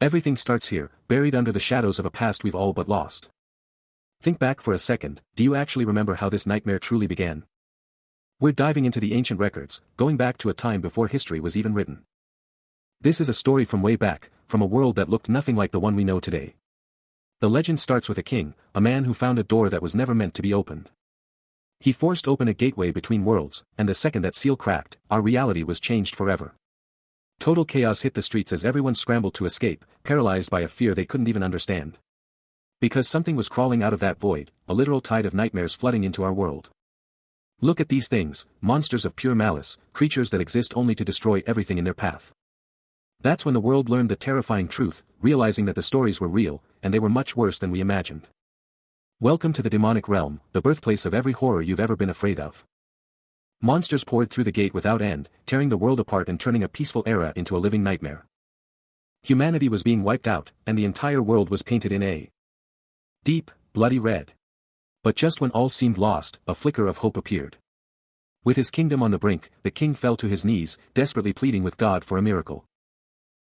Everything starts here, buried under the shadows of a past we've all but lost. Think back for a second, do you actually remember how this nightmare truly began? We're diving into the ancient records, going back to a time before history was even written. This is a story from way back, from a world that looked nothing like the one we know today. The legend starts with a king, a man who found a door that was never meant to be opened. He forced open a gateway between worlds, and the second that seal cracked, our reality was changed forever. Total chaos hit the streets as everyone scrambled to escape, paralyzed by a fear they couldn't even understand. Because something was crawling out of that void, a literal tide of nightmares flooding into our world. Look at these things, monsters of pure malice, creatures that exist only to destroy everything in their path. That's when the world learned the terrifying truth, realizing that the stories were real, and they were much worse than we imagined. Welcome to the demonic realm, the birthplace of every horror you've ever been afraid of. Monsters poured through the gate without end, tearing the world apart and turning a peaceful era into a living nightmare. Humanity was being wiped out, and the entire world was painted in a deep, bloody red. But just when all seemed lost, a flicker of hope appeared. With his kingdom on the brink, the king fell to his knees, desperately pleading with God for a miracle.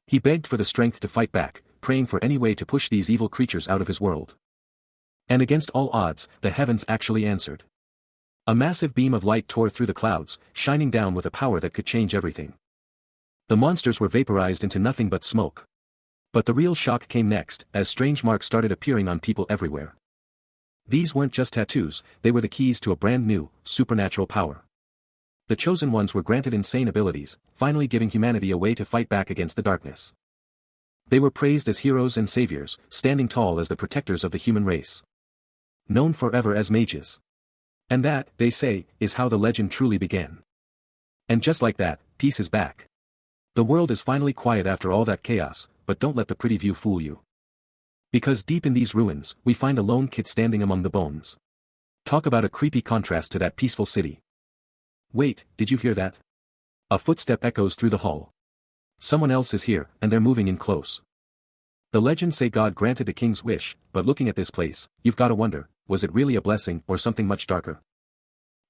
He begged for the strength to fight back, praying for any way to push these evil creatures out of his world. And against all odds, the heavens actually answered. A massive beam of light tore through the clouds, shining down with a power that could change everything. The monsters were vaporized into nothing but smoke. But the real shock came next, as strange marks started appearing on people everywhere. These weren't just tattoos, they were the keys to a brand new, supernatural power. The chosen ones were granted insane abilities, finally giving humanity a way to fight back against the darkness. They were praised as heroes and saviors, standing tall as the protectors of the human race. Known forever as mages. And that, they say, is how the legend truly began. And just like that, peace is back. The world is finally quiet after all that chaos, but don't let the pretty view fool you. Because deep in these ruins, we find a lone kid standing among the bones. Talk about a creepy contrast to that peaceful city. Wait, did you hear that? A footstep echoes through the hall. Someone else is here, and they're moving in close. The legends say God granted the king's wish, but looking at this place, you've gotta wonder, was it really a blessing or something much darker?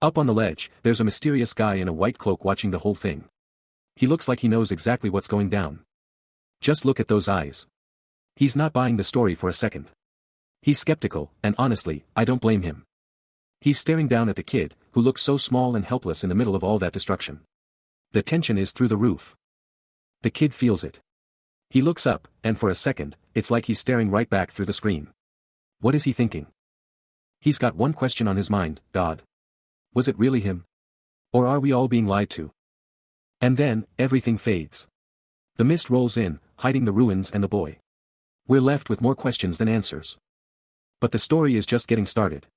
Up on the ledge, there's a mysterious guy in a white cloak watching the whole thing. He looks like he knows exactly what's going down. Just look at those eyes. He's not buying the story for a second. He's skeptical, and honestly, I don't blame him. He's staring down at the kid, who looks so small and helpless in the middle of all that destruction. The tension is through the roof. The kid feels it. He looks up, and for a second, it's like he's staring right back through the screen. What is he thinking? He's got one question on his mind, God. Was it really him? Or are we all being lied to? And then, everything fades. The mist rolls in, hiding the ruins and the boy. We're left with more questions than answers. But the story is just getting started.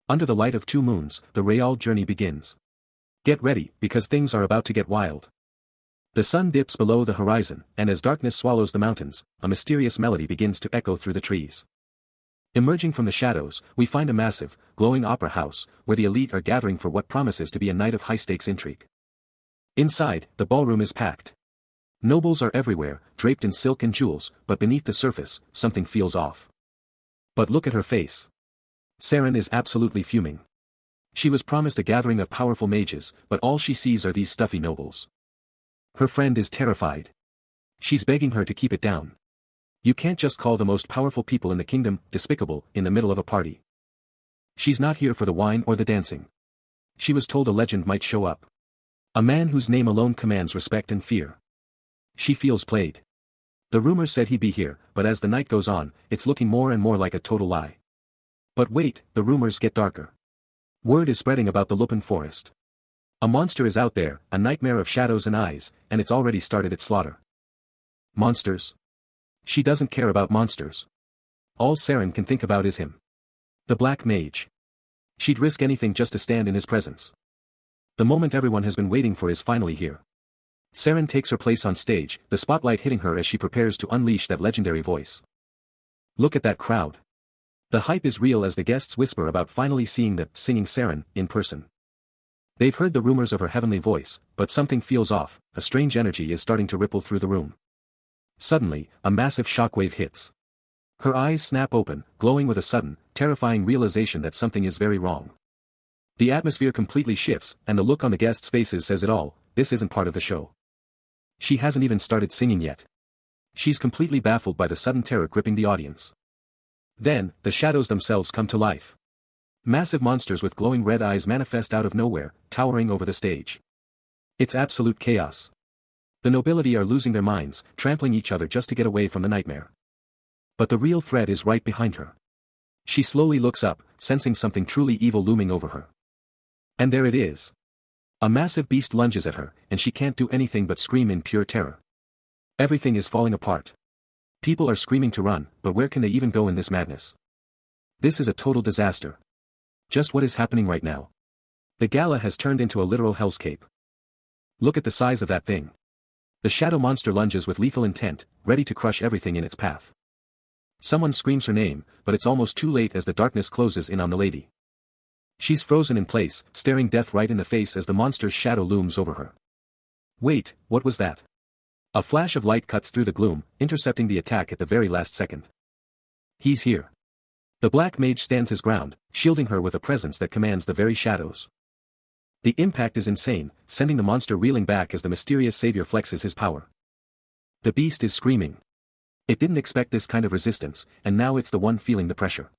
Under the light of 2 moons, the real journey begins. Get ready, because things are about to get wild. The sun dips below the horizon, and as darkness swallows the mountains, a mysterious melody begins to echo through the trees. Emerging from the shadows, we find a massive, glowing opera house, where the elite are gathering for what promises to be a night of high-stakes intrigue. Inside, the ballroom is packed. Nobles are everywhere, draped in silk and jewels, but beneath the surface, something feels off. But look at her face. Saren is absolutely fuming. She was promised a gathering of powerful mages, but all she sees are these stuffy nobles. Her friend is terrified. She's begging her to keep it down. You can't just call the most powerful people in the kingdom despicable in the middle of a party. She's not here for the wine or the dancing. She was told a legend might show up. A man whose name alone commands respect and fear. She feels played. The rumors said he'd be here, but as the night goes on, it's looking more and more like a total lie. But wait, the rumors get darker. Word is spreading about the Lupin Forest. A monster is out there, a nightmare of shadows and eyes, and it's already started its slaughter. Monsters? She doesn't care about monsters. All Saren can think about is him. The Black Mage. She'd risk anything just to stand in his presence. The moment everyone has been waiting for is finally here. Saren takes her place on stage, the spotlight hitting her as she prepares to unleash that legendary voice. Look at that crowd. The hype is real as the guests whisper about finally seeing the singing Saren in person. They've heard the rumors of her heavenly voice, but something feels off, a strange energy is starting to ripple through the room. Suddenly, a massive shockwave hits. Her eyes snap open, glowing with a sudden, terrifying realization that something is very wrong. The atmosphere completely shifts, and the look on the guests' faces says it all, this isn't part of the show. She hasn't even started singing yet. She's completely baffled by the sudden terror gripping the audience. Then, the shadows themselves come to life. Massive monsters with glowing red eyes manifest out of nowhere, towering over the stage. It's absolute chaos. The nobility are losing their minds, trampling each other just to get away from the nightmare. But the real threat is right behind her. She slowly looks up, sensing something truly evil looming over her. And there it is. A massive beast lunges at her, and she can't do anything but scream in pure terror. Everything is falling apart. People are screaming to run, but where can they even go in this madness? This is a total disaster. Just what is happening right now? The gala has turned into a literal hellscape. Look at the size of that thing. The shadow monster lunges with lethal intent, ready to crush everything in its path. Someone screams her name, but it's almost too late as the darkness closes in on the lady. She's frozen in place, staring death right in the face as the monster's shadow looms over her. Wait, what was that? A flash of light cuts through the gloom, intercepting the attack at the very last second. He's here. The black mage stands his ground, shielding her with a presence that commands the very shadows. The impact is insane, sending the monster reeling back as the mysterious savior flexes his power. The beast is screaming. It didn't expect this kind of resistance, and now it's the one feeling the pressure.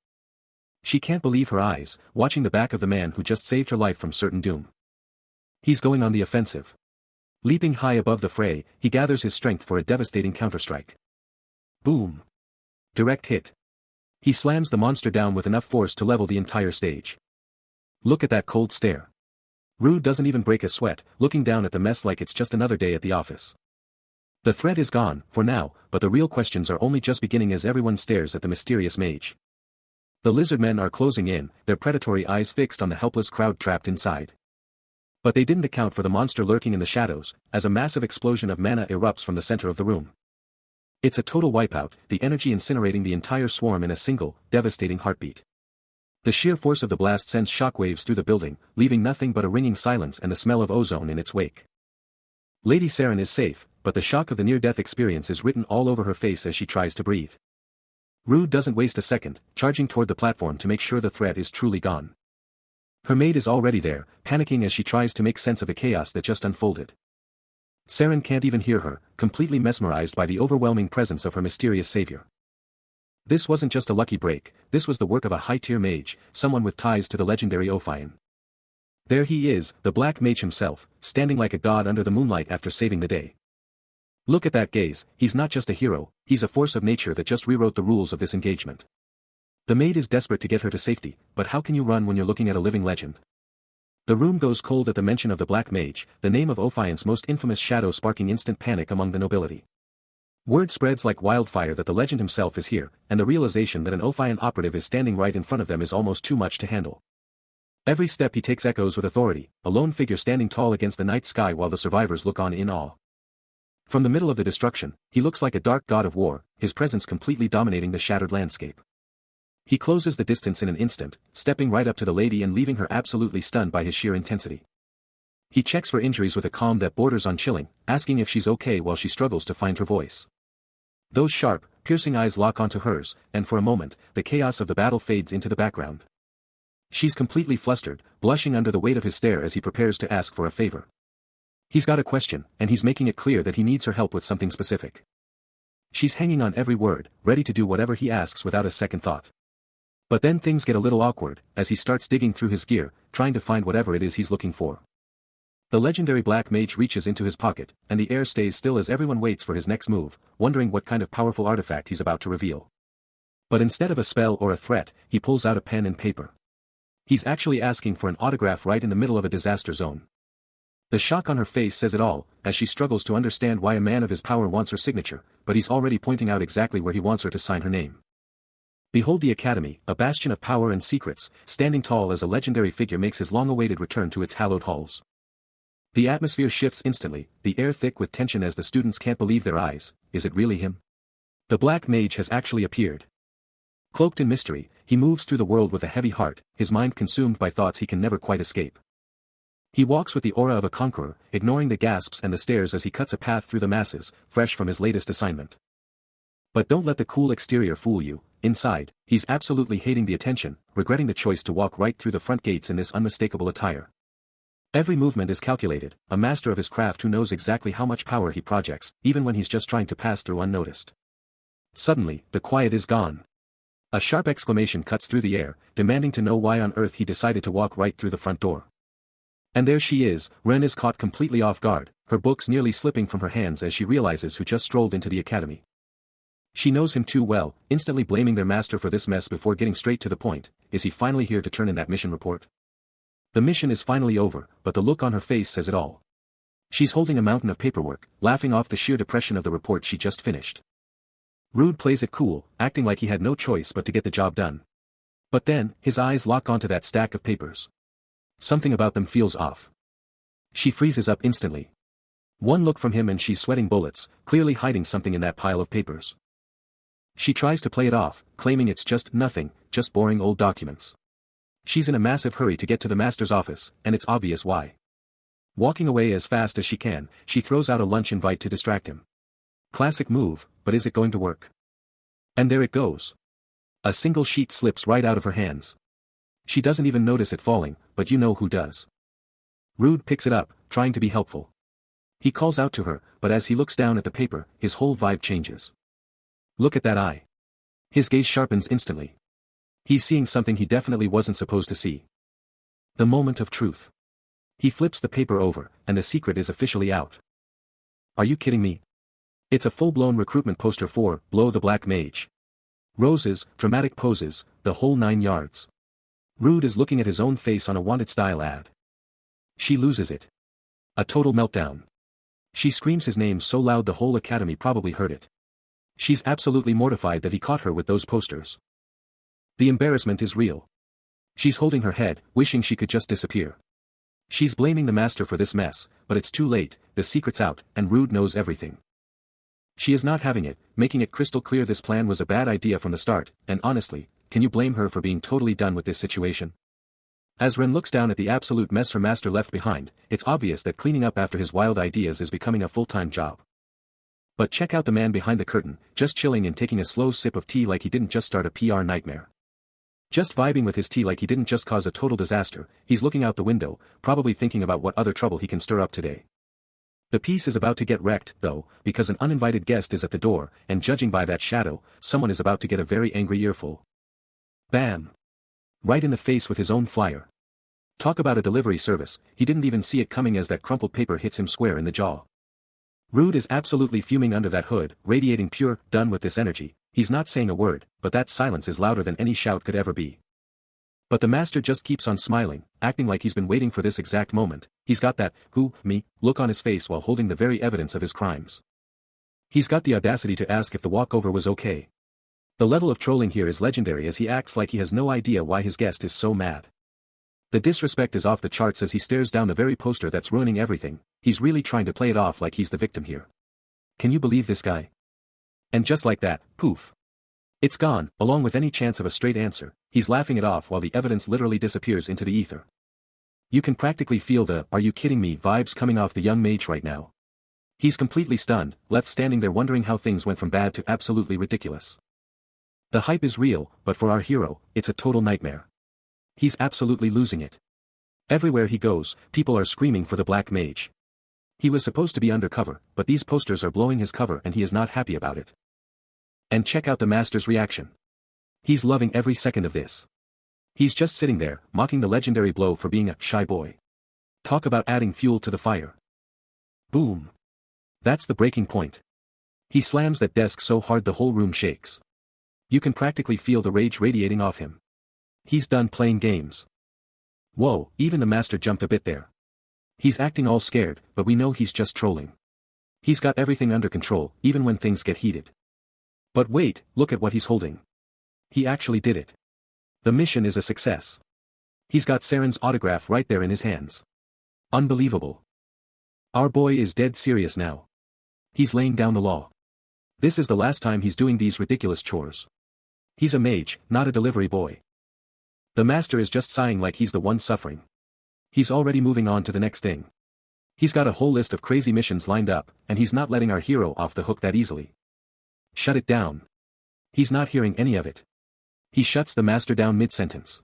She can't believe her eyes, watching the back of the man who just saved her life from certain doom. He's going on the offensive. Leaping high above the fray, he gathers his strength for a devastating counterstrike. Boom. Direct hit. He slams the monster down with enough force to level the entire stage. Look at that cold stare. Rue doesn't even break a sweat, looking down at the mess like it's just another day at the office. The threat is gone, for now, but the real questions are only just beginning as everyone stares at the mysterious mage. The lizard men are closing in, their predatory eyes fixed on the helpless crowd trapped inside. But they didn't account for the monster lurking in the shadows, as a massive explosion of mana erupts from the center of the room. It's a total wipeout, the energy incinerating the entire swarm in a single, devastating heartbeat. The sheer force of the blast sends shockwaves through the building, leaving nothing but a ringing silence and the smell of ozone in its wake. Lady Saren is safe, but the shock of the near-death experience is written all over her face as she tries to breathe. Rue doesn't waste a second, charging toward the platform to make sure the threat is truly gone. Her maid is already there, panicking as she tries to make sense of the chaos that just unfolded. Saren can't even hear her, completely mesmerized by the overwhelming presence of her mysterious savior. This wasn't just a lucky break, this was the work of a high-tier mage, someone with ties to the legendary Ophion. There he is, the black mage himself, standing like a god under the moonlight after saving the day. Look at that gaze, he's not just a hero, he's a force of nature that just rewrote the rules of this engagement. The maid is desperate to get her to safety, but how can you run when you're looking at a living legend? The room goes cold at the mention of the Black Mage, the name of Ophion's most infamous shadow, sparking instant panic among the nobility. Word spreads like wildfire that the legend himself is here, and the realization that an Ophion operative is standing right in front of them is almost too much to handle. Every step he takes echoes with authority, a lone figure standing tall against the night sky while the survivors look on in awe. From the middle of the destruction, he looks like a dark god of war, his presence completely dominating the shattered landscape. He closes the distance in an instant, stepping right up to the lady and leaving her absolutely stunned by his sheer intensity. He checks for injuries with a calm that borders on chilling, asking if she's okay while she struggles to find her voice. Those sharp, piercing eyes lock onto hers, and for a moment, the chaos of the battle fades into the background. She's completely flustered, blushing under the weight of his stare as he prepares to ask for a favor. He's got a question, and he's making it clear that he needs her help with something specific. She's hanging on every word, ready to do whatever he asks without a second thought. But then things get a little awkward, as he starts digging through his gear, trying to find whatever it is he's looking for. The legendary Black Mage reaches into his pocket, and the air stays still as everyone waits for his next move, wondering what kind of powerful artifact he's about to reveal. But instead of a spell or a threat, he pulls out a pen and paper. He's actually asking for an autograph right in the middle of a disaster zone. The shock on her face says it all, as she struggles to understand why a man of his power wants her signature, but he's already pointing out exactly where he wants her to sign her name. Behold the Academy, a bastion of power and secrets, standing tall as a legendary figure makes his long-awaited return to its hallowed halls. The atmosphere shifts instantly, the air thick with tension as the students can't believe their eyes. Is it really him? The Black Mage has actually appeared. Cloaked in mystery, he moves through the world with a heavy heart, his mind consumed by thoughts he can never quite escape. He walks with the aura of a conqueror, ignoring the gasps and the stares as he cuts a path through the masses, fresh from his latest assignment. But don't let the cool exterior fool you. Inside, he's absolutely hating the attention, regretting the choice to walk right through the front gates in this unmistakable attire. Every movement is calculated, a master of his craft who knows exactly how much power he projects, even when he's just trying to pass through unnoticed. Suddenly, the quiet is gone. A sharp exclamation cuts through the air, demanding to know why on earth he decided to walk right through the front door. And there she is. Ren is caught completely off guard, her books nearly slipping from her hands as she realizes who just strolled into the academy. She knows him too well, instantly blaming their master for this mess before getting straight to the point. Is he finally here to turn in that mission report? The mission is finally over, but the look on her face says it all. She's holding a mountain of paperwork, laughing off the sheer depression of the report she just finished. Rude plays it cool, acting like he had no choice but to get the job done. But then, his eyes lock onto that stack of papers. Something about them feels off. She freezes up instantly. One look from him and she's sweating bullets, clearly hiding something in that pile of papers. She tries to play it off, claiming it's just nothing, just boring old documents. She's in a massive hurry to get to the master's office, and it's obvious why. Walking away as fast as she can, she throws out a lunch invite to distract him. Classic move, but is it going to work? And there it goes. A single sheet slips right out of her hands. She doesn't even notice it falling, but you know who does. Rude picks it up, trying to be helpful. He calls out to her, but as he looks down at the paper, his whole vibe changes. Look at that eye. His gaze sharpens instantly. He's seeing something he definitely wasn't supposed to see. The moment of truth. He flips the paper over, and the secret is officially out. Are you kidding me? It's a full-blown recruitment poster for Blow the Black Mage. Roses, dramatic poses, the whole 9 yards. Rude is looking at his own face on a wanted style ad. She loses it. A total meltdown. She screams his name so loud the whole academy probably heard it. She's absolutely mortified that he caught her with those posters. The embarrassment is real. She's holding her head, wishing she could just disappear. She's blaming the master for this mess, but it's too late, the secret's out, and Rude knows everything. She is not having it, making it crystal clear this plan was a bad idea from the start, and honestly, can you blame her for being totally done with this situation? As Ren looks down at the absolute mess her master left behind, it's obvious that cleaning up after his wild ideas is becoming a full-time job. But check out the man behind the curtain, just chilling and taking a slow sip of tea like he didn't just start a PR nightmare. Just vibing with his tea like he didn't just cause a total disaster. He's looking out the window, probably thinking about what other trouble he can stir up today. The piece is about to get wrecked, though, because an uninvited guest is at the door, and judging by that shadow, someone is about to get a very angry earful. Bam! Right in the face with his own flyer. Talk about a delivery service, he didn't even see it coming as that crumpled paper hits him square in the jaw. Rude is absolutely fuming under that hood, radiating pure, done with this energy. He's not saying a word, but that silence is louder than any shout could ever be. But the master just keeps on smiling, acting like he's been waiting for this exact moment. He's got that, who, me, look on his face while holding the very evidence of his crimes. He's got the audacity to ask if the walkover was okay. The level of trolling here is legendary as he acts like he has no idea why his guest is so mad. The disrespect is off the charts as he stares down the very poster that's ruining everything. He's really trying to play it off like he's the victim here. Can you believe this guy? And just like that, poof. It's gone, along with any chance of a straight answer. He's laughing it off while the evidence literally disappears into the ether. You can practically feel the "are you kidding me" vibes coming off the young mage right now. He's completely stunned, left standing there wondering how things went from bad to absolutely ridiculous. The hype is real, but for our hero, it's a total nightmare. He's absolutely losing it. Everywhere he goes, people are screaming for the Black Mage. He was supposed to be undercover, but these posters are blowing his cover and he is not happy about it. And check out the master's reaction. He's loving every second of this. He's just sitting there, mocking the legendary Blow for being a shy boy. Talk about adding fuel to the fire. Boom. That's the breaking point. He slams that desk so hard the whole room shakes. You can practically feel the rage radiating off him. He's done playing games. Whoa, even the master jumped a bit there. He's acting all scared, but we know he's just trolling. He's got everything under control, even when things get heated. But wait, look at what he's holding. He actually did it. The mission is a success. He's got Saren's autograph right there in his hands. Unbelievable. Our boy is dead serious now. He's laying down the law. This is the last time he's doing these ridiculous chores. He's a mage, not a delivery boy. The master is just sighing like he's the one suffering. He's already moving on to the next thing. He's got a whole list of crazy missions lined up, and he's not letting our hero off the hook that easily. Shut it down. He's not hearing any of it. He shuts the master down mid-sentence.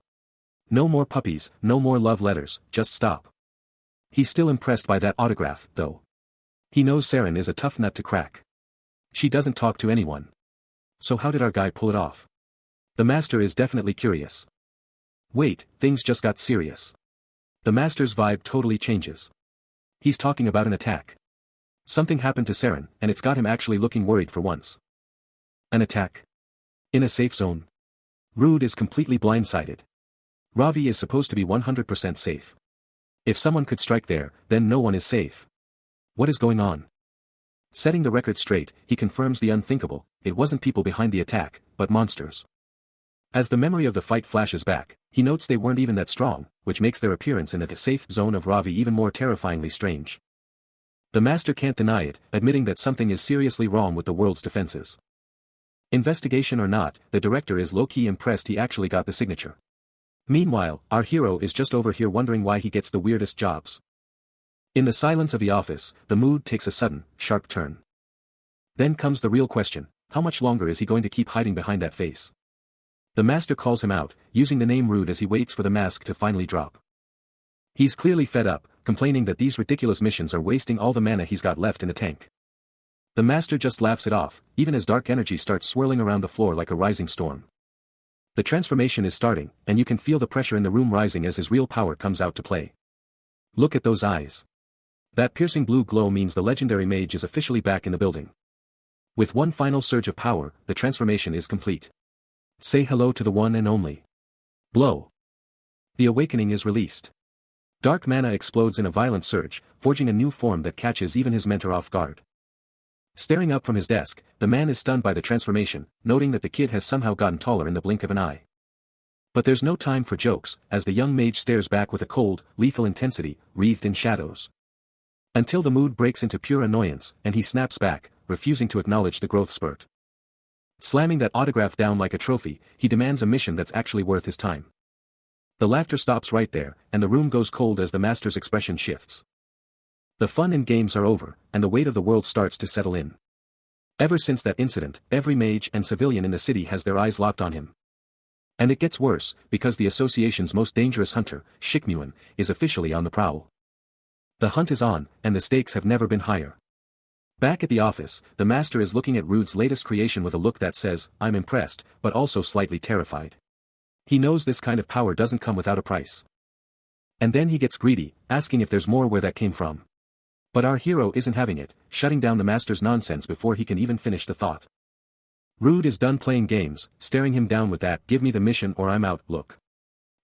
No more puppies, no more love letters, just stop. He's still impressed by that autograph, though. He knows Saren is a tough nut to crack. She doesn't talk to anyone. So how did our guy pull it off? The master is definitely curious. Wait, things just got serious. The master's vibe totally changes. He's talking about an attack. Something happened to Saren, and it's got him actually looking worried for once. An attack? In a safe zone? Rude is completely blindsided. Ravi is supposed to be 100% safe. If someone could strike there, then no one is safe. What is going on? Setting the record straight, he confirms the unthinkable. It wasn't people behind the attack, but monsters. As the memory of the fight flashes back, he notes they weren't even that strong, which makes their appearance in the safe zone of Ravi even more terrifyingly strange. The master can't deny it, admitting that something is seriously wrong with the world's defenses. Investigation or not, the director is low-key impressed he actually got the signature. Meanwhile, our hero is just over here wondering why he gets the weirdest jobs. In the silence of the office, the mood takes a sudden, sharp turn. Then comes the real question: how much longer is he going to keep hiding behind that face? The master calls him out, using the name Rude as he waits for the mask to finally drop. He's clearly fed up, complaining that these ridiculous missions are wasting all the mana he's got left in the tank. The master just laughs it off, even as dark energy starts swirling around the floor like a rising storm. The transformation is starting, and you can feel the pressure in the room rising as his real power comes out to play. Look at those eyes. That piercing blue glow means the legendary mage is officially back in the building. With one final surge of power, the transformation is complete. Say hello to the one and only. Blow. The awakening is released. Dark mana explodes in a violent surge, forging a new form that catches even his mentor off guard. Staring up from his desk, the man is stunned by the transformation, noting that the kid has somehow gotten taller in the blink of an eye. But there's no time for jokes, as the young mage stares back with a cold, lethal intensity, wreathed in shadows. Until the mood breaks into pure annoyance, and he snaps back, refusing to acknowledge the growth spurt. Slamming that autograph down like a trophy, he demands a mission that's actually worth his time. The laughter stops right there, and the room goes cold as the master's expression shifts. The fun and games are over, and the weight of the world starts to settle in. Ever since that incident, every mage and civilian in the city has their eyes locked on him. And it gets worse, because the association's most dangerous hunter, Shikmuan, is officially on the prowl. The hunt is on, and the stakes have never been higher. Back at the office, the master is looking at Rude's latest creation with a look that says, "I'm impressed, but also slightly terrified." He knows this kind of power doesn't come without a price. And then he gets greedy, asking if there's more where that came from. But our hero isn't having it, shutting down the master's nonsense before he can even finish the thought. Rude is done playing games, staring him down with that "give me the mission or I'm out" look.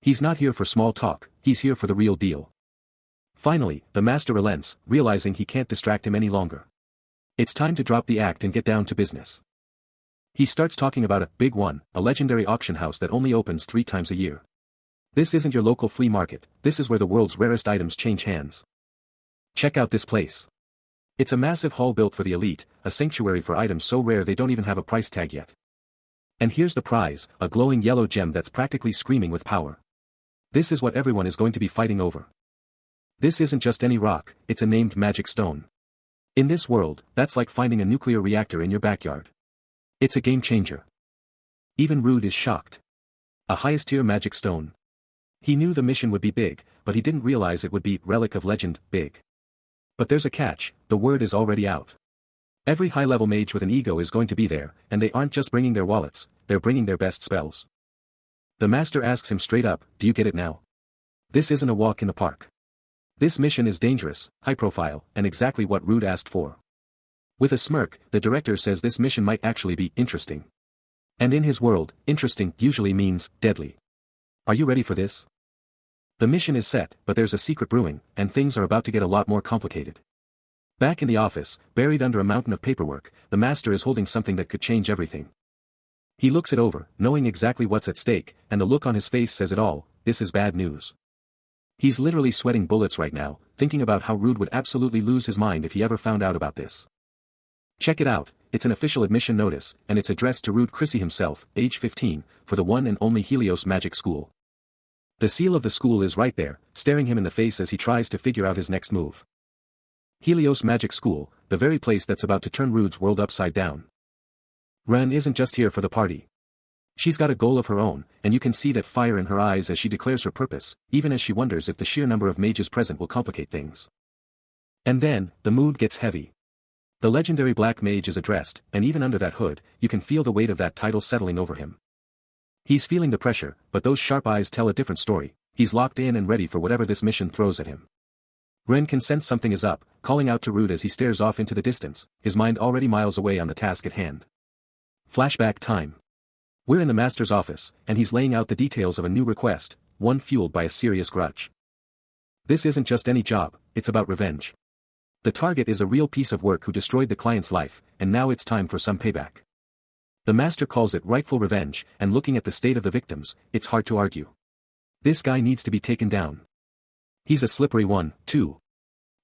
He's not here for small talk, he's here for the real deal. Finally, the master relents, realizing he can't distract him any longer. It's time to drop the act and get down to business. He starts talking about a big one, a legendary auction house that only opens 3 times a year. This isn't your local flea market, this is where the world's rarest items change hands. Check out this place. It's a massive hall built for the elite, a sanctuary for items so rare they don't even have a price tag yet. And here's the prize, a glowing yellow gem that's practically screaming with power. This is what everyone is going to be fighting over. This isn't just any rock, it's a named magic stone. In this world, that's like finding a nuclear reactor in your backyard. It's a game changer. Even Rude is shocked. A highest-tier magic stone. He knew the mission would be big, but he didn't realize it would be relic of legend, big. But there's a catch, the word is already out. Every high-level mage with an ego is going to be there, and they aren't just bringing their wallets, they're bringing their best spells. The master asks him straight up, "Do you get it now? This isn't a walk in the park. This mission is dangerous, high-profile, and exactly what Rude asked for." With a smirk, the director says this mission might actually be interesting. And in his world, interesting usually means deadly. Are you ready for this? The mission is set, but there's a secret brewing, and things are about to get a lot more complicated. Back in the office, buried under a mountain of paperwork, the master is holding something that could change everything. He looks it over, knowing exactly what's at stake, and the look on his face says it all: this is bad news. He's literally sweating bullets right now, thinking about how Rude would absolutely lose his mind if he ever found out about this. Check it out, it's an official admission notice, and it's addressed to Rude Chrissy himself, age 15, for the one and only Helios Magic School. The seal of the school is right there, staring him in the face as he tries to figure out his next move. Helios Magic School, the very place that's about to turn Rude's world upside down. Ran isn't just here for the party. She's got a goal of her own, and you can see that fire in her eyes as she declares her purpose, even as she wonders if the sheer number of mages present will complicate things. And then, the mood gets heavy. The legendary Black Mage is addressed, and even under that hood, you can feel the weight of that title settling over him. He's feeling the pressure, but those sharp eyes tell a different story. He's locked in and ready for whatever this mission throws at him. Ren can sense something is up, calling out to Rude as he stares off into the distance, his mind already miles away on the task at hand. Flashback time. We're in the master's office, and he's laying out the details of a new request, one fueled by a serious grudge. This isn't just any job, it's about revenge. The target is a real piece of work who destroyed the client's life, and now it's time for some payback. The master calls it rightful revenge, and looking at the state of the victims, it's hard to argue. This guy needs to be taken down. He's a slippery one, too.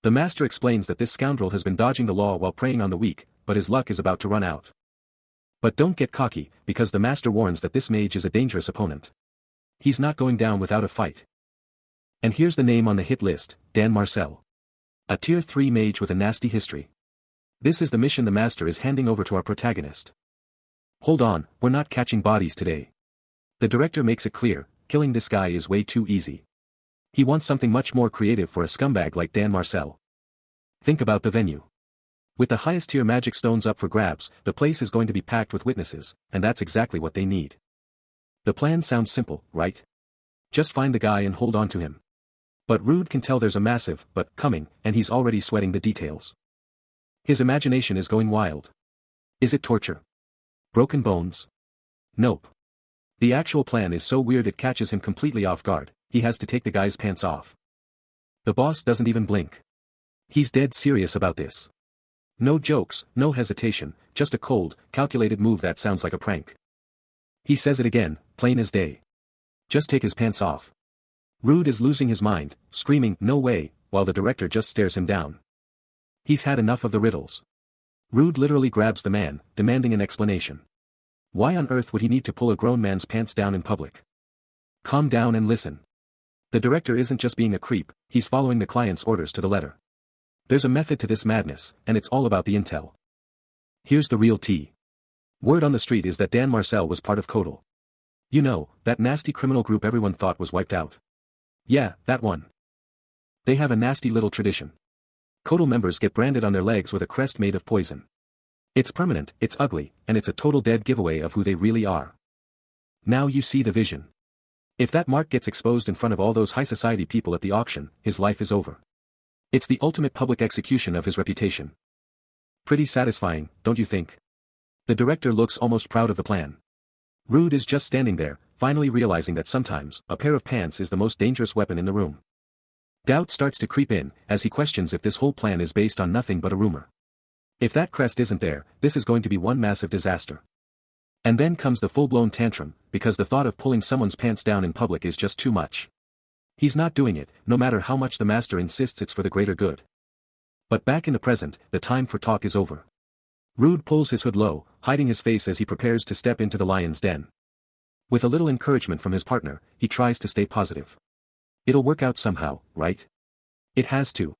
The master explains that this scoundrel has been dodging the law while preying on the weak, but his luck is about to run out. But don't get cocky, because the master warns that this mage is a dangerous opponent. He's not going down without a fight. And here's the name on the hit list, Dan Marcel. A tier 3 mage with a nasty history. This is the mission the master is handing over to our protagonist. Hold on, we're not catching bodies today. The director makes it clear, killing this guy is way too easy. He wants something much more creative for a scumbag like Dan Marcel. Think about the venue. With the highest tier magic stones up for grabs, the place is going to be packed with witnesses, and that's exactly what they need. The plan sounds simple, right? Just find the guy and hold on to him. But Rude can tell there's a massive but coming, and he's already sweating the details. His imagination is going wild. Is it torture? Broken bones? Nope. The actual plan is so weird it catches him completely off guard. He has to take the guy's pants off. The boss doesn't even blink. He's dead serious about this. No jokes, no hesitation, just a cold, calculated move that sounds like a prank. He says it again, plain as day. Just take his pants off. Rude is losing his mind, screaming, "No way," while the director just stares him down. He's had enough of the riddles. Rude literally grabs the man, demanding an explanation. Why on earth would he need to pull a grown man's pants down in public? Calm down and listen. The director isn't just being a creep, he's following the client's orders to the letter. There's a method to this madness, and it's all about the intel. Here's the real tea. Word on the street is that Dan Marcel was part of Codal. You know, that nasty criminal group everyone thought was wiped out. Yeah, that one. They have a nasty little tradition. Codal members get branded on their legs with a crest made of poison. It's permanent, it's ugly, and it's a total dead giveaway of who they really are. Now you see the vision. If that mark gets exposed in front of all those high society people at the auction, his life is over. It's the ultimate public execution of his reputation. Pretty satisfying, don't you think? The director looks almost proud of the plan. Rude is just standing there, finally realizing that sometimes, a pair of pants is the most dangerous weapon in the room. Doubt starts to creep in, as he questions if this whole plan is based on nothing but a rumor. If that crest isn't there, this is going to be one massive disaster. And then comes the full-blown tantrum, because the thought of pulling someone's pants down in public is just too much. He's not doing it, no matter how much the master insists it's for the greater good. But back in the present, the time for talk is over. Rude pulls his hood low, hiding his face as he prepares to step into the lion's den. With a little encouragement from his partner, he tries to stay positive. It'll work out somehow, right? It has to.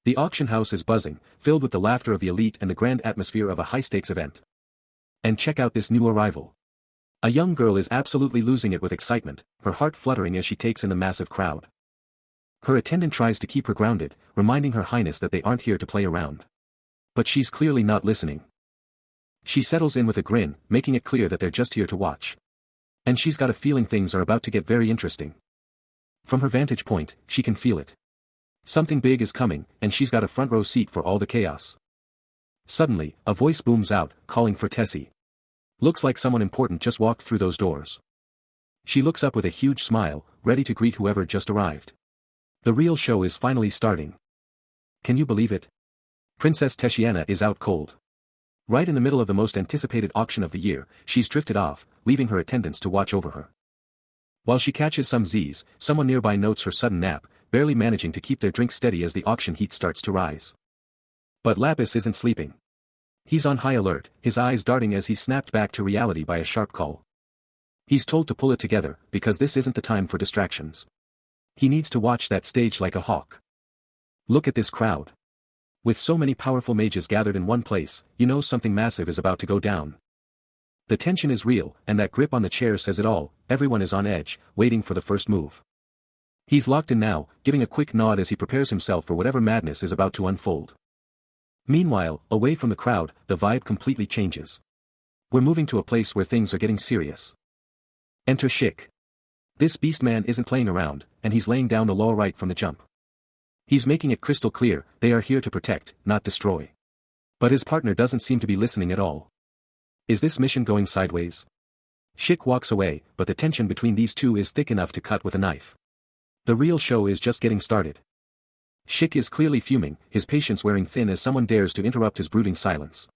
The auction house is buzzing, filled with the laughter of the elite and the grand atmosphere of a high-stakes event. And check out this new arrival. A young girl is absolutely losing it with excitement, her heart fluttering as she takes in the massive crowd. Her attendant tries to keep her grounded, reminding Her Highness that they aren't here to play around. But she's clearly not listening. She settles in with a grin, making it clear that they're just here to watch. And she's got a feeling things are about to get very interesting. From her vantage point, she can feel it. Something big is coming, and she's got a front row seat for all the chaos. Suddenly, a voice booms out, calling for Tessie. Looks like someone important just walked through those doors. She looks up with a huge smile, ready to greet whoever just arrived. The real show is finally starting. Can you believe it? Princess Tessiana is out cold. Right in the middle of the most anticipated auction of the year, she's drifted off, leaving her attendants to watch over her. While she catches some Z's, someone nearby notes her sudden nap, barely managing to keep their drink steady as the auction heat starts to rise. But Lapis isn't sleeping. He's on high alert, his eyes darting as he's snapped back to reality by a sharp call. He's told to pull it together, because this isn't the time for distractions. He needs to watch that stage like a hawk. Look at this crowd. With so many powerful mages gathered in one place, you know something massive is about to go down. The tension is real, and that grip on the chair says it all. Everyone is on edge, waiting for the first move. He's locked in now, giving a quick nod as he prepares himself for whatever madness is about to unfold. Meanwhile, away from the crowd, the vibe completely changes. We're moving to a place where things are getting serious. Enter Shik. This beast man isn't playing around, and he's laying down the law right from the jump. He's making it crystal clear, they are here to protect, not destroy. But his partner doesn't seem to be listening at all. Is this mission going sideways? Shik walks away, but the tension between these two is thick enough to cut with a knife. The real show is just getting started. Shik is clearly fuming, his patience wearing thin as someone dares to interrupt his brooding silence.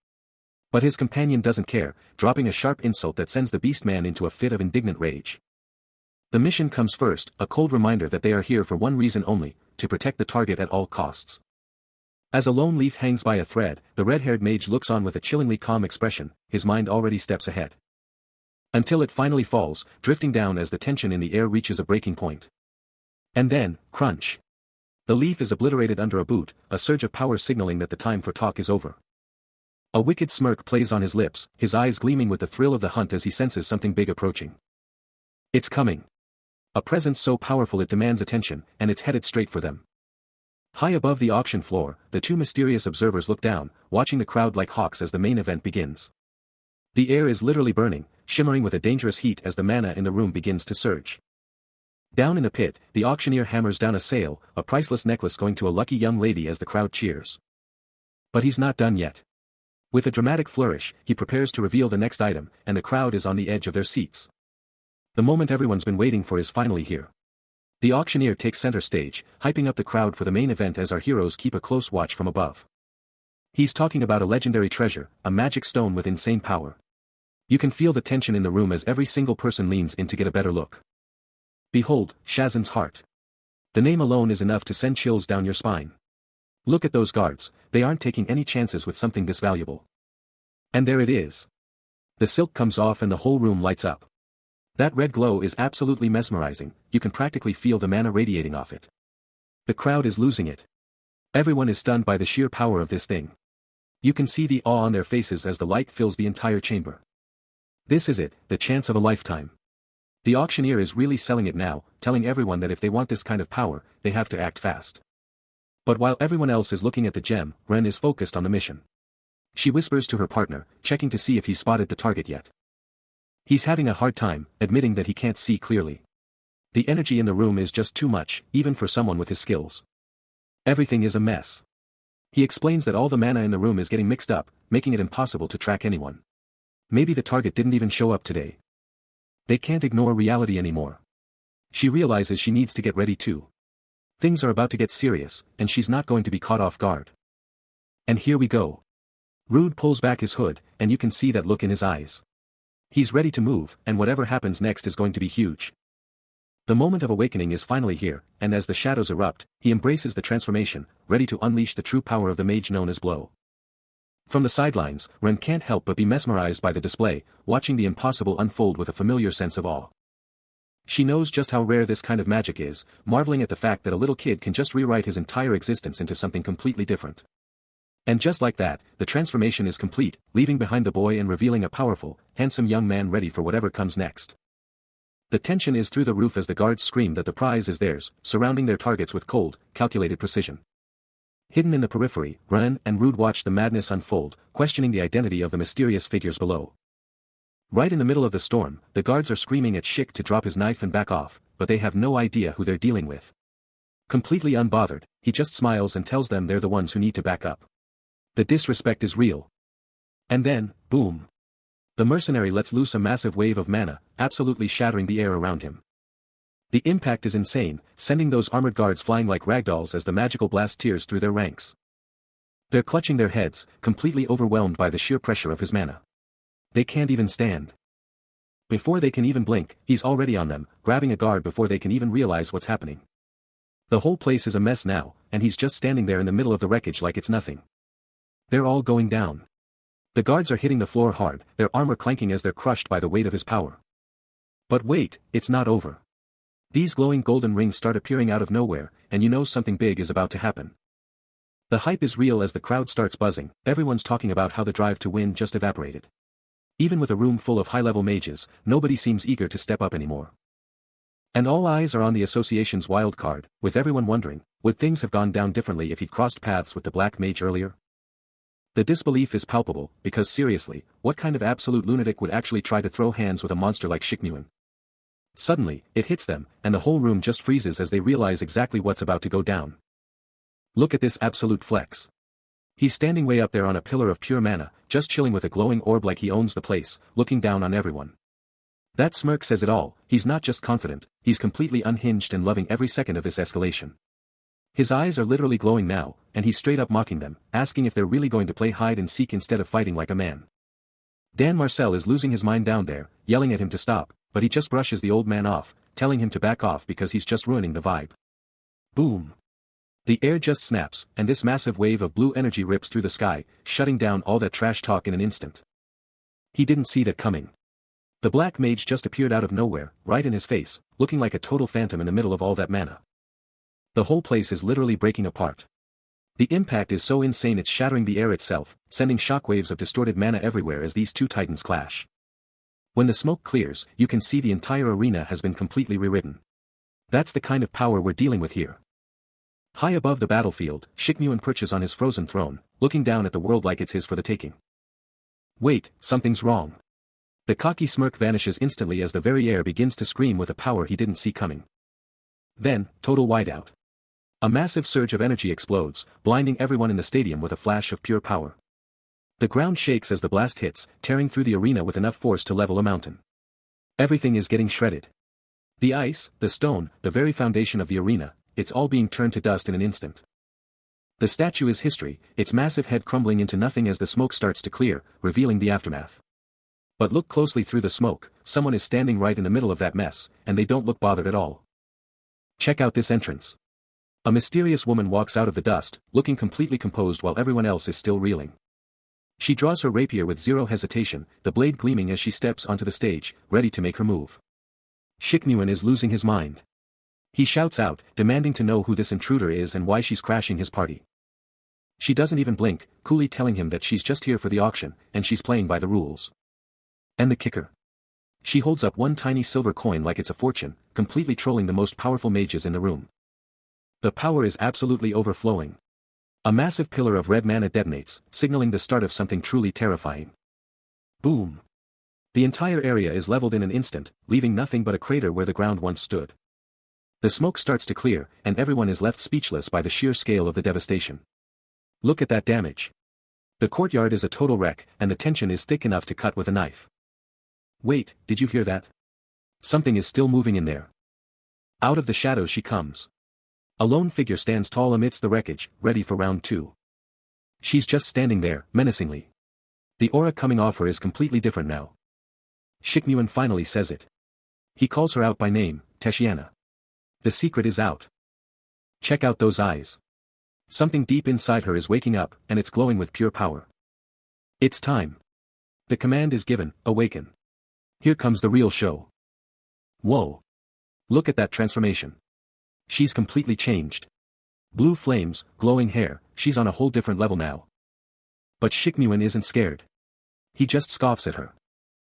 But his companion doesn't care, dropping a sharp insult that sends the beast man into a fit of indignant rage. The mission comes first, a cold reminder that they are here for one reason only, to protect the target at all costs. As a lone leaf hangs by a thread, the red-haired mage looks on with a chillingly calm expression, his mind already steps ahead. Until it finally falls, drifting down as the tension in the air reaches a breaking point. And then, crunch. The leaf is obliterated under a boot, a surge of power signaling that the time for talk is over. A wicked smirk plays on his lips, his eyes gleaming with the thrill of the hunt as he senses something big approaching. It's coming. A presence so powerful it demands attention, and it's headed straight for them. High above the auction floor, the two mysterious observers look down, watching the crowd like hawks as the main event begins. The air is literally burning, shimmering with a dangerous heat as the mana in the room begins to surge. Down in the pit, the auctioneer hammers down a sale, a priceless necklace going to a lucky young lady as the crowd cheers. But he's not done yet. With a dramatic flourish, he prepares to reveal the next item, and the crowd is on the edge of their seats. The moment everyone's been waiting for is finally here. The auctioneer takes center stage, hyping up the crowd for the main event as our heroes keep a close watch from above. He's talking about a legendary treasure, a magic stone with insane power. You can feel the tension in the room as every single person leans in to get a better look. Behold, Shazan's heart. The name alone is enough to send chills down your spine. Look at those guards, they aren't taking any chances with something this valuable. And there it is. The silk comes off and the whole room lights up. That red glow is absolutely mesmerizing, you can practically feel the mana radiating off it. The crowd is losing it. Everyone is stunned by the sheer power of this thing. You can see the awe on their faces as the light fills the entire chamber. This is it, the chance of a lifetime. The auctioneer is really selling it now, telling everyone that if they want this kind of power, they have to act fast. But while everyone else is looking at the gem, Ren is focused on the mission. She whispers to her partner, checking to see if he's spotted the target yet. He's having a hard time, admitting that he can't see clearly. The energy in the room is just too much, even for someone with his skills. Everything is a mess. He explains that all the mana in the room is getting mixed up, making it impossible to track anyone. Maybe the target didn't even show up today. They can't ignore reality anymore. She realizes she needs to get ready too. Things are about to get serious, and she's not going to be caught off guard. And here we go. Rude pulls back his hood, and you can see that look in his eyes. He's ready to move, and whatever happens next is going to be huge. The moment of awakening is finally here, and as the shadows erupt, he embraces the transformation, ready to unleash the true power of the mage known as Blow. From the sidelines, Ren can't help but be mesmerized by the display, watching the impossible unfold with a familiar sense of awe. She knows just how rare this kind of magic is, marveling at the fact that a little kid can just rewrite his entire existence into something completely different. And just like that, the transformation is complete, leaving behind the boy and revealing a powerful, handsome young man ready for whatever comes next. The tension is through the roof as the guards scream that the prize is theirs, surrounding their targets with cold, calculated precision. Hidden in the periphery, Ren and Rude watch the madness unfold, questioning the identity of the mysterious figures below. Right in the middle of the storm, the guards are screaming at Shik to drop his knife and back off, but they have no idea who they're dealing with. Completely unbothered, he just smiles and tells them they're the ones who need to back up. The disrespect is real. And then, boom. The mercenary lets loose a massive wave of mana, absolutely shattering the air around him. The impact is insane, sending those armored guards flying like ragdolls as the magical blast tears through their ranks. They're clutching their heads, completely overwhelmed by the sheer pressure of his mana. They can't even stand. Before they can even blink, he's already on them, grabbing a guard before they can even realize what's happening. The whole place is a mess now, and he's just standing there in the middle of the wreckage like it's nothing. They're all going down. The guards are hitting the floor hard, their armor clanking as they're crushed by the weight of his power. But wait, it's not over. These glowing golden rings start appearing out of nowhere, and you know something big is about to happen. The hype is real as the crowd starts buzzing, everyone's talking about how the drive to win just evaporated. Even with a room full of high-level mages, nobody seems eager to step up anymore. And all eyes are on the association's wild card, with everyone wondering, would things have gone down differently if he'd crossed paths with the Black Mage earlier? The disbelief is palpable, because seriously, what kind of absolute lunatic would actually try to throw hands with a monster like Shiknyuan? Suddenly, it hits them, and the whole room just freezes as they realize exactly what's about to go down. Look at this absolute flex. He's standing way up there on a pillar of pure mana, just chilling with a glowing orb like he owns the place, looking down on everyone. That smirk says it all, he's not just confident, he's completely unhinged and loving every second of this escalation. His eyes are literally glowing now, and he's straight up mocking them, asking if they're really going to play hide and seek instead of fighting like a man. Dan Marcel is losing his mind down there, yelling at him to stop, but he just brushes the old man off, telling him to back off because he's just ruining the vibe. Boom. The air just snaps, and this massive wave of blue energy rips through the sky, shutting down all that trash talk in an instant. He didn't see that coming. The Black Mage just appeared out of nowhere, right in his face, looking like a total phantom in the middle of all that mana. The whole place is literally breaking apart. The impact is so insane it's shattering the air itself, sending shockwaves of distorted mana everywhere as these two titans clash. When the smoke clears, you can see the entire arena has been completely rewritten. That's the kind of power we're dealing with here. High above the battlefield, Shiknyuan perches on his frozen throne, looking down at the world like it's his for the taking. Wait, something's wrong. The cocky smirk vanishes instantly as the very air begins to scream with a power he didn't see coming. Then, total whiteout. A massive surge of energy explodes, blinding everyone in the stadium with a flash of pure power. The ground shakes as the blast hits, tearing through the arena with enough force to level a mountain. Everything is getting shredded. The ice, the stone, the very foundation of the arena, it's all being turned to dust in an instant. The statue is history, its massive head crumbling into nothing as the smoke starts to clear, revealing the aftermath. But look closely through the smoke, someone is standing right in the middle of that mess, and they don't look bothered at all. Check out this entrance. A mysterious woman walks out of the dust, looking completely composed while everyone else is still reeling. She draws her rapier with zero hesitation, the blade gleaming as she steps onto the stage, ready to make her move. Shiknyuan is losing his mind. He shouts out, demanding to know who this intruder is and why she's crashing his party. She doesn't even blink, coolly telling him that she's just here for the auction, and she's playing by the rules. And the kicker. She holds up one tiny silver coin like it's a fortune, completely trolling the most powerful mages in the room. The power is absolutely overflowing. A massive pillar of red mana detonates, signaling the start of something truly terrifying. Boom. The entire area is leveled in an instant, leaving nothing but a crater where the ground once stood. The smoke starts to clear, and everyone is left speechless by the sheer scale of the devastation. Look at that damage. The courtyard is a total wreck, and the tension is thick enough to cut with a knife. Wait, did you hear that? Something is still moving in there. Out of the shadows she comes. A lone figure stands tall amidst the wreckage, ready for round 2. She's just standing there, menacingly. The aura coming off her is completely different now. Shiknyuan finally says it. He calls her out by name, Teshiana. The secret is out. Check out those eyes. Something deep inside her is waking up, and it's glowing with pure power. It's time. The command is given, awaken. Here comes the real show. Whoa. Look at that transformation. She's completely changed. Blue flames, glowing hair, she's on a whole different level now. But Shiknyuan isn't scared. He just scoffs at her.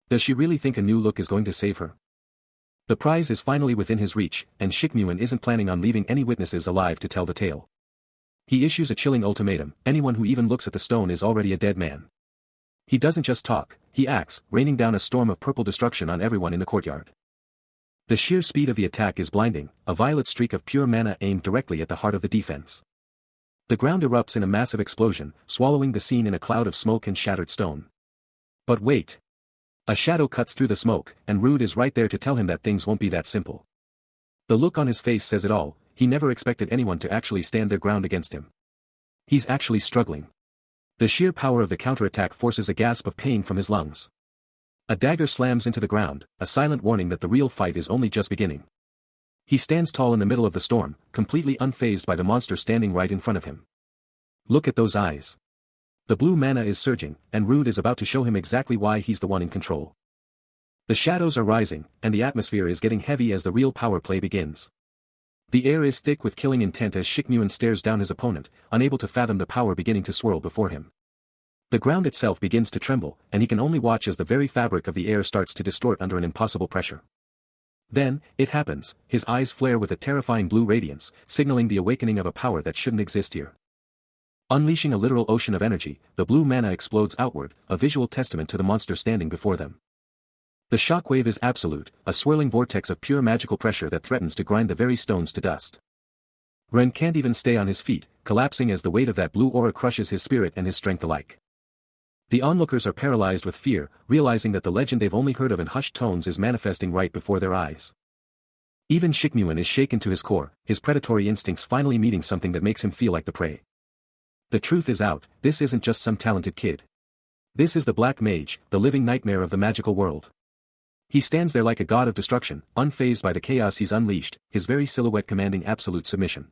Does she really think a new look is going to save her? The prize is finally within his reach, and Shiknyuan isn't planning on leaving any witnesses alive to tell the tale. He issues a chilling ultimatum, anyone who even looks at the stone is already a dead man. He doesn't just talk, he acts, raining down a storm of purple destruction on everyone in the courtyard. The sheer speed of the attack is blinding, a violet streak of pure mana aimed directly at the heart of the defense. The ground erupts in a massive explosion, swallowing the scene in a cloud of smoke and shattered stone. But wait. A shadow cuts through the smoke, and Rude is right there to tell him that things won't be that simple. The look on his face says it all, he never expected anyone to actually stand their ground against him. He's actually struggling. The sheer power of the counterattack forces a gasp of pain from his lungs. A dagger slams into the ground, a silent warning that the real fight is only just beginning. He stands tall in the middle of the storm, completely unfazed by the monster standing right in front of him. Look at those eyes. The blue mana is surging, and Rude is about to show him exactly why he's the one in control. The shadows are rising, and the atmosphere is getting heavy as the real power play begins. The air is thick with killing intent as Shiknyuan stares down his opponent, unable to fathom the power beginning to swirl before him. The ground itself begins to tremble, and he can only watch as the very fabric of the air starts to distort under an impossible pressure. Then, it happens, his eyes flare with a terrifying blue radiance, signaling the awakening of a power that shouldn't exist here. Unleashing a literal ocean of energy, the blue mana explodes outward, a visual testament to the monster standing before them. The shockwave is absolute, a swirling vortex of pure magical pressure that threatens to grind the very stones to dust. Ren can't even stay on his feet, collapsing as the weight of that blue aura crushes his spirit and his strength alike. The onlookers are paralyzed with fear, realizing that the legend they've only heard of in hushed tones is manifesting right before their eyes. Even Shikmuin is shaken to his core, his predatory instincts finally meeting something that makes him feel like the prey. The truth is out, this isn't just some talented kid. This is the Black Mage, the living nightmare of the magical world. He stands there like a god of destruction, unfazed by the chaos he's unleashed, his very silhouette commanding absolute submission.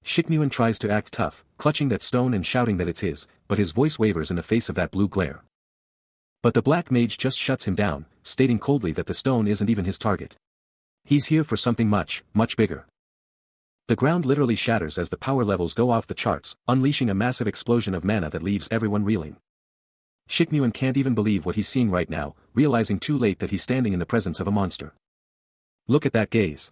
Shikmuin tries to act tough, clutching that stone and shouting that it's his, but his voice wavers in the face of that blue glare. But the Black Mage just shuts him down, stating coldly that the stone isn't even his target. He's here for something much, much bigger. The ground literally shatters as the power levels go off the charts, unleashing a massive explosion of mana that leaves everyone reeling. Shikmuin can't even believe what he's seeing right now, realizing too late that he's standing in the presence of a monster. Look at that gaze.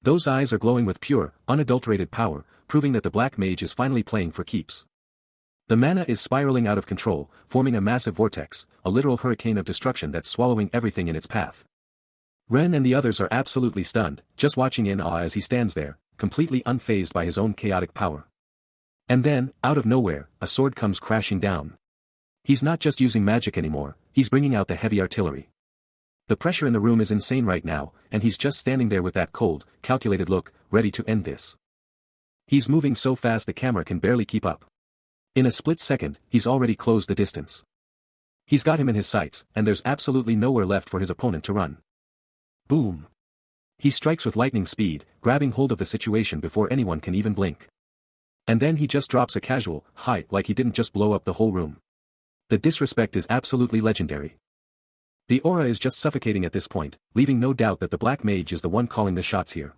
Those eyes are glowing with pure, unadulterated power, proving that the Black Mage is finally playing for keeps. The mana is spiraling out of control, forming a massive vortex, a literal hurricane of destruction that's swallowing everything in its path. Ren and the others are absolutely stunned, just watching in awe as he stands there, completely unfazed by his own chaotic power. And then, out of nowhere, a sword comes crashing down. He's not just using magic anymore, he's bringing out the heavy artillery. The pressure in the room is insane right now, and he's just standing there with that cold, calculated look, ready to end this. He's moving so fast the camera can barely keep up. In a split second, he's already closed the distance. He's got him in his sights, and there's absolutely nowhere left for his opponent to run. Boom! He strikes with lightning speed, grabbing hold of the situation before anyone can even blink. And then he just drops a casual, "Hi," like he didn't just blow up the whole room. The disrespect is absolutely legendary. The aura is just suffocating at this point, leaving no doubt that the Black Mage is the one calling the shots here.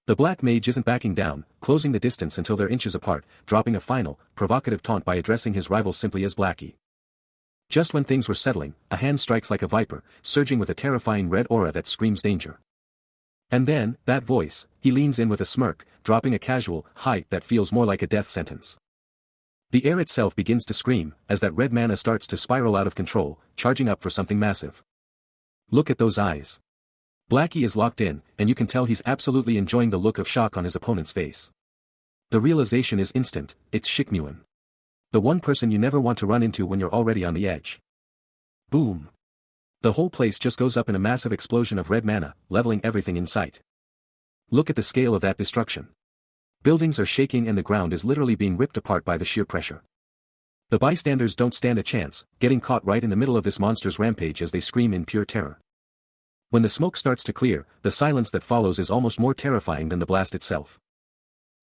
The Black Mage isn't backing down, closing the distance until they're inches apart, dropping a final, provocative taunt by addressing his rival simply as Blackie. Just when things were settling, a hand strikes like a viper, surging with a terrifying red aura that screams danger. And then, that voice, he leans in with a smirk, dropping a casual, "Hi," that feels more like a death sentence. The air itself begins to scream, as that red mana starts to spiral out of control, charging up for something massive. Look at those eyes. Blackie is locked in, and you can tell he's absolutely enjoying the look of shock on his opponent's face. The realization is instant, it's Shikmuin. The one person you never want to run into when you're already on the edge. Boom! The whole place just goes up in a massive explosion of red mana, leveling everything in sight. Look at the scale of that destruction. Buildings are shaking and the ground is literally being ripped apart by the sheer pressure. The bystanders don't stand a chance, getting caught right in the middle of this monster's rampage as they scream in pure terror. When the smoke starts to clear, the silence that follows is almost more terrifying than the blast itself.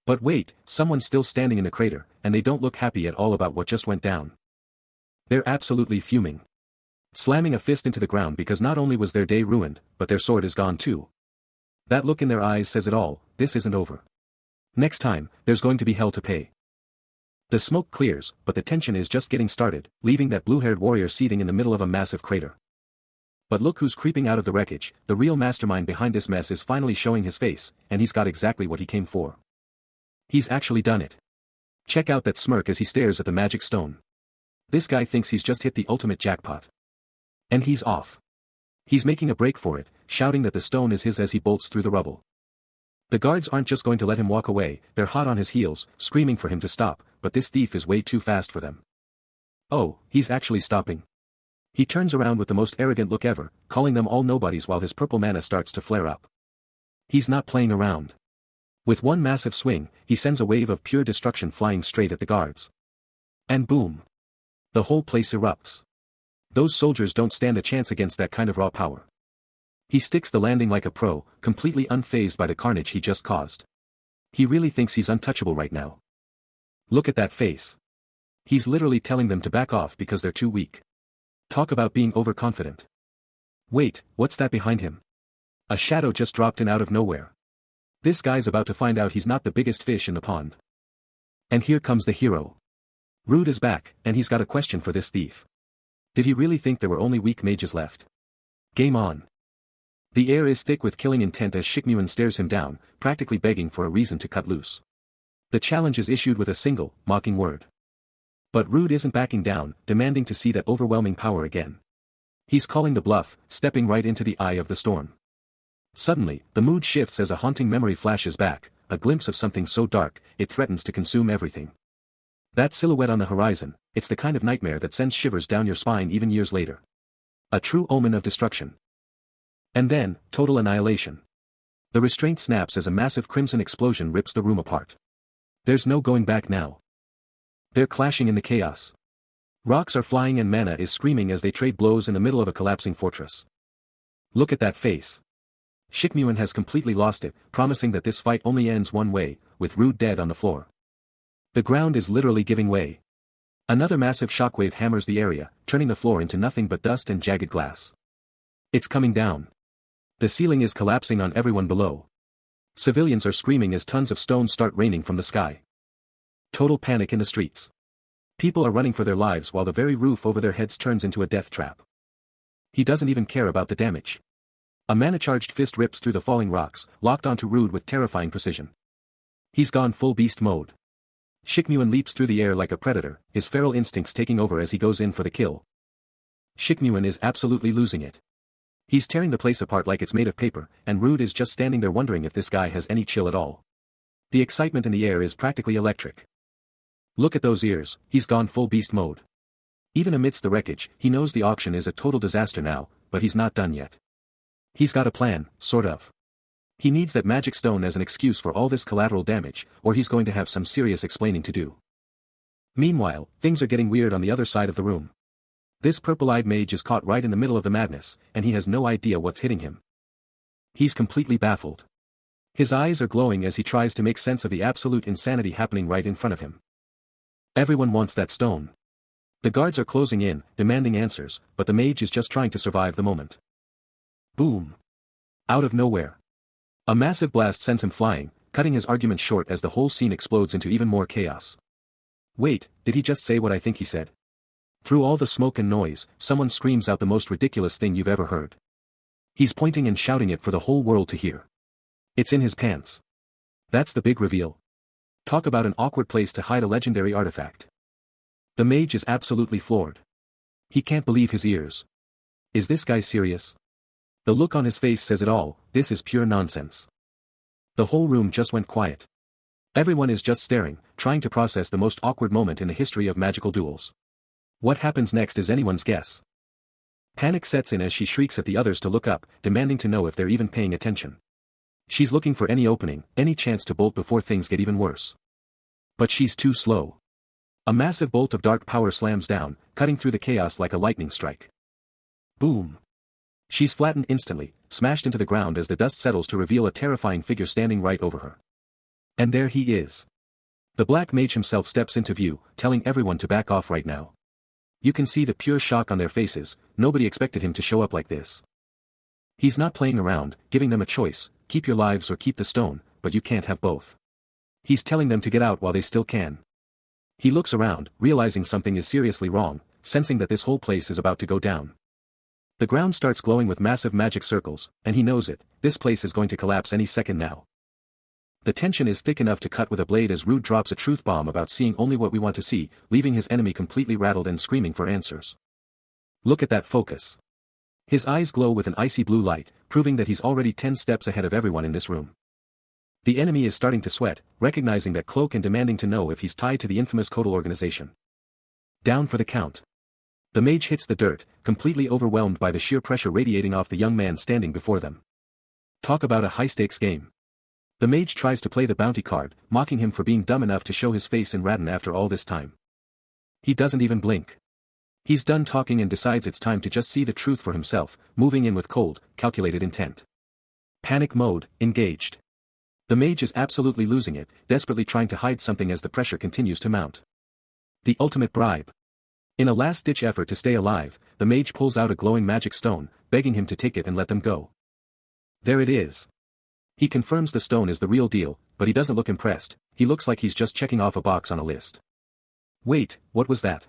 But wait, someone's still standing in the crater, and they don't look happy at all about what just went down. They're absolutely fuming. Slamming a fist into the ground because not only was their day ruined, but their sword is gone too. That look in their eyes says it all, this isn't over. Next time, there's going to be hell to pay. The smoke clears, but the tension is just getting started, leaving that blue-haired warrior seething in the middle of a massive crater. But look who's creeping out of the wreckage, the real mastermind behind this mess is finally showing his face, and he's got exactly what he came for. He's actually done it. Check out that smirk as he stares at the magic stone. This guy thinks he's just hit the ultimate jackpot. And he's off. He's making a break for it, shouting that the stone is his as he bolts through the rubble. The guards aren't just going to let him walk away, they're hot on his heels, screaming for him to stop, but this thief is way too fast for them. Oh, he's actually stopping. He turns around with the most arrogant look ever, calling them all nobodies while his purple mana starts to flare up. He's not playing around. With one massive swing, he sends a wave of pure destruction flying straight at the guards. And boom! The whole place erupts. Those soldiers don't stand a chance against that kind of raw power. He sticks the landing like a pro, completely unfazed by the carnage he just caused. He really thinks he's untouchable right now. Look at that face. He's literally telling them to back off because they're too weak. Talk about being overconfident. Wait, what's that behind him? A shadow just dropped in out of nowhere. This guy's about to find out he's not the biggest fish in the pond. And here comes the hero. Rude is back, and he's got a question for this thief. Did he really think there were only weak mages left? Game on. The air is thick with killing intent as Shikmyun stares him down, practically begging for a reason to cut loose. The challenge is issued with a single, mocking word. But Rude isn't backing down, demanding to see that overwhelming power again. He's calling the bluff, stepping right into the eye of the storm. Suddenly, the mood shifts as a haunting memory flashes back, a glimpse of something so dark, it threatens to consume everything. That silhouette on the horizon, it's the kind of nightmare that sends shivers down your spine even years later. A true omen of destruction. And then, total annihilation. The restraint snaps as a massive crimson explosion rips the room apart. There's no going back now. They're clashing in the chaos. Rocks are flying and mana is screaming as they trade blows in the middle of a collapsing fortress. Look at that face. Shikmyun has completely lost it, promising that this fight only ends one way, with Rude dead on the floor. The ground is literally giving way. Another massive shockwave hammers the area, turning the floor into nothing but dust and jagged glass. It's coming down. The ceiling is collapsing on everyone below. Civilians are screaming as tons of stones start raining from the sky. Total panic in the streets. People are running for their lives while the very roof over their heads turns into a death trap. He doesn't even care about the damage. A mana-charged fist rips through the falling rocks, locked onto Rude with terrifying precision. He's gone full beast mode. Shikmyun leaps through the air like a predator, his feral instincts taking over as he goes in for the kill. Shikmyun is absolutely losing it. He's tearing the place apart like it's made of paper, and Rude is just standing there wondering if this guy has any chill at all. The excitement in the air is practically electric. Look at those ears, he's gone full beast mode. Even amidst the wreckage, he knows the auction is a total disaster now, but he's not done yet. He's got a plan, sort of. He needs that magic stone as an excuse for all this collateral damage, or he's going to have some serious explaining to do. Meanwhile, things are getting weird on the other side of the room. This purple-eyed mage is caught right in the middle of the madness, and he has no idea what's hitting him. He's completely baffled. His eyes are glowing as he tries to make sense of the absolute insanity happening right in front of him. Everyone wants that stone. The guards are closing in, demanding answers, but the mage is just trying to survive the moment. Boom. Out of nowhere. A massive blast sends him flying, cutting his argument short as the whole scene explodes into even more chaos. Wait, did he just say what I think he said? Through all the smoke and noise, someone screams out the most ridiculous thing you've ever heard. He's pointing and shouting it for the whole world to hear. It's in his pants. That's the big reveal. Talk about an awkward place to hide a legendary artifact. The mage is absolutely floored. He can't believe his ears. Is this guy serious? The look on his face says it all, this is pure nonsense. The whole room just went quiet. Everyone is just staring, trying to process the most awkward moment in the history of magical duels. What happens next is anyone's guess. Panic sets in as she shrieks at the others to look up, demanding to know if they're even paying attention. She's looking for any opening, any chance to bolt before things get even worse. But she's too slow. A massive bolt of dark power slams down, cutting through the chaos like a lightning strike. Boom. She's flattened instantly, smashed into the ground as the dust settles to reveal a terrifying figure standing right over her. And there he is. The black mage himself steps into view, telling everyone to back off right now. You can see the pure shock on their faces, nobody expected him to show up like this. He's not playing around, giving them a choice, keep your lives or keep the stone, but you can't have both. He's telling them to get out while they still can. He looks around, realizing something is seriously wrong, sensing that this whole place is about to go down. The ground starts glowing with massive magic circles, and he knows it, this place is going to collapse any second now. The tension is thick enough to cut with a blade as Rude drops a truth bomb about seeing only what we want to see, leaving his enemy completely rattled and screaming for answers. Look at that focus. His eyes glow with an icy blue light, proving that he's already 10 steps ahead of everyone in this room. The enemy is starting to sweat, recognizing that cloak and demanding to know if he's tied to the infamous Kotal organization. Down for the count. The mage hits the dirt, completely overwhelmed by the sheer pressure radiating off the young man standing before them. Talk about a high-stakes game. The mage tries to play the bounty card, mocking him for being dumb enough to show his face in Radin after all this time. He doesn't even blink. He's done talking and decides it's time to just see the truth for himself, moving in with cold, calculated intent. Panic mode, engaged. The mage is absolutely losing it, desperately trying to hide something as the pressure continues to mount. The ultimate bribe. In a last-ditch effort to stay alive, the mage pulls out a glowing magic stone, begging him to take it and let them go. There it is. He confirms the stone is the real deal, but he doesn't look impressed, he looks like he's just checking off a box on a list. Wait, what was that?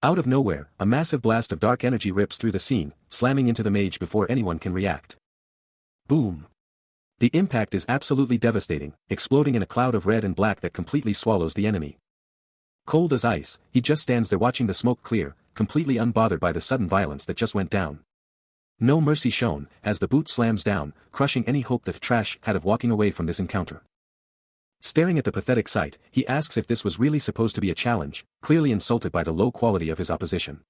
Out of nowhere, a massive blast of dark energy rips through the scene, slamming into the mage before anyone can react. Boom! The impact is absolutely devastating, exploding in a cloud of red and black that completely swallows the enemy. Cold as ice, he just stands there watching the smoke clear, completely unbothered by the sudden violence that just went down. No mercy shown, as the boot slams down, crushing any hope that Trash had of walking away from this encounter. Staring at the pathetic sight, he asks if this was really supposed to be a challenge, clearly insulted by the low quality of his opposition.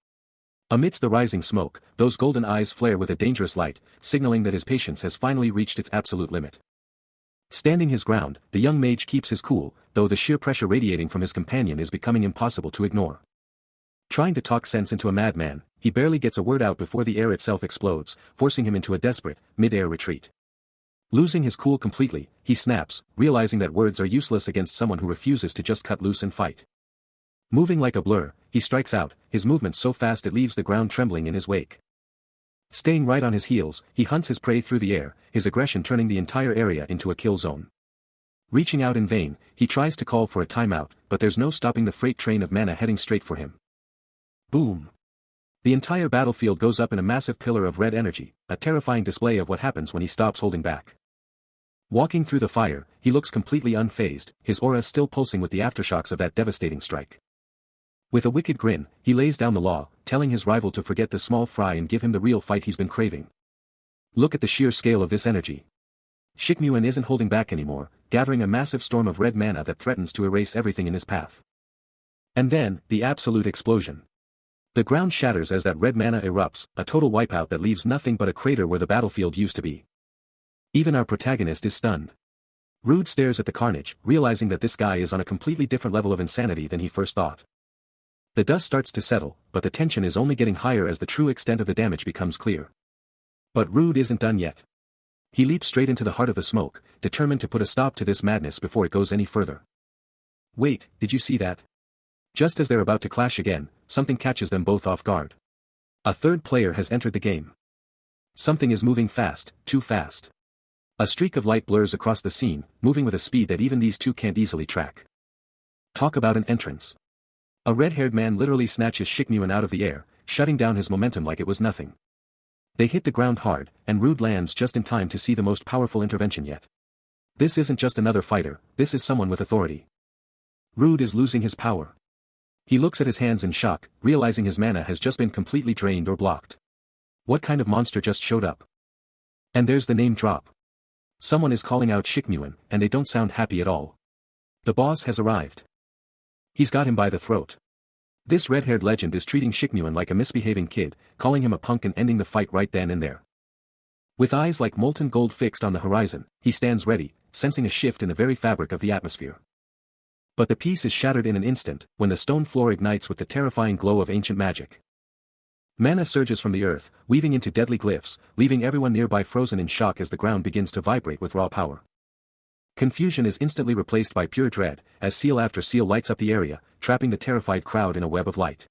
Amidst the rising smoke, those golden eyes flare with a dangerous light, signaling that his patience has finally reached its absolute limit. Standing his ground, the young mage keeps his cool, though the sheer pressure radiating from his companion is becoming impossible to ignore. Trying to talk sense into a madman, he barely gets a word out before the air itself explodes, forcing him into a desperate, mid-air retreat. Losing his cool completely, he snaps, realizing that words are useless against someone who refuses to just cut loose and fight. Moving like a blur, he strikes out, his movement so fast it leaves the ground trembling in his wake. Staying right on his heels, he hunts his prey through the air, his aggression turning the entire area into a kill zone. Reaching out in vain, he tries to call for a timeout, but there's no stopping the freight train of mana heading straight for him. Boom! The entire battlefield goes up in a massive pillar of red energy, a terrifying display of what happens when he stops holding back. Walking through the fire, he looks completely unfazed, his aura still pulsing with the aftershocks of that devastating strike. With a wicked grin, he lays down the law, telling his rival to forget the small fry and give him the real fight he's been craving. Look at the sheer scale of this energy. Shikmuen isn't holding back anymore, gathering a massive storm of red mana that threatens to erase everything in his path. And then, the absolute explosion. The ground shatters as that red mana erupts, a total wipeout that leaves nothing but a crater where the battlefield used to be. Even our protagonist is stunned. Rude stares at the carnage, realizing that this guy is on a completely different level of insanity than he first thought. The dust starts to settle, but the tension is only getting higher as the true extent of the damage becomes clear. But Rude isn't done yet. He leaps straight into the heart of the smoke, determined to put a stop to this madness before it goes any further. Wait, did you see that? Just as they're about to clash again, something catches them both off guard. A third player has entered the game. Something is moving fast, too fast. A streak of light blurs across the scene, moving with a speed that even these two can't easily track. Talk about an entrance. A red-haired man literally snatches Shikmuen out of the air, shutting down his momentum like it was nothing. They hit the ground hard, and Rude lands just in time to see the most powerful intervention yet. This isn't just another fighter, this is someone with authority. Rude is losing his power. He looks at his hands in shock, realizing his mana has just been completely drained or blocked. What kind of monster just showed up? And there's the name drop. Someone is calling out Shikmuen, and they don't sound happy at all. The boss has arrived. He's got him by the throat. This red-haired legend is treating Shikmuen like a misbehaving kid, calling him a punk and ending the fight right then and there. With eyes like molten gold fixed on the horizon, he stands ready, sensing a shift in the very fabric of the atmosphere. But the peace is shattered in an instant, when the stone floor ignites with the terrifying glow of ancient magic. Mana surges from the earth, weaving into deadly glyphs, leaving everyone nearby frozen in shock as the ground begins to vibrate with raw power. Confusion is instantly replaced by pure dread, as seal after seal lights up the area, trapping the terrified crowd in a web of light.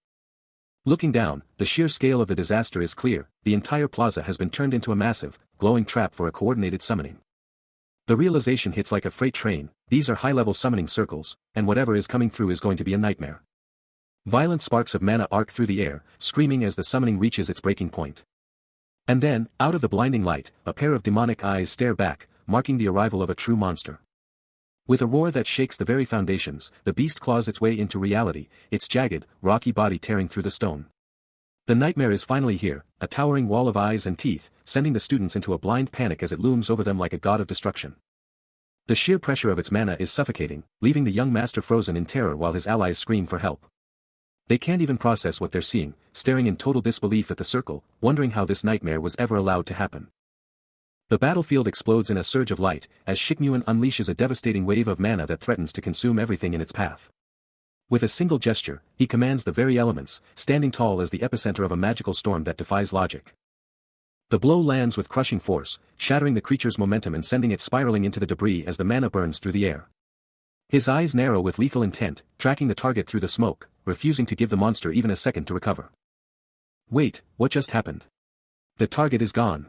Looking down, the sheer scale of the disaster is clear, the entire plaza has been turned into a massive, glowing trap for a coordinated summoning. The realization hits like a freight train, these are high-level summoning circles, and whatever is coming through is going to be a nightmare. Violent sparks of mana arc through the air, screaming as the summoning reaches its breaking point. And then, out of the blinding light, a pair of demonic eyes stare back, marking the arrival of a true monster. With a roar that shakes the very foundations, the beast claws its way into reality, its jagged, rocky body tearing through the stone. The nightmare is finally here, a towering wall of eyes and teeth, sending the students into a blind panic as it looms over them like a god of destruction. The sheer pressure of its mana is suffocating, leaving the young master frozen in terror while his allies scream for help. They can't even process what they're seeing, staring in total disbelief at the circle, wondering how this nightmare was ever allowed to happen. The battlefield explodes in a surge of light, as Shikmuen unleashes a devastating wave of mana that threatens to consume everything in its path. With a single gesture, he commands the very elements, standing tall as the epicenter of a magical storm that defies logic. The blow lands with crushing force, shattering the creature's momentum and sending it spiraling into the debris as the mana burns through the air. His eyes narrow with lethal intent, tracking the target through the smoke, refusing to give the monster even a second to recover. Wait, what just happened? The target is gone.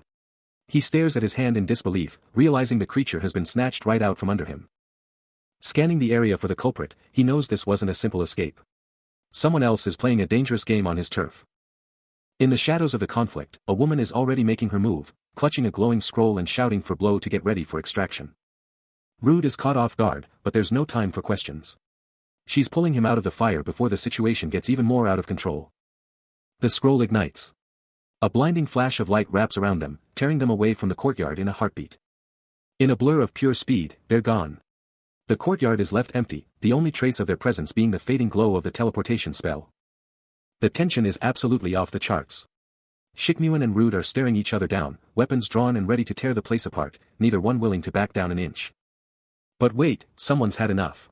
He stares at his hand in disbelief, realizing the creature has been snatched right out from under him. Scanning the area for the culprit, he knows this wasn't a simple escape. Someone else is playing a dangerous game on his turf. In the shadows of the conflict, a woman is already making her move, clutching a glowing scroll and shouting for Blow to get ready for extraction. Rude is caught off guard, but there's no time for questions. She's pulling him out of the fire before the situation gets even more out of control. The scroll ignites. A blinding flash of light wraps around them, tearing them away from the courtyard in a heartbeat. In a blur of pure speed, they're gone. The courtyard is left empty, the only trace of their presence being the fading glow of the teleportation spell. The tension is absolutely off the charts. Shikmuan and Rude are staring each other down, weapons drawn and ready to tear the place apart, neither one willing to back down an inch. But wait, someone's had enough.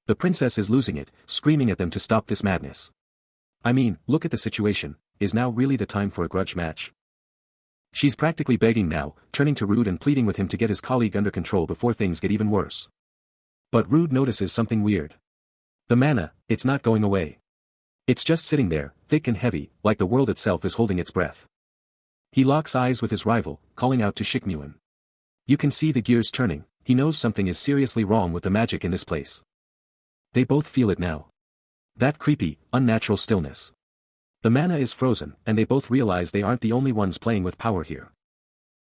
The princess is losing it, screaming at them to stop this madness. I mean, look at the situation, is now really the time for a grudge match? She's practically begging now, turning to Rude and pleading with him to get his colleague under control before things get even worse. But Rude notices something weird. The mana, it's not going away. It's just sitting there, thick and heavy, like the world itself is holding its breath. He locks eyes with his rival, calling out to Shikmuan. You can see the gears turning, he knows something is seriously wrong with the magic in this place. They both feel it now. That creepy, unnatural stillness. The mana is frozen, and they both realize they aren't the only ones playing with power here.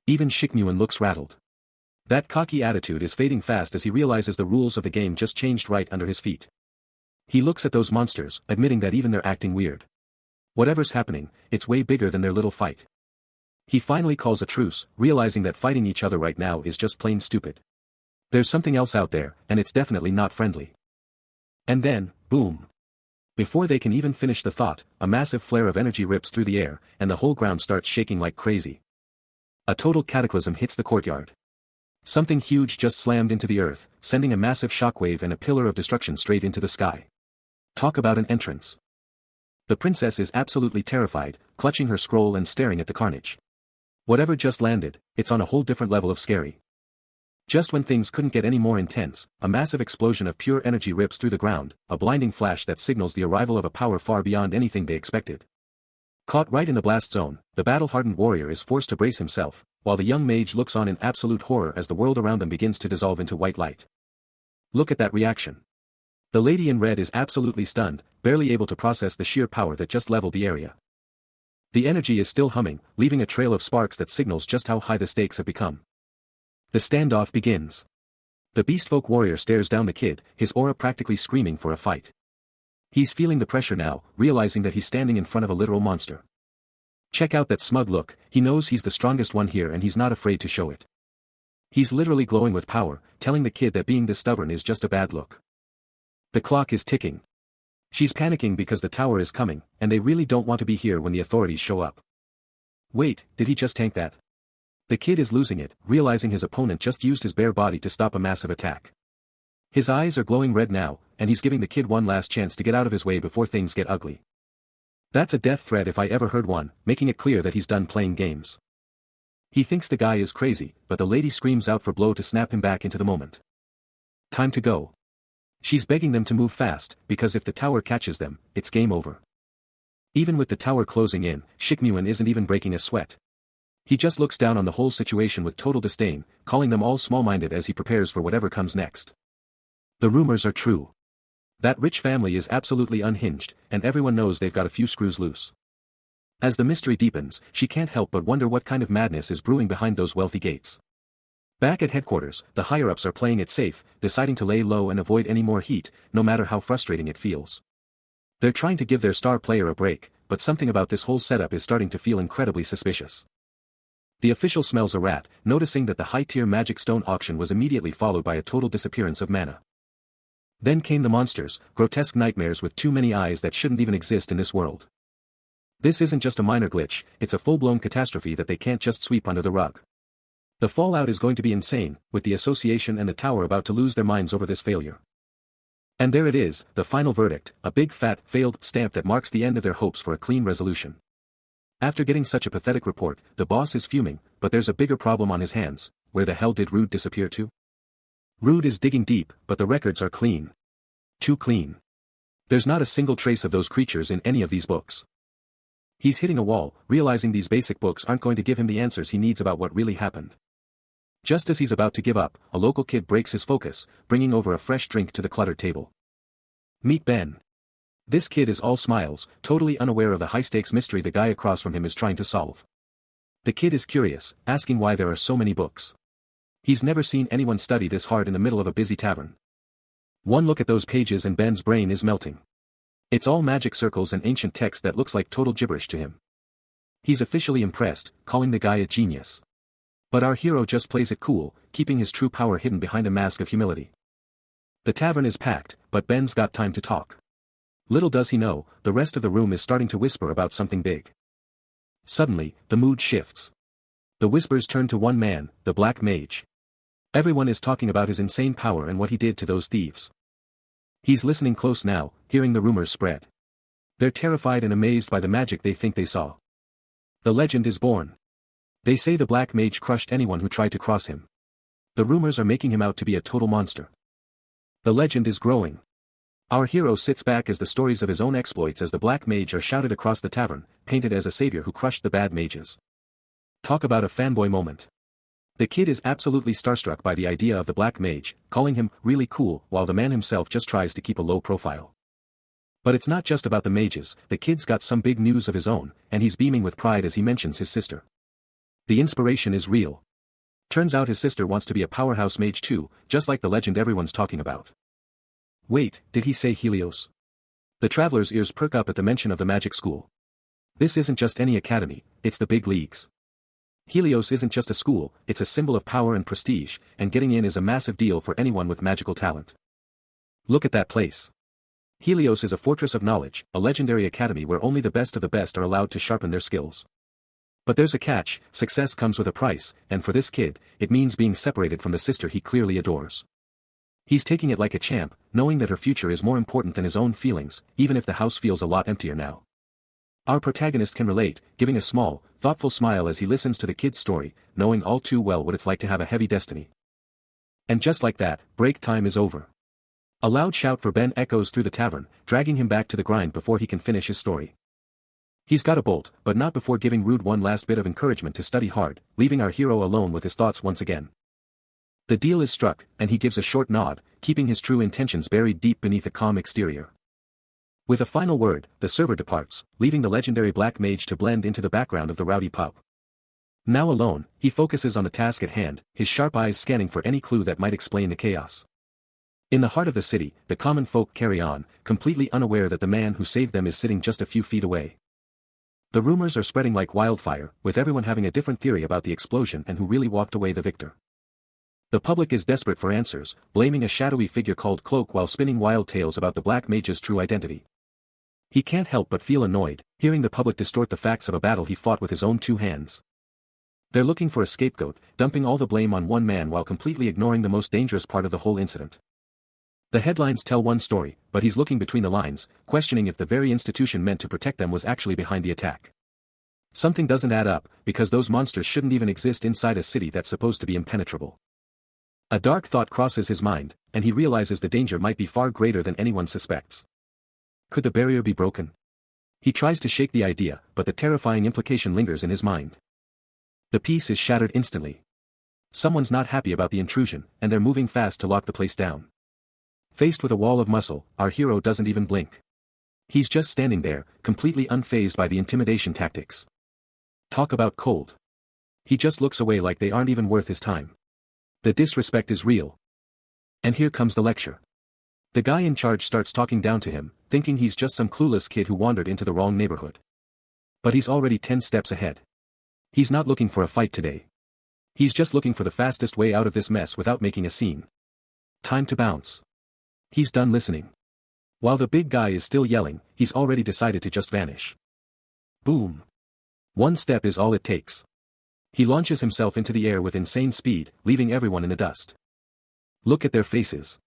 Even Shikmuan looks rattled. That cocky attitude is fading fast as he realizes the rules of the game just changed right under his feet. He looks at those monsters, admitting that even they're acting weird. Whatever's happening, it's way bigger than their little fight. He finally calls a truce, realizing that fighting each other right now is just plain stupid. There's something else out there, and it's definitely not friendly. And then, boom. Before they can even finish the thought, a massive flare of energy rips through the air, and the whole ground starts shaking like crazy. A total cataclysm hits the courtyard. Something huge just slammed into the earth, sending a massive shockwave and a pillar of destruction straight into the sky. Talk about an entrance. The princess is absolutely terrified, clutching her scroll and staring at the carnage. Whatever just landed, it's on a whole different level of scary. Just when things couldn't get any more intense, a massive explosion of pure energy rips through the ground, a blinding flash that signals the arrival of a power far beyond anything they expected. Caught right in the blast zone, the battle-hardened warrior is forced to brace himself, while the young mage looks on in absolute horror as the world around them begins to dissolve into white light. Look at that reaction. The lady in red is absolutely stunned, barely able to process the sheer power that just leveled the area. The energy is still humming, leaving a trail of sparks that signals just how high the stakes have become. The standoff begins. The beastfolk warrior stares down the kid, his aura practically screaming for a fight. He's feeling the pressure now, realizing that he's standing in front of a literal monster. Check out that smug look, he knows he's the strongest one here and he's not afraid to show it. He's literally glowing with power, telling the kid that being this stubborn is just a bad look. The clock is ticking. She's panicking because the tower is coming, and they really don't want to be here when the authorities show up. Wait, did he just tank that? The kid is losing it, realizing his opponent just used his bare body to stop a massive attack. His eyes are glowing red now, and he's giving the kid one last chance to get out of his way before things get ugly. That's a death threat if I ever heard one, making it clear that he's done playing games. He thinks the guy is crazy, but the lady screams out for Blow to snap him back into the moment. Time to go. She's begging them to move fast, because if the tower catches them, it's game over. Even with the tower closing in, Shikmuan isn't even breaking a sweat. He just looks down on the whole situation with total disdain, calling them all small-minded as he prepares for whatever comes next. The rumors are true. That rich family is absolutely unhinged, and everyone knows they've got a few screws loose. As the mystery deepens, she can't help but wonder what kind of madness is brewing behind those wealthy gates. Back at headquarters, the higher-ups are playing it safe, deciding to lay low and avoid any more heat, no matter how frustrating it feels. They're trying to give their star player a break, but something about this whole setup is starting to feel incredibly suspicious. The official smells a rat, noticing that the high-tier magic stone auction was immediately followed by a total disappearance of mana. Then came the monsters, grotesque nightmares with too many eyes that shouldn't even exist in this world. This isn't just a minor glitch, it's a full-blown catastrophe that they can't just sweep under the rug. The fallout is going to be insane, with the association and the tower about to lose their minds over this failure. And there it is, the final verdict, a big fat, failed stamp that marks the end of their hopes for a clean resolution. After getting such a pathetic report, the boss is fuming, but there's a bigger problem on his hands. Where the hell did Rude disappear to? Rude is digging deep, but the records are clean. Too clean. There's not a single trace of those creatures in any of these books. He's hitting a wall, realizing these basic books aren't going to give him the answers he needs about what really happened. Just as he's about to give up, a local kid breaks his focus, bringing over a fresh drink to the cluttered table. Meet Ben. This kid is all smiles, totally unaware of the high-stakes mystery the guy across from him is trying to solve. The kid is curious, asking why there are so many books. He's never seen anyone study this hard in the middle of a busy tavern. One look at those pages and Ben's brain is melting. It's all magic circles and ancient text that looks like total gibberish to him. He's officially impressed, calling the guy a genius. But our hero just plays it cool, keeping his true power hidden behind a mask of humility. The tavern is packed, but Ben's got time to talk. Little does he know, the rest of the room is starting to whisper about something big. Suddenly, the mood shifts. The whispers turn to one man, the Black Mage. Everyone is talking about his insane power and what he did to those thieves. He's listening close now, hearing the rumors spread. They're terrified and amazed by the magic they think they saw. The legend is born. They say the Black Mage crushed anyone who tried to cross him. The rumors are making him out to be a total monster. The legend is growing. Our hero sits back as the stories of his own exploits as the Black Mage are shouted across the tavern, painted as a savior who crushed the bad mages. Talk about a fanboy moment. The kid is absolutely starstruck by the idea of the Black Mage, calling him really cool, while the man himself just tries to keep a low profile. But it's not just about the mages, the kid's got some big news of his own, and he's beaming with pride as he mentions his sister. The inspiration is real. Turns out his sister wants to be a powerhouse mage too, just like the legend everyone's talking about. Wait, did he say Helios? The traveler's ears perk up at the mention of the magic school. This isn't just any academy, it's the big leagues. Helios isn't just a school, it's a symbol of power and prestige, and getting in is a massive deal for anyone with magical talent. Look at that place. Helios is a fortress of knowledge, a legendary academy where only the best of the best are allowed to sharpen their skills. But there's a catch, success comes with a price, and for this kid, it means being separated from the sister he clearly adores. He's taking it like a champ, knowing that her future is more important than his own feelings, even if the house feels a lot emptier now. Our protagonist can relate, giving a small, thoughtful smile as he listens to the kid's story, knowing all too well what it's like to have a heavy destiny. And just like that, break time is over. A loud shout for Ben echoes through the tavern, dragging him back to the grind before he can finish his story. He's got a bolt, but not before giving Rude one last bit of encouragement to study hard, leaving our hero alone with his thoughts once again. The deal is struck, and he gives a short nod, keeping his true intentions buried deep beneath a calm exterior. With a final word, the server departs, leaving the legendary Black Mage to blend into the background of the rowdy pub. Now alone, he focuses on the task at hand, his sharp eyes scanning for any clue that might explain the chaos. In the heart of the city, the common folk carry on, completely unaware that the man who saved them is sitting just a few feet away. The rumors are spreading like wildfire, with everyone having a different theory about the explosion and who really walked away the victor. The public is desperate for answers, blaming a shadowy figure called Cloak while spinning wild tales about the Black Mage's true identity. He can't help but feel annoyed, hearing the public distort the facts of a battle he fought with his own two hands. They're looking for a scapegoat, dumping all the blame on one man while completely ignoring the most dangerous part of the whole incident. The headlines tell one story, but he's looking between the lines, questioning if the very institution meant to protect them was actually behind the attack. Something doesn't add up, because those monsters shouldn't even exist inside a city that's supposed to be impenetrable. A dark thought crosses his mind, and he realizes the danger might be far greater than anyone suspects. Could the barrier be broken? He tries to shake the idea, but the terrifying implication lingers in his mind. The peace is shattered instantly. Someone's not happy about the intrusion, and they're moving fast to lock the place down. Faced with a wall of muscle, our hero doesn't even blink. He's just standing there, completely unfazed by the intimidation tactics. Talk about cold. He just looks away like they aren't even worth his time. The disrespect is real. And here comes the lecture. The guy in charge starts talking down to him, thinking he's just some clueless kid who wandered into the wrong neighborhood. But he's already 10 steps ahead. He's not looking for a fight today. He's just looking for the fastest way out of this mess without making a scene. Time to bounce. He's done listening. While the big guy is still yelling, he's already decided to just vanish. Boom. One step is all it takes. He launches himself into the air with insane speed, leaving everyone in the dust. Look at their faces.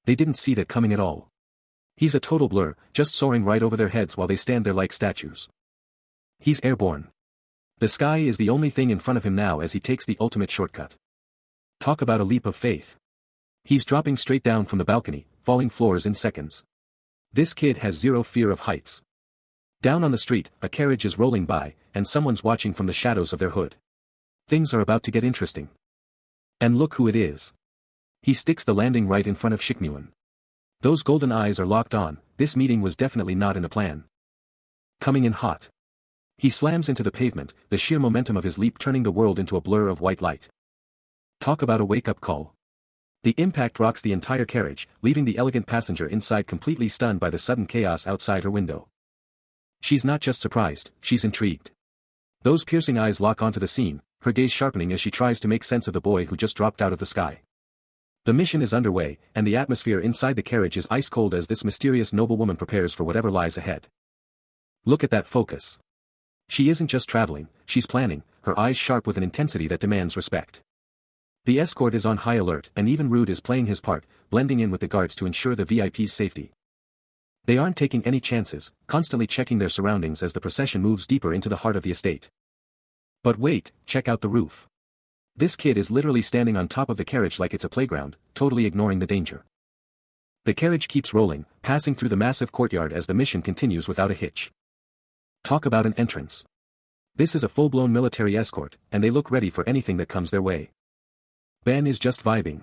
They didn't see that coming at all. He's a total blur, just soaring right over their heads while they stand there like statues. He's airborne. The sky is the only thing in front of him now as he takes the ultimate shortcut. Talk about a leap of faith. He's dropping straight down from the balcony, falling floors in seconds. This kid has zero fear of heights. Down on the street, a carriage is rolling by, and someone's watching from the shadows of their hood. Things are about to get interesting. And look who it is. He sticks the landing right in front of Shiknyuan. Those golden eyes are locked on, this meeting was definitely not in the plan. Coming in hot. He slams into the pavement, the sheer momentum of his leap turning the world into a blur of white light. Talk about a wake-up call. The impact rocks the entire carriage, leaving the elegant passenger inside completely stunned by the sudden chaos outside her window. She's not just surprised, she's intrigued. Those piercing eyes lock onto the scene, her gaze sharpening as she tries to make sense of the boy who just dropped out of the sky. The mission is underway, and the atmosphere inside the carriage is ice cold as this mysterious noblewoman prepares for whatever lies ahead. Look at that focus. She isn't just traveling, she's planning, her eyes sharp with an intensity that demands respect. The escort is on high alert, and even Rude is playing his part, blending in with the guards to ensure the VIP's safety. They aren't taking any chances, constantly checking their surroundings as the procession moves deeper into the heart of the estate. But wait, check out the roof. This kid is literally standing on top of the carriage like it's a playground, totally ignoring the danger. The carriage keeps rolling, passing through the massive courtyard as the mission continues without a hitch. Talk about an entrance. This is a full-blown military escort, and they look ready for anything that comes their way. Ben is just vibing.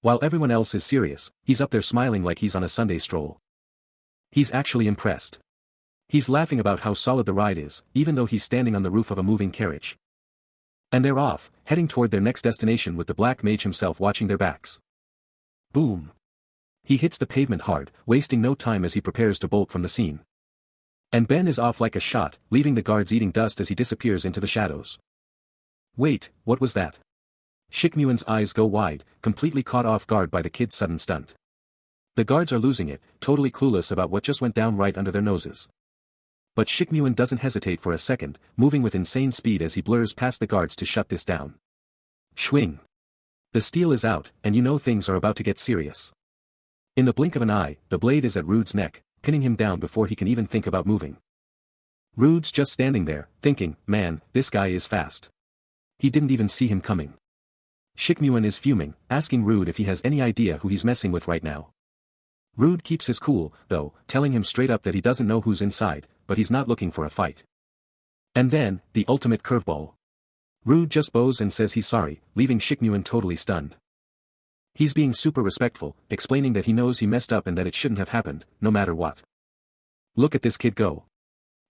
While everyone else is serious, he's up there smiling like he's on a Sunday stroll. He's actually impressed. He's laughing about how solid the ride is, even though he's standing on the roof of a moving carriage. And they're off, heading toward their next destination with the Black Mage himself watching their backs. Boom. He hits the pavement hard, wasting no time as he prepares to bolt from the scene. And Ben is off like a shot, leaving the guards eating dust as he disappears into the shadows. Wait, what was that? Shikmuen's eyes go wide, completely caught off guard by the kid's sudden stunt. The guards are losing it, totally clueless about what just went down right under their noses. But Shikmuen doesn't hesitate for a second, moving with insane speed as he blurs past the guards to shut this down. Schwing. The steel is out, and you know things are about to get serious. In the blink of an eye, the blade is at Rude's neck, pinning him down before he can even think about moving. Rude's just standing there, thinking, man, this guy is fast. He didn't even see him coming. Shikmuen is fuming, asking Rude if he has any idea who he's messing with right now. Rude keeps his cool, though, telling him straight up that he doesn't know who's inside, but he's not looking for a fight. And then, the ultimate curveball. Rude just bows and says he's sorry, leaving Shikmuen totally stunned. He's being super respectful, explaining that he knows he messed up and that it shouldn't have happened, no matter what. Look at this kid go.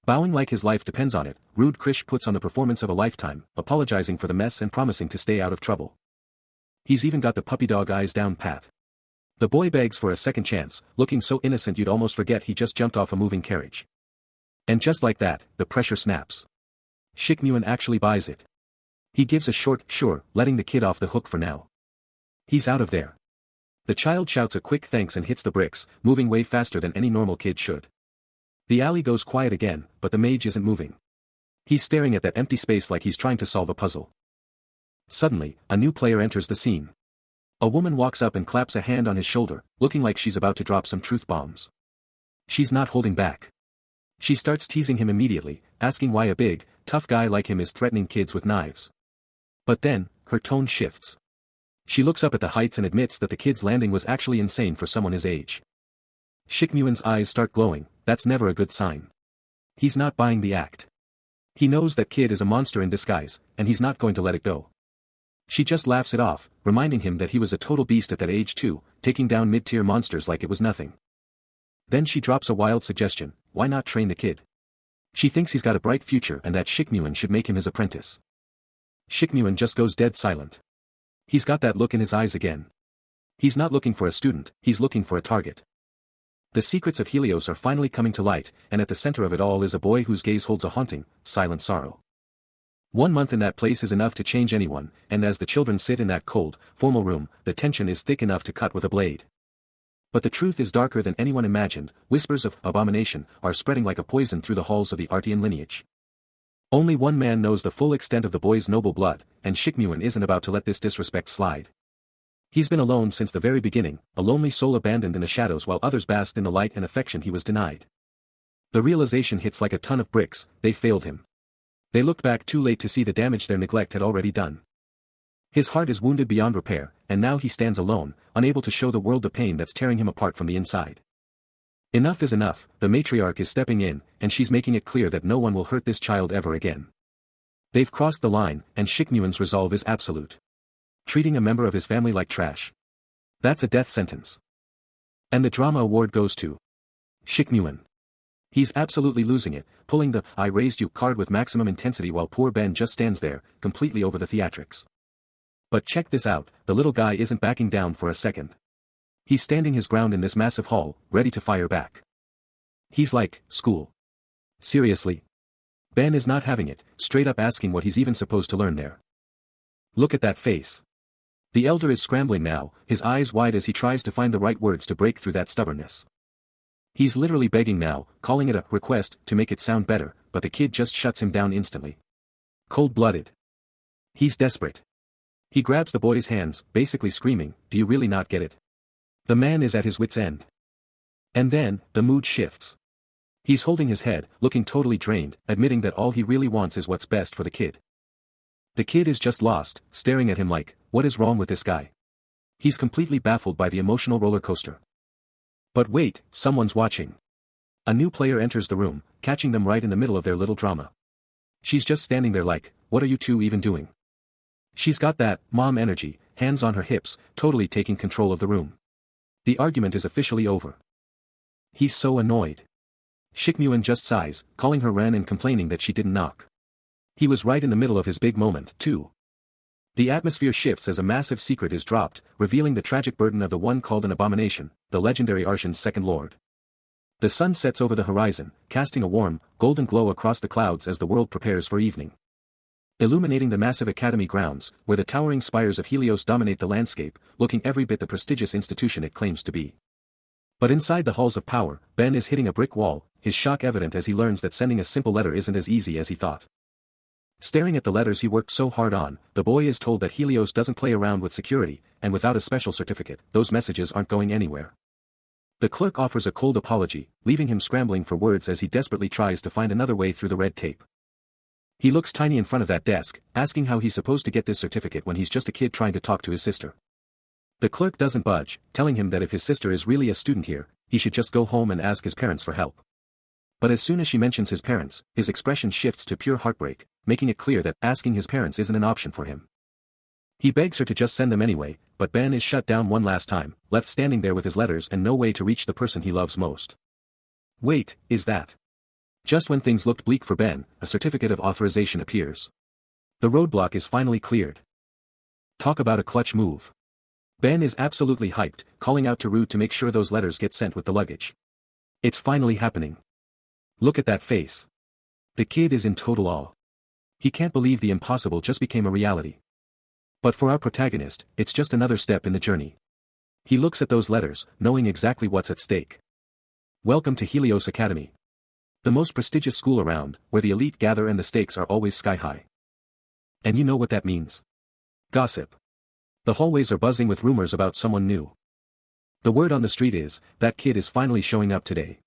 Bowing like his life depends on it, Rude Krish puts on the performance of a lifetime, apologizing for the mess and promising to stay out of trouble. He's even got the puppy dog eyes down pat. The boy begs for a second chance, looking so innocent you'd almost forget he just jumped off a moving carriage. And just like that, the pressure snaps. Shikmuen actually buys it. He gives a short, sure, letting the kid off the hook for now. He's out of there. The child shouts a quick thanks and hits the bricks, moving way faster than any normal kid should. The alley goes quiet again, but the mage isn't moving. He's staring at that empty space like he's trying to solve a puzzle. Suddenly, a new player enters the scene. A woman walks up and claps a hand on his shoulder, looking like she's about to drop some truth bombs. She's not holding back. She starts teasing him immediately, asking why a big, tough guy like him is threatening kids with knives. But then, her tone shifts. She looks up at the heights and admits that the kid's landing was actually insane for someone his age. Shikmuen's eyes start glowing, that's never a good sign. He's not buying the act. He knows that kid is a monster in disguise, and he's not going to let it go. She just laughs it off, reminding him that he was a total beast at that age too, taking down mid-tier monsters like it was nothing. Then she drops a wild suggestion, why not train the kid? She thinks he's got a bright future and that Shikmuen should make him his apprentice. Shikmuen just goes dead silent. He's got that look in his eyes again. He's not looking for a student, he's looking for a target. The secrets of Helios are finally coming to light, and at the center of it all is a boy whose gaze holds a haunting, silent sorrow. 1 month in that place is enough to change anyone, and as the children sit in that cold, formal room, the tension is thick enough to cut with a blade. But the truth is darker than anyone imagined, whispers of abomination are spreading like a poison through the halls of the Artian lineage. Only one man knows the full extent of the boy's noble blood, and Shikmuen isn't about to let this disrespect slide. He's been alone since the very beginning, a lonely soul abandoned in the shadows while others basked in the light and affection he was denied. The realization hits like a ton of bricks, they failed him. They looked back too late to see the damage their neglect had already done. His heart is wounded beyond repair, and now he stands alone, unable to show the world the pain that's tearing him apart from the inside. Enough is enough, the matriarch is stepping in, and she's making it clear that no one will hurt this child ever again. They've crossed the line, and Shikmuen's resolve is absolute. Treating a member of his family like trash. That's a death sentence. And the drama award goes to Shikmuan. He's absolutely losing it, pulling the "I raised you" card with maximum intensity while poor Ben just stands there, completely over the theatrics. But check this out, the little guy isn't backing down for a second. He's standing his ground in this massive hall, ready to fire back. He's like, "School? Seriously?" Ben is not having it, straight up asking what he's even supposed to learn there. Look at that face. The elder is scrambling now, his eyes wide as he tries to find the right words to break through that stubbornness. He's literally begging now, calling it a request to make it sound better, but the kid just shuts him down instantly. Cold-blooded. He's desperate. He grabs the boy's hands, basically screaming, "Do you really not get it?" The man is at his wit's end. And then, the mood shifts. He's holding his head, looking totally drained, admitting that all he really wants is what's best for the kid. The kid is just lost, staring at him like, what is wrong with this guy? He's completely baffled by the emotional roller coaster. But wait, someone's watching. A new player enters the room, catching them right in the middle of their little drama. She's just standing there like, what are you two even doing? She's got that mom energy, hands on her hips, totally taking control of the room. The argument is officially over. He's so annoyed. Shikmuan just sighs, calling her Ren and complaining that she didn't knock. He was right in the middle of his big moment, too. The atmosphere shifts as a massive secret is dropped, revealing the tragic burden of the one called an abomination, the legendary Arshan's second lord. The sun sets over the horizon, casting a warm, golden glow across the clouds as the world prepares for evening. Illuminating the massive academy grounds, where the towering spires of Helios dominate the landscape, looking every bit the prestigious institution it claims to be. But inside the halls of power, Ben is hitting a brick wall, his shock evident as he learns that sending a simple letter isn't as easy as he thought. Staring at the letters he worked so hard on, the boy is told that Helios doesn't play around with security, and without a special certificate, those messages aren't going anywhere. The clerk offers a cold apology, leaving him scrambling for words as he desperately tries to find another way through the red tape. He looks tiny in front of that desk, asking how he's supposed to get this certificate when he's just a kid trying to talk to his sister. The clerk doesn't budge, telling him that if his sister is really a student here, he should just go home and ask his parents for help. But as soon as she mentions his parents, his expression shifts to pure heartbreak, making it clear that asking his parents isn't an option for him. He begs her to just send them anyway, but Ben is shut down one last time, left standing there with his letters and no way to reach the person he loves most. Wait, is that? Just when things looked bleak for Ben, a certificate of authorization appears. The roadblock is finally cleared. Talk about a clutch move. Ben is absolutely hyped, calling out to Rude to make sure those letters get sent with the luggage. It's finally happening. Look at that face. The kid is in total awe. He can't believe the impossible just became a reality. But for our protagonist, it's just another step in the journey. He looks at those letters, knowing exactly what's at stake. Welcome to Helios Academy. The most prestigious school around, where the elite gather and the stakes are always sky high. And you know what that means. Gossip. The hallways are buzzing with rumors about someone new. The word on the street is, that kid is finally showing up today.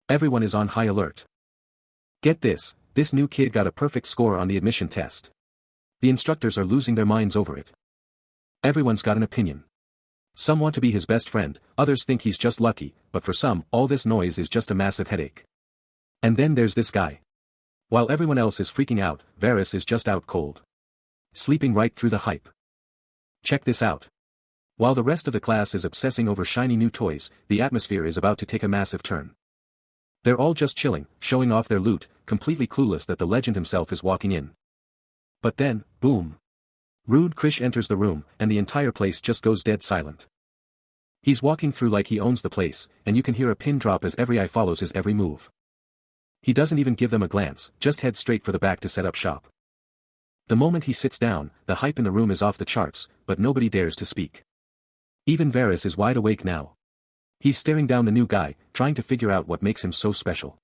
Everyone is on high alert. Get this new kid got a perfect score on the admission test. The instructors are losing their minds over it. Everyone's got an opinion. Some want to be his best friend, others think he's just lucky, but for some, all this noise is just a massive headache. And then there's this guy. While everyone else is freaking out, Varys is just out cold. Sleeping right through the hype. Check this out. While the rest of the class is obsessing over shiny new toys, the atmosphere is about to take a massive turn. They're all just chilling, showing off their loot, completely clueless that the legend himself is walking in. But then, boom. Rude Krish enters the room, and the entire place just goes dead silent. He's walking through like he owns the place, and you can hear a pin drop as every eye follows his every move. He doesn't even give them a glance, just heads straight for the back to set up shop. The moment he sits down, the hype in the room is off the charts, but nobody dares to speak. Even Varys is wide awake now. He's staring down the new guy, trying to figure out what makes him so special.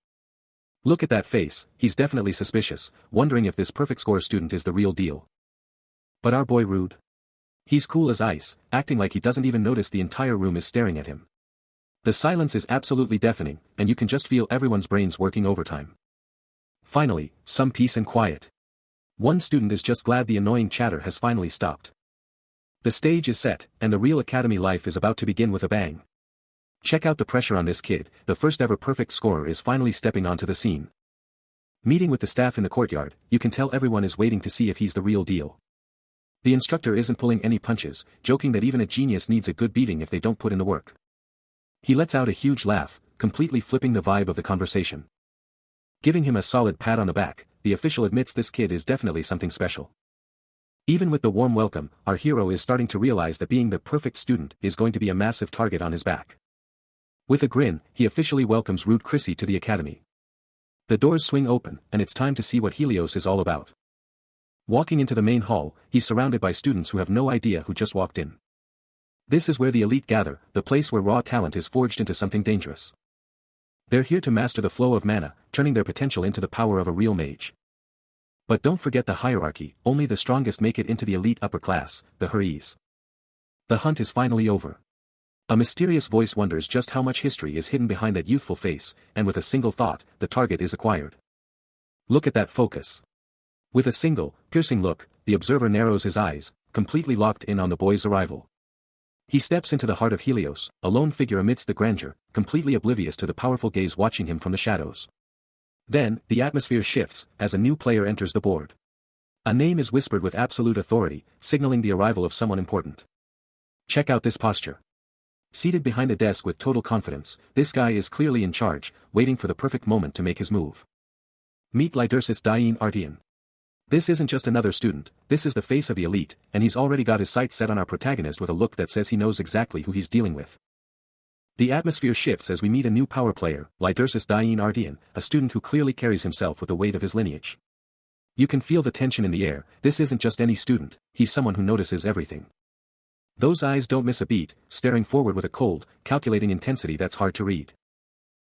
Look at that face, he's definitely suspicious, wondering if this perfect score student is the real deal. But our boy Rude? He's cool as ice, acting like he doesn't even notice the entire room is staring at him. The silence is absolutely deafening, and you can just feel everyone's brains working overtime. Finally, some peace and quiet. One student is just glad the annoying chatter has finally stopped. The stage is set, and the real academy life is about to begin with a bang. Check out the pressure on this kid, the first ever perfect scorer is finally stepping onto the scene. Meeting with the staff in the courtyard, you can tell everyone is waiting to see if he's the real deal. The instructor isn't pulling any punches, joking that even a genius needs a good beating if they don't put in the work. He lets out a huge laugh, completely flipping the vibe of the conversation. Giving him a solid pat on the back, the official admits this kid is definitely something special. Even with the warm welcome, our hero is starting to realize that being the perfect student is going to be a massive target on his back. With a grin, he officially welcomes Rude Chrissy to the academy. The doors swing open, and it's time to see what Helios is all about. Walking into the main hall, he's surrounded by students who have no idea who just walked in. This is where the elite gather, the place where raw talent is forged into something dangerous. They're here to master the flow of mana, turning their potential into the power of a real mage. But don't forget the hierarchy, only the strongest make it into the elite upper class, the Hurries. The hunt is finally over. A mysterious voice wonders just how much history is hidden behind that youthful face, and with a single thought, the target is acquired. Look at that focus. With a single, piercing look, the observer narrows his eyes, completely locked in on the boy's arrival. He steps into the heart of Helios, a lone figure amidst the grandeur, completely oblivious to the powerful gaze watching him from the shadows. Then, the atmosphere shifts, as a new player enters the board. A name is whispered with absolute authority, signaling the arrival of someone important. Check out this posture. Seated behind a desk with total confidence, this guy is clearly in charge, waiting for the perfect moment to make his move. Meet Lydersis Dain Artian. This isn't just another student, this is the face of the elite, and he's already got his sights set on our protagonist with a look that says he knows exactly who he's dealing with. The atmosphere shifts as we meet a new power player, Lydersis Dain Artian, a student who clearly carries himself with the weight of his lineage. You can feel the tension in the air, this isn't just any student, he's someone who notices everything. Those eyes don't miss a beat, staring forward with a cold, calculating intensity that's hard to read.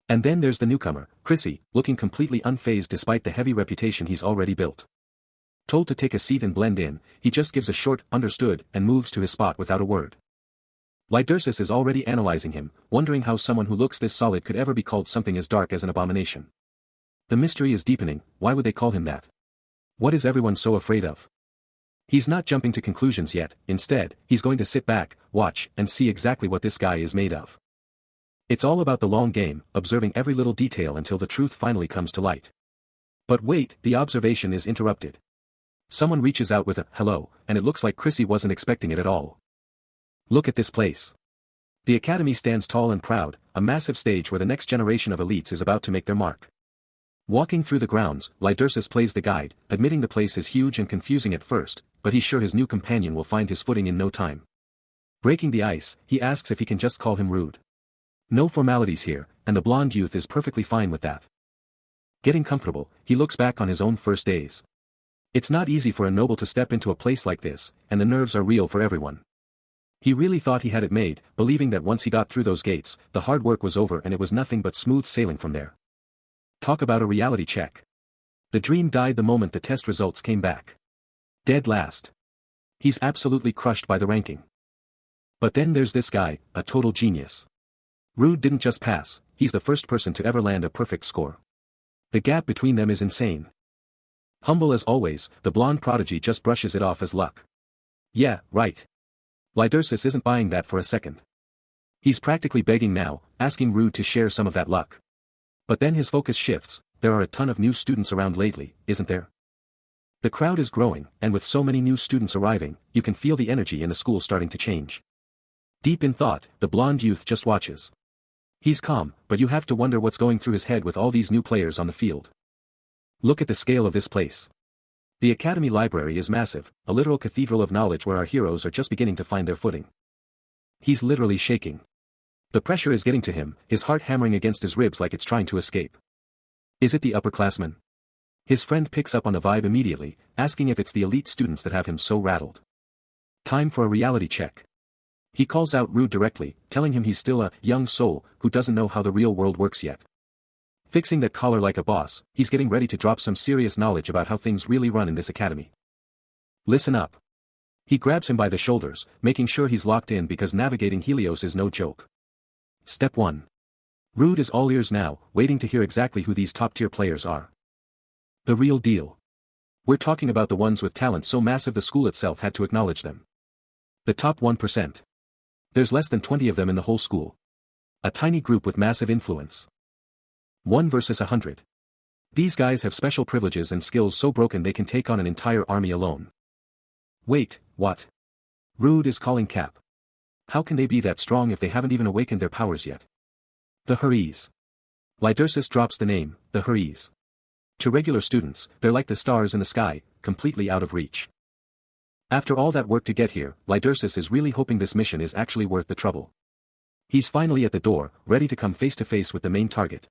And then there's the newcomer, Chrissy, looking completely unfazed despite the heavy reputation he's already built. Told to take a seat and blend in, he just gives a short, understood, and moves to his spot without a word. Lydersis is already analyzing him, wondering how someone who looks this solid could ever be called something as dark as an abomination. The mystery is deepening, why would they call him that? What is everyone so afraid of? He's not jumping to conclusions yet, instead, he's going to sit back, watch, and see exactly what this guy is made of. It's all about the long game, observing every little detail until the truth finally comes to light. But wait, the observation is interrupted. Someone reaches out with a hello, and it looks like Chrissy wasn't expecting it at all. Look at this place. The academy stands tall and proud, a massive stage where the next generation of elites is about to make their mark. Walking through the grounds, Lydersis plays the guide, admitting the place is huge and confusing at first, but he's sure his new companion will find his footing in no time. Breaking the ice, he asks if he can just call him Rude. No formalities here, and the blonde youth is perfectly fine with that. Getting comfortable, he looks back on his own first days. It's not easy for a noble to step into a place like this, and the nerves are real for everyone. He really thought he had it made, believing that once he got through those gates, the hard work was over and it was nothing but smooth sailing from there. Talk about a reality check. The dream died the moment the test results came back. Dead last. He's absolutely crushed by the ranking. But then there's this guy, a total genius. Rude didn't just pass, he's the first person to ever land a perfect score. The gap between them is insane. Humble as always, the blonde prodigy just brushes it off as luck. Yeah, right. Lydersis isn't buying that for a second. He's practically begging now, asking Rude to share some of that luck. But then his focus shifts, there are a ton of new students around lately, isn't there? The crowd is growing, and with so many new students arriving, you can feel the energy in the school starting to change. Deep in thought, the blonde youth just watches. He's calm, but you have to wonder what's going through his head with all these new players on the field. Look at the scale of this place. The Academy Library is massive, a literal cathedral of knowledge where our heroes are just beginning to find their footing. He's literally shaking. The pressure is getting to him, his heart hammering against his ribs like it's trying to escape. Is it the upperclassmen? His friend picks up on the vibe immediately, asking if it's the elite students that have him so rattled. Time for a reality check. He calls out Rude directly, telling him he's still a young soul who doesn't know how the real world works yet. Fixing that collar like a boss, he's getting ready to drop some serious knowledge about how things really run in this academy. Listen up. He grabs him by the shoulders, making sure he's locked in because navigating Helios is no joke. Step 1. Rude is all ears now, waiting to hear exactly who these top-tier players are. The real deal. We're talking about the ones with talent so massive the school itself had to acknowledge them. The top 1%. There's less than 20 of them in the whole school. A tiny group with massive influence. 1 versus 100. These guys have special privileges and skills so broken they can take on an entire army alone. Wait, what? Rude is calling Cap. How can they be that strong if they haven't even awakened their powers yet? The Haris. Lydersis drops the name, the Haris. To regular students, they're like the stars in the sky, completely out of reach. After all that work to get here, Lydersis is really hoping this mission is actually worth the trouble. He's finally at the door, ready to come face to face with the main target.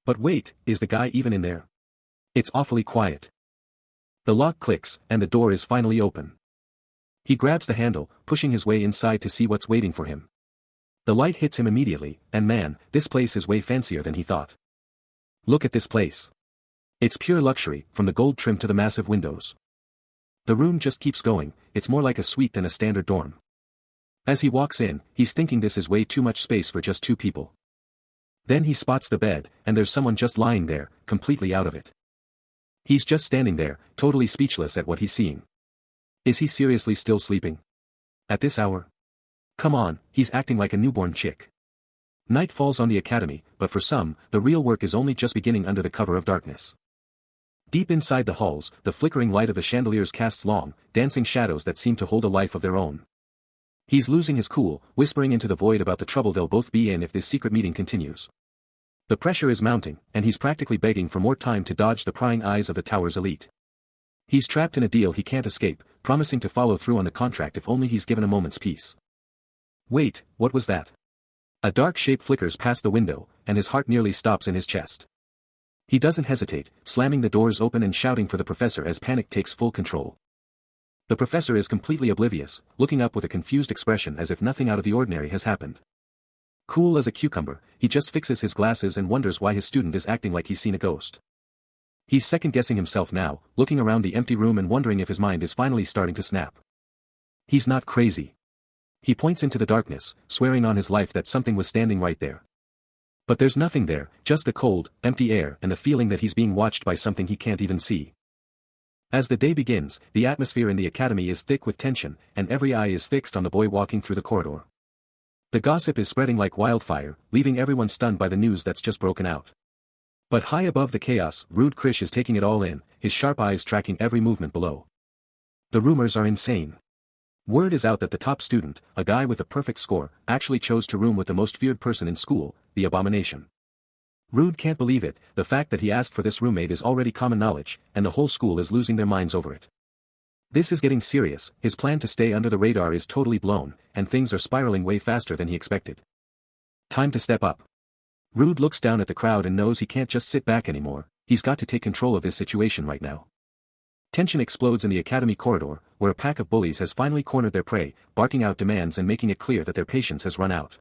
But wait, is the guy even in there? It's awfully quiet. The lock clicks, and the door is finally open. He grabs the handle, pushing his way inside to see what's waiting for him. The light hits him immediately, and man, this place is way fancier than he thought. Look at this place. It's pure luxury, from the gold trim to the massive windows. The room just keeps going, it's more like a suite than a standard dorm. As he walks in, he's thinking this is way too much space for just 2 people. Then he spots the bed, and there's someone just lying there, completely out of it. He's just standing there, totally speechless at what he's seeing. Is he seriously still sleeping? At this hour? Come on, he's acting like a newborn chick. Night falls on the academy, but for some, the real work is only just beginning under the cover of darkness. Deep inside the halls, the flickering light of the chandeliers casts long, dancing shadows that seem to hold a life of their own. He's losing his cool, whispering into the void about the trouble they'll both be in if this secret meeting continues. The pressure is mounting, and he's practically begging for more time to dodge the prying eyes of the tower's elite. He's trapped in a deal he can't escape, promising to follow through on the contract if only he's given a moment's peace. Wait, what was that? A dark shape flickers past the window, and his heart nearly stops in his chest. He doesn't hesitate, slamming the doors open and shouting for the professor as panic takes full control. The professor is completely oblivious, looking up with a confused expression as if nothing out of the ordinary has happened. Cool as a cucumber, he just fixes his glasses and wonders why his student is acting like he's seen a ghost. He's second-guessing himself now, looking around the empty room and wondering if his mind is finally starting to snap. He's not crazy. He points into the darkness, swearing on his life that something was standing right there. But there's nothing there, just the cold, empty air and the feeling that he's being watched by something he can't even see. As the day begins, the atmosphere in the academy is thick with tension, and every eye is fixed on the boy walking through the corridor. The gossip is spreading like wildfire, leaving everyone stunned by the news that's just broken out. But high above the chaos, Rude Krish is taking it all in, his sharp eyes tracking every movement below. The rumors are insane. Word is out that the top student, a guy with a perfect score, actually chose to room with the most feared person in school, the Abomination. Rude can't believe it, the fact that he asked for this roommate is already common knowledge, and the whole school is losing their minds over it. This is getting serious, his plan to stay under the radar is totally blown, and things are spiraling way faster than he expected. Time to step up. Rude looks down at the crowd and knows he can't just sit back anymore, he's got to take control of this situation right now. Tension explodes in the academy corridor, where a pack of bullies has finally cornered their prey, barking out demands and making it clear that their patience has run out.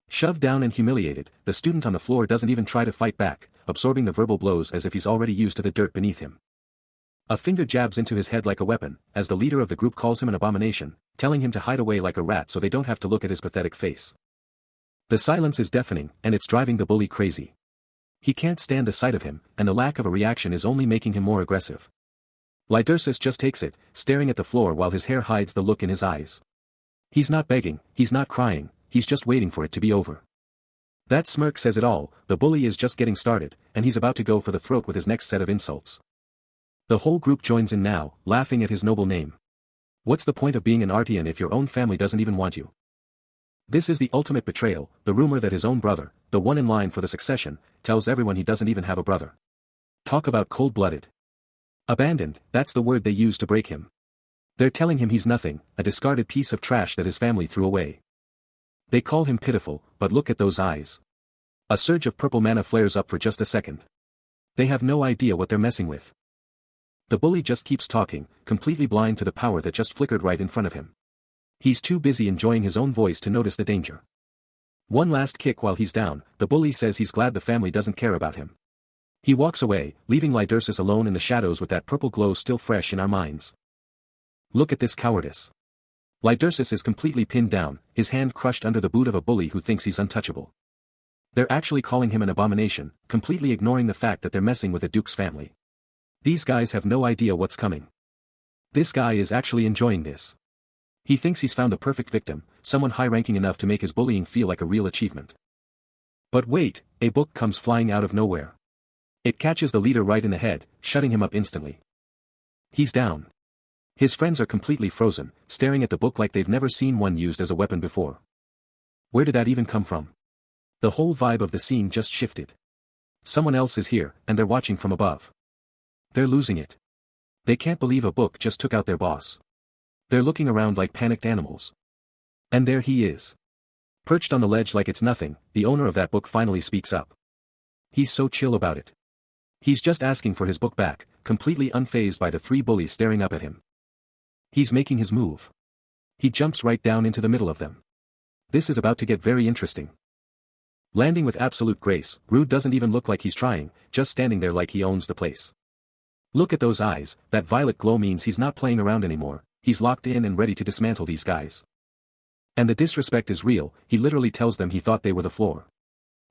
Shoved down and humiliated, the student on the floor doesn't even try to fight back, absorbing the verbal blows as if he's already used to the dirt beneath him. A finger jabs into his head like a weapon, as the leader of the group calls him an abomination, telling him to hide away like a rat so they don't have to look at his pathetic face. The silence is deafening, and it's driving the bully crazy. He can't stand the sight of him, and the lack of a reaction is only making him more aggressive. Lydersis just takes it, staring at the floor while his hair hides the look in his eyes. He's not begging, he's not crying, he's just waiting for it to be over. That smirk says it all, the bully is just getting started, and he's about to go for the throat with his next set of insults. The whole group joins in now, laughing at his noble name. What's the point of being an Artian if your own family doesn't even want you? This is the ultimate betrayal, the rumor that his own brother, the one in line for the succession, tells everyone he doesn't even have a brother. Talk about cold-blooded. Abandoned, that's the word they use to break him. They're telling him he's nothing, a discarded piece of trash that his family threw away. They call him pitiful, but look at those eyes. A surge of purple mana flares up for just a second. They have no idea what they're messing with. The bully just keeps talking, completely blind to the power that just flickered right in front of him. He's too busy enjoying his own voice to notice the danger. One last kick while he's down, the bully says he's glad the family doesn't care about him. He walks away, leaving Lydersis alone in the shadows with that purple glow still fresh in our minds. Look at this cowardice. Lydersis is completely pinned down, his hand crushed under the boot of a bully who thinks he's untouchable. They're actually calling him an abomination, completely ignoring the fact that they're messing with a duke's family. These guys have no idea what's coming. This guy is actually enjoying this. He thinks he's found a perfect victim, someone high-ranking enough to make his bullying feel like a real achievement. But wait, a book comes flying out of nowhere. It catches the leader right in the head, shutting him up instantly. He's down. His friends are completely frozen, staring at the book like they've never seen one used as a weapon before. Where did that even come from? The whole vibe of the scene just shifted. Someone else is here, and they're watching from above. They're losing it. They can't believe a book just took out their boss. They're looking around like panicked animals. And there he is. Perched on the ledge like it's nothing, the owner of that book finally speaks up. He's so chill about it. He's just asking for his book back, completely unfazed by the three bullies staring up at him. He's making his move. He jumps right down into the middle of them. This is about to get very interesting. Landing with absolute grace, Rude doesn't even look like he's trying, just standing there like he owns the place. Look at those eyes, that violet glow means he's not playing around anymore, he's locked in and ready to dismantle these guys. And the disrespect is real, he literally tells them he thought they were the floor.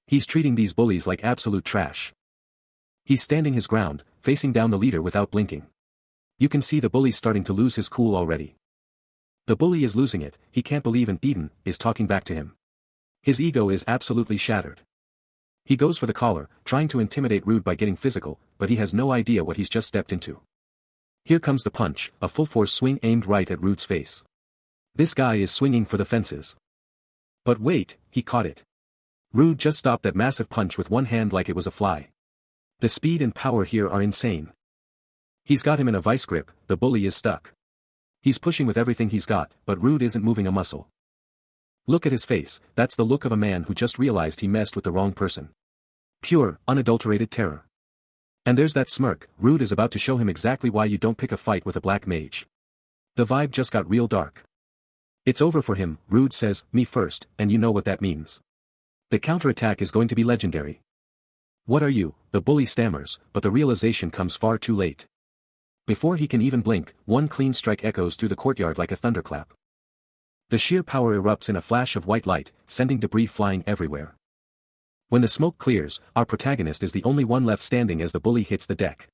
He's treating these bullies like absolute trash. He's standing his ground, facing down the leader without blinking. You can see the bully's starting to lose his cool already. The bully is losing it, he can't believe Eden is talking back to him. His ego is absolutely shattered. He goes for the collar, trying to intimidate Rude by getting physical, but he has no idea what he's just stepped into. Here comes the punch, a full-force swing aimed right at Rude's face. This guy is swinging for the fences. But wait, he caught it. Rude just stopped that massive punch with one hand like it was a fly. The speed and power here are insane. He's got him in a vice grip, the bully is stuck. He's pushing with everything he's got, but Rude isn't moving a muscle. Look at his face, that's the look of a man who just realized he messed with the wrong person. Pure, unadulterated terror. And there's that smirk, Rude is about to show him exactly why you don't pick a fight with a black mage. The vibe just got real dark. It's over for him, Rude says, me first, and you know what that means. The counterattack is going to be legendary. What are you? The bully stammers, but the realization comes far too late. Before he can even blink, one clean strike echoes through the courtyard like a thunderclap. The sheer power erupts in a flash of white light, sending debris flying everywhere. When the smoke clears, our protagonist is the only one left standing as the bully hits the deck.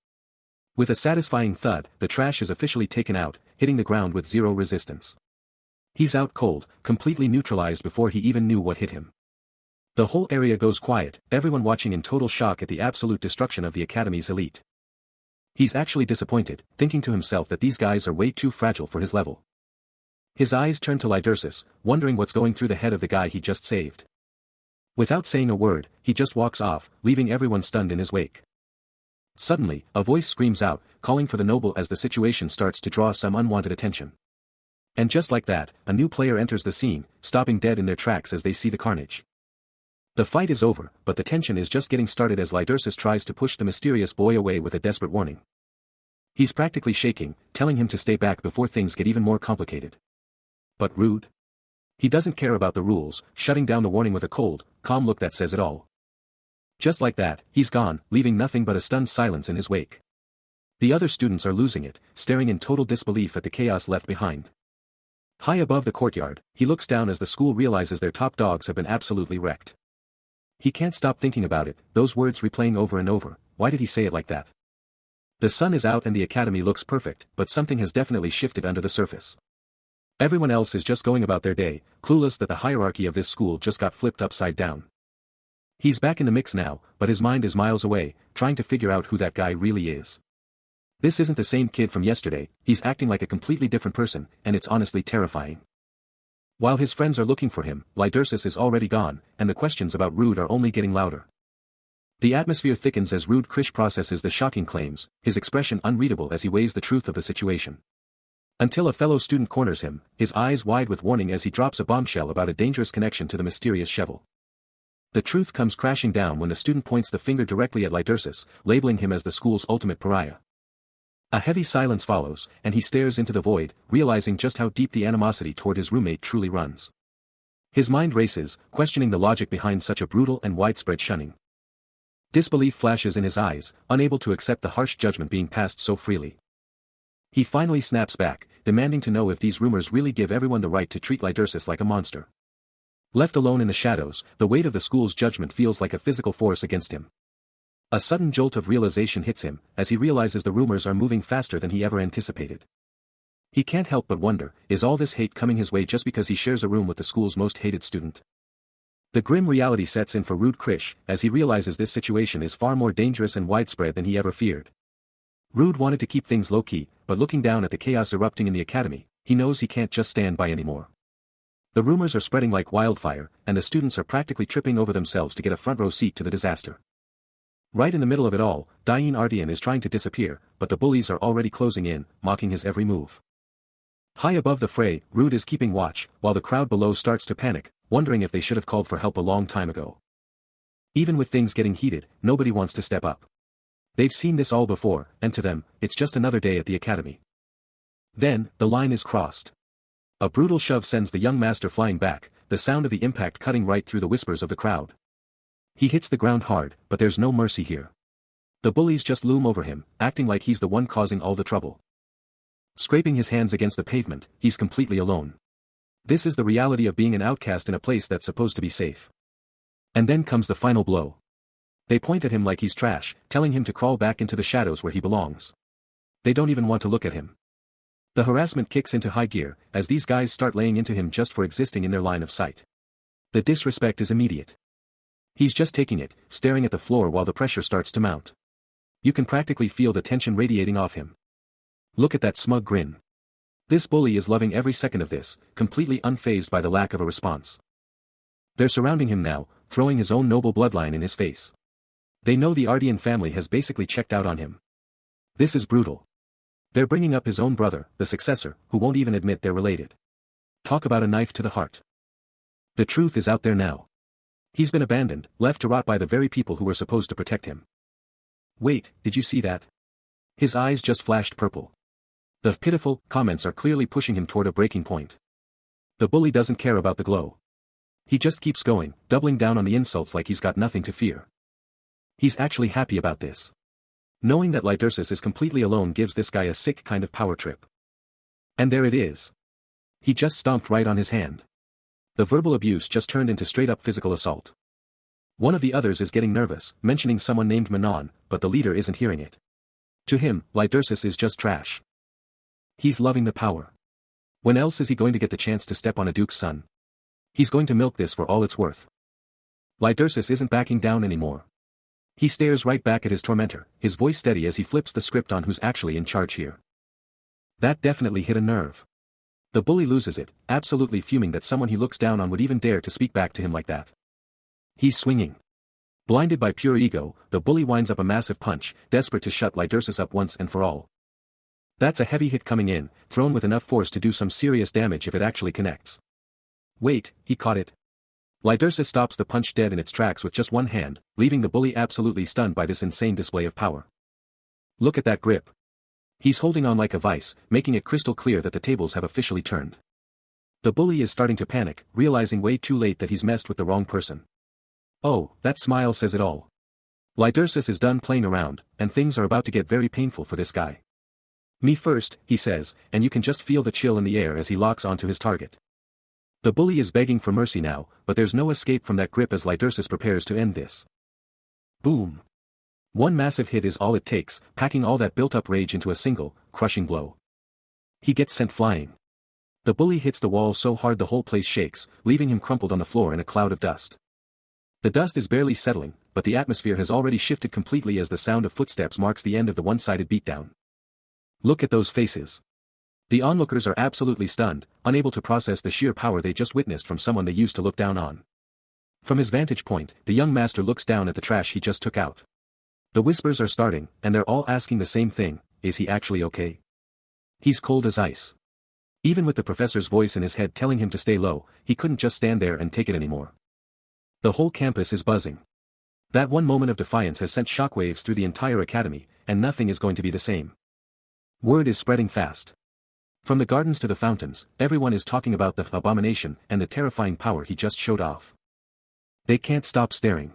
With a satisfying thud, the trash is officially taken out, hitting the ground with zero resistance. He's out cold, completely neutralized before he even knew what hit him. The whole area goes quiet, everyone watching in total shock at the absolute destruction of the Academy's elite. He's actually disappointed, thinking to himself that these guys are way too fragile for his level. His eyes turn to Lydersis, wondering what's going through the head of the guy he just saved. Without saying a word, he just walks off, leaving everyone stunned in his wake. Suddenly, a voice screams out, calling for the noble as the situation starts to draw some unwanted attention. And just like that, a new player enters the scene, stopping dead in their tracks as they see the carnage. The fight is over, but the tension is just getting started as Lydersis tries to push the mysterious boy away with a desperate warning. He's practically shaking, telling him to stay back before things get even more complicated. But Rude? He doesn't care about the rules, shutting down the warning with a cold, calm look that says it all. Just like that, he's gone, leaving nothing but a stunned silence in his wake. The other students are losing it, staring in total disbelief at the chaos left behind. High above the courtyard, he looks down as the school realizes their top dogs have been absolutely wrecked. He can't stop thinking about it, those words replaying over and over, why did he say it like that? The sun is out and the academy looks perfect, but something has definitely shifted under the surface. Everyone else is just going about their day, clueless that the hierarchy of this school just got flipped upside down. He's back in the mix now, but his mind is miles away, trying to figure out who that guy really is. This isn't the same kid from yesterday, he's acting like a completely different person, and it's honestly terrifying. While his friends are looking for him, Lydersis is already gone, and the questions about Rude are only getting louder. The atmosphere thickens as Rude Krish processes the shocking claims, his expression unreadable as he weighs the truth of the situation. Until a fellow student corners him, his eyes wide with warning as he drops a bombshell about a dangerous connection to the mysterious Shevel. The truth comes crashing down when the student points the finger directly at Lydersis, labeling him as the school's ultimate pariah. A heavy silence follows, and he stares into the void, realizing just how deep the animosity toward his roommate truly runs. His mind races, questioning the logic behind such a brutal and widespread shunning. Disbelief flashes in his eyes, unable to accept the harsh judgment being passed so freely. He finally snaps back, demanding to know if these rumors really give everyone the right to treat Lydersis like a monster. Left alone in the shadows, the weight of the school's judgment feels like a physical force against him. A sudden jolt of realization hits him, as he realizes the rumors are moving faster than he ever anticipated. He can't help but wonder, is all this hate coming his way just because he shares a room with the school's most hated student? The grim reality sets in for Rude Krish, as he realizes this situation is far more dangerous and widespread than he ever feared. Rude wanted to keep things low-key, but looking down at the chaos erupting in the academy, he knows he can't just stand by anymore. The rumors are spreading like wildfire, and the students are practically tripping over themselves to get a front row seat to the disaster. Right in the middle of it all, Dain Ardian is trying to disappear, but the bullies are already closing in, mocking his every move. High above the fray, Rude is keeping watch, while the crowd below starts to panic, wondering if they should have called for help a long time ago. Even with things getting heated, nobody wants to step up. They've seen this all before, and to them, it's just another day at the academy. Then, the line is crossed. A brutal shove sends the young master flying back, the sound of the impact cutting right through the whispers of the crowd. He hits the ground hard, but there's no mercy here. The bullies just loom over him, acting like he's the one causing all the trouble. Scraping his hands against the pavement, he's completely alone. This is the reality of being an outcast in a place that's supposed to be safe. And then comes the final blow. They point at him like he's trash, telling him to crawl back into the shadows where he belongs. They don't even want to look at him. The harassment kicks into high gear, as these guys start laying into him just for existing in their line of sight. The disrespect is immediate. He's just taking it, staring at the floor while the pressure starts to mount. You can practically feel the tension radiating off him. Look at that smug grin. This bully is loving every second of this, completely unfazed by the lack of a response. They're surrounding him now, throwing his own noble bloodline in his face. They know the Ardian family has basically checked out on him. This is brutal. They're bringing up his own brother, the successor, who won't even admit they're related. Talk about a knife to the heart. The truth is out there now. He's been abandoned, left to rot by the very people who were supposed to protect him. Wait, did you see that? His eyes just flashed purple. The pitiful comments are clearly pushing him toward a breaking point. The bully doesn't care about the glow. He just keeps going, doubling down on the insults like he's got nothing to fear. He's actually happy about this. Knowing that Lydersis is completely alone gives this guy a sick kind of power trip. And there it is. He just stomped right on his hand. The verbal abuse just turned into straight-up physical assault. One of the others is getting nervous, mentioning someone named Manon, but the leader isn't hearing it. To him, Lydersis is just trash. He's loving the power. When else is he going to get the chance to step on a duke's son? He's going to milk this for all it's worth. Lydersis isn't backing down anymore. He stares right back at his tormentor, his voice steady as he flips the script on who's actually in charge here. That definitely hit a nerve. The bully loses it, absolutely fuming that someone he looks down on would even dare to speak back to him like that. He's swinging. Blinded by pure ego, the bully winds up a massive punch, desperate to shut Lydersis up once and for all. That's a heavy hit coming in, thrown with enough force to do some serious damage if it actually connects. Wait, he caught it. Lydersis stops the punch dead in its tracks with just one hand, leaving the bully absolutely stunned by this insane display of power. Look at that grip. He's holding on like a vice, making it crystal clear that the tables have officially turned. The bully is starting to panic, realizing way too late that he's messed with the wrong person. Oh, that smile says it all. Lydersis is done playing around, and things are about to get very painful for this guy. Me first, he says, and you can just feel the chill in the air as he locks onto his target. The bully is begging for mercy now, but there's no escape from that grip as Lydersis prepares to end this. Boom. One massive hit is all it takes, packing all that built-up rage into a single, crushing blow. He gets sent flying. The bully hits the wall so hard the whole place shakes, leaving him crumpled on the floor in a cloud of dust. The dust is barely settling, but the atmosphere has already shifted completely as the sound of footsteps marks the end of the one-sided beatdown. Look at those faces. The onlookers are absolutely stunned, unable to process the sheer power they just witnessed from someone they used to look down on. From his vantage point, the young master looks down at the trash he just took out. The whispers are starting, and they're all asking the same thing: is he actually okay? He's cold as ice. Even with the professor's voice in his head telling him to stay low, he couldn't just stand there and take it anymore. The whole campus is buzzing. That one moment of defiance has sent shockwaves through the entire academy, and nothing is going to be the same. Word is spreading fast. From the gardens to the fountains, everyone is talking about the abomination and the terrifying power he just showed off. They can't stop staring.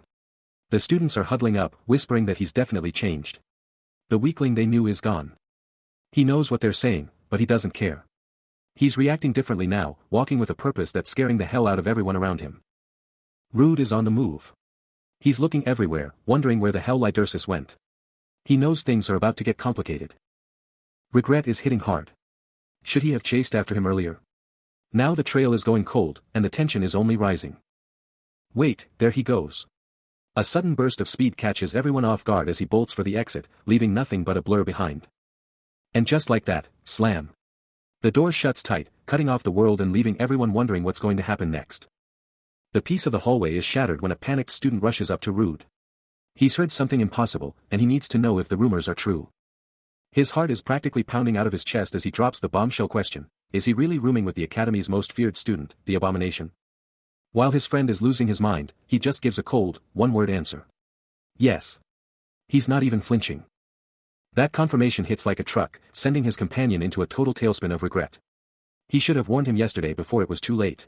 The students are huddling up, whispering that he's definitely changed. The weakling they knew is gone. He knows what they're saying, but he doesn't care. He's reacting differently now, walking with a purpose that's scaring the hell out of everyone around him. Rude is on the move. He's looking everywhere, wondering where the hell Lydersis went. He knows things are about to get complicated. Regret is hitting hard. Should he have chased after him earlier? Now the trail is going cold, and the tension is only rising. Wait, there he goes. A sudden burst of speed catches everyone off guard as he bolts for the exit, leaving nothing but a blur behind. And just like that, slam. The door shuts tight, cutting off the world and leaving everyone wondering what's going to happen next. The peace of the hallway is shattered when a panicked student rushes up to Rude. He's heard something impossible, and he needs to know if the rumors are true. His heart is practically pounding out of his chest as he drops the bombshell question: is he really rooming with the Academy's most feared student, the Abomination? While his friend is losing his mind, he just gives a cold, one-word answer. Yes. He's not even flinching. That confirmation hits like a truck, sending his companion into a total tailspin of regret. He should have warned him yesterday before it was too late.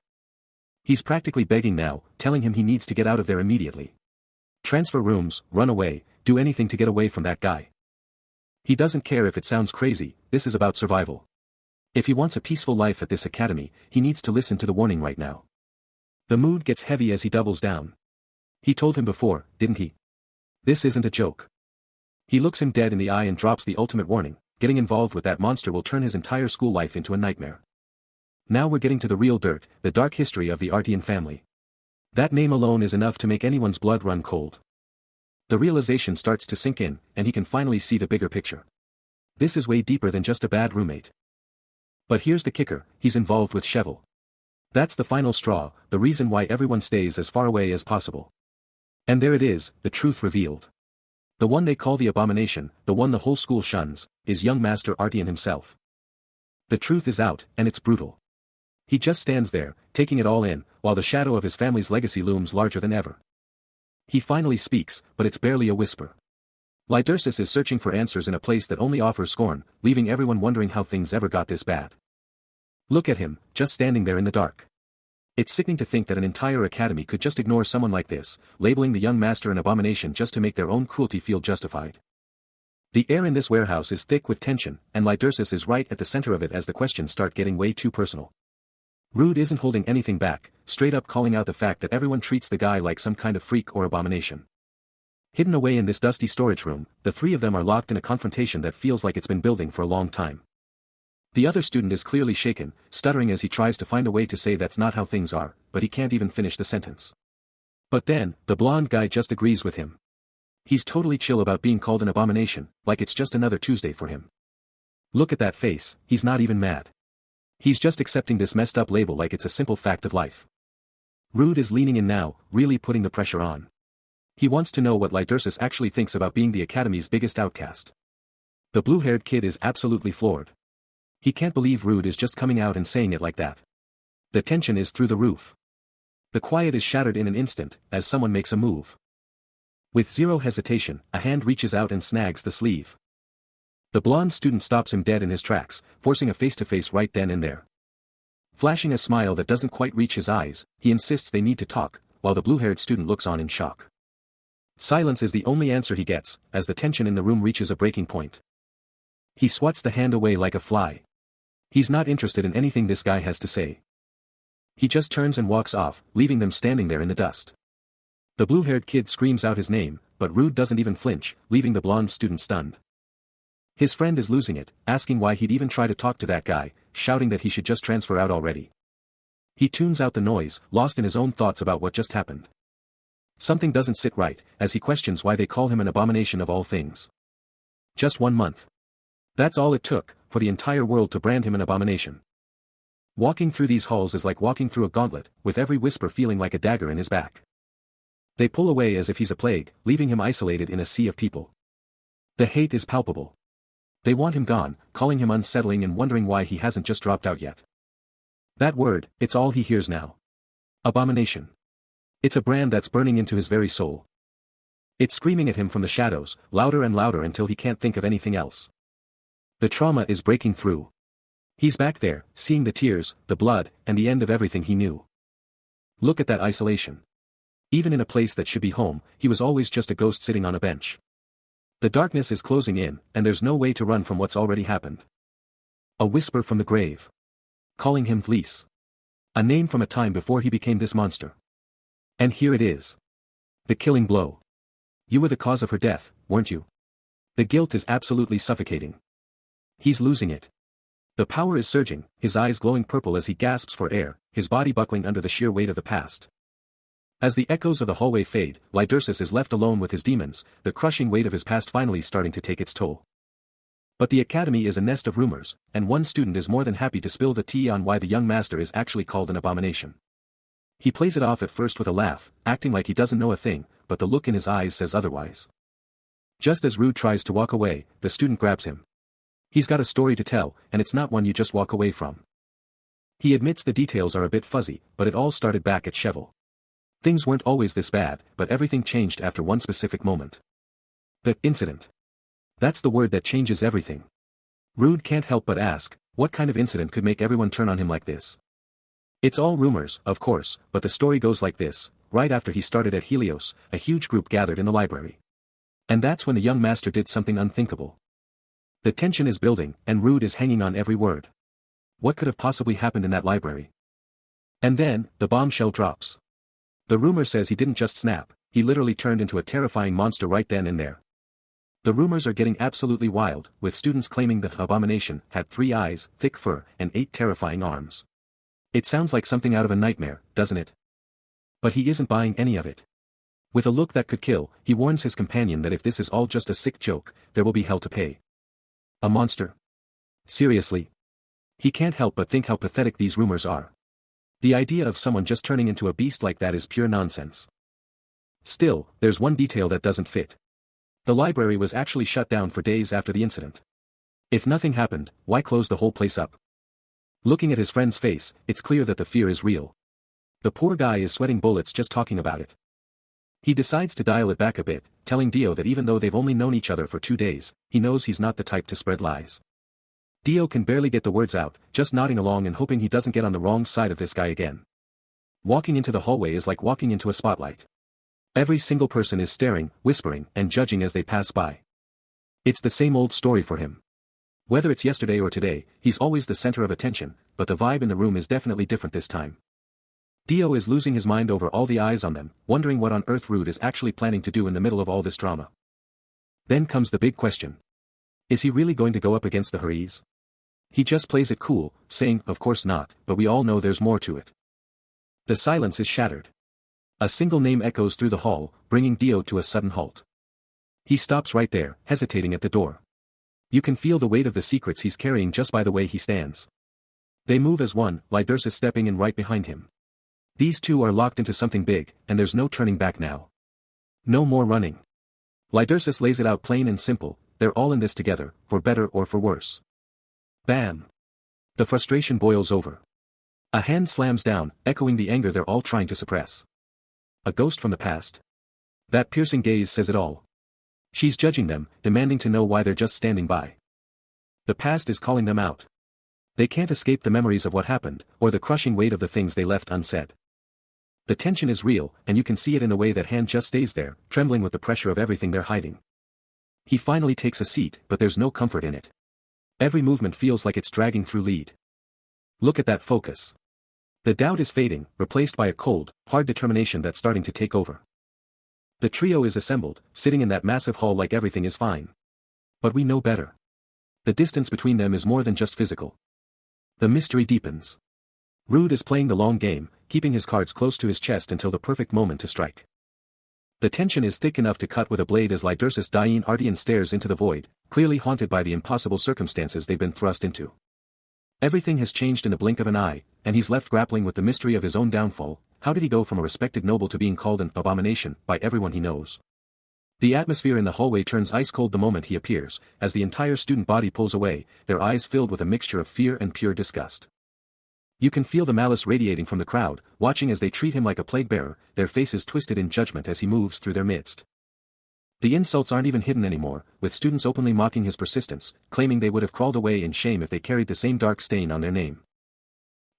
He's practically begging now, telling him he needs to get out of there immediately. Transfer rooms, run away, do anything to get away from that guy. He doesn't care if it sounds crazy, this is about survival. If he wants a peaceful life at this academy, he needs to listen to the warning right now. The mood gets heavy as he doubles down. He told him before, didn't he? This isn't a joke. He looks him dead in the eye and drops the ultimate warning: getting involved with that monster will turn his entire school life into a nightmare. Now we're getting to the real dirt, the dark history of the Artian family. That name alone is enough to make anyone's blood run cold. The realization starts to sink in, and he can finally see the bigger picture. This is way deeper than just a bad roommate. But here's the kicker, he's involved with Cheval. That's the final straw, the reason why everyone stays as far away as possible. And there it is, the truth revealed. The one they call the Abomination, the one the whole school shuns, is young Master Artian himself. The truth is out, and it's brutal. He just stands there, taking it all in, while the shadow of his family's legacy looms larger than ever. He finally speaks, but it's barely a whisper. Lydersis is searching for answers in a place that only offers scorn, leaving everyone wondering how things ever got this bad. Look at him, just standing there in the dark. It's sickening to think that an entire academy could just ignore someone like this, labeling the young master an abomination just to make their own cruelty feel justified. The air in this warehouse is thick with tension, and Lydersis is right at the center of it as the questions start getting way too personal. Rude isn't holding anything back, straight up calling out the fact that everyone treats the guy like some kind of freak or abomination. Hidden away in this dusty storage room, the three of them are locked in a confrontation that feels like it's been building for a long time. The other student is clearly shaken, stuttering as he tries to find a way to say that's not how things are, but he can't even finish the sentence. But then, the blonde guy just agrees with him. He's totally chill about being called an abomination, like it's just another Tuesday for him. Look at that face, he's not even mad. He's just accepting this messed up label like it's a simple fact of life. Rude is leaning in now, really putting the pressure on. He wants to know what Lydersis actually thinks about being the academy's biggest outcast. The blue-haired kid is absolutely floored. He can't believe Rude is just coming out and saying it like that. The tension is through the roof. The quiet is shattered in an instant, as someone makes a move. With zero hesitation, a hand reaches out and snags the sleeve. The blonde student stops him dead in his tracks, forcing a face-to-face right then and there. Flashing a smile that doesn't quite reach his eyes, he insists they need to talk, while the blue-haired student looks on in shock. Silence is the only answer he gets, as the tension in the room reaches a breaking point. He swats the hand away like a fly. He's not interested in anything this guy has to say. He just turns and walks off, leaving them standing there in the dust. The blue-haired kid screams out his name, but Rude doesn't even flinch, leaving the blonde student stunned. His friend is losing it, asking why he'd even try to talk to that guy, shouting that he should just transfer out already. He tunes out the noise, lost in his own thoughts about what just happened. Something doesn't sit right, as he questions why they call him an abomination of all things. Just 1 month. That's all it took, for the entire world to brand him an abomination. Walking through these halls is like walking through a gauntlet, with every whisper feeling like a dagger in his back. They pull away as if he's a plague, leaving him isolated in a sea of people. The hate is palpable. They want him gone, calling him unsettling and wondering why he hasn't just dropped out yet. That word, it's all he hears now. Abomination. It's a brand that's burning into his very soul. It's screaming at him from the shadows, louder and louder until he can't think of anything else. The trauma is breaking through. He's back there, seeing the tears, the blood, and the end of everything he knew. Look at that isolation. Even in a place that should be home, he was always just a ghost sitting on a bench. The darkness is closing in, and there's no way to run from what's already happened. A whisper from the grave. Calling him Vlies. A name from a time before he became this monster. And here it is. The killing blow. You were the cause of her death, weren't you? The guilt is absolutely suffocating. He's losing it. The power is surging, his eyes glowing purple as he gasps for air, his body buckling under the sheer weight of the past. As the echoes of the hallway fade, Lydersis is left alone with his demons, the crushing weight of his past finally starting to take its toll. But the academy is a nest of rumors, and one student is more than happy to spill the tea on why the young master is actually called an abomination. He plays it off at first with a laugh, acting like he doesn't know a thing, but the look in his eyes says otherwise. Just as Rude tries to walk away, the student grabs him. He's got a story to tell, and it's not one you just walk away from. He admits the details are a bit fuzzy, but it all started back at Cheval. Things weren't always this bad, but everything changed after one specific moment. The incident. That's the word that changes everything. Rude can't help but ask, what kind of incident could make everyone turn on him like this? It's all rumors, of course, but the story goes like this. Right after he started at Helios, a huge group gathered in the library. And that's when the young master did something unthinkable. The tension is building, and Rude is hanging on every word. What could have possibly happened in that library? And then, the bombshell drops. The rumor says he didn't just snap, he literally turned into a terrifying monster right then and there. The rumors are getting absolutely wild, with students claiming the abomination had 3 eyes, thick fur, and 8 terrifying arms. It sounds like something out of a nightmare, doesn't it? But he isn't buying any of it. With a look that could kill, he warns his companion that if this is all just a sick joke, there will be hell to pay. A monster? Seriously? He can't help but think how pathetic these rumors are. The idea of someone just turning into a beast like that is pure nonsense. Still, there's one detail that doesn't fit. The library was actually shut down for days after the incident. If nothing happened, why close the whole place up? Looking at his friend's face, it's clear that the fear is real. The poor guy is sweating bullets just talking about it. He decides to dial it back a bit, telling Dio that even though they've only known each other for 2 days, he knows he's not the type to spread lies. Dio can barely get the words out, just nodding along and hoping he doesn't get on the wrong side of this guy again. Walking into the hallway is like walking into a spotlight. Every single person is staring, whispering, and judging as they pass by. It's the same old story for him. Whether it's yesterday or today, he's always the center of attention, but the vibe in the room is definitely different this time. Dio is losing his mind over all the eyes on them, wondering what on earth Rude is actually planning to do in the middle of all this drama. Then comes the big question. Is he really going to go up against the Haris? He just plays it cool, saying, of course not, but we all know there's more to it. The silence is shattered. A single name echoes through the hall, bringing Dio to a sudden halt. He stops right there, hesitating at the door. You can feel the weight of the secrets he's carrying just by the way he stands. They move as one, Lydersis stepping in right behind him. These two are locked into something big, and there's no turning back now. No more running. Lydersis lays it out plain and simple, they're all in this together, for better or for worse. Bam! The frustration boils over. A hand slams down, echoing the anger they're all trying to suppress. A ghost from the past. That piercing gaze says it all. She's judging them, demanding to know why they're just standing by. The past is calling them out. They can't escape the memories of what happened, or the crushing weight of the things they left unsaid. The tension is real, and you can see it in the way that hand just stays there, trembling with the pressure of everything they're hiding. He finally takes a seat, but there's no comfort in it. Every movement feels like it's dragging through lead. Look at that focus. The doubt is fading, replaced by a cold, hard determination that's starting to take over. The trio is assembled, sitting in that massive hall like everything is fine. But we know better. The distance between them is more than just physical. The mystery deepens. Rude is playing the long game, keeping his cards close to his chest until the perfect moment to strike. The tension is thick enough to cut with a blade as Lydersis Diane Artian stares into the void, clearly haunted by the impossible circumstances they've been thrust into. Everything has changed in the blink of an eye, and he's left grappling with the mystery of his own downfall. How did he go from a respected noble to being called an abomination by everyone he knows? The atmosphere in the hallway turns ice cold the moment he appears, as the entire student body pulls away, their eyes filled with a mixture of fear and pure disgust. You can feel the malice radiating from the crowd, watching as they treat him like a plague-bearer, their faces twisted in judgment as he moves through their midst. The insults aren't even hidden anymore, with students openly mocking his persistence, claiming they would have crawled away in shame if they carried the same dark stain on their name.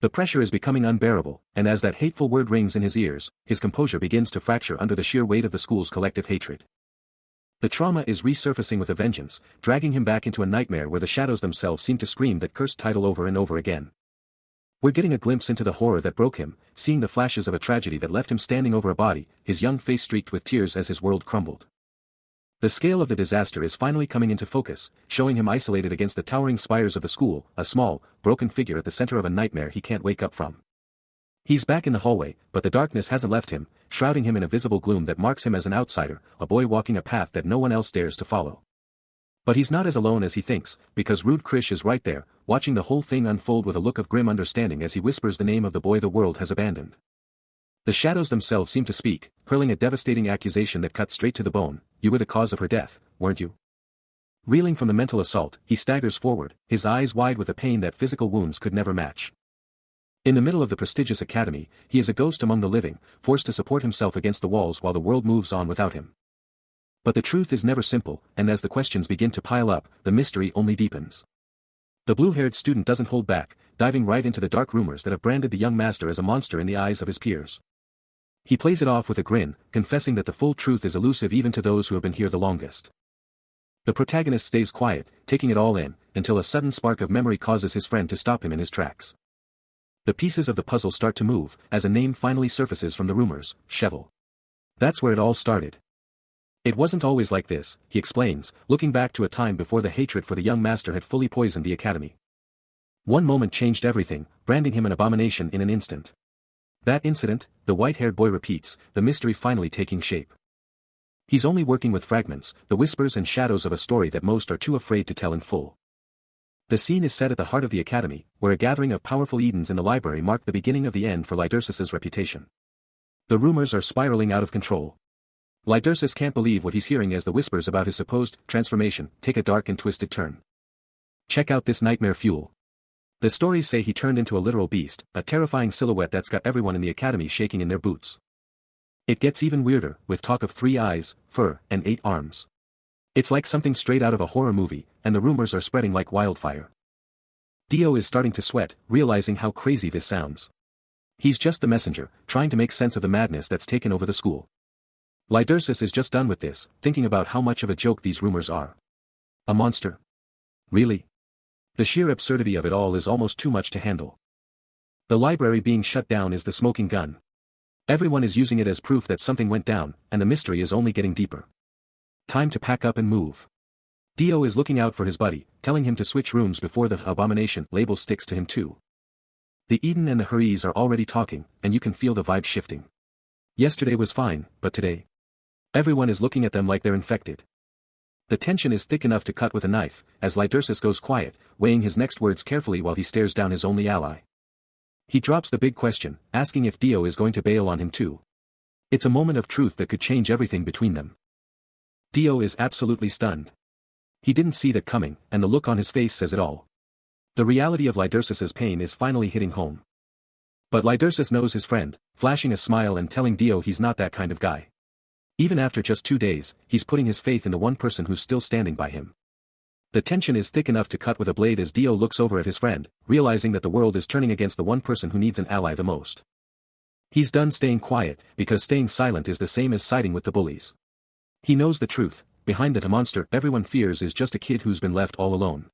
The pressure is becoming unbearable, and as that hateful word rings in his ears, his composure begins to fracture under the sheer weight of the school's collective hatred. The trauma is resurfacing with a vengeance, dragging him back into a nightmare where the shadows themselves seem to scream that cursed title over and over again. We're getting a glimpse into the horror that broke him, seeing the flashes of a tragedy that left him standing over a body, his young face streaked with tears as his world crumbled. The scale of the disaster is finally coming into focus, showing him isolated against the towering spires of the school, a small, broken figure at the center of a nightmare he can't wake up from. He's back in the hallway, but the darkness hasn't left him, shrouding him in a visible gloom that marks him as an outsider, a boy walking a path that no one else dares to follow. But he's not as alone as he thinks, because Rude Krish is right there, watching the whole thing unfold with a look of grim understanding as he whispers the name of the boy the world has abandoned. The shadows themselves seem to speak, hurling a devastating accusation that cuts straight to the bone. You were the cause of her death, weren't you? Reeling from the mental assault, he staggers forward, his eyes wide with a pain that physical wounds could never match. In the middle of the prestigious academy, he is a ghost among the living, forced to support himself against the walls while the world moves on without him. But the truth is never simple, and as the questions begin to pile up, the mystery only deepens. The blue-haired student doesn't hold back, diving right into the dark rumors that have branded the young master as a monster in the eyes of his peers. He plays it off with a grin, confessing that the full truth is elusive even to those who have been here the longest. The protagonist stays quiet, taking it all in, until a sudden spark of memory causes his friend to stop him in his tracks. The pieces of the puzzle start to move, as a name finally surfaces from the rumors, Cheval. That's where it all started. It wasn't always like this, he explains, looking back to a time before the hatred for the young master had fully poisoned the academy. One moment changed everything, branding him an abomination in an instant. That incident, the white-haired boy repeats, the mystery finally taking shape. He's only working with fragments, the whispers and shadows of a story that most are too afraid to tell in full. The scene is set at the heart of the academy, where a gathering of powerful Edens in the library marked the beginning of the end for Lydercis's reputation. The rumors are spiraling out of control. Lydercis can't believe what he's hearing as the whispers about his supposed transformation take a dark and twisted turn. Check out this nightmare fuel. The stories say he turned into a literal beast, a terrifying silhouette that's got everyone in the academy shaking in their boots. It gets even weirder, with talk of 3 eyes, fur, and 8 arms. It's like something straight out of a horror movie, and the rumors are spreading like wildfire. Dio is starting to sweat, realizing how crazy this sounds. He's just the messenger, trying to make sense of the madness that's taken over the school. Lydercis is just done with this, thinking about how much of a joke these rumors are. A monster? Really? The sheer absurdity of it all is almost too much to handle. The library being shut down is the smoking gun. Everyone is using it as proof that something went down, and the mystery is only getting deeper. Time to pack up and move. Dio is looking out for his buddy, telling him to switch rooms before the abomination label sticks to him too. The Eden and the Haris are already talking, and you can feel the vibe shifting. Yesterday was fine, but today? Everyone is looking at them like they're infected. The tension is thick enough to cut with a knife, as Lydercis goes quiet, weighing his next words carefully while he stares down his only ally. He drops the big question, asking if Dio is going to bail on him too. It's a moment of truth that could change everything between them. Dio is absolutely stunned. He didn't see that coming, and the look on his face says it all. The reality of Lydercis's pain is finally hitting home. But Lydercis knows his friend, flashing a smile and telling Dio he's not that kind of guy. Even after just 2 days, he's putting his faith in the one person who's still standing by him. The tension is thick enough to cut with a blade as Dio looks over at his friend, realizing that the world is turning against the one person who needs an ally the most. He's done staying quiet, because staying silent is the same as siding with the bullies. He knows the truth, behind that monster everyone fears is just a kid who's been left all alone.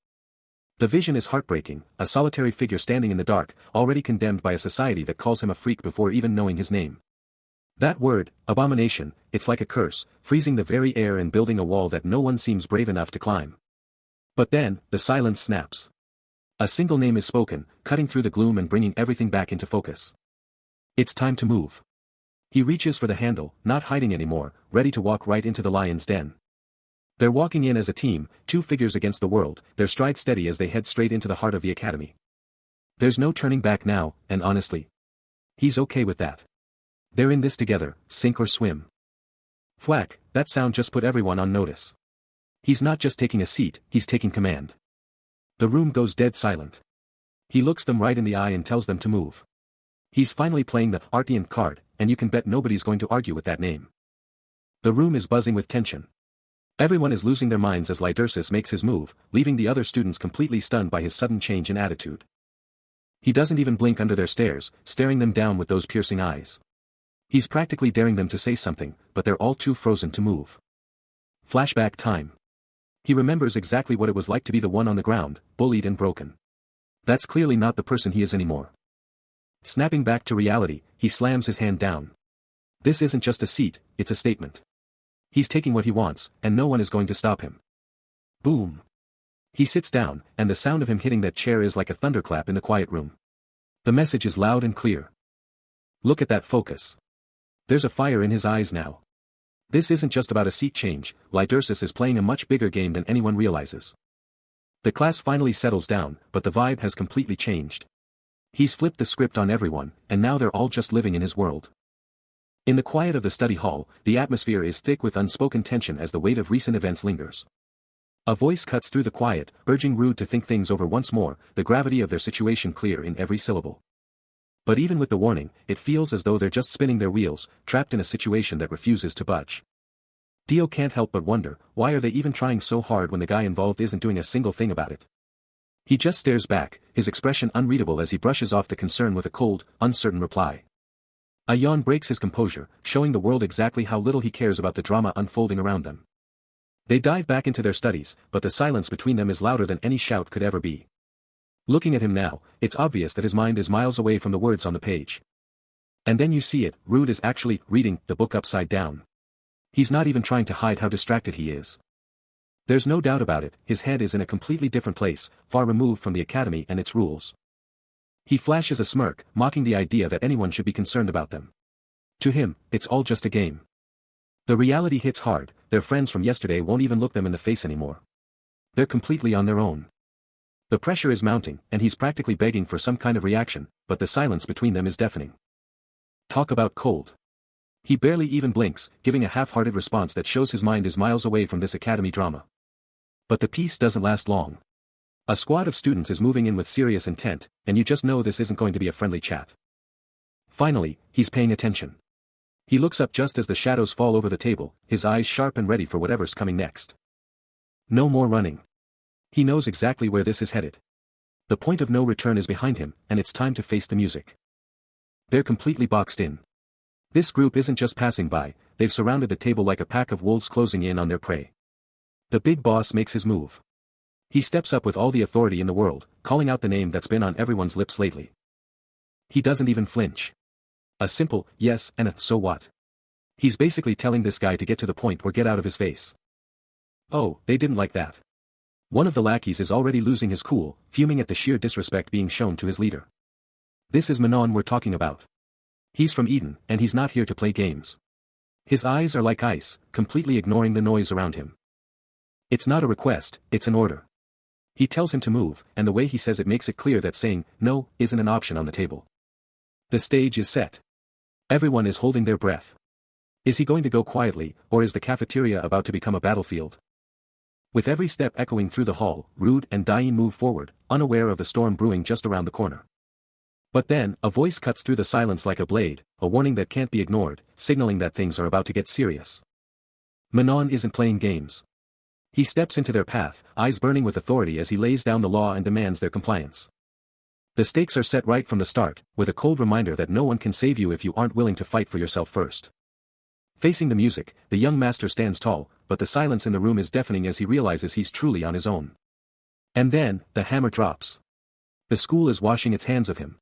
The vision is heartbreaking, a solitary figure standing in the dark, already condemned by a society that calls him a freak before even knowing his name. That word, abomination, it's like a curse, freezing the very air and building a wall that no one seems brave enough to climb. But then, the silence snaps. A single name is spoken, cutting through the gloom and bringing everything back into focus. It's time to move. He reaches for the handle, not hiding anymore, ready to walk right into the lion's den. They're walking in as a team, 2 figures against the world, their stride steady as they head straight into the heart of the academy. There's no turning back now, and honestly, he's okay with that. They're in this together, sink or swim. Thwack, that sound just put everyone on notice. He's not just taking a seat, he's taking command. The room goes dead silent. He looks them right in the eye and tells them to move. He's finally playing the Artian card, and you can bet nobody's going to argue with that name. The room is buzzing with tension. Everyone is losing their minds as Lydercis makes his move, leaving the other students completely stunned by his sudden change in attitude. He doesn't even blink under their stares, staring them down with those piercing eyes. He's practically daring them to say something, but they're all too frozen to move. Flashback time. He remembers exactly what it was like to be the one on the ground, bullied and broken. That's clearly not the person he is anymore. Snapping back to reality, he slams his hand down. This isn't just a seat, it's a statement. He's taking what he wants, and no one is going to stop him. Boom. He sits down, and the sound of him hitting that chair is like a thunderclap in the quiet room. The message is loud and clear. Look at that focus. There's a fire in his eyes now. This isn't just about a seat change, Lydersis is playing a much bigger game than anyone realizes. The class finally settles down, but the vibe has completely changed. He's flipped the script on everyone, and now they're all just living in his world. In the quiet of the study hall, the atmosphere is thick with unspoken tension as the weight of recent events lingers. A voice cuts through the quiet, urging Rude to think things over once more, the gravity of their situation clear in every syllable. But even with the warning, it feels as though they're just spinning their wheels, trapped in a situation that refuses to budge. Dio can't help but wonder, why are they even trying so hard when the guy involved isn't doing a single thing about it? He just stares back, his expression unreadable as he brushes off the concern with a cold, uncertain reply. A yawn breaks his composure, showing the world exactly how little he cares about the drama unfolding around them. They dive back into their studies, but the silence between them is louder than any shout could ever be. Looking at him now, it's obvious that his mind is miles away from the words on the page. And then you see it, Rude is actually reading the book upside down. He's not even trying to hide how distracted he is. There's no doubt about it, his head is in a completely different place, far removed from the academy and its rules. He flashes a smirk, mocking the idea that anyone should be concerned about them. To him, it's all just a game. The reality hits hard, their friends from yesterday won't even look them in the face anymore. They're completely on their own. The pressure is mounting, and he's practically begging for some kind of reaction, but the silence between them is deafening. Talk about cold. He barely even blinks, giving a half-hearted response that shows his mind is miles away from this academy drama. But the peace doesn't last long. A squad of students is moving in with serious intent, and you just know this isn't going to be a friendly chat. Finally, he's paying attention. He looks up just as the shadows fall over the table, his eyes sharp and ready for whatever's coming next. No more running. He knows exactly where this is headed. The point of no return is behind him, and it's time to face the music. They're completely boxed in. This group isn't just passing by, they've surrounded the table like a pack of wolves closing in on their prey. The big boss makes his move. He steps up with all the authority in the world, calling out the name that's been on everyone's lips lately. He doesn't even flinch. A simple, yes, and a, so what? He's basically telling this guy to get to the point or get out of his face. Oh, they didn't like that. One of the lackeys is already losing his cool, fuming at the sheer disrespect being shown to his leader. This is Manon we're talking about. He's from Eden, and he's not here to play games. His eyes are like ice, completely ignoring the noise around him. It's not a request, it's an order. He tells him to move, and the way he says it makes it clear that saying, no, isn't an option on the table. The stage is set. Everyone is holding their breath. Is he going to go quietly, or is the cafeteria about to become a battlefield? With every step echoing through the hall, Rude and Dain move forward, unaware of the storm brewing just around the corner. But then, a voice cuts through the silence like a blade, a warning that can't be ignored, signaling that things are about to get serious. Manon isn't playing games. He steps into their path, eyes burning with authority as he lays down the law and demands their compliance. The stakes are set right from the start, with a cold reminder that no one can save you if you aren't willing to fight for yourself first. Facing the music, the young master stands tall, but the silence in the room is deafening as he realizes he's truly on his own. And then, the hammer drops. The school is washing its hands of him.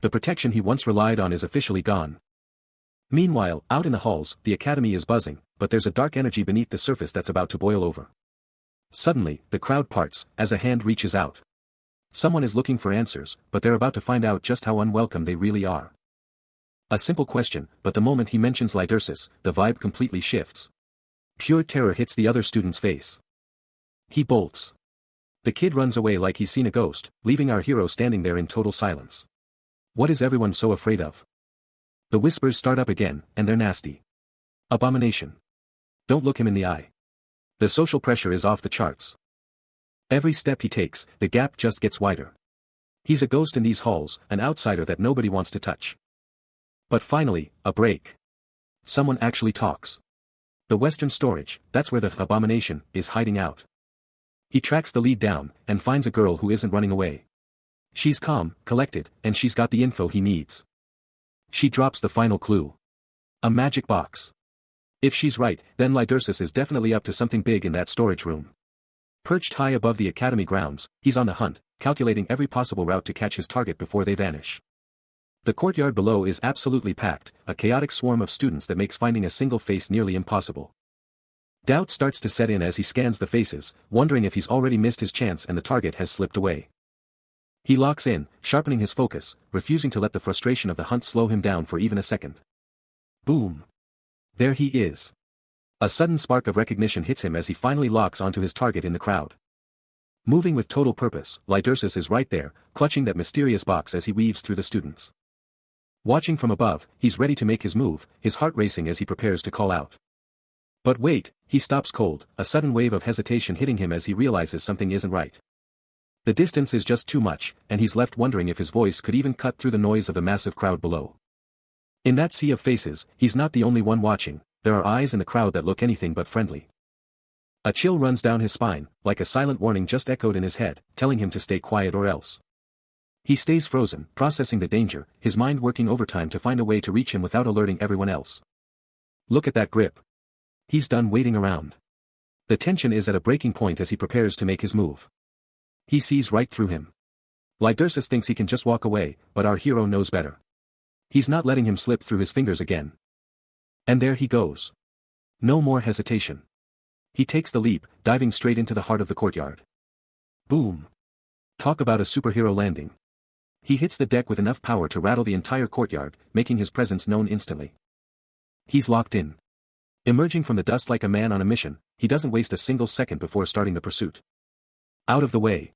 The protection he once relied on is officially gone. Meanwhile, out in the halls, the academy is buzzing, but there's a dark energy beneath the surface that's about to boil over. Suddenly, the crowd parts, as a hand reaches out. Someone is looking for answers, but they're about to find out just how unwelcome they really are. A simple question, but the moment he mentions Lydersis, the vibe completely shifts. Pure terror hits the other student's face. He bolts. The kid runs away like he's seen a ghost, leaving our hero standing there in total silence. What is everyone so afraid of? The whispers start up again, and they're nasty. Abomination. Don't look him in the eye. The social pressure is off the charts. Every step he takes, the gap just gets wider. He's a ghost in these halls, an outsider that nobody wants to touch. But finally, a break. Someone actually talks. The Western storage, that's where the abomination is hiding out. He tracks the lead down, and finds a girl who isn't running away. She's calm, collected, and she's got the info he needs. She drops the final clue. A magic box. If she's right, then Lydersis is definitely up to something big in that storage room. Perched high above the academy grounds, he's on the hunt, calculating every possible route to catch his target before they vanish. The courtyard below is absolutely packed, a chaotic swarm of students that makes finding a single face nearly impossible. Doubt starts to set in as he scans the faces, wondering if he's already missed his chance and the target has slipped away. He locks in, sharpening his focus, refusing to let the frustration of the hunt slow him down for even a second. Boom! There he is. A sudden spark of recognition hits him as he finally locks onto his target in the crowd. Moving with total purpose, Lydersis is right there, clutching that mysterious box as he weaves through the students. Watching from above, he's ready to make his move, his heart racing as he prepares to call out. But wait, he stops cold, a sudden wave of hesitation hitting him as he realizes something isn't right. The distance is just too much, and he's left wondering if his voice could even cut through the noise of the massive crowd below. In that sea of faces, he's not the only one watching, there are eyes in the crowd that look anything but friendly. A chill runs down his spine, like a silent warning just echoed in his head, telling him to stay quiet or else. He stays frozen, processing the danger, his mind working overtime to find a way to reach him without alerting everyone else. Look at that grip. He's done waiting around. The tension is at a breaking point as he prepares to make his move. He sees right through him. Lydersis thinks he can just walk away, but our hero knows better. He's not letting him slip through his fingers again. And there he goes. No more hesitation. He takes the leap, diving straight into the heart of the courtyard. Boom. Talk about a superhero landing. He hits the deck with enough power to rattle the entire courtyard, making his presence known instantly. He's locked in. Emerging from the dust like a man on a mission, he doesn't waste a single second before starting the pursuit. Out of the way.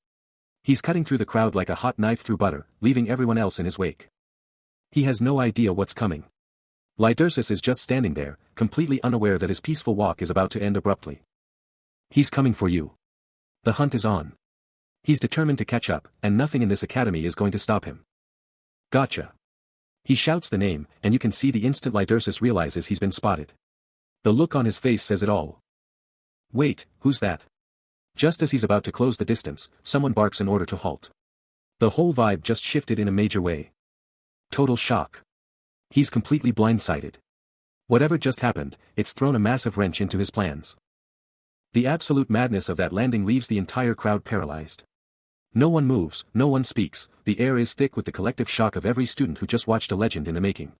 He's cutting through the crowd like a hot knife through butter, leaving everyone else in his wake. He has no idea what's coming. Lydersis is just standing there, completely unaware that his peaceful walk is about to end abruptly. He's coming for you. The hunt is on. He's determined to catch up, and nothing in this academy is going to stop him. Gotcha. He shouts the name, and you can see the instant Lydersis realizes he's been spotted. The look on his face says it all. Wait, who's that? Just as he's about to close the distance, someone barks in order to halt. The whole vibe just shifted in a major way. Total shock. He's completely blindsided. Whatever just happened, it's thrown a massive wrench into his plans. The absolute madness of that landing leaves the entire crowd paralyzed. No one moves, no one speaks, the air is thick with the collective shock of every student who just watched a legend in the making.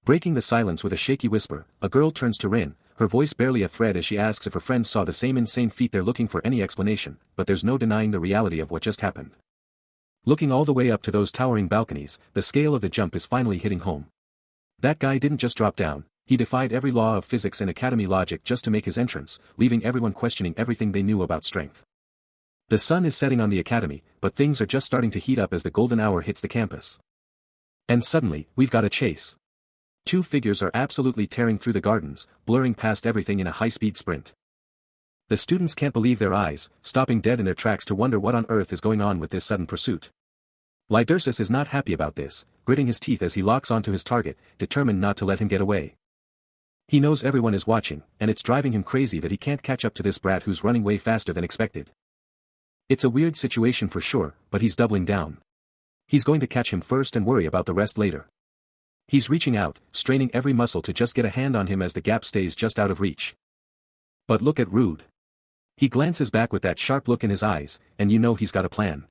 Breaking the silence with a shaky whisper, a girl turns to Rin, her voice barely a thread as she asks if her friends saw the same insane feat. They're looking for any explanation, but there's no denying the reality of what just happened. Looking all the way up to those towering balconies, the scale of the jump is finally hitting home. That guy didn't just drop down, he defied every law of physics and academy logic just to make his entrance, leaving everyone questioning everything they knew about strength. The sun is setting on the academy, but things are just starting to heat up as the golden hour hits the campus. And suddenly, we've got a chase. Two figures are absolutely tearing through the gardens, blurring past everything in a high-speed sprint. The students can't believe their eyes, stopping dead in their tracks to wonder what on earth is going on with this sudden pursuit. Lydersis is not happy about this, gritting his teeth as he locks onto his target, determined not to let him get away. He knows everyone is watching, and it's driving him crazy that he can't catch up to this brat who's running way faster than expected. It's a weird situation for sure, but he's doubling down. He's going to catch him first and worry about the rest later. He's reaching out, straining every muscle to just get a hand on him as the gap stays just out of reach. But look at Rude. He glances back with that sharp look in his eyes, and you know he's got a plan.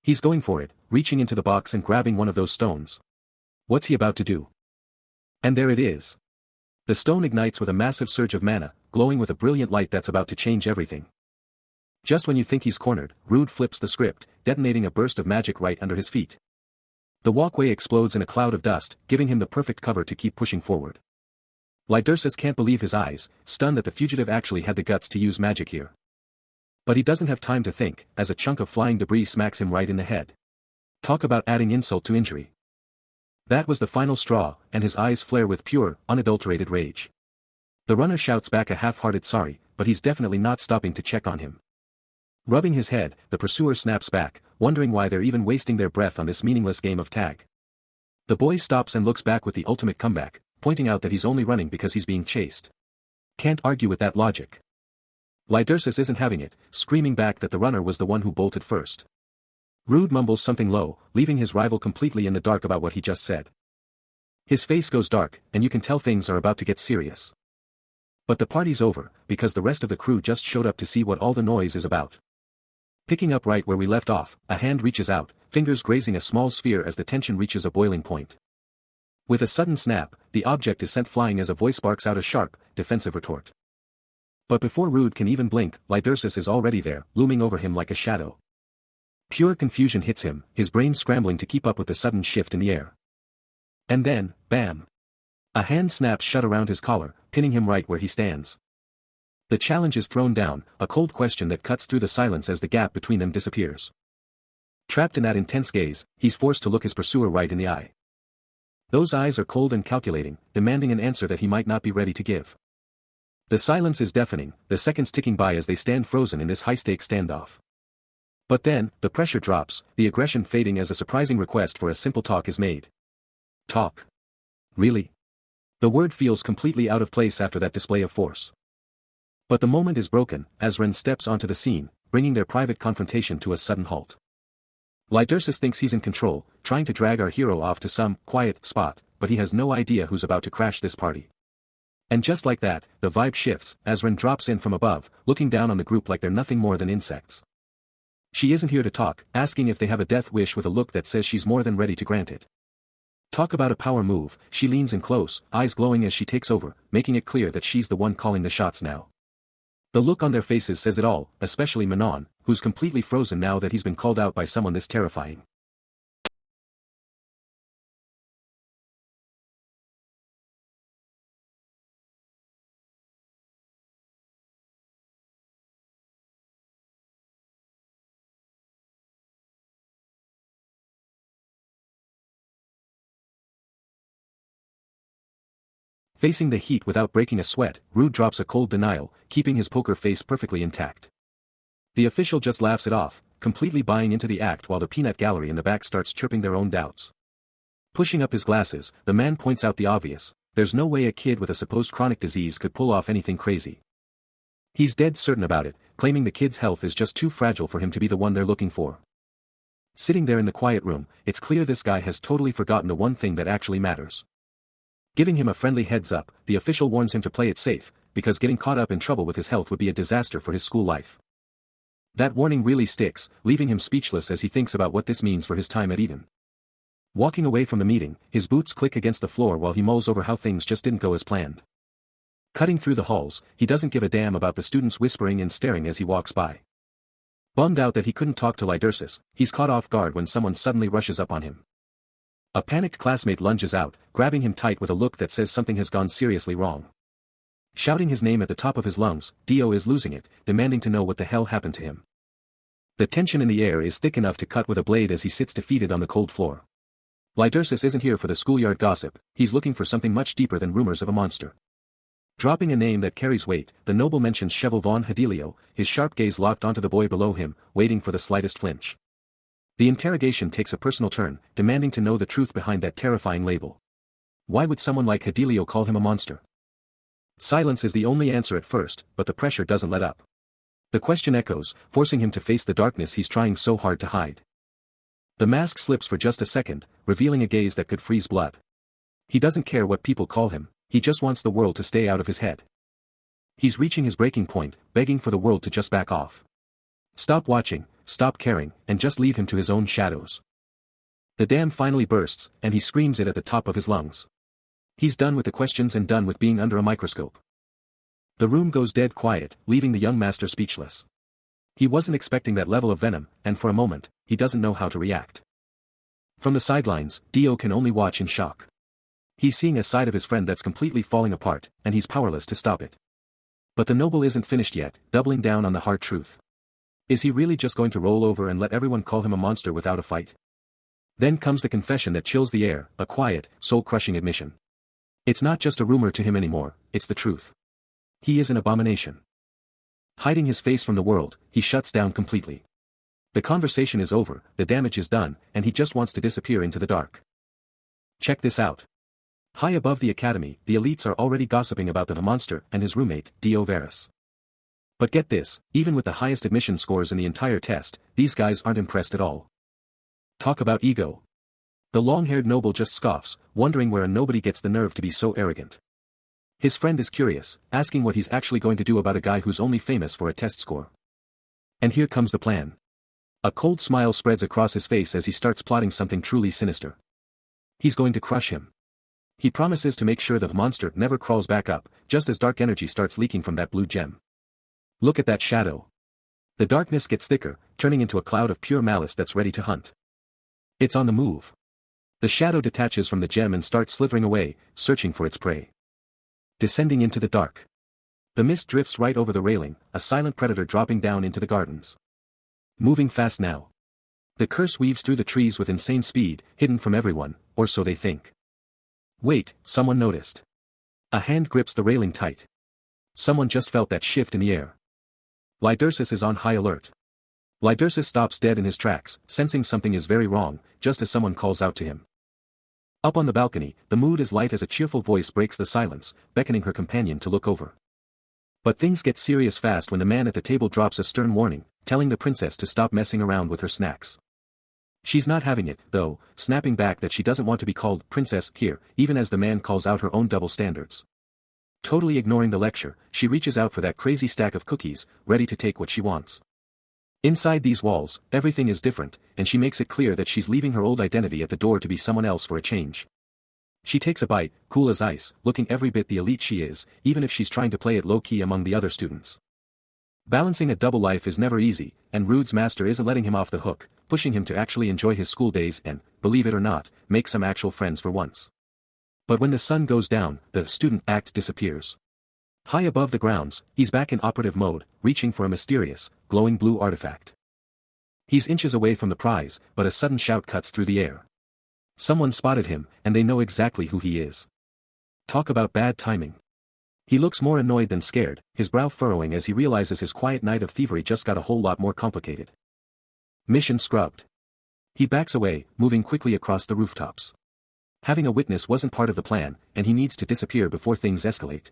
He's going for it, reaching into the box and grabbing one of those stones. What's he about to do? And there it is. The stone ignites with a massive surge of mana, glowing with a brilliant light that's about to change everything. Just when you think he's cornered, Rude flips the script, detonating a burst of magic right under his feet. The walkway explodes in a cloud of dust, giving him the perfect cover to keep pushing forward. Lydersis can't believe his eyes, stunned that the fugitive actually had the guts to use magic here. But he doesn't have time to think, as a chunk of flying debris smacks him right in the head. Talk about adding insult to injury. That was the final straw, and his eyes flare with pure, unadulterated rage. The runner shouts back a half-hearted sorry, but he's definitely not stopping to check on him. Rubbing his head, the pursuer snaps back, wondering why they're even wasting their breath on this meaningless game of tag. The boy stops and looks back with the ultimate comeback, pointing out that he's only running because he's being chased. Can't argue with that logic. Lydersis isn't having it, screaming back that the runner was the one who bolted first. Rude mumbles something low, leaving his rival completely in the dark about what he just said. His face goes dark, and you can tell things are about to get serious. But the party's over, because the rest of the crew just showed up to see what all the noise is about. Picking up right where we left off, a hand reaches out, fingers grazing a small sphere as the tension reaches a boiling point. With a sudden snap, the object is sent flying as a voice barks out a sharp, defensive retort. But before Rude can even blink, Lydersis is already there, looming over him like a shadow. Pure confusion hits him, his brain scrambling to keep up with the sudden shift in the air. And then, bam! A hand snaps shut around his collar, pinning him right where he stands. The challenge is thrown down, a cold question that cuts through the silence as the gap between them disappears. Trapped in that intense gaze, he's forced to look his pursuer right in the eye. Those eyes are cold and calculating, demanding an answer that he might not be ready to give. The silence is deafening, the seconds ticking by as they stand frozen in this high-stakes standoff. But then, the pressure drops, the aggression fading as a surprising request for a simple talk is made. Talk. Really? The word feels completely out of place after that display of force. But the moment is broken, as Ren steps onto the scene, bringing their private confrontation to a sudden halt. Lydersis thinks he's in control, trying to drag our hero off to some quiet spot, but he has no idea who's about to crash this party. And just like that, the vibe shifts, as Ren drops in from above, looking down on the group like they're nothing more than insects. She isn't here to talk, asking if they have a death wish with a look that says she's more than ready to grant it. Talk about a power move, she leans in close, eyes glowing as she takes over, making it clear that she's the one calling the shots now. The look on their faces says it all, especially Manon, who's completely frozen now that he's been called out by someone this terrifying. Facing the heat without breaking a sweat, Rude drops a cold denial, keeping his poker face perfectly intact. The official just laughs it off, completely buying into the act while the peanut gallery in the back starts chirping their own doubts. Pushing up his glasses, the man points out the obvious, there's no way a kid with a supposed chronic disease could pull off anything crazy. He's dead certain about it, claiming the kid's health is just too fragile for him to be the one they're looking for. Sitting there in the quiet room, it's clear this guy has totally forgotten the one thing that actually matters. Giving him a friendly heads up, the official warns him to play it safe, because getting caught up in trouble with his health would be a disaster for his school life. That warning really sticks, leaving him speechless as he thinks about what this means for his time at Eden. Walking away from the meeting, his boots click against the floor while he mulls over how things just didn't go as planned. Cutting through the halls, he doesn't give a damn about the students whispering and staring as he walks by. Bummed out that he couldn't talk to Lydersis, he's caught off guard when someone suddenly rushes up on him. A panicked classmate lunges out, grabbing him tight with a look that says something has gone seriously wrong. Shouting his name at the top of his lungs, Dio is losing it, demanding to know what the hell happened to him. The tension in the air is thick enough to cut with a blade as he sits defeated on the cold floor. Lydersis isn't here for the schoolyard gossip, he's looking for something much deeper than rumors of a monster. Dropping a name that carries weight, the noble mentions Cheval von Hedelio, his sharp gaze locked onto the boy below him, waiting for the slightest flinch. The interrogation takes a personal turn, demanding to know the truth behind that terrifying label. Why would someone like Hedelio call him a monster? Silence is the only answer at first, but the pressure doesn't let up. The question echoes, forcing him to face the darkness he's trying so hard to hide. The mask slips for just a second, revealing a gaze that could freeze blood. He doesn't care what people call him, he just wants the world to stay out of his head. He's reaching his breaking point, begging for the world to just back off. Stop watching, stop caring, and just leave him to his own shadows. The dam finally bursts, and he screams it at the top of his lungs. He's done with the questions and done with being under a microscope. The room goes dead quiet, leaving the young master speechless. He wasn't expecting that level of venom, and for a moment, he doesn't know how to react. From the sidelines, Dio can only watch in shock. He's seeing a side of his friend that's completely falling apart, and he's powerless to stop it. But the noble isn't finished yet, doubling down on the hard truth. Is he really just going to roll over and let everyone call him a monster without a fight? Then comes the confession that chills the air, a quiet, soul-crushing admission. It's not just a rumor to him anymore, it's the truth. He is an abomination. Hiding his face from the world, he shuts down completely. The conversation is over, the damage is done, and he just wants to disappear into the dark. Check this out. High above the academy, the elites are already gossiping about the monster and his roommate, Dio Varus. But get this, even with the highest admission scores in the entire test, these guys aren't impressed at all. Talk about ego. The long-haired noble just scoffs, wondering where a nobody gets the nerve to be so arrogant. His friend is curious, asking what he's actually going to do about a guy who's only famous for a test score. And here comes the plan. A cold smile spreads across his face as he starts plotting something truly sinister. He's going to crush him. He promises to make sure the monster never crawls back up, just as dark energy starts leaking from that blue gem. Look at that shadow. The darkness gets thicker, turning into a cloud of pure malice that's ready to hunt. It's on the move. The shadow detaches from the gem and starts slithering away, searching for its prey. Descending into the dark. The mist drifts right over the railing, a silent predator dropping down into the gardens. Moving fast now. The curse weaves through the trees with insane speed, hidden from everyone, or so they think. Wait, someone noticed. A hand grips the railing tight. Someone just felt that shift in the air. Lydersis is on high alert. Lydersis stops dead in his tracks, sensing something is very wrong, just as someone calls out to him. Up on the balcony, the mood is light as a cheerful voice breaks the silence, beckoning her companion to look over. But things get serious fast when the man at the table drops a stern warning, telling the princess to stop messing around with her snacks. She's not having it, though, snapping back that she doesn't want to be called princess here, even as the man calls out her own double standards. Totally ignoring the lecture, she reaches out for that crazy stack of cookies, ready to take what she wants. Inside these walls, everything is different, and she makes it clear that she's leaving her old identity at the door to be someone else for a change. She takes a bite, cool as ice, looking every bit the elite she is, even if she's trying to play it low-key among the other students. Balancing a double life is never easy, and Rude's master isn't letting him off the hook, pushing him to actually enjoy his school days and, believe it or not, make some actual friends for once. But when the sun goes down, the student act disappears. High above the grounds, he's back in operative mode, reaching for a mysterious, glowing blue artifact. He's inches away from the prize, but a sudden shout cuts through the air. Someone spotted him, and they know exactly who he is. Talk about bad timing. He looks more annoyed than scared, his brow furrowing as he realizes his quiet night of thievery just got a whole lot more complicated. Mission scrubbed. He backs away, moving quickly across the rooftops. Having a witness wasn't part of the plan, and he needs to disappear before things escalate.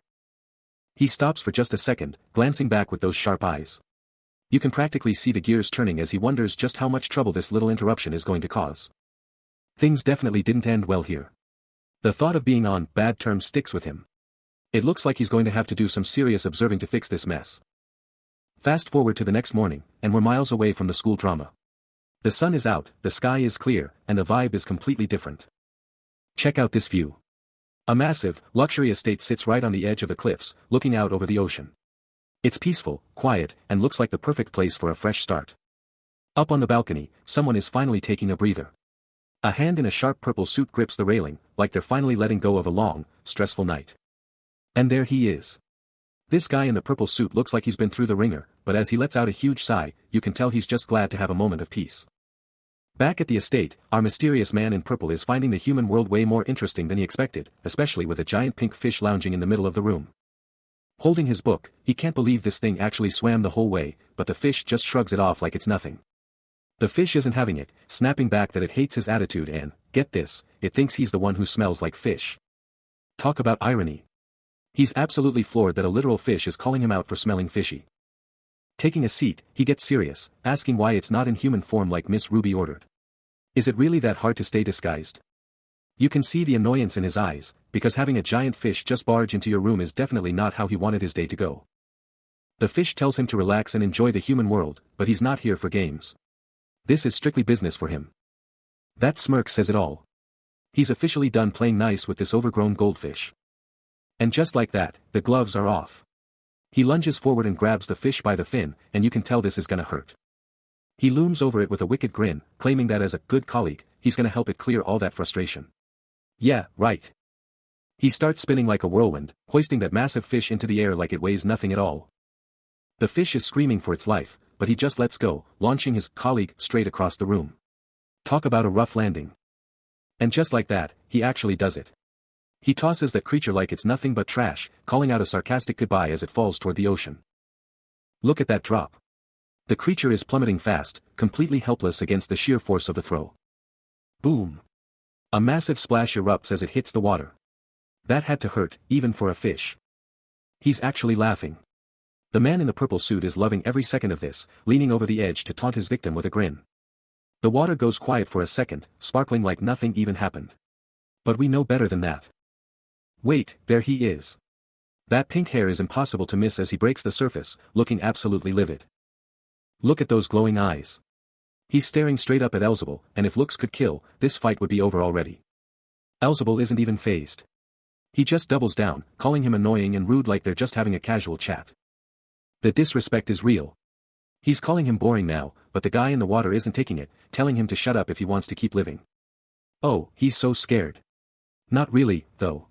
He stops for just a second, glancing back with those sharp eyes. You can practically see the gears turning as he wonders just how much trouble this little interruption is going to cause. Things definitely didn't end well here. The thought of being on bad terms sticks with him. It looks like he's going to have to do some serious observing to fix this mess. Fast forward to the next morning, and we're miles away from the school drama. The sun is out, the sky is clear, and the vibe is completely different. Check out this view. A massive, luxury estate sits right on the edge of the cliffs, looking out over the ocean. It's peaceful, quiet, and looks like the perfect place for a fresh start. Up on the balcony, someone is finally taking a breather. A hand in a sharp purple suit grips the railing, like they're finally letting go of a long, stressful night. And there he is. This guy in the purple suit looks like he's been through the ringer, but as he lets out a huge sigh, you can tell he's just glad to have a moment of peace. Back at the estate, our mysterious man in purple is finding the human world way more interesting than he expected, especially with a giant pink fish lounging in the middle of the room. Holding his book, he can't believe this thing actually swam the whole way, but the fish just shrugs it off like it's nothing. The fish isn't having it, snapping back that it hates his attitude and, get this, it thinks he's the one who smells like fish. Talk about irony. He's absolutely floored that a literal fish is calling him out for smelling fishy. Taking a seat, he gets serious, asking why it's not in human form like Miss Ruby ordered. Is it really that hard to stay disguised? You can see the annoyance in his eyes, because having a giant fish just barge into your room is definitely not how he wanted his day to go. The fish tells him to relax and enjoy the human world, but he's not here for games. This is strictly business for him. That smirk says it all. He's officially done playing nice with this overgrown goldfish. And just like that, the gloves are off. He lunges forward and grabs the fish by the fin, and you can tell this is gonna hurt. He looms over it with a wicked grin, claiming that as a good colleague, he's gonna help it clear all that frustration. Yeah, right. He starts spinning like a whirlwind, hoisting that massive fish into the air like it weighs nothing at all. The fish is screaming for its life, but he just lets go, launching his colleague straight across the room. Talk about a rough landing. And just like that, he actually does it. He tosses that creature like it's nothing but trash, calling out a sarcastic goodbye as it falls toward the ocean. Look at that drop. The creature is plummeting fast, completely helpless against the sheer force of the throw. Boom. A massive splash erupts as it hits the water. That had to hurt, even for a fish. He's actually laughing. The man in the purple suit is loving every second of this, leaning over the edge to taunt his victim with a grin. The water goes quiet for a second, sparkling like nothing even happened. But we know better than that. Wait, there he is. That pink hair is impossible to miss as he breaks the surface, looking absolutely livid. Look at those glowing eyes. He's staring straight up at Elzebul, and if looks could kill, this fight would be over already. Elzebul isn't even fazed. He just doubles down, calling him annoying and rude like they're just having a casual chat. The disrespect is real. He's calling him boring now, but the guy in the water isn't taking it, telling him to shut up if he wants to keep living. Oh, he's so scared. Not really, though.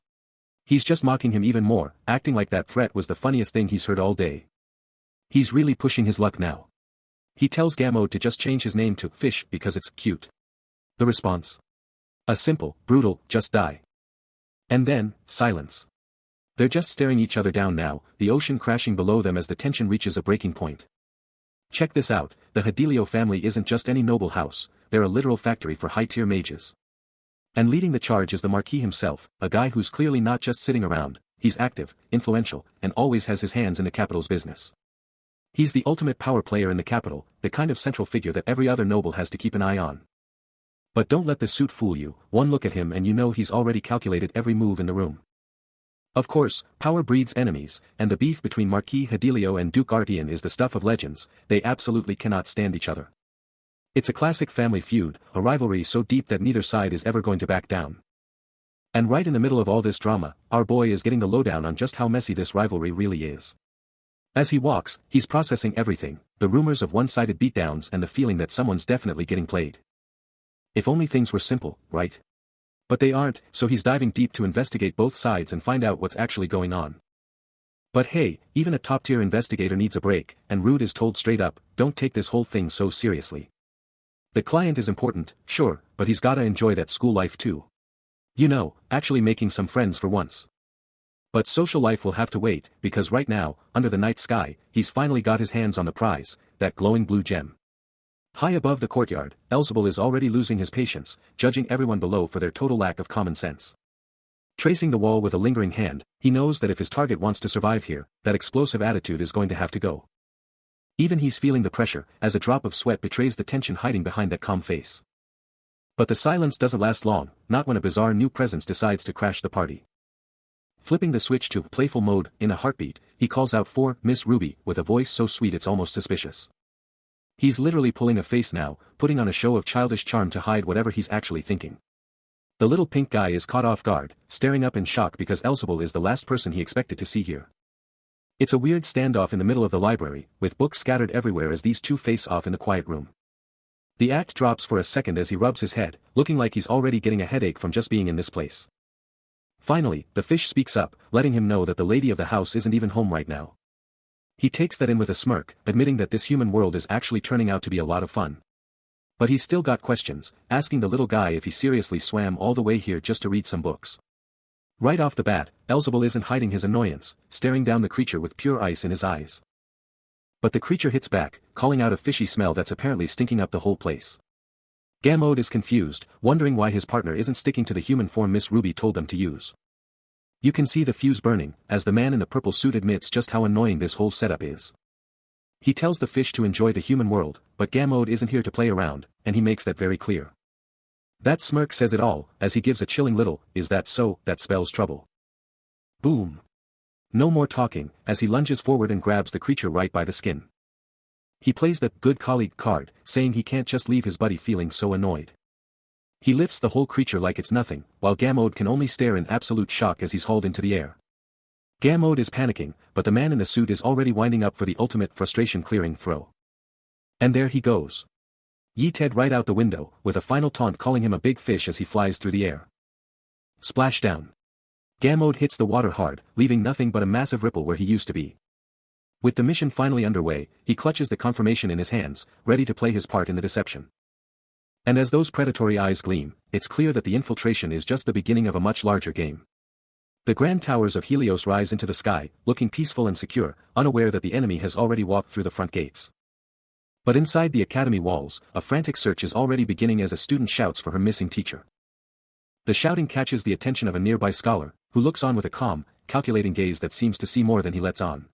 He's just mocking him even more, acting like that threat was the funniest thing he's heard all day. He's really pushing his luck now. He tells Gamode to just change his name to Fish because it's cute. The response? A simple, brutal, just die. And then, silence. They're just staring each other down now, the ocean crashing below them as the tension reaches a breaking point. Check this out, the Hedelio family isn't just any noble house, they're a literal factory for high-tier mages. And leading the charge is the Marquis himself, a guy who's clearly not just sitting around, he's active, influential, and always has his hands in the capital's business. He's the ultimate power player in the capital, the kind of central figure that every other noble has to keep an eye on. But don't let the suit fool you, one look at him and you know he's already calculated every move in the room. Of course, power breeds enemies, and the beef between Marquis Hedelio and Duke Artian is the stuff of legends, they absolutely cannot stand each other. It's a classic family feud, a rivalry so deep that neither side is ever going to back down. And right in the middle of all this drama, our boy is getting the lowdown on just how messy this rivalry really is. As he walks, he's processing everything, the rumors of one-sided beatdowns and the feeling that someone's definitely getting played. If only things were simple, right? But they aren't, so he's diving deep to investigate both sides and find out what's actually going on. But hey, even a top-tier investigator needs a break, and Rude is told straight up, don't take this whole thing so seriously. The client is important, sure, but he's gotta enjoy that school life too. You know, actually making some friends for once. But social life will have to wait, because right now, under the night sky, he's finally got his hands on the prize, that glowing blue gem. High above the courtyard, Elzebul is already losing his patience, judging everyone below for their total lack of common sense. Tracing the wall with a lingering hand, he knows that if his target wants to survive here, that explosive attitude is going to have to go. Even he's feeling the pressure, as a drop of sweat betrays the tension hiding behind that calm face. But the silence doesn't last long, not when a bizarre new presence decides to crash the party. Flipping the switch to playful mode, in a heartbeat, he calls out for Miss Ruby, with a voice so sweet it's almost suspicious. He's literally pulling a face now, putting on a show of childish charm to hide whatever he's actually thinking. The little pink guy is caught off guard, staring up in shock because Elzebul is the last person he expected to see here. It's a weird standoff in the middle of the library, with books scattered everywhere as these two face off in the quiet room. The act drops for a second as he rubs his head, looking like he's already getting a headache from just being in this place. Finally, the fish speaks up, letting him know that the lady of the house isn't even home right now. He takes that in with a smirk, admitting that this human world is actually turning out to be a lot of fun. But he's still got questions, asking the little guy if he seriously swam all the way here just to read some books. Right off the bat, Elzebul isn't hiding his annoyance, staring down the creature with pure ice in his eyes. But the creature hits back, calling out a fishy smell that's apparently stinking up the whole place. Gamode is confused, wondering why his partner isn't sticking to the human form Miss Ruby told them to use. You can see the fuse burning, as the man in the purple suit admits just how annoying this whole setup is. He tells the fish to enjoy the human world, but Gamode isn't here to play around, and he makes that very clear. That smirk says it all, as he gives a chilling little, "Is that so?" that spells trouble. Boom. No more talking, as he lunges forward and grabs the creature right by the skin. He plays the good colleague card, saying he can't just leave his buddy feeling so annoyed. He lifts the whole creature like it's nothing, while Gamode can only stare in absolute shock as he's hauled into the air. Gamode is panicking, but the man in the suit is already winding up for the ultimate frustration-clearing throw. And there he goes. Yeeted right out the window, with a final taunt calling him a big fish as he flies through the air. Splashdown. Gamode hits the water hard, leaving nothing but a massive ripple where he used to be. With the mission finally underway, he clutches the confirmation in his hands, ready to play his part in the deception. And as those predatory eyes gleam, it's clear that the infiltration is just the beginning of a much larger game. The grand towers of Helios rise into the sky, looking peaceful and secure, unaware that the enemy has already walked through the front gates. But inside the academy walls, a frantic search is already beginning as a student shouts for her missing teacher. The shouting catches the attention of a nearby scholar, who looks on with a calm, calculating gaze that seems to see more than he lets on.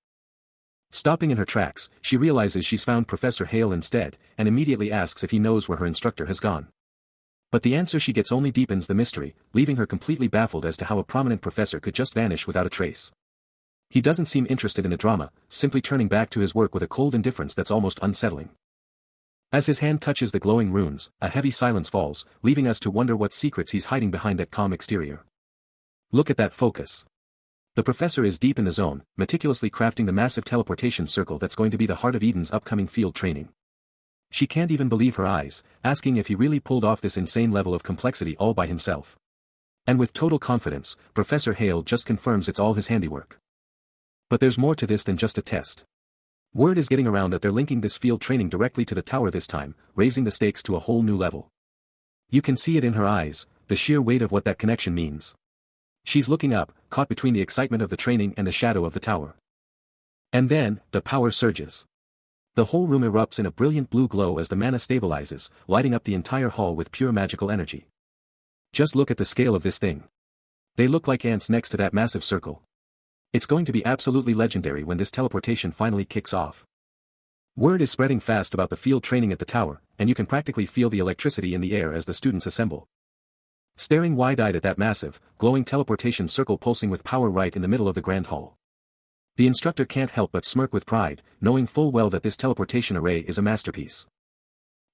Stopping in her tracks, she realizes she's found Professor Hale instead, and immediately asks if he knows where her instructor has gone. But the answer she gets only deepens the mystery, leaving her completely baffled as to how a prominent professor could just vanish without a trace. He doesn't seem interested in the drama, simply turning back to his work with a cold indifference that's almost unsettling. As his hand touches the glowing runes, a heavy silence falls, leaving us to wonder what secrets he's hiding behind that calm exterior. Look at that focus. The professor is deep in the zone, meticulously crafting the massive teleportation circle that's going to be the heart of Eden's upcoming field training. She can't even believe her eyes, asking if he really pulled off this insane level of complexity all by himself. And with total confidence, Professor Hale just confirms it's all his handiwork. But there's more to this than just a test. Word is getting around that they're linking this field training directly to the tower this time, raising the stakes to a whole new level. You can see it in her eyes, the sheer weight of what that connection means. She's looking up, caught between the excitement of the training and the shadow of the tower. And then, the power surges. The whole room erupts in a brilliant blue glow as the mana stabilizes, lighting up the entire hall with pure magical energy. Just look at the scale of this thing. They look like ants next to that massive circle. It's going to be absolutely legendary when this teleportation finally kicks off. Word is spreading fast about the field training at the tower, and you can practically feel the electricity in the air as the students assemble. Staring wide-eyed at that massive, glowing teleportation circle pulsing with power right in the middle of the grand hall. The instructor can't help but smirk with pride, knowing full well that this teleportation array is a masterpiece.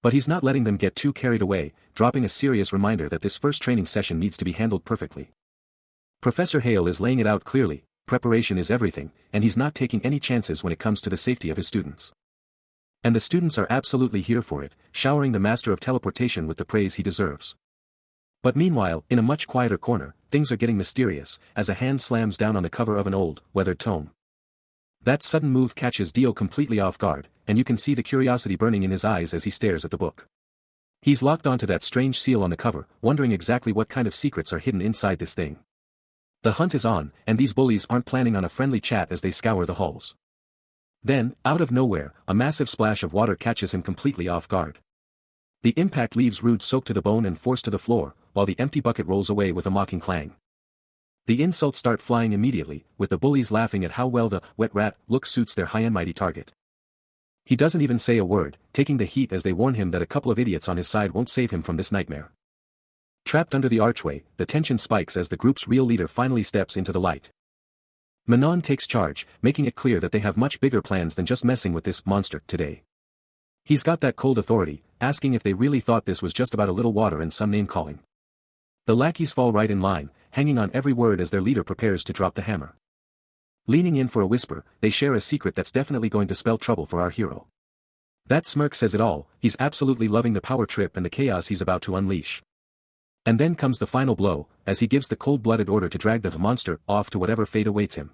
But he's not letting them get too carried away, dropping a serious reminder that this first training session needs to be handled perfectly. Professor Hale is laying it out clearly, preparation is everything, and he's not taking any chances when it comes to the safety of his students. And the students are absolutely here for it, showering the master of teleportation with the praise he deserves. But meanwhile, in a much quieter corner, things are getting mysterious, as a hand slams down on the cover of an old, weathered tome. That sudden move catches Dio completely off guard, and you can see the curiosity burning in his eyes as he stares at the book. He's locked onto that strange seal on the cover, wondering exactly what kind of secrets are hidden inside this thing. The hunt is on, and these bullies aren't planning on a friendly chat as they scour the halls. Then, out of nowhere, a massive splash of water catches him completely off guard. The impact leaves Rude soaked to the bone and forced to the floor, while the empty bucket rolls away with a mocking clang. The insults start flying immediately, with the bullies laughing at how well the wet rat look suits their high and mighty target. He doesn't even say a word, taking the heat as they warn him that a couple of idiots on his side won't save him from this nightmare. Trapped under the archway, the tension spikes as the group's real leader finally steps into the light. Manon takes charge, making it clear that they have much bigger plans than just messing with this monster today. He's got that cold authority, asking if they really thought this was just about a little water and some name-calling. The lackeys fall right in line, hanging on every word as their leader prepares to drop the hammer. Leaning in for a whisper, they share a secret that's definitely going to spell trouble for our hero. That smirk says it all, he's absolutely loving the power trip and the chaos he's about to unleash. And then comes the final blow, as he gives the cold-blooded order to drag the monster off to whatever fate awaits him.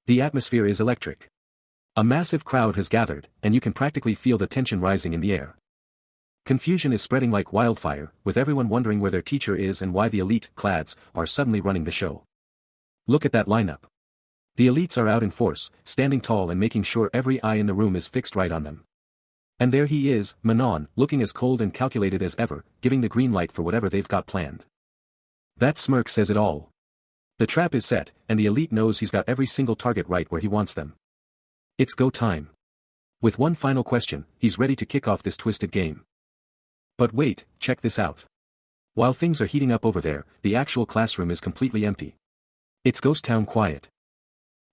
The atmosphere is electric. A massive crowd has gathered, and you can practically feel the tension rising in the air. Confusion is spreading like wildfire, with everyone wondering where their teacher is and why the elite clads are suddenly running the show. Look at that lineup. The elites are out in force, standing tall and making sure every eye in the room is fixed right on them. And there he is, Manon, looking as cold and calculated as ever, giving the green light for whatever they've got planned. That smirk says it all. The trap is set, and the elite knows he's got every single target right where he wants them. It's go time. With one final question, he's ready to kick off this twisted game. But wait, check this out. While things are heating up over there, the actual classroom is completely empty. It's ghost town quiet.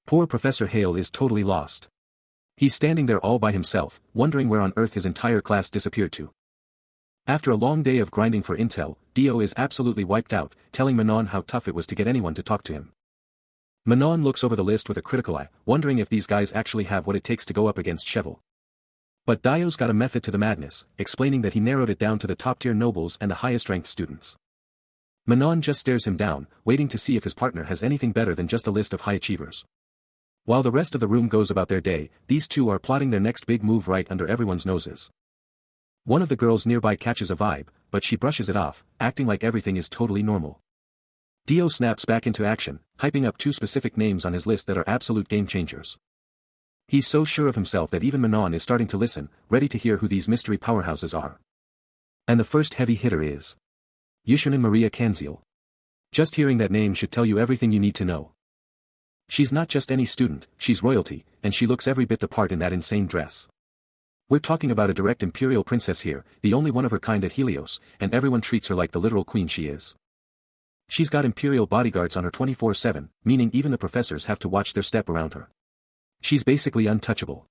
Poor Professor Hale is totally lost. He's standing there all by himself, wondering where on earth his entire class disappeared to. After a long day of grinding for intel, Dio is absolutely wiped out, telling Manon how tough it was to get anyone to talk to him. Manon looks over the list with a critical eye, wondering if these guys actually have what it takes to go up against Cheval. But Dio's got a method to the madness, explaining that he narrowed it down to the top-tier nobles and the highest-ranked students. Manon just stares him down, waiting to see if his partner has anything better than just a list of high achievers. While the rest of the room goes about their day, these two are plotting their next big move right under everyone's noses. One of the girls nearby catches a vibe, but she brushes it off, acting like everything is totally normal. Dio snaps back into action, hyping up two specific names on his list that are absolute game-changers. He's so sure of himself that even Manon is starting to listen, ready to hear who these mystery powerhouses are. And the first heavy hitter is Yushanin Maria Kanziel. Just hearing that name should tell you everything you need to know. She's not just any student, she's royalty, and she looks every bit the part in that insane dress. We're talking about a direct imperial princess here, the only one of her kind at Helios, and everyone treats her like the literal queen she is. She's got imperial bodyguards on her 24/7, meaning even the professors have to watch their step around her. She's basically untouchable.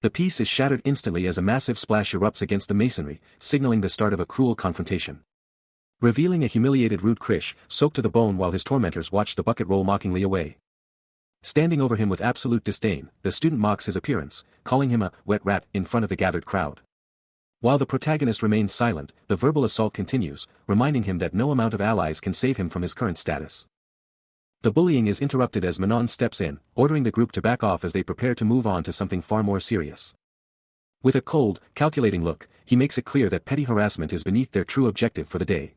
The piece is shattered instantly as a massive splash erupts against the masonry, signaling the start of a cruel confrontation. Revealing a humiliated Rude Krish, soaked to the bone while his tormentors watch the bucket roll mockingly away. Standing over him with absolute disdain, the student mocks his appearance, calling him a wet rat in front of the gathered crowd. While the protagonist remains silent, the verbal assault continues, reminding him that no amount of allies can save him from his current status. The bullying is interrupted as Manon steps in, ordering the group to back off as they prepare to move on to something far more serious. With a cold, calculating look, he makes it clear that petty harassment is beneath their true objective for the day.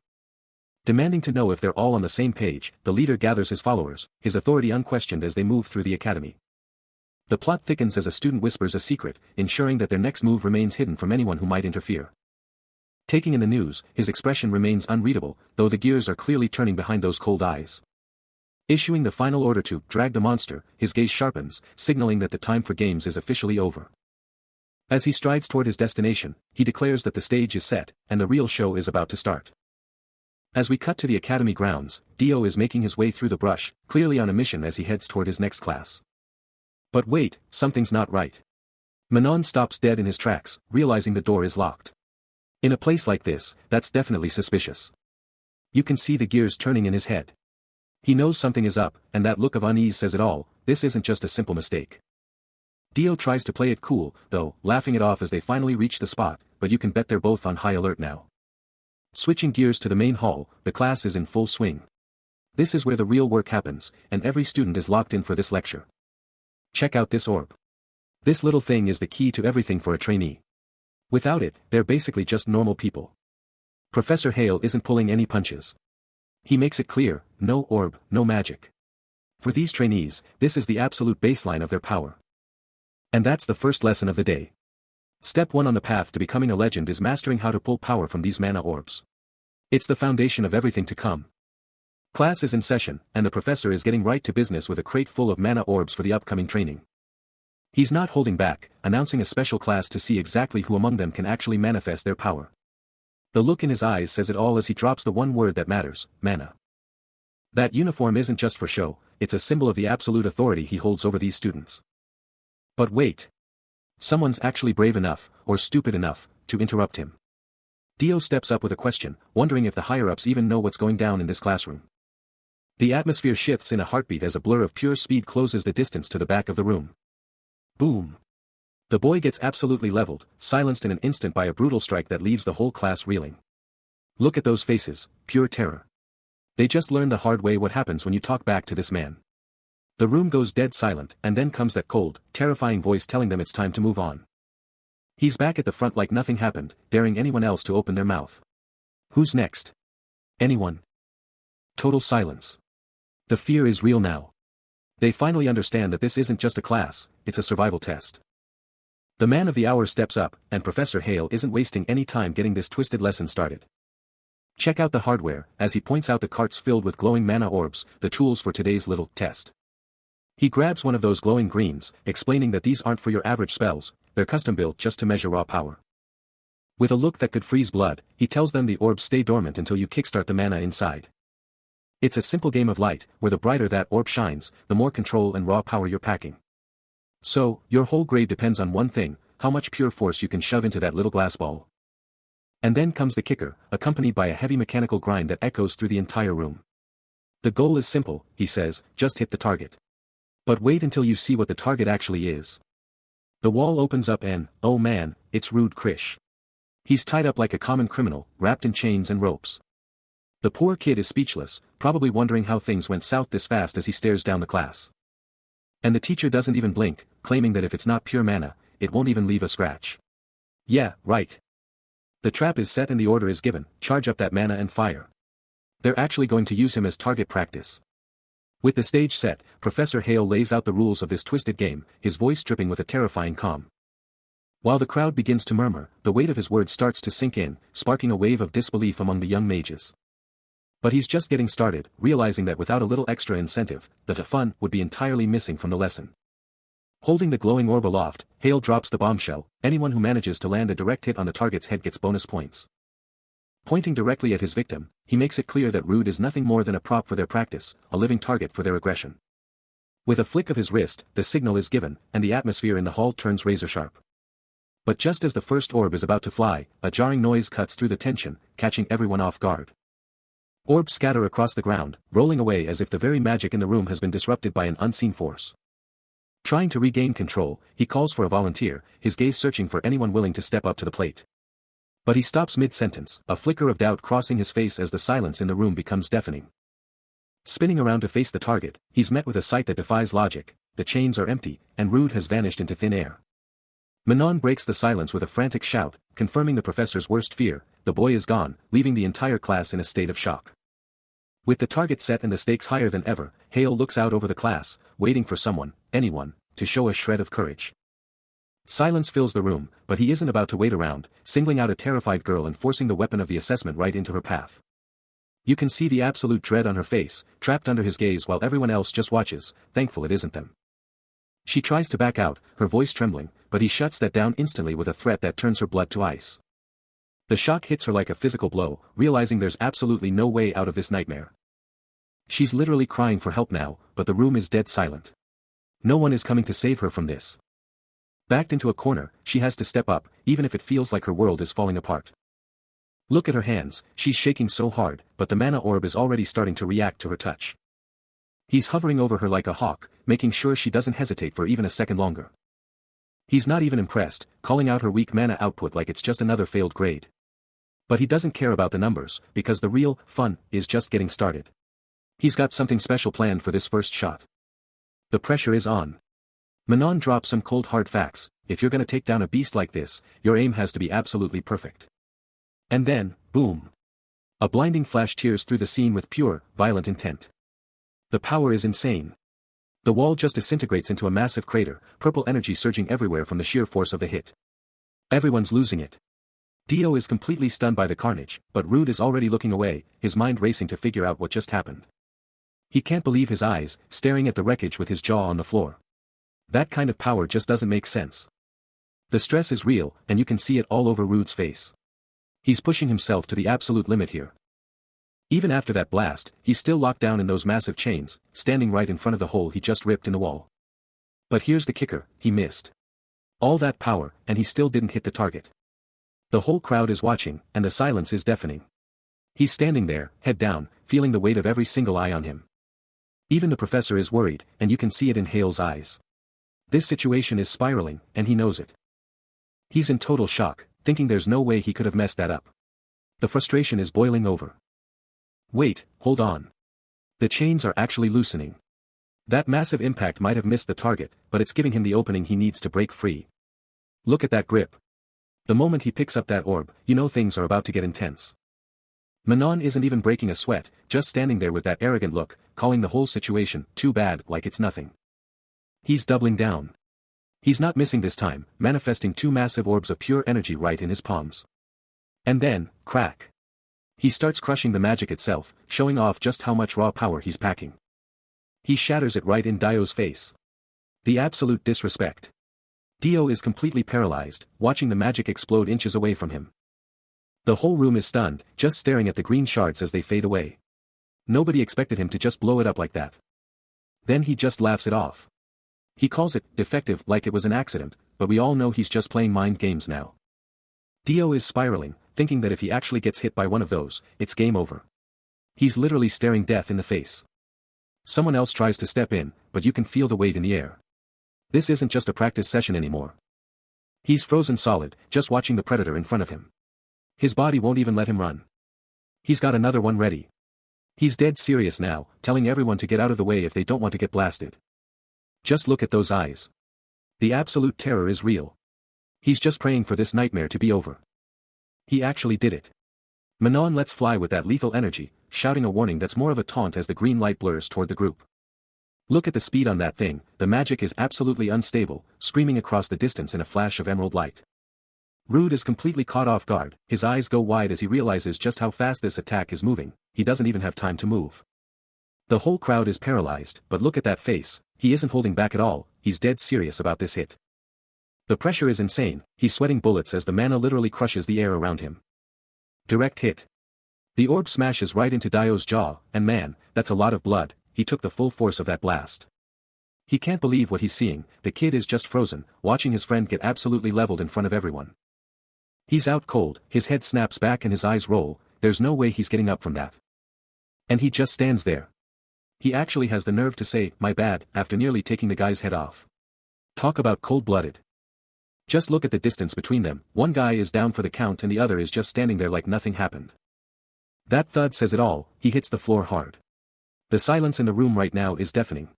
Demanding to know if they're all on the same page, the leader gathers his followers, his authority unquestioned as they move through the academy. The plot thickens as a student whispers a secret, ensuring that their next move remains hidden from anyone who might interfere. Taking in the news, his expression remains unreadable, though the gears are clearly turning behind those cold eyes. Issuing the final order to drag the monster, his gaze sharpens, signaling that the time for games is officially over. As he strides toward his destination, he declares that the stage is set, and the real show is about to start. As we cut to the academy grounds, Dio is making his way through the brush, clearly on a mission as he heads toward his next class. But wait, something's not right. Manon stops dead in his tracks, realizing the door is locked. In a place like this, that's definitely suspicious. You can see the gears turning in his head. He knows something is up, and that look of unease says it all. This isn't just a simple mistake. Dio tries to play it cool, though, laughing it off as they finally reach the spot, but you can bet they're both on high alert now. Switching gears to the main hall, the class is in full swing. This is where the real work happens, and every student is locked in for this lecture. Check out this orb. This little thing is the key to everything for a trainee. Without it, they're basically just normal people. Professor Hale isn't pulling any punches. He makes it clear, no orb, no magic. For these trainees, this is the absolute baseline of their power. And that's the first lesson of the day. Step 1 on the path to becoming a legend is mastering how to pull power from these mana orbs. It's the foundation of everything to come. Class is in session, and the professor is getting right to business with a crate full of mana orbs for the upcoming training. He's not holding back, announcing a special class to see exactly who among them can actually manifest their power. The look in his eyes says it all as he drops the one word that matters, mana. That uniform isn't just for show, it's a symbol of the absolute authority he holds over these students. But wait. Someone's actually brave enough, or stupid enough, to interrupt him. Dio steps up with a question, wondering if the higher-ups even know what's going down in this classroom. The atmosphere shifts in a heartbeat as a blur of pure speed closes the distance to the back of the room. Boom. The boy gets absolutely leveled, silenced in an instant by a brutal strike that leaves the whole class reeling. Look at those faces, pure terror. They just learned the hard way what happens when you talk back to this man. The room goes dead silent, and then comes that cold, terrifying voice telling them it's time to move on. He's back at the front like nothing happened, daring anyone else to open their mouth. Who's next? Anyone? Total silence. The fear is real now. They finally understand that this isn't just a class, it's a survival test. The man of the hour steps up, and Professor Hale isn't wasting any time getting this twisted lesson started. Check out the hardware, as he points out the carts filled with glowing mana orbs, the tools for today's little test. He grabs one of those glowing greens, explaining that these aren't for your average spells, they're custom-built just to measure raw power. With a look that could freeze blood, he tells them the orbs stay dormant until you kickstart the mana inside. It's a simple game of light, where the brighter that orb shines, the more control and raw power you're packing. So, your whole grade depends on one thing, how much pure force you can shove into that little glass ball. And then comes the kicker, accompanied by a heavy mechanical grind that echoes through the entire room. The goal is simple, he says, just hit the target. But wait until you see what the target actually is. The wall opens up and, oh man, it's Rude Krish. He's tied up like a common criminal, wrapped in chains and ropes. The poor kid is speechless, probably wondering how things went south this fast as he stares down the class. And the teacher doesn't even blink, claiming that if it's not pure mana, it won't even leave a scratch. Yeah, right. The trap is set and the order is given, charge up that mana and fire. They're actually going to use him as target practice. With the stage set, Professor Hale lays out the rules of this twisted game, his voice dripping with a terrifying calm. While the crowd begins to murmur, the weight of his words starts to sink in, sparking a wave of disbelief among the young mages. But he's just getting started, realizing that without a little extra incentive, the fun would be entirely missing from the lesson. Holding the glowing orb aloft, Hale drops the bombshell, anyone who manages to land a direct hit on the target's head gets bonus points. Pointing directly at his victim, he makes it clear that Rude is nothing more than a prop for their practice, a living target for their aggression. With a flick of his wrist, the signal is given, and the atmosphere in the hall turns razor-sharp. But just as the first orb is about to fly, a jarring noise cuts through the tension, catching everyone off guard. Orbs scatter across the ground, rolling away as if the very magic in the room has been disrupted by an unseen force. Trying to regain control, he calls for a volunteer, his gaze searching for anyone willing to step up to the plate. But he stops mid-sentence, a flicker of doubt crossing his face as the silence in the room becomes deafening. Spinning around to face the target, he's met with a sight that defies logic. The chains are empty, and Rude has vanished into thin air. Manon breaks the silence with a frantic shout, confirming the professor's worst fear: the boy is gone, leaving the entire class in a state of shock. With the target set and the stakes higher than ever, Hale looks out over the class, waiting for someone, anyone, to show a shred of courage. Silence fills the room, but he isn't about to wait around, singling out a terrified girl and forcing the weapon of the assessment right into her path. You can see the absolute dread on her face, trapped under his gaze while everyone else just watches, thankful it isn't them. She tries to back out, her voice trembling, but he shuts that down instantly with a threat that turns her blood to ice. The shock hits her like a physical blow, realizing there's absolutely no way out of this nightmare. She's literally crying for help now, but the room is dead silent. No one is coming to save her from this. Backed into a corner, she has to step up, even if it feels like her world is falling apart. Look at her hands, she's shaking so hard, but the mana orb is already starting to react to her touch. He's hovering over her like a hawk, making sure she doesn't hesitate for even a second longer. He's not even impressed, calling out her weak mana output like it's just another failed grade. But he doesn't care about the numbers, because the real fun is just getting started. He's got something special planned for this first shot. The pressure is on. Manon drops some cold hard facts: if you're gonna take down a beast like this, your aim has to be absolutely perfect. And then, boom. A blinding flash tears through the scene with pure, violent intent. The power is insane. The wall just disintegrates into a massive crater, purple energy surging everywhere from the sheer force of the hit. Everyone's losing it. Dio is completely stunned by the carnage, but Rude is already looking away, his mind racing to figure out what just happened. He can't believe his eyes, staring at the wreckage with his jaw on the floor. That kind of power just doesn't make sense. The stress is real, and you can see it all over Rude's face. He's pushing himself to the absolute limit here. Even after that blast, he's still locked down in those massive chains, standing right in front of the hole he just ripped in the wall. But here's the kicker: he missed. All that power, and he still didn't hit the target. The whole crowd is watching, and the silence is deafening. He's standing there, head down, feeling the weight of every single eye on him. Even the professor is worried, and you can see it in Hale's eyes. This situation is spiraling, and he knows it. He's in total shock, thinking there's no way he could have messed that up. The frustration is boiling over. Wait, hold on. The chains are actually loosening. That massive impact might have missed the target, but it's giving him the opening he needs to break free. Look at that grip. The moment he picks up that orb, you know things are about to get intense. Manon isn't even breaking a sweat, just standing there with that arrogant look, calling the whole situation too bad like it's nothing. He's doubling down. He's not missing this time, manifesting two massive orbs of pure energy right in his palms. And then, crack. He starts crushing the magic itself, showing off just how much raw power he's packing. He shatters it right in Dio's face. The absolute disrespect. Dio is completely paralyzed, watching the magic explode inches away from him. The whole room is stunned, just staring at the green shards as they fade away. Nobody expected him to just blow it up like that. Then he just laughs it off. He calls it defective like it was an accident, but we all know he's just playing mind games now. Dio is spiraling, thinking that if he actually gets hit by one of those, it's game over. He's literally staring death in the face. Someone else tries to step in, but you can feel the weight in the air. This isn't just a practice session anymore. He's frozen solid, just watching the predator in front of him. His body won't even let him run. He's got another one ready. He's dead serious now, telling everyone to get out of the way if they don't want to get blasted. Just look at those eyes. The absolute terror is real. He's just praying for this nightmare to be over. He actually did it. Manon lets fly with that lethal energy, shouting a warning that's more of a taunt as the green light blurs toward the group. Look at the speed on that thing, the magic is absolutely unstable, screaming across the distance in a flash of emerald light. Rude is completely caught off guard, his eyes go wide as he realizes just how fast this attack is moving, he doesn't even have time to move. The whole crowd is paralyzed, but look at that face, he isn't holding back at all, he's dead serious about this hit. The pressure is insane, he's sweating bullets as the mana literally crushes the air around him. Direct hit. The orb smashes right into Dio's jaw, and man, that's a lot of blood, he took the full force of that blast. He can't believe what he's seeing, the kid is just frozen, watching his friend get absolutely leveled in front of everyone. He's out cold, his head snaps back and his eyes roll, there's no way he's getting up from that. And he just stands there. He actually has the nerve to say, "My bad," after nearly taking the guy's head off. Talk about cold-blooded. Just look at the distance between them, one guy is down for the count and the other is just standing there like nothing happened. That thud says it all, he hits the floor hard. The silence in the room right now is deafening.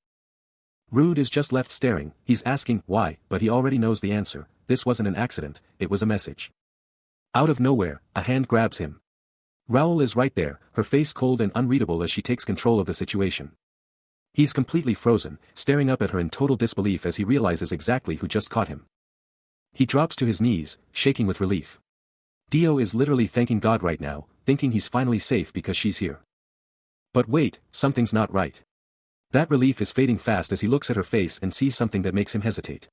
Rude is just left staring, he's asking why, but he already knows the answer. This wasn't an accident, it was a message. Out of nowhere, a hand grabs him. Raoul is right there, her face cold and unreadable as she takes control of the situation. He's completely frozen, staring up at her in total disbelief as he realizes exactly who just caught him. He drops to his knees, shaking with relief. Dio is literally thanking God right now, thinking he's finally safe because she's here. But wait, something's not right. That relief is fading fast as he looks at her face and sees something that makes him hesitate.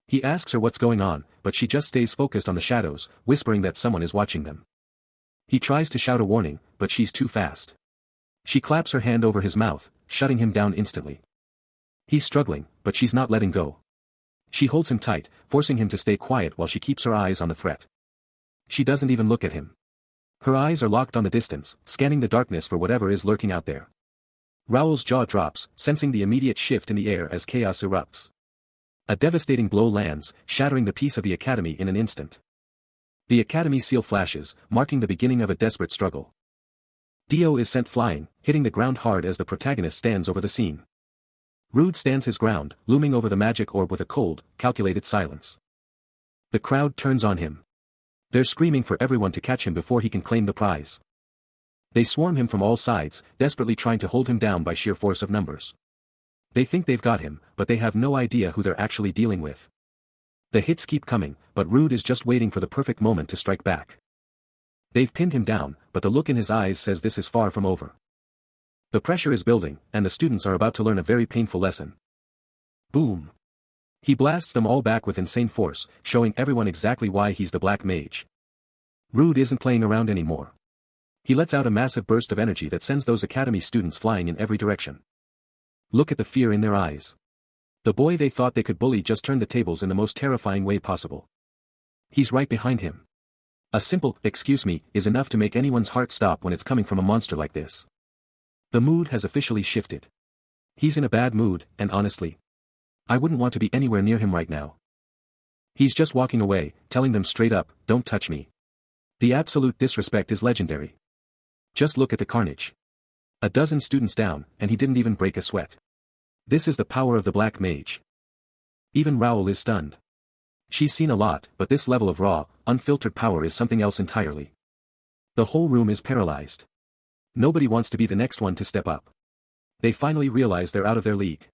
He asks her what's going on, but she just stays focused on the shadows, whispering that someone is watching them. He tries to shout a warning, but she's too fast. She claps her hand over his mouth, shutting him down instantly. He's struggling, but she's not letting go. She holds him tight, forcing him to stay quiet while she keeps her eyes on the threat. She doesn't even look at him. Her eyes are locked on the distance, scanning the darkness for whatever is lurking out there. Raoul's jaw drops, sensing the immediate shift in the air as chaos erupts. A devastating blow lands, shattering the peace of the academy in an instant. The academy's seal flashes, marking the beginning of a desperate struggle. Dio is sent flying, hitting the ground hard as the protagonist stands over the scene. Rude stands his ground, looming over the magic orb with a cold, calculated silence. The crowd turns on him. They're screaming for everyone to catch him before he can claim the prize. They swarm him from all sides, desperately trying to hold him down by sheer force of numbers. They think they've got him, but they have no idea who they're actually dealing with. The hits keep coming, but Rude is just waiting for the perfect moment to strike back. They've pinned him down, but the look in his eyes says this is far from over. The pressure is building, and the students are about to learn a very painful lesson. Boom! He blasts them all back with insane force, showing everyone exactly why he's the Black Mage. Rude isn't playing around anymore. He lets out a massive burst of energy that sends those academy students flying in every direction. Look at the fear in their eyes. The boy they thought they could bully just turned the tables in the most terrifying way possible. He's right behind him. A simple, "excuse me," is enough to make anyone's heart stop when it's coming from a monster like this. The mood has officially shifted. He's in a bad mood, and honestly, I wouldn't want to be anywhere near him right now. He's just walking away, telling them straight up, "Don't touch me." The absolute disrespect is legendary. Just look at the carnage. A dozen students down, and he didn't even break a sweat. This is the power of the Black Mage. Even Raoul is stunned. She's seen a lot, but this level of raw, unfiltered power is something else entirely. The whole room is paralyzed. Nobody wants to be the next one to step up. They finally realize they're out of their league.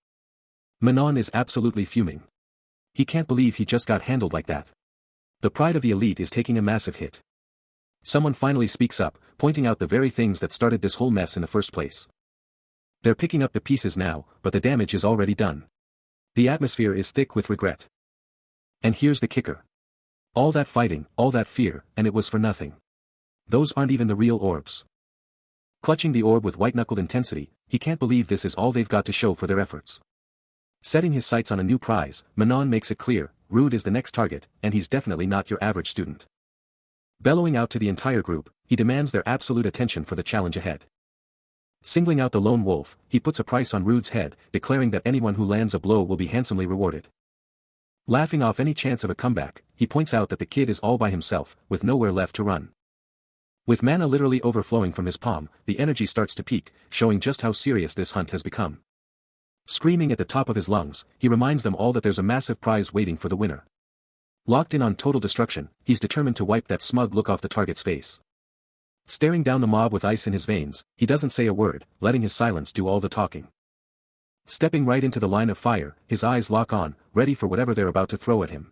Manon is absolutely fuming. He can't believe he just got handled like that. The pride of the elite is taking a massive hit. Someone finally speaks up, pointing out the very things that started this whole mess in the first place. They're picking up the pieces now, but the damage is already done. The atmosphere is thick with regret. And here's the kicker. All that fighting, all that fear, and it was for nothing. Those aren't even the real orbs. Clutching the orb with white-knuckled intensity, he can't believe this is all they've got to show for their efforts. Setting his sights on a new prize, Manon makes it clear, Rude is the next target, and he's definitely not your average student. Bellowing out to the entire group, he demands their absolute attention for the challenge ahead. Singling out the lone wolf, he puts a price on Rude's head, declaring that anyone who lands a blow will be handsomely rewarded. Laughing off any chance of a comeback, he points out that the kid is all by himself, with nowhere left to run. With mana literally overflowing from his palm, the energy starts to peak, showing just how serious this hunt has become. Screaming at the top of his lungs, he reminds them all that there's a massive prize waiting for the winner. Locked in on total destruction, he's determined to wipe that smug look off the target's face. Staring down the mob with ice in his veins, he doesn't say a word, letting his silence do all the talking. Stepping right into the line of fire, his eyes lock on, ready for whatever they're about to throw at him.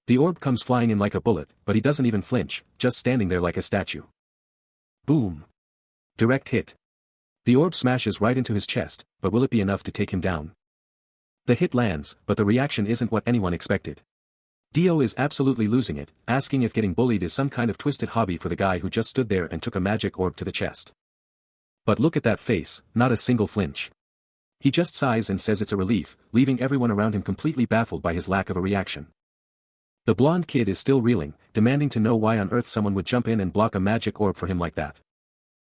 The orb comes flying in like a bullet, but he doesn't even flinch, just standing there like a statue. Boom! Direct hit. The orb smashes right into his chest, but will it be enough to take him down? The hit lands, but the reaction isn't what anyone expected. Dio is absolutely losing it, asking if getting bullied is some kind of twisted hobby for the guy who just stood there and took a magic orb to the chest. But look at that face, not a single flinch. He just sighs and says it's a relief, leaving everyone around him completely baffled by his lack of a reaction. The blonde kid is still reeling, demanding to know why on earth someone would jump in and block a magic orb for him like that.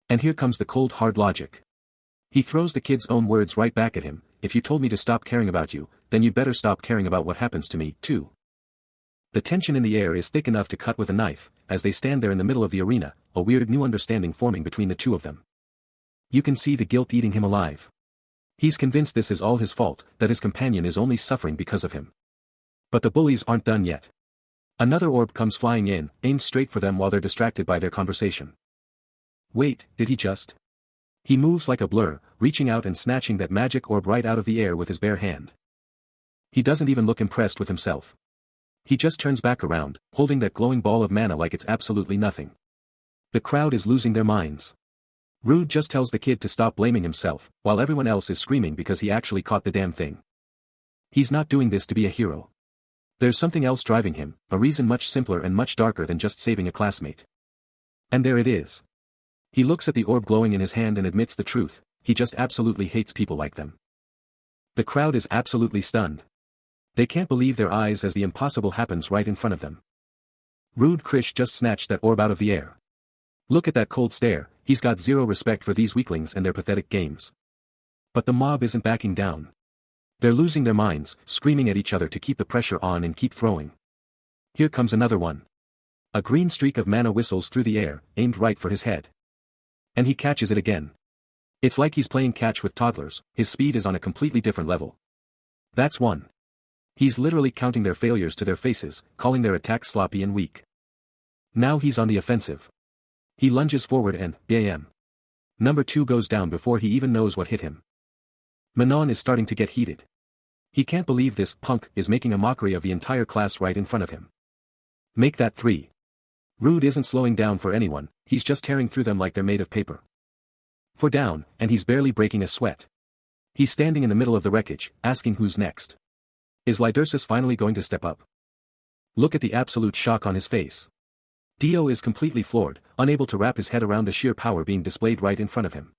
And here comes the cold hard logic. He throws the kid's own words right back at him, "If you told me to stop caring about you, then you'd better stop caring about what happens to me, too." The tension in the air is thick enough to cut with a knife, as they stand there in the middle of the arena, a weird new understanding forming between the two of them. You can see the guilt eating him alive. He's convinced this is all his fault, that his companion is only suffering because of him. But the bullies aren't done yet. Another orb comes flying in, aimed straight for them while they're distracted by their conversation. Wait, did he just? He moves like a blur, reaching out and snatching that magic orb right out of the air with his bare hand. He doesn't even look impressed with himself. He just turns back around, holding that glowing ball of mana like it's absolutely nothing. The crowd is losing their minds. Rude just tells the kid to stop blaming himself, while everyone else is screaming because he actually caught the damn thing. He's not doing this to be a hero. There's something else driving him, a reason much simpler and much darker than just saving a classmate. And there it is. He looks at the orb glowing in his hand and admits the truth, he just absolutely hates people like them. The crowd is absolutely stunned. They can't believe their eyes as the impossible happens right in front of them. Rude Krish just snatched that orb out of the air. Look at that cold stare, he's got zero respect for these weaklings and their pathetic games. But the mob isn't backing down. They're losing their minds, screaming at each other to keep the pressure on and keep throwing. Here comes another one. A green streak of mana whistles through the air, aimed right for his head. And he catches it again. It's like he's playing catch with toddlers, his speed is on a completely different level. That's one. He's literally counting their failures to their faces, calling their attacks sloppy and weak. Now he's on the offensive. He lunges forward and, bam. Number 2 goes down before he even knows what hit him. Manon is starting to get heated. He can't believe this punk is making a mockery of the entire class right in front of him. Make that 3. Rude isn't slowing down for anyone, he's just tearing through them like they're made of paper. 4 down, and he's barely breaking a sweat. He's standing in the middle of the wreckage, asking who's next. Is Lydersis finally going to step up? Look at the absolute shock on his face. Dio is completely floored, unable to wrap his head around the sheer power being displayed right in front of him.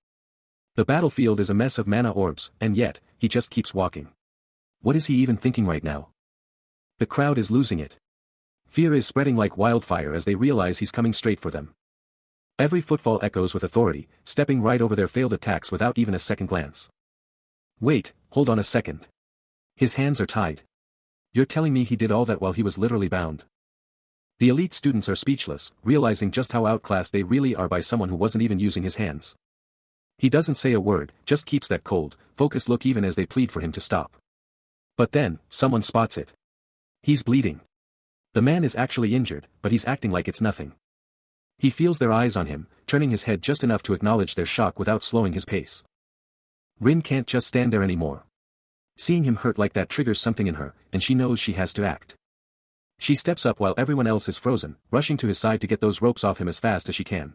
The battlefield is a mess of mana orbs, and yet, he just keeps walking. What is he even thinking right now? The crowd is losing it. Fear is spreading like wildfire as they realize he's coming straight for them. Every footfall echoes with authority, stepping right over their failed attacks without even a second glance. Wait, hold on a second. His hands are tied. You're telling me he did all that while he was literally bound? The elite students are speechless, realizing just how outclassed they really are by someone who wasn't even using his hands. He doesn't say a word, just keeps that cold, focused look even as they plead for him to stop. But then, someone spots it. He's bleeding. The man is actually injured, but he's acting like it's nothing. He feels their eyes on him, turning his head just enough to acknowledge their shock without slowing his pace. Rin can't just stand there anymore. Seeing him hurt like that triggers something in her, and she knows she has to act. She steps up while everyone else is frozen, rushing to his side to get those ropes off him as fast as she can.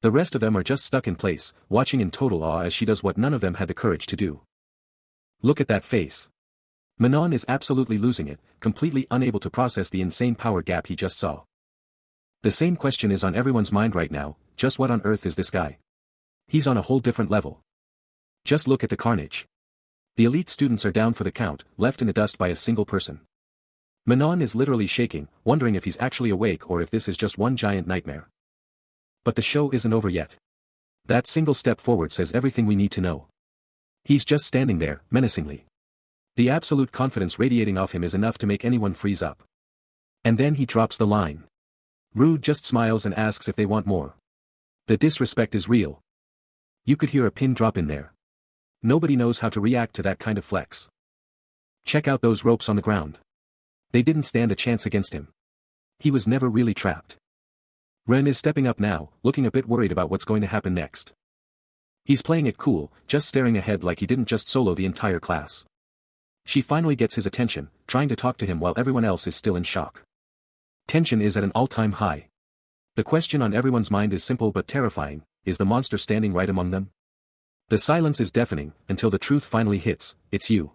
The rest of them are just stuck in place, watching in total awe as she does what none of them had the courage to do. Look at that face. Manon is absolutely losing it, completely unable to process the insane power gap he just saw. The same question is on everyone's mind right now, just what on earth is this guy? He's on a whole different level. Just look at the carnage. The elite students are down for the count, left in the dust by a single person. Manon is literally shaking, wondering if he's actually awake or if this is just one giant nightmare. But the show isn't over yet. That single step forward says everything we need to know. He's just standing there, menacingly. The absolute confidence radiating off him is enough to make anyone freeze up. And then he drops the line. Rude just smiles and asks if they want more. The disrespect is real. You could hear a pin drop in there. Nobody knows how to react to that kind of flex. Check out those ropes on the ground. They didn't stand a chance against him. He was never really trapped. Ren is stepping up now, looking a bit worried about what's going to happen next. He's playing it cool, just staring ahead like he didn't just solo the entire class. She finally gets his attention, trying to talk to him while everyone else is still in shock. Tension is at an all-time high. The question on everyone's mind is simple but terrifying, is the monster standing right among them? The silence is deafening, until the truth finally hits, it's you.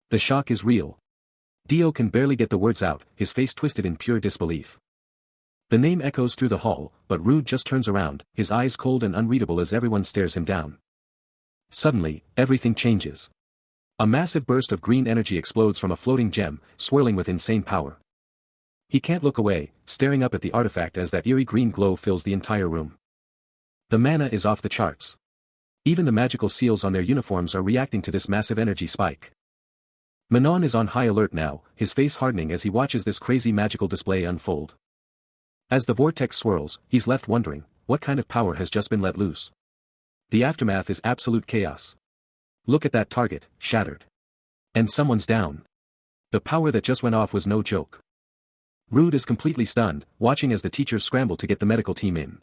The shock is real. Dio can barely get the words out, his face twisted in pure disbelief. The name echoes through the hall, but Rude just turns around, his eyes cold and unreadable as everyone stares him down. Suddenly, everything changes. A massive burst of green energy explodes from a floating gem, swirling with insane power. He can't look away, staring up at the artifact as that eerie green glow fills the entire room. The mana is off the charts. Even the magical seals on their uniforms are reacting to this massive energy spike. Manon is on high alert now, his face hardening as he watches this crazy magical display unfold. As the vortex swirls, he's left wondering, what kind of power has just been let loose? The aftermath is absolute chaos. Look at that target, shattered. And someone's down. The power that just went off was no joke. Rude is completely stunned, watching as the teachers scramble to get the medical team in.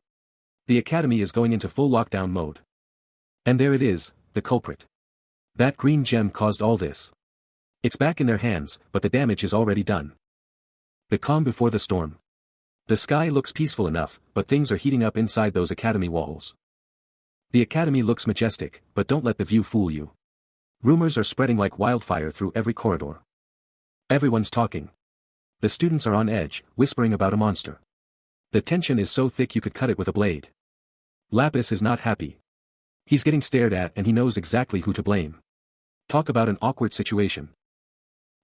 The academy is going into full lockdown mode. And there it is, the culprit. That green gem caused all this. It's back in their hands, but the damage is already done. The calm before the storm. The sky looks peaceful enough, but things are heating up inside those academy walls. The academy looks majestic, but don't let the view fool you. Rumors are spreading like wildfire through every corridor. Everyone's talking. The students are on edge, whispering about a monster. The tension is so thick you could cut it with a blade. Lapis is not happy. He's getting stared at and he knows exactly who to blame. Talk about an awkward situation.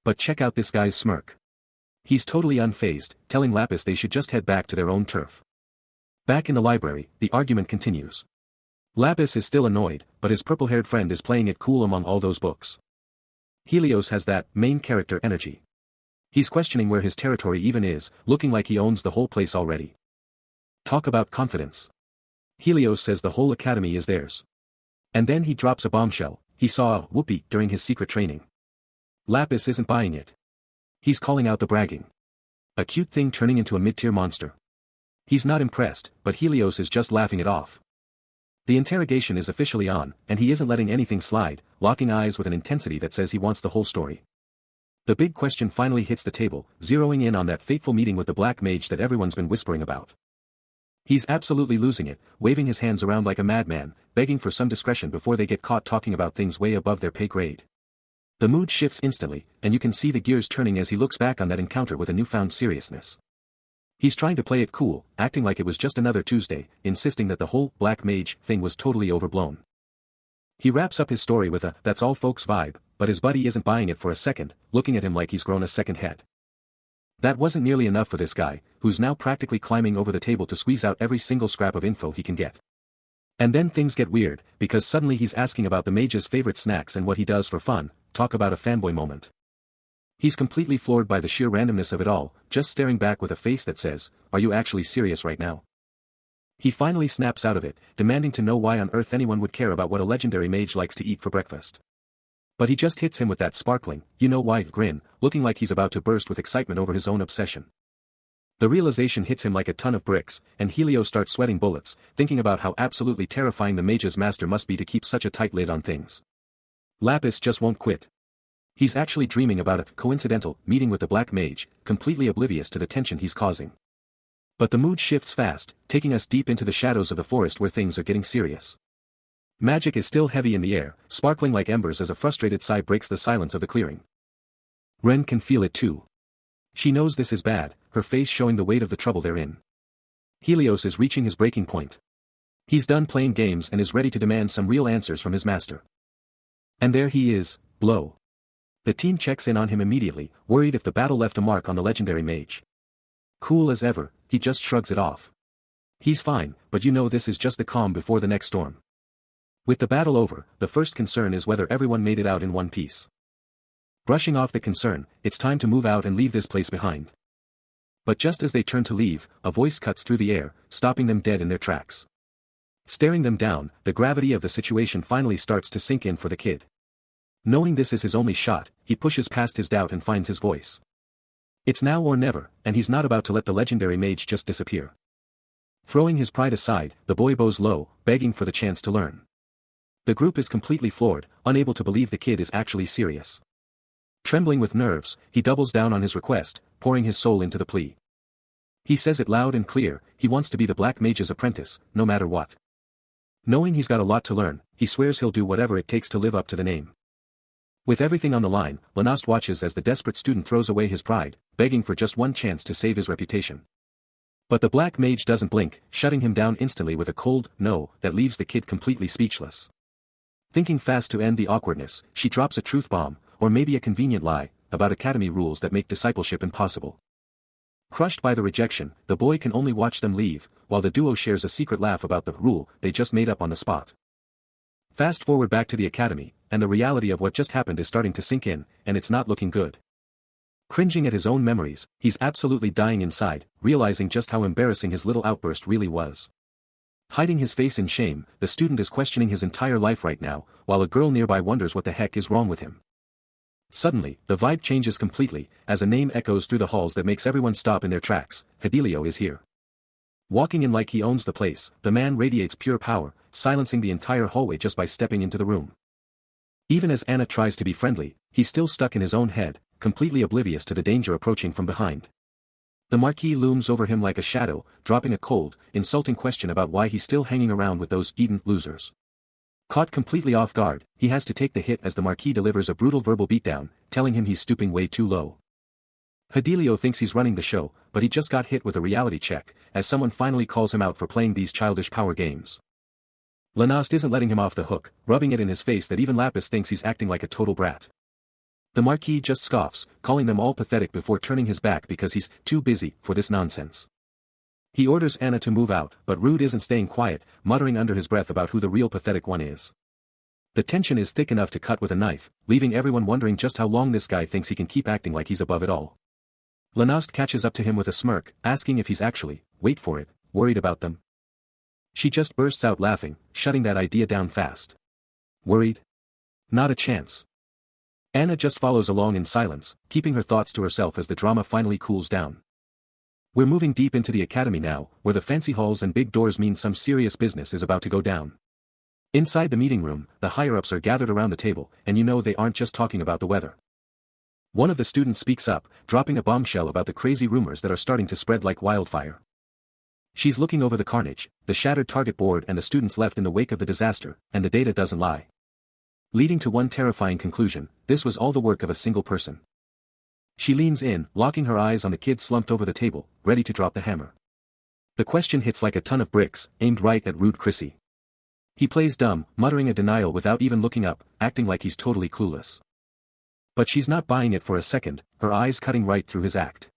But check out this guy's smirk. He's totally unfazed, telling Lapis they should just head back to their own turf. Back in the library, the argument continues. Lapis is still annoyed, but his purple-haired friend is playing it cool among all those books. Helios has that main character energy. He's questioning where his territory even is, looking like he owns the whole place already. Talk about confidence. Helios says the whole academy is theirs. And then he drops a bombshell. He saw a whoopee during his secret training. Lapis isn't buying it. He's calling out the bragging. A cute thing turning into a mid-tier monster. He's not impressed, but Helios is just laughing it off. The interrogation is officially on, and he isn't letting anything slide, locking eyes with an intensity that says he wants the whole story. The big question finally hits the table, zeroing in on that fateful meeting with the black mage that everyone's been whispering about. He's absolutely losing it, waving his hands around like a madman, begging for some discretion before they get caught talking about things way above their pay grade. The mood shifts instantly, and you can see the gears turning as he looks back on that encounter with a newfound seriousness. He's trying to play it cool, acting like it was just another Tuesday, insisting that the whole black mage thing was totally overblown. He wraps up his story with a "that's all folks" vibe, but his buddy isn't buying it for a second, looking at him like he's grown a second head. That wasn't nearly enough for this guy, who's now practically climbing over the table to squeeze out every single scrap of info he can get. And then things get weird, because suddenly he's asking about the mage's favorite snacks and what he does for fun. Talk about a fanboy moment. He's completely floored by the sheer randomness of it all, just staring back with a face that says, "Are you actually serious right now?" He finally snaps out of it, demanding to know why on earth anyone would care about what a legendary mage likes to eat for breakfast. But he just hits him with that sparkling, you-know-why grin, looking like he's about to burst with excitement over his own obsession. The realization hits him like a ton of bricks, and Helios starts sweating bullets, thinking about how absolutely terrifying the mage's master must be to keep such a tight lid on things. Lapis just won't quit. He's actually dreaming about a coincidental meeting with the black mage, completely oblivious to the tension he's causing. But the mood shifts fast, taking us deep into the shadows of the forest where things are getting serious. Magic is still heavy in the air, sparkling like embers as a frustrated sigh breaks the silence of the clearing. Ren can feel it too. She knows this is bad, her face showing the weight of the trouble they're in. Helios is reaching his breaking point. He's done playing games and is ready to demand some real answers from his master. And there he is, Blow. The team checks in on him immediately, worried if the battle left a mark on the legendary mage. Cool as ever, he just shrugs it off. He's fine, but you know this is just the calm before the next storm. With the battle over, the first concern is whether everyone made it out in one piece. Brushing off the concern, it's time to move out and leave this place behind. But just as they turn to leave, a voice cuts through the air, stopping them dead in their tracks. Staring them down, the gravity of the situation finally starts to sink in for the kid. Knowing this is his only shot, he pushes past his doubt and finds his voice. It's now or never, and he's not about to let the legendary mage just disappear. Throwing his pride aside, the boy bows low, begging for the chance to learn. The group is completely floored, unable to believe the kid is actually serious. Trembling with nerves, he doubles down on his request, pouring his soul into the plea. He says it loud and clear, he wants to be the black mage's apprentice, no matter what. Knowing he's got a lot to learn, he swears he'll do whatever it takes to live up to the name. With everything on the line, Lenost watches as the desperate student throws away his pride, begging for just one chance to save his reputation. But the black mage doesn't blink, shutting him down instantly with a cold no that leaves the kid completely speechless. Thinking fast to end the awkwardness, she drops a truth bomb, or maybe a convenient lie, about academy rules that make discipleship impossible. Crushed by the rejection, the boy can only watch them leave, while the duo shares a secret laugh about the rule they just made up on the spot. Fast forward back to the academy, and the reality of what just happened is starting to sink in, and it's not looking good. Cringing at his own memories, he's absolutely dying inside, realizing just how embarrassing his little outburst really was. Hiding his face in shame, the student is questioning his entire life right now, while a girl nearby wonders what the heck is wrong with him. Suddenly, the vibe changes completely, as a name echoes through the halls that makes everyone stop in their tracks. Hidilio is here. Walking in like he owns the place, the man radiates pure power, silencing the entire hallway just by stepping into the room. Even as Anna tries to be friendly, he's still stuck in his own head, completely oblivious to the danger approaching from behind. The Marquis looms over him like a shadow, dropping a cold, insulting question about why he's still hanging around with those Eden losers. Caught completely off guard, he has to take the hit as the Marquis delivers a brutal verbal beatdown, telling him he's stooping way too low. Hidilio thinks he's running the show, but he just got hit with a reality check, as someone finally calls him out for playing these childish power games. Lanast isn't letting him off the hook, rubbing it in his face that even Lapis thinks he's acting like a total brat. The Marquis just scoffs, calling them all pathetic before turning his back because he's too busy for this nonsense. He orders Anna to move out, but Rude isn't staying quiet, muttering under his breath about who the real pathetic one is. The tension is thick enough to cut with a knife, leaving everyone wondering just how long this guy thinks he can keep acting like he's above it all. Lanast catches up to him with a smirk, asking if he's actually, wait for it, worried about them. She just bursts out laughing, shutting that idea down fast. Worried? Not a chance. Anna just follows along in silence, keeping her thoughts to herself as the drama finally cools down. We're moving deep into the academy now, where the fancy halls and big doors mean some serious business is about to go down. Inside the meeting room, the higher-ups are gathered around the table, and you know they aren't just talking about the weather. One of the students speaks up, dropping a bombshell about the crazy rumors that are starting to spread like wildfire. She's looking over the carnage, the shattered target board and the students left in the wake of the disaster, and the data doesn't lie. Leading to one terrifying conclusion: this was all the work of a single person. She leans in, locking her eyes on the kid slumped over the table, ready to drop the hammer. The question hits like a ton of bricks, aimed right at Rude Chrissy. He plays dumb, muttering a denial without even looking up, acting like he's totally clueless. But she's not buying it for a second, her eyes cutting right through his act.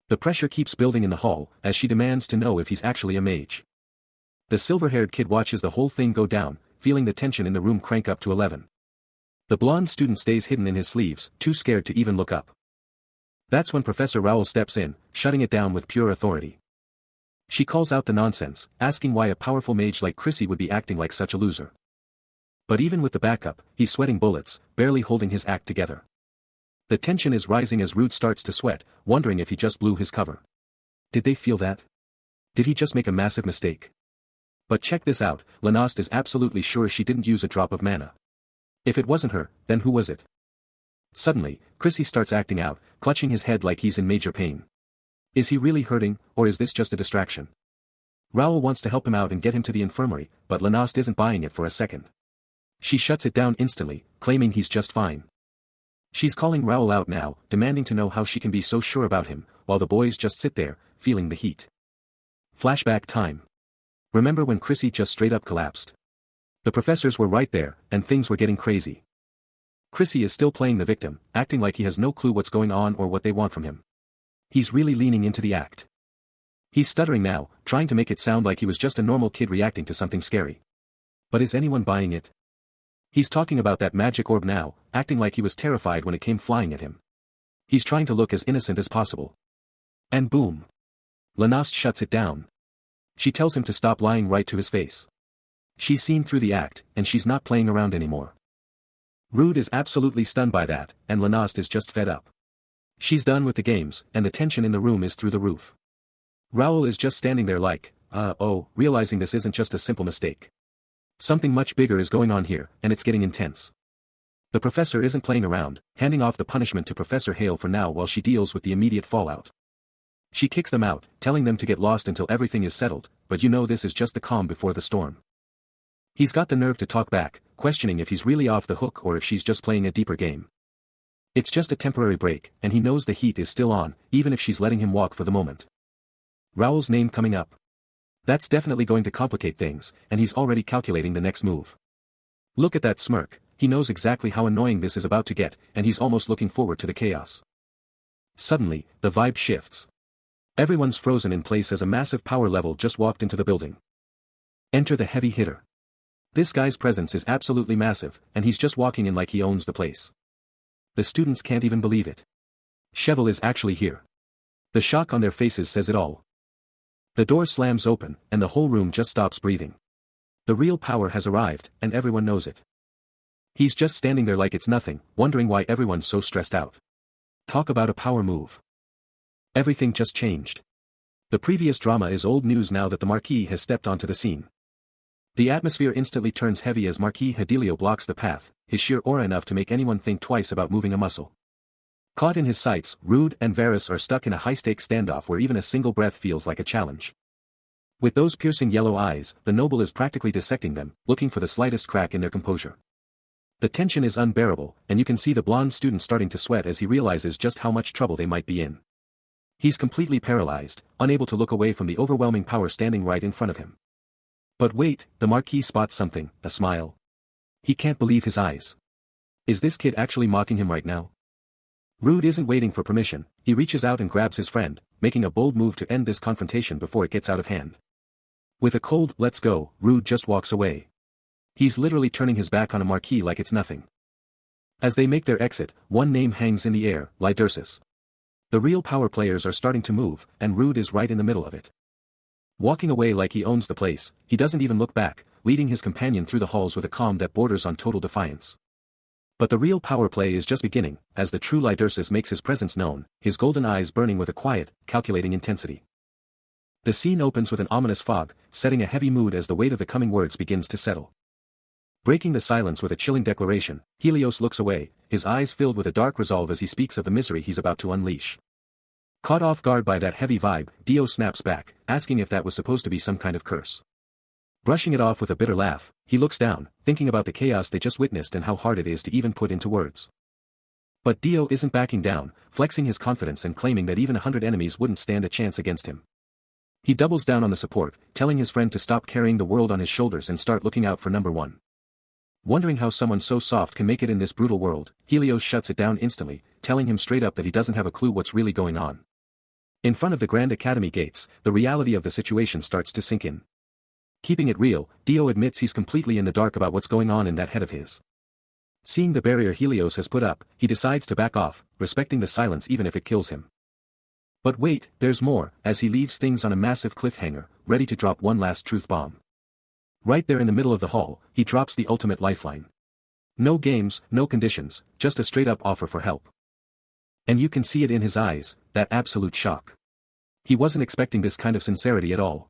The pressure keeps building in the hall, as she demands to know if he's actually a mage. The silver-haired kid watches the whole thing go down, feeling the tension in the room crank up to 11. The blonde student stays hidden in his sleeves, too scared to even look up. That's when Professor Raoul steps in, shutting it down with pure authority. She calls out the nonsense, asking why a powerful mage like Chrissy would be acting like such a loser. But even with the backup, he's sweating bullets, barely holding his act together. The tension is rising as Rude starts to sweat, wondering if he just blew his cover. Did they feel that? Did he just make a massive mistake? But check this out, Lanast is absolutely sure she didn't use a drop of mana. If it wasn't her, then who was it? Suddenly, Chrissy starts acting out, clutching his head like he's in major pain. Is he really hurting, or is this just a distraction? Raoul wants to help him out and get him to the infirmary, but Lanast isn't buying it for a second. She shuts it down instantly, claiming he's just fine. She's calling Raoul out now, demanding to know how she can be so sure about him, while the boys just sit there, feeling the heat. Flashback time. Remember when Chrissy just straight up collapsed? The professors were right there, and things were getting crazy. Chrissy is still playing the victim, acting like he has no clue what's going on or what they want from him. He's really leaning into the act. He's stuttering now, trying to make it sound like he was just a normal kid reacting to something scary. But is anyone buying it? He's talking about that magic orb now, acting like he was terrified when it came flying at him. He's trying to look as innocent as possible. And boom. Lanast shuts it down. She tells him to stop lying right to his face. She's seen through the act, and she's not playing around anymore. Rude is absolutely stunned by that, and Lanast is just fed up. She's done with the games, and the tension in the room is through the roof. Raoul is just standing there like, realizing this isn't just a simple mistake. Something much bigger is going on here, and it's getting intense. The professor isn't playing around, handing off the punishment to Professor Hale for now while she deals with the immediate fallout. She kicks them out, telling them to get lost until everything is settled, but you know this is just the calm before the storm. He's got the nerve to talk back, questioning if he's really off the hook or if she's just playing a deeper game. It's just a temporary break, and he knows the heat is still on, even if she's letting him walk for the moment. Raoul's name coming up. That's definitely going to complicate things, and he's already calculating the next move. Look at that smirk, he knows exactly how annoying this is about to get, and he's almost looking forward to the chaos. Suddenly, the vibe shifts. Everyone's frozen in place as a massive power level just walked into the building. Enter the heavy hitter. This guy's presence is absolutely massive, and he's just walking in like he owns the place. The students can't even believe it. Cheval is actually here. The shock on their faces says it all. The door slams open, and the whole room just stops breathing. The real power has arrived, and everyone knows it. He's just standing there like it's nothing, wondering why everyone's so stressed out. Talk about a power move. Everything just changed. The previous drama is old news now that the Marquis has stepped onto the scene. The atmosphere instantly turns heavy as Marquis Hedelio blocks the path, his sheer aura enough to make anyone think twice about moving a muscle. Caught in his sights, Rude and Varys are stuck in a high-stakes standoff where even a single breath feels like a challenge. With those piercing yellow eyes, the noble is practically dissecting them, looking for the slightest crack in their composure. The tension is unbearable, and you can see the blonde student starting to sweat as he realizes just how much trouble they might be in. He's completely paralyzed, unable to look away from the overwhelming power standing right in front of him. But wait, the Marquis spots something, a smile. He can't believe his eyes. Is this kid actually mocking him right now? Rude isn't waiting for permission, he reaches out and grabs his friend, making a bold move to end this confrontation before it gets out of hand. With a cold, "Let's go," Rude just walks away. He's literally turning his back on a Marquis like it's nothing. As they make their exit, one name hangs in the air, Lydersis. The real power players are starting to move, and Rude is right in the middle of it. Walking away like he owns the place, he doesn't even look back, leading his companion through the halls with a calm that borders on total defiance. But the real power play is just beginning, as the true Lydersis makes his presence known, his golden eyes burning with a quiet, calculating intensity. The scene opens with an ominous fog, setting a heavy mood as the weight of the coming words begins to settle. Breaking the silence with a chilling declaration, Helios looks away, his eyes filled with a dark resolve as he speaks of the misery he's about to unleash. Caught off guard by that heavy vibe, Dio snaps back, asking if that was supposed to be some kind of curse. Brushing it off with a bitter laugh, he looks down, thinking about the chaos they just witnessed and how hard it is to even put into words. But Dio isn't backing down, flexing his confidence and claiming that even 100 enemies wouldn't stand a chance against him. He doubles down on the support, telling his friend to stop carrying the world on his shoulders and start looking out for number one. Wondering how someone so soft can make it in this brutal world, Helios shuts it down instantly, telling him straight up that he doesn't have a clue what's really going on. In front of the Grand Academy gates, the reality of the situation starts to sink in. Keeping it real, Dio admits he's completely in the dark about what's going on in that head of his. Seeing the barrier Helios has put up, he decides to back off, respecting the silence even if it kills him. But wait, there's more, as he leaves things on a massive cliffhanger, ready to drop one last truth bomb. Right there in the middle of the hall, he drops the ultimate lifeline. No games, no conditions, just a straight-up offer for help. And you can see it in his eyes, that absolute shock. He wasn't expecting this kind of sincerity at all.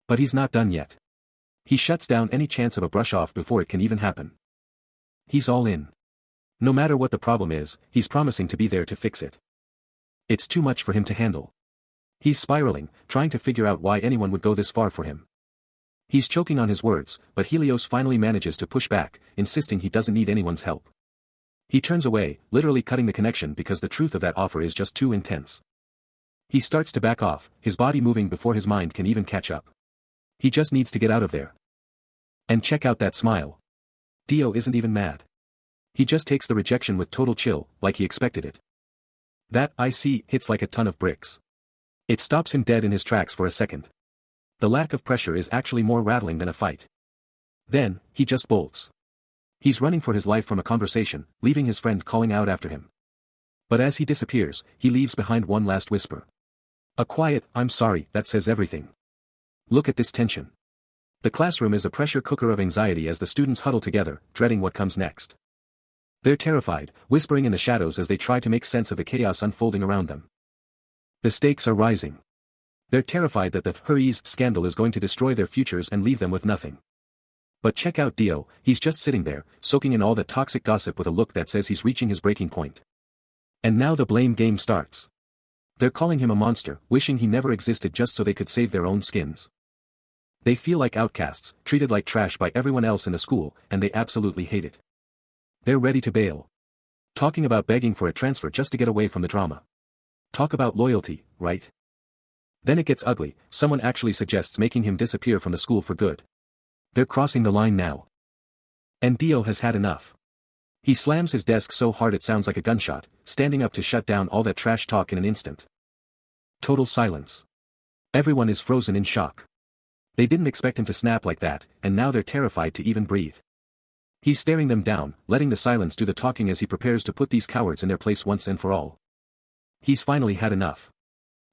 But he's not done yet. He shuts down any chance of a brush-off before it can even happen. He's all in. No matter what the problem is, he's promising to be there to fix it. It's too much for him to handle. He's spiraling, trying to figure out why anyone would go this far for him. He's choking on his words, but Helios finally manages to push back, insisting he doesn't need anyone's help. He turns away, literally cutting the connection because the truth of that offer is just too intense. He starts to back off, his body moving before his mind can even catch up. He just needs to get out of there. And check out that smile. Dio isn't even mad. He just takes the rejection with total chill, like he expected it. That "I see" hits like a ton of bricks. It stops him dead in his tracks for a second. The lack of pressure is actually more rattling than a fight. Then, he just bolts. He's running for his life from a conversation, leaving his friend calling out after him. But as he disappears, he leaves behind one last whisper. A quiet, "I'm sorry," that says everything. Look at this tension. The classroom is a pressure cooker of anxiety as the students huddle together, dreading what comes next. They're terrified, whispering in the shadows as they try to make sense of the chaos unfolding around them. The stakes are rising. They're terrified that the Hurries scandal is going to destroy their futures and leave them with nothing. But check out Dio, he's just sitting there, soaking in all the toxic gossip with a look that says he's reaching his breaking point. And now the blame game starts. They're calling him a monster, wishing he never existed just so they could save their own skins. They feel like outcasts, treated like trash by everyone else in the school, and they absolutely hate it. They're ready to bail. Talking about begging for a transfer just to get away from the drama. Talk about loyalty, right? Then it gets ugly, someone actually suggests making him disappear from the school for good. They're crossing the line now. And Dio has had enough. He slams his desk so hard it sounds like a gunshot, standing up to shut down all that trash talk in an instant. Total silence. Everyone is frozen in shock. They didn't expect him to snap like that, and now they're terrified to even breathe. He's staring them down, letting the silence do the talking as he prepares to put these cowards in their place once and for all. He's finally had enough.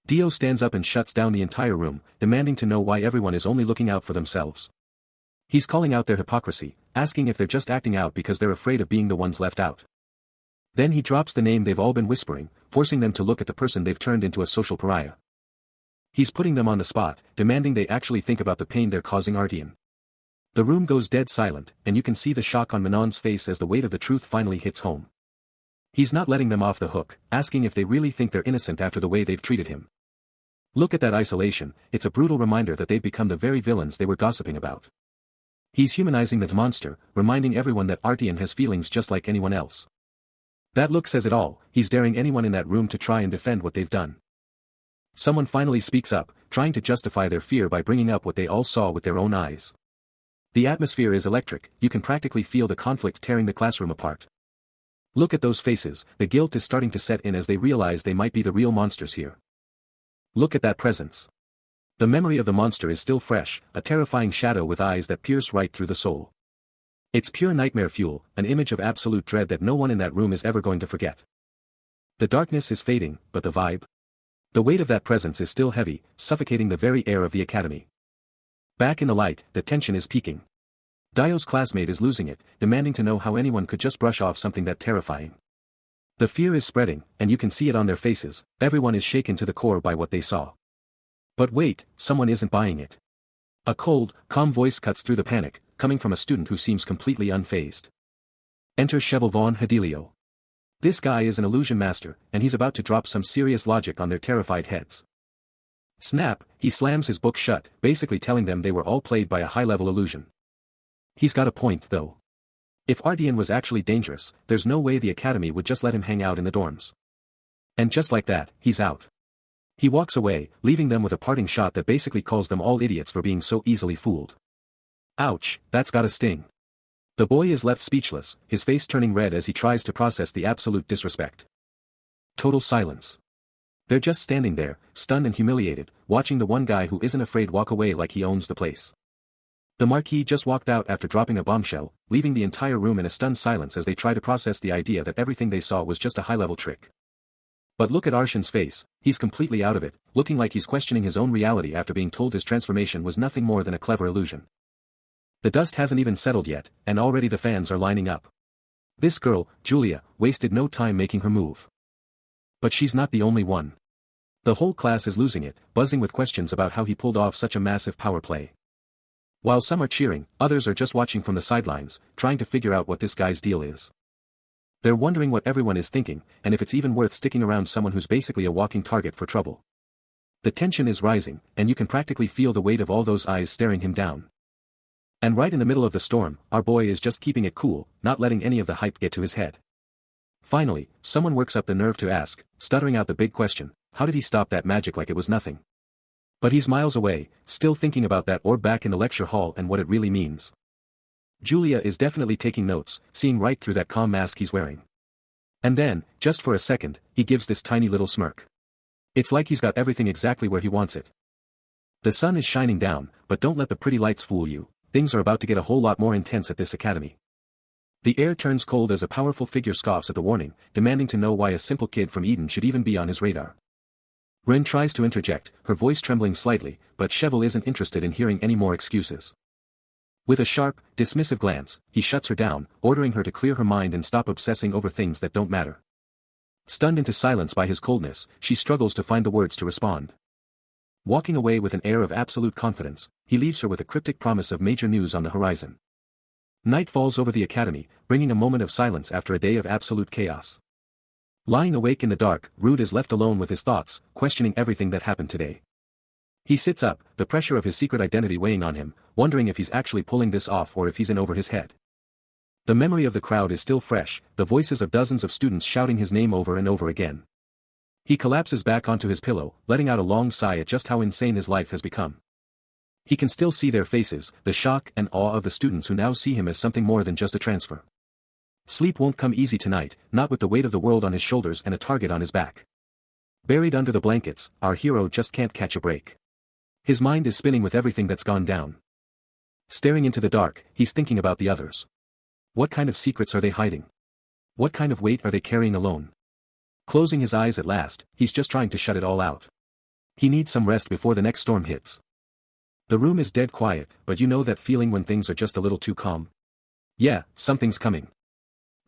Dio stands up and shuts down the entire room, demanding to know why everyone is only looking out for themselves. He's calling out their hypocrisy, asking if they're just acting out because they're afraid of being the ones left out. Then he drops the name they've all been whispering, forcing them to look at the person they've turned into a social pariah. He's putting them on the spot, demanding they actually think about the pain they're causing Artian. The room goes dead silent, and you can see the shock on Manon's face as the weight of the truth finally hits home. He's not letting them off the hook, asking if they really think they're innocent after the way they've treated him. Look at that isolation, it's a brutal reminder that they've become the very villains they were gossiping about. He's humanizing the monster, reminding everyone that Artian has feelings just like anyone else. That look says it all, he's daring anyone in that room to try and defend what they've done. Someone finally speaks up, trying to justify their fear by bringing up what they all saw with their own eyes. The atmosphere is electric, you can practically feel the conflict tearing the classroom apart. Look at those faces, the guilt is starting to set in as they realize they might be the real monsters here. Look at that presence. The memory of the monster is still fresh, a terrifying shadow with eyes that pierce right through the soul. It's pure nightmare fuel, an image of absolute dread that no one in that room is ever going to forget. The darkness is fading, but the vibe? The weight of that presence is still heavy, suffocating the very air of the academy. Back in the light, the tension is peaking. Dio's classmate is losing it, demanding to know how anyone could just brush off something that terrifying. The fear is spreading, and you can see it on their faces, everyone is shaken to the core by what they saw. But wait, someone isn't buying it. A cold, calm voice cuts through the panic, coming from a student who seems completely unfazed. Enter Cheval Von Hedelio. This guy is an illusion master, and he's about to drop some serious logic on their terrified heads. Snap, he slams his book shut, basically telling them they were all played by a high-level illusion. He's got a point, though. If Artian was actually dangerous, there's no way the academy would just let him hang out in the dorms. And just like that, he's out. He walks away, leaving them with a parting shot that basically calls them all idiots for being so easily fooled. Ouch, that's gotta sting. The boy is left speechless, his face turning red as he tries to process the absolute disrespect. Total silence. They're just standing there, stunned and humiliated, watching the one guy who isn't afraid walk away like he owns the place. The Marquis just walked out after dropping a bombshell, leaving the entire room in a stunned silence as they try to process the idea that everything they saw was just a high-level trick. But look at Arshan's face, he's completely out of it, looking like he's questioning his own reality after being told his transformation was nothing more than a clever illusion. The dust hasn't even settled yet, and already the fans are lining up. This girl, Julia, wasted no time making her move. But she's not the only one. The whole class is losing it, buzzing with questions about how he pulled off such a massive power play. While some are cheering, others are just watching from the sidelines, trying to figure out what this guy's deal is. They're wondering what everyone is thinking, and if it's even worth sticking around someone who's basically a walking target for trouble. The tension is rising, and you can practically feel the weight of all those eyes staring him down. And right in the middle of the storm, our boy is just keeping it cool, not letting any of the hype get to his head. Finally, someone works up the nerve to ask, stuttering out the big question, how did he stop that magic like it was nothing? But he's miles away, still thinking about that orb back in the lecture hall and what it really means. Julia is definitely taking notes, seeing right through that calm mask he's wearing. And then, just for a second, he gives this tiny little smirk. It's like he's got everything exactly where he wants it. The sun is shining down, but don't let the pretty lights fool you, things are about to get a whole lot more intense at this academy. The air turns cold as a powerful figure scoffs at the warning, demanding to know why a simple kid from Eden should even be on his radar. Ren tries to interject, her voice trembling slightly, but Cheval isn't interested in hearing any more excuses. With a sharp, dismissive glance, he shuts her down, ordering her to clear her mind and stop obsessing over things that don't matter. Stunned into silence by his coldness, she struggles to find the words to respond. Walking away with an air of absolute confidence, he leaves her with a cryptic promise of major news on the horizon. Night falls over the academy, bringing a moment of silence after a day of absolute chaos. Lying awake in the dark, Rude is left alone with his thoughts, questioning everything that happened today. He sits up, the pressure of his secret identity weighing on him, wondering if he's actually pulling this off or if he's in over his head. The memory of the crowd is still fresh, the voices of dozens of students shouting his name over and over again. He collapses back onto his pillow, letting out a long sigh at just how insane his life has become. He can still see their faces, the shock and awe of the students who now see him as something more than just a transfer. Sleep won't come easy tonight, not with the weight of the world on his shoulders and a target on his back. Buried under the blankets, our hero just can't catch a break. His mind is spinning with everything that's gone down. Staring into the dark, he's thinking about the others. What kind of secrets are they hiding? What kind of weight are they carrying alone? Closing his eyes at last, he's just trying to shut it all out. He needs some rest before the next storm hits. The room is dead quiet, but you know that feeling when things are just a little too calm? Yeah, something's coming.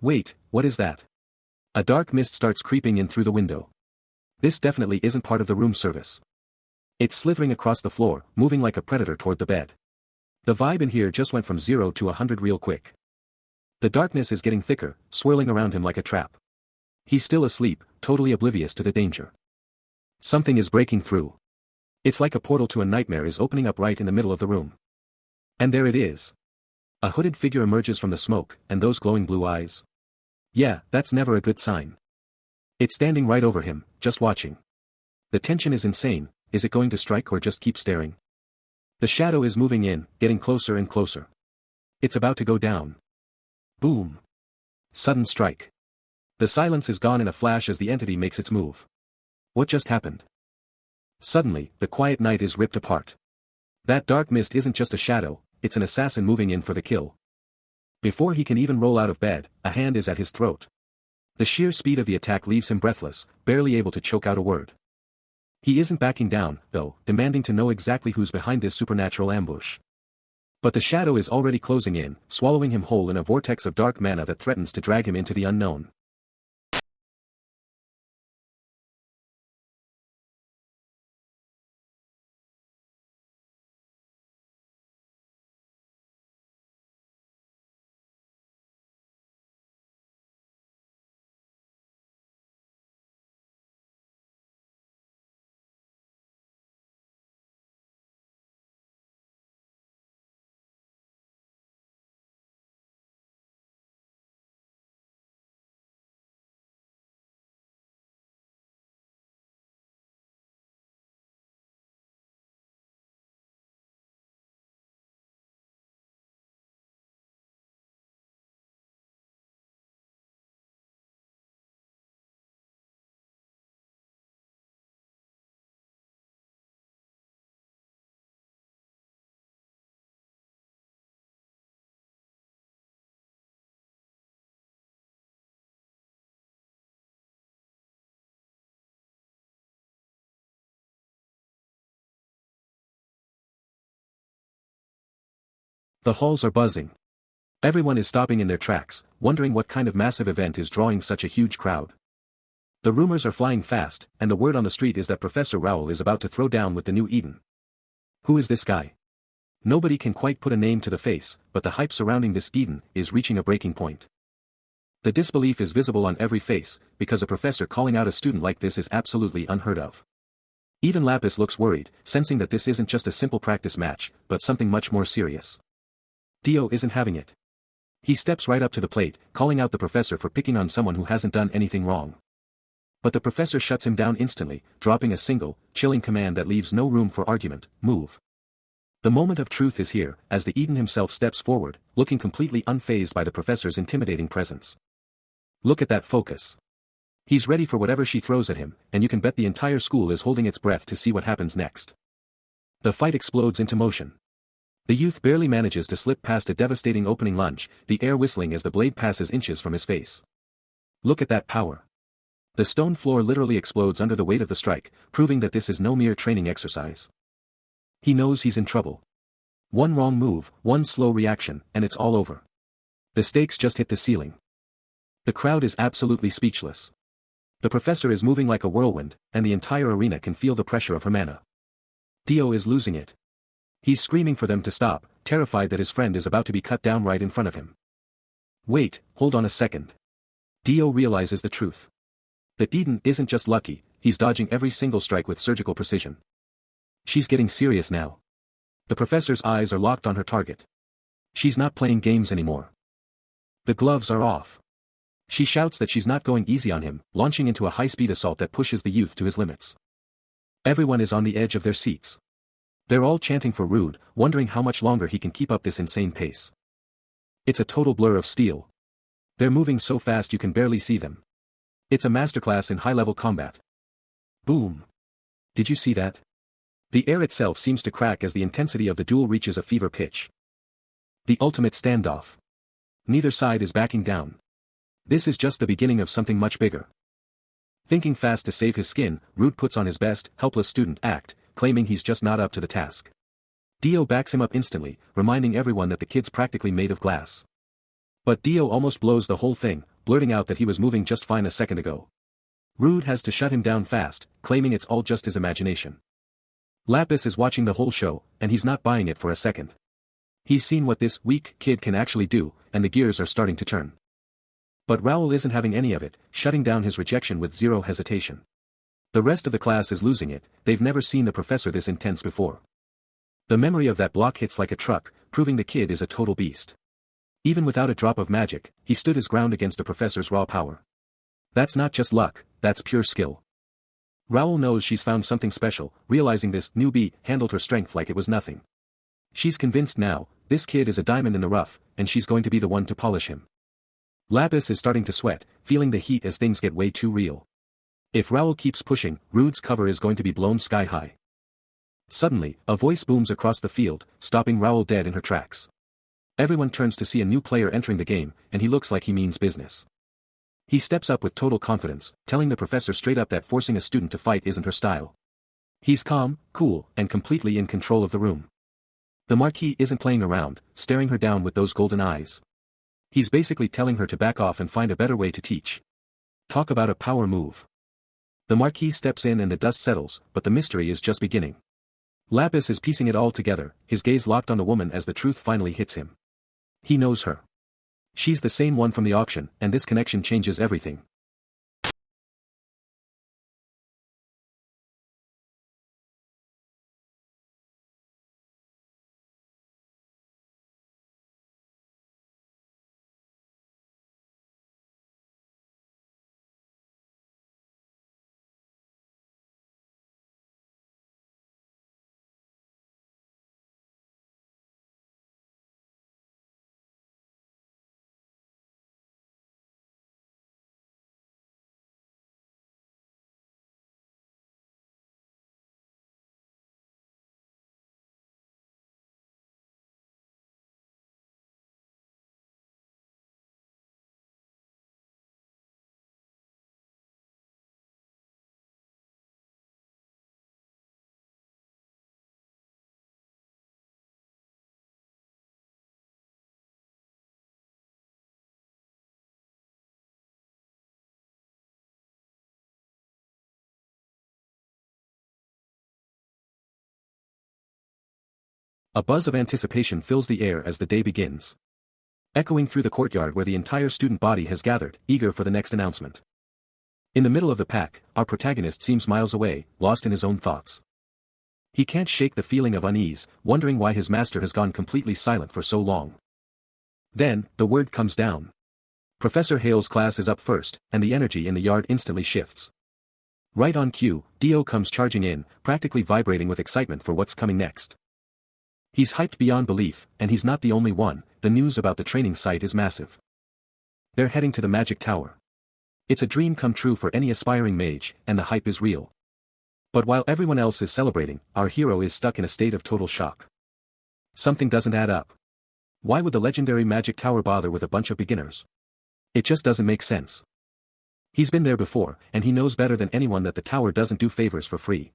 Wait, what is that? A dark mist starts creeping in through the window. This definitely isn't part of the room service. It's slithering across the floor, moving like a predator toward the bed. The vibe in here just went from 0 to 100 real quick. The darkness is getting thicker, swirling around him like a trap. He's still asleep, totally oblivious to the danger. Something is breaking through. It's like a portal to a nightmare is opening up right in the middle of the room. And there it is. A hooded figure emerges from the smoke, and those glowing blue eyes. Yeah, that's never a good sign. It's standing right over him, just watching. The tension is insane. Is it going to strike or just keep staring? The shadow is moving in, getting closer and closer. It's about to go down. Boom. Sudden strike. The silence is gone in a flash as the entity makes its move. What just happened? Suddenly, the quiet night is ripped apart. That dark mist isn't just a shadow, it's an assassin moving in for the kill. Before he can even roll out of bed, a hand is at his throat. The sheer speed of the attack leaves him breathless, barely able to choke out a word. He isn't backing down, though, demanding to know exactly who's behind this supernatural ambush. But the shadow is already closing in, swallowing him whole in a vortex of dark mana that threatens to drag him into the unknown. The halls are buzzing. Everyone is stopping in their tracks, wondering what kind of massive event is drawing such a huge crowd. The rumors are flying fast, and the word on the street is that Professor Raoul is about to throw down with the new Eden. Who is this guy? Nobody can quite put a name to the face, but the hype surrounding this Eden is reaching a breaking point. The disbelief is visible on every face, because a professor calling out a student like this is absolutely unheard of. Even Lapis looks worried, sensing that this isn't just a simple practice match, but something much more serious. Dio isn't having it. He steps right up to the plate, calling out the professor for picking on someone who hasn't done anything wrong. But the professor shuts him down instantly, dropping a single, chilling command that leaves no room for argument: move. The moment of truth is here, as the Eden himself steps forward, looking completely unfazed by the professor's intimidating presence. Look at that focus. He's ready for whatever she throws at him, and you can bet the entire school is holding its breath to see what happens next. The fight explodes into motion. The youth barely manages to slip past a devastating opening lunge, the air whistling as the blade passes inches from his face. Look at that power. The stone floor literally explodes under the weight of the strike, proving that this is no mere training exercise. He knows he's in trouble. One wrong move, one slow reaction, and it's all over. The stakes just hit the ceiling. The crowd is absolutely speechless. The professor is moving like a whirlwind, and the entire arena can feel the pressure of her mana. Dio is losing it. He's screaming for them to stop, terrified that his friend is about to be cut down right in front of him. Wait, hold on a second. Dio realizes the truth. That Eden isn't just lucky, he's dodging every single strike with surgical precision. She's getting serious now. The professor's eyes are locked on her target. She's not playing games anymore. The gloves are off. She shouts that she's not going easy on him, launching into a high-speed assault that pushes the youth to his limits. Everyone is on the edge of their seats. They're all chanting for Rude, wondering how much longer he can keep up this insane pace. It's a total blur of steel. They're moving so fast you can barely see them. It's a masterclass in high-level combat. Boom. Did you see that? The air itself seems to crack as the intensity of the duel reaches a fever pitch. The ultimate standoff. Neither side is backing down. This is just the beginning of something much bigger. Thinking fast to save his skin, Rude puts on his best, helpless student act, claiming he's just not up to the task. Dio backs him up instantly, reminding everyone that the kid's practically made of glass. But Dio almost blows the whole thing, blurting out that he was moving just fine a second ago. Rude has to shut him down fast, claiming it's all just his imagination. Lapis is watching the whole show, and he's not buying it for a second. He's seen what this weak kid can actually do, and the gears are starting to turn. But Raoul isn't having any of it, shutting down his rejection with zero hesitation. The rest of the class is losing it, they've never seen the professor this intense before. The memory of that block hits like a truck, proving the kid is a total beast. Even without a drop of magic, he stood his ground against the professor's raw power. That's not just luck, that's pure skill. Raoul knows she's found something special, realizing this newbie handled her strength like it was nothing. She's convinced now, this kid is a diamond in the rough, and she's going to be the one to polish him. Lapis is starting to sweat, feeling the heat as things get way too real. If Raoul keeps pushing, Rude's cover is going to be blown sky high. Suddenly, a voice booms across the field, stopping Raoul dead in her tracks. Everyone turns to see a new player entering the game, and he looks like he means business. He steps up with total confidence, telling the professor straight up that forcing a student to fight isn't her style. He's calm, cool, and completely in control of the room. The Marquis isn't playing around, staring her down with those golden eyes. He's basically telling her to back off and find a better way to teach. Talk about a power move. The Marquis steps in and the dust settles, but the mystery is just beginning. Lapis is piecing it all together, his gaze locked on the woman as the truth finally hits him. He knows her. She's the same one from the auction, and this connection changes everything. A buzz of anticipation fills the air as the day begins. Echoing through the courtyard where the entire student body has gathered, eager for the next announcement. In the middle of the pack, our protagonist seems miles away, lost in his own thoughts. He can't shake the feeling of unease, wondering why his master has gone completely silent for so long. Then, the word comes down. Professor Hale's class is up first, and the energy in the yard instantly shifts. Right on cue, Dio comes charging in, practically vibrating with excitement for what's coming next. He's hyped beyond belief, and he's not the only one, the news about the training site is massive. They're heading to the Magic Tower. It's a dream come true for any aspiring mage, and the hype is real. But while everyone else is celebrating, our hero is stuck in a state of total shock. Something doesn't add up. Why would the legendary Magic Tower bother with a bunch of beginners? It just doesn't make sense. He's been there before, and he knows better than anyone that the tower doesn't do favors for free.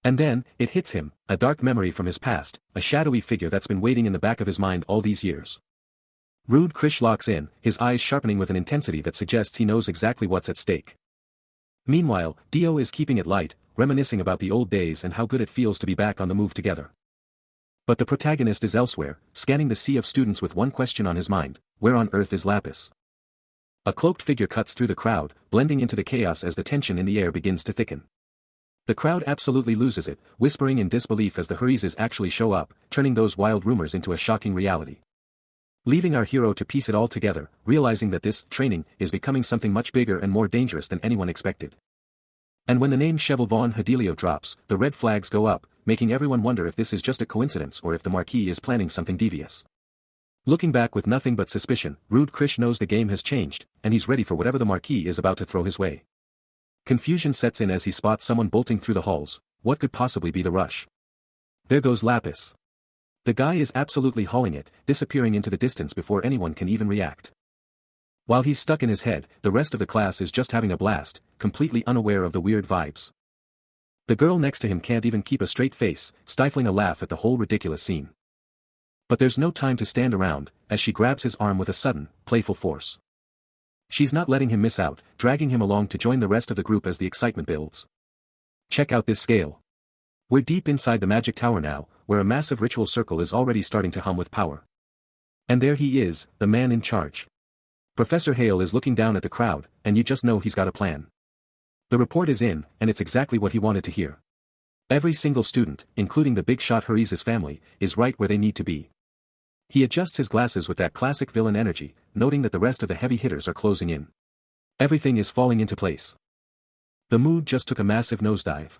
And then, it hits him, a dark memory from his past, a shadowy figure that's been waiting in the back of his mind all these years. Rude Krish locks in, his eyes sharpening with an intensity that suggests he knows exactly what's at stake. Meanwhile, Dio is keeping it light, reminiscing about the old days and how good it feels to be back on the move together. But the protagonist is elsewhere, scanning the sea of students with one question on his mind: where on earth is Lapis? A cloaked figure cuts through the crowd, blending into the chaos as the tension in the air begins to thicken. The crowd absolutely loses it, whispering in disbelief as the Hurrises actually show up, turning those wild rumors into a shocking reality. Leaving our hero to piece it all together, realizing that this training is becoming something much bigger and more dangerous than anyone expected. And when the name Cheval von Hedelio drops, the red flags go up, making everyone wonder if this is just a coincidence or if the Marquis is planning something devious. Looking back with nothing but suspicion, Rude Krish knows the game has changed, and he's ready for whatever the Marquis is about to throw his way. Confusion sets in as he spots someone bolting through the halls. What could possibly be the rush? There goes Lapis. The guy is absolutely hauling it, disappearing into the distance before anyone can even react. While he's stuck in his head, the rest of the class is just having a blast, completely unaware of the weird vibes. The girl next to him can't even keep a straight face, stifling a laugh at the whole ridiculous scene. But there's no time to stand around, as she grabs his arm with a sudden, playful force. She's not letting him miss out, dragging him along to join the rest of the group as the excitement builds. Check out this scale. We're deep inside the magic tower now, where a massive ritual circle is already starting to hum with power. And there he is, the man in charge. Professor Hale is looking down at the crowd, and you just know he's got a plan. The report is in, and it's exactly what he wanted to hear. Every single student, including the big shot Harisa's family, is right where they need to be. He adjusts his glasses with that classic villain energy, noting that the rest of the heavy hitters are closing in. Everything is falling into place. The mood just took a massive nosedive.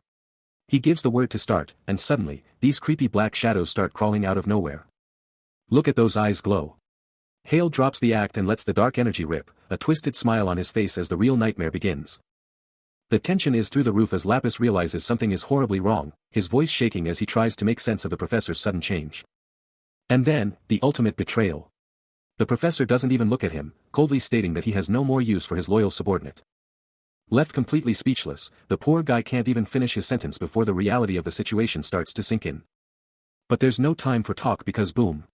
He gives the word to start, and suddenly, these creepy black shadows start crawling out of nowhere. Look at those eyes glow. Hale drops the act and lets the dark energy rip, a twisted smile on his face as the real nightmare begins. The tension is through the roof as Lapis realizes something is horribly wrong, his voice shaking as he tries to make sense of the professor's sudden change. And then, the ultimate betrayal. The professor doesn't even look at him, coldly stating that he has no more use for his loyal subordinate. Left completely speechless, the poor guy can't even finish his sentence before the reality of the situation starts to sink in. But there's no time for talk because boom.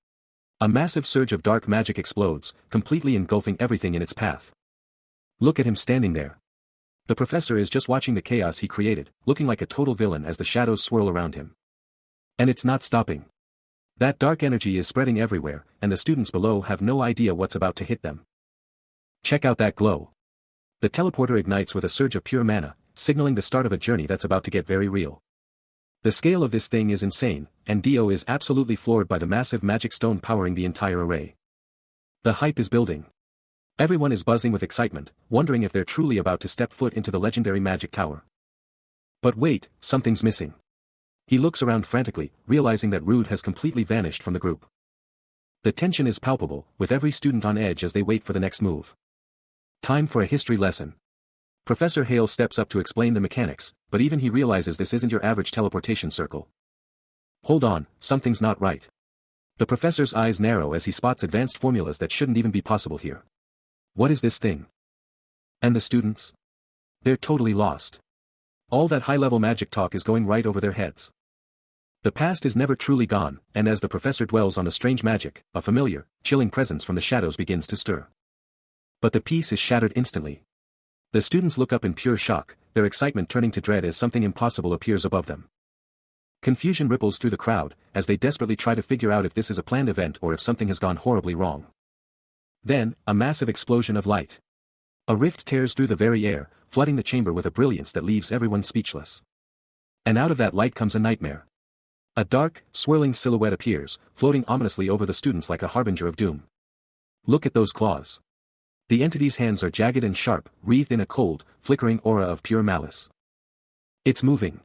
A massive surge of dark magic explodes, completely engulfing everything in its path. Look at him standing there. The professor is just watching the chaos he created, looking like a total villain as the shadows swirl around him. And it's not stopping. That dark energy is spreading everywhere, and the students below have no idea what's about to hit them. Check out that glow. The teleporter ignites with a surge of pure mana, signaling the start of a journey that's about to get very real. The scale of this thing is insane, and Dio is absolutely floored by the massive magic stone powering the entire array. The hype is building. Everyone is buzzing with excitement, wondering if they're truly about to step foot into the legendary magic tower. But wait, something's missing. He looks around frantically, realizing that Rude has completely vanished from the group. The tension is palpable, with every student on edge as they wait for the next move. Time for a history lesson. Professor Hale steps up to explain the mechanics, but even he realizes this isn't your average teleportation circle. Hold on, something's not right. The professor's eyes narrow as he spots advanced formulas that shouldn't even be possible here. What is this thing? And the students? They're totally lost. All that high-level magic talk is going right over their heads. The past is never truly gone, and as the professor dwells on the strange magic, a familiar, chilling presence from the shadows begins to stir. But the peace is shattered instantly. The students look up in pure shock, their excitement turning to dread as something impossible appears above them. Confusion ripples through the crowd, as they desperately try to figure out if this is a planned event or if something has gone horribly wrong. Then, a massive explosion of light. A rift tears through the very air, flooding the chamber with a brilliance that leaves everyone speechless. And out of that light comes a nightmare. A dark, swirling silhouette appears, floating ominously over the students like a harbinger of doom. Look at those claws. The entity's hands are jagged and sharp, wreathed in a cold, flickering aura of pure malice. It's moving.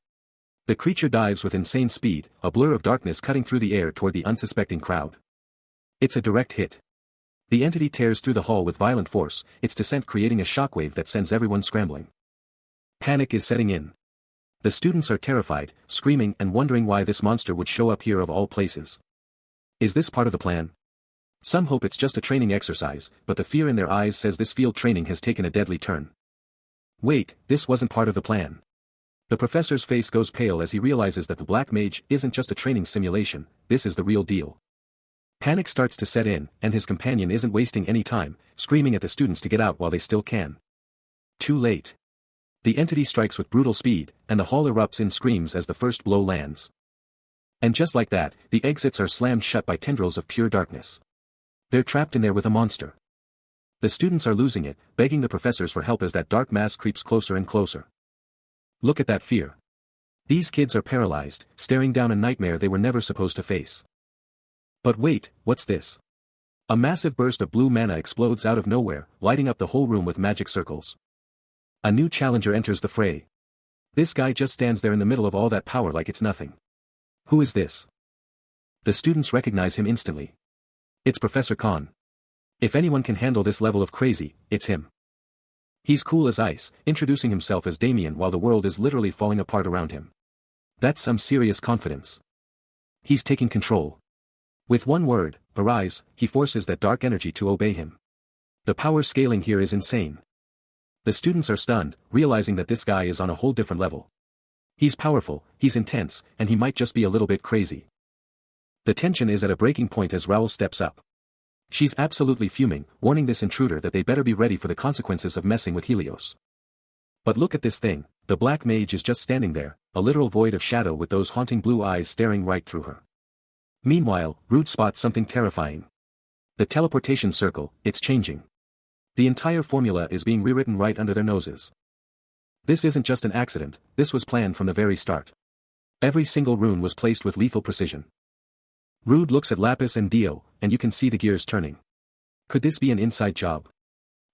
The creature dives with insane speed, a blur of darkness cutting through the air toward the unsuspecting crowd. It's a direct hit. The entity tears through the hall with violent force, its descent creating a shockwave that sends everyone scrambling. Panic is setting in. The students are terrified, screaming and wondering why this monster would show up here of all places. Is this part of the plan? Some hope it's just a training exercise, but the fear in their eyes says this field training has taken a deadly turn. Wait, this wasn't part of the plan. The professor's face goes pale as he realizes that the Black Mage isn't just a training simulation, this is the real deal. Panic starts to set in, and his companion isn't wasting any time, screaming at the students to get out while they still can. Too late. The entity strikes with brutal speed, and the hall erupts in screams as the first blow lands. And just like that, the exits are slammed shut by tendrils of pure darkness. They're trapped in there with a monster. The students are losing it, begging the professors for help as that dark mass creeps closer and closer. Look at that fear. These kids are paralyzed, staring down a nightmare they were never supposed to face. But wait, what's this? A massive burst of blue mana explodes out of nowhere, lighting up the whole room with magic circles. A new challenger enters the fray. This guy just stands there in the middle of all that power like it's nothing. Who is this? The students recognize him instantly. It's Professor Khan. If anyone can handle this level of crazy, it's him. He's cool as ice, introducing himself as Damien while the world is literally falling apart around him. That's some serious confidence. He's taking control. With one word, arise, he forces that dark energy to obey him. The power scaling here is insane. The students are stunned, realizing that this guy is on a whole different level. He's powerful, he's intense, and he might just be a little bit crazy. The tension is at a breaking point as Raoul steps up. She's absolutely fuming, warning this intruder that they better be ready for the consequences of messing with Helios. But look at this thing, the black mage is just standing there, a literal void of shadow with those haunting blue eyes staring right through her. Meanwhile, Rude spots something terrifying. The teleportation circle, it's changing. The entire formula is being rewritten right under their noses. This isn't just an accident, this was planned from the very start. Every single rune was placed with lethal precision. Rude looks at Lapis and Dio, and you can see the gears turning. Could this be an inside job?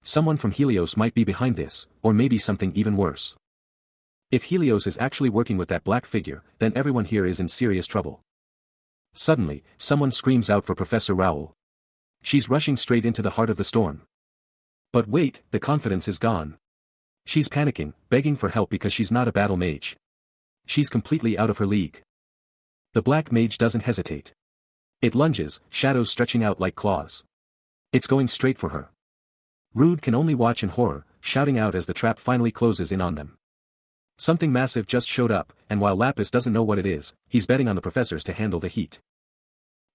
Someone from Helios might be behind this, or maybe something even worse. If Helios is actually working with that black figure, then everyone here is in serious trouble. Suddenly, someone screams out for Professor Raoul. She's rushing straight into the heart of the storm. But wait, the confidence is gone. She's panicking, begging for help because she's not a battle mage. She's completely out of her league. The black mage doesn't hesitate. It lunges, shadows stretching out like claws. It's going straight for her. Rude can only watch in horror, shouting out as the trap finally closes in on them. Something massive just showed up, and while Lapis doesn't know what it is, he's betting on the professors to handle the heat.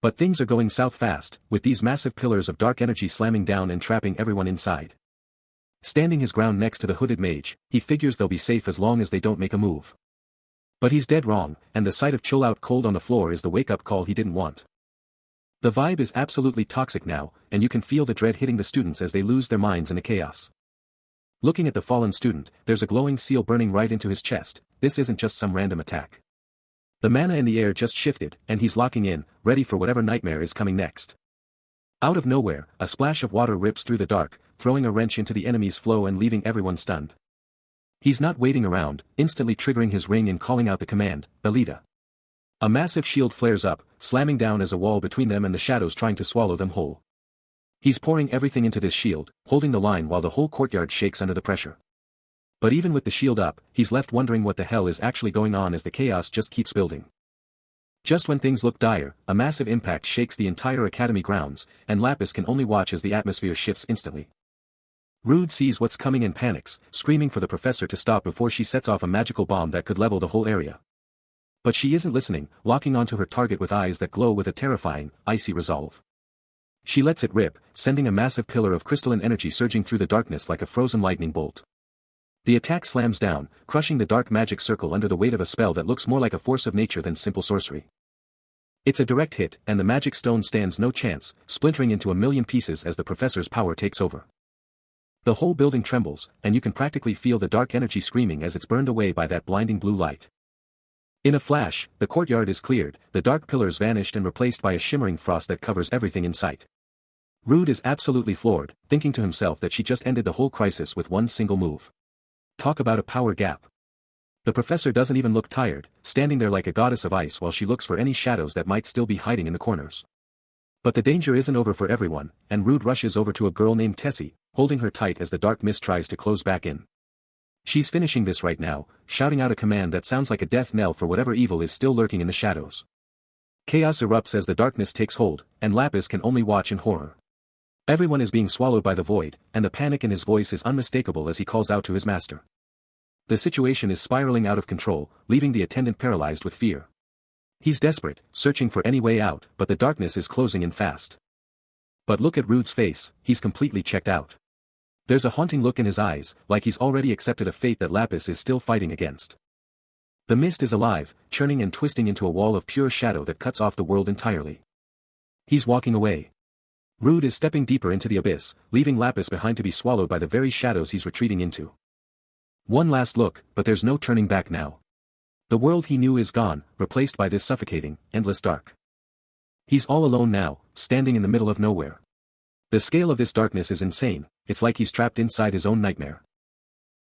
But things are going south fast, with these massive pillars of dark energy slamming down and trapping everyone inside. Standing his ground next to the hooded mage, he figures they'll be safe as long as they don't make a move. But he's dead wrong, and the sight of chill out cold on the floor is the wake-up call he didn't want. The vibe is absolutely toxic now, and you can feel the dread hitting the students as they lose their minds in the chaos. Looking at the fallen student, there's a glowing seal burning right into his chest. This isn't just some random attack. The mana in the air just shifted, and he's locking in, ready for whatever nightmare is coming next. Out of nowhere, a splash of water rips through the dark, throwing a wrench into the enemy's flow and leaving everyone stunned. He's not waiting around, instantly triggering his ring and calling out the command, Belita. A massive shield flares up, slamming down as a wall between them and the shadows trying to swallow them whole. He's pouring everything into this shield, holding the line while the whole courtyard shakes under the pressure. But even with the shield up, he's left wondering what the hell is actually going on as the chaos just keeps building. Just when things look dire, a massive impact shakes the entire academy grounds, and Lapis can only watch as the atmosphere shifts instantly. Rude sees what's coming and panics, screaming for the professor to stop before she sets off a magical bomb that could level the whole area. But she isn't listening, locking onto her target with eyes that glow with a terrifying, icy resolve. She lets it rip, sending a massive pillar of crystalline energy surging through the darkness like a frozen lightning bolt. The attack slams down, crushing the dark magic circle under the weight of a spell that looks more like a force of nature than simple sorcery. It's a direct hit, and the magic stone stands no chance, splintering into a million pieces as the professor's power takes over. The whole building trembles, and you can practically feel the dark energy screaming as it's burned away by that blinding blue light. In a flash, the courtyard is cleared, the dark pillars vanished and replaced by a shimmering frost that covers everything in sight. Rude is absolutely floored, thinking to himself that she just ended the whole crisis with one single move. Talk about a power gap. The professor doesn't even look tired, standing there like a goddess of ice while she looks for any shadows that might still be hiding in the corners. But the danger isn't over for everyone, and Rude rushes over to a girl named Tessie, holding her tight as the dark mist tries to close back in. She's finishing this right now, shouting out a command that sounds like a death knell for whatever evil is still lurking in the shadows. Chaos erupts as the darkness takes hold, and Lapis can only watch in horror. Everyone is being swallowed by the void, and the panic in his voice is unmistakable as he calls out to his master. The situation is spiraling out of control, leaving the attendant paralyzed with fear. He's desperate, searching for any way out, but the darkness is closing in fast. But look at Rude's face, he's completely checked out. There's a haunting look in his eyes, like he's already accepted a fate that Lapis is still fighting against. The mist is alive, churning and twisting into a wall of pure shadow that cuts off the world entirely. He's walking away. Rude is stepping deeper into the abyss, leaving Lapis behind to be swallowed by the very shadows he's retreating into. One last look, but there's no turning back now. The world he knew is gone, replaced by this suffocating, endless dark. He's all alone now, standing in the middle of nowhere. The scale of this darkness is insane, it's like he's trapped inside his own nightmare.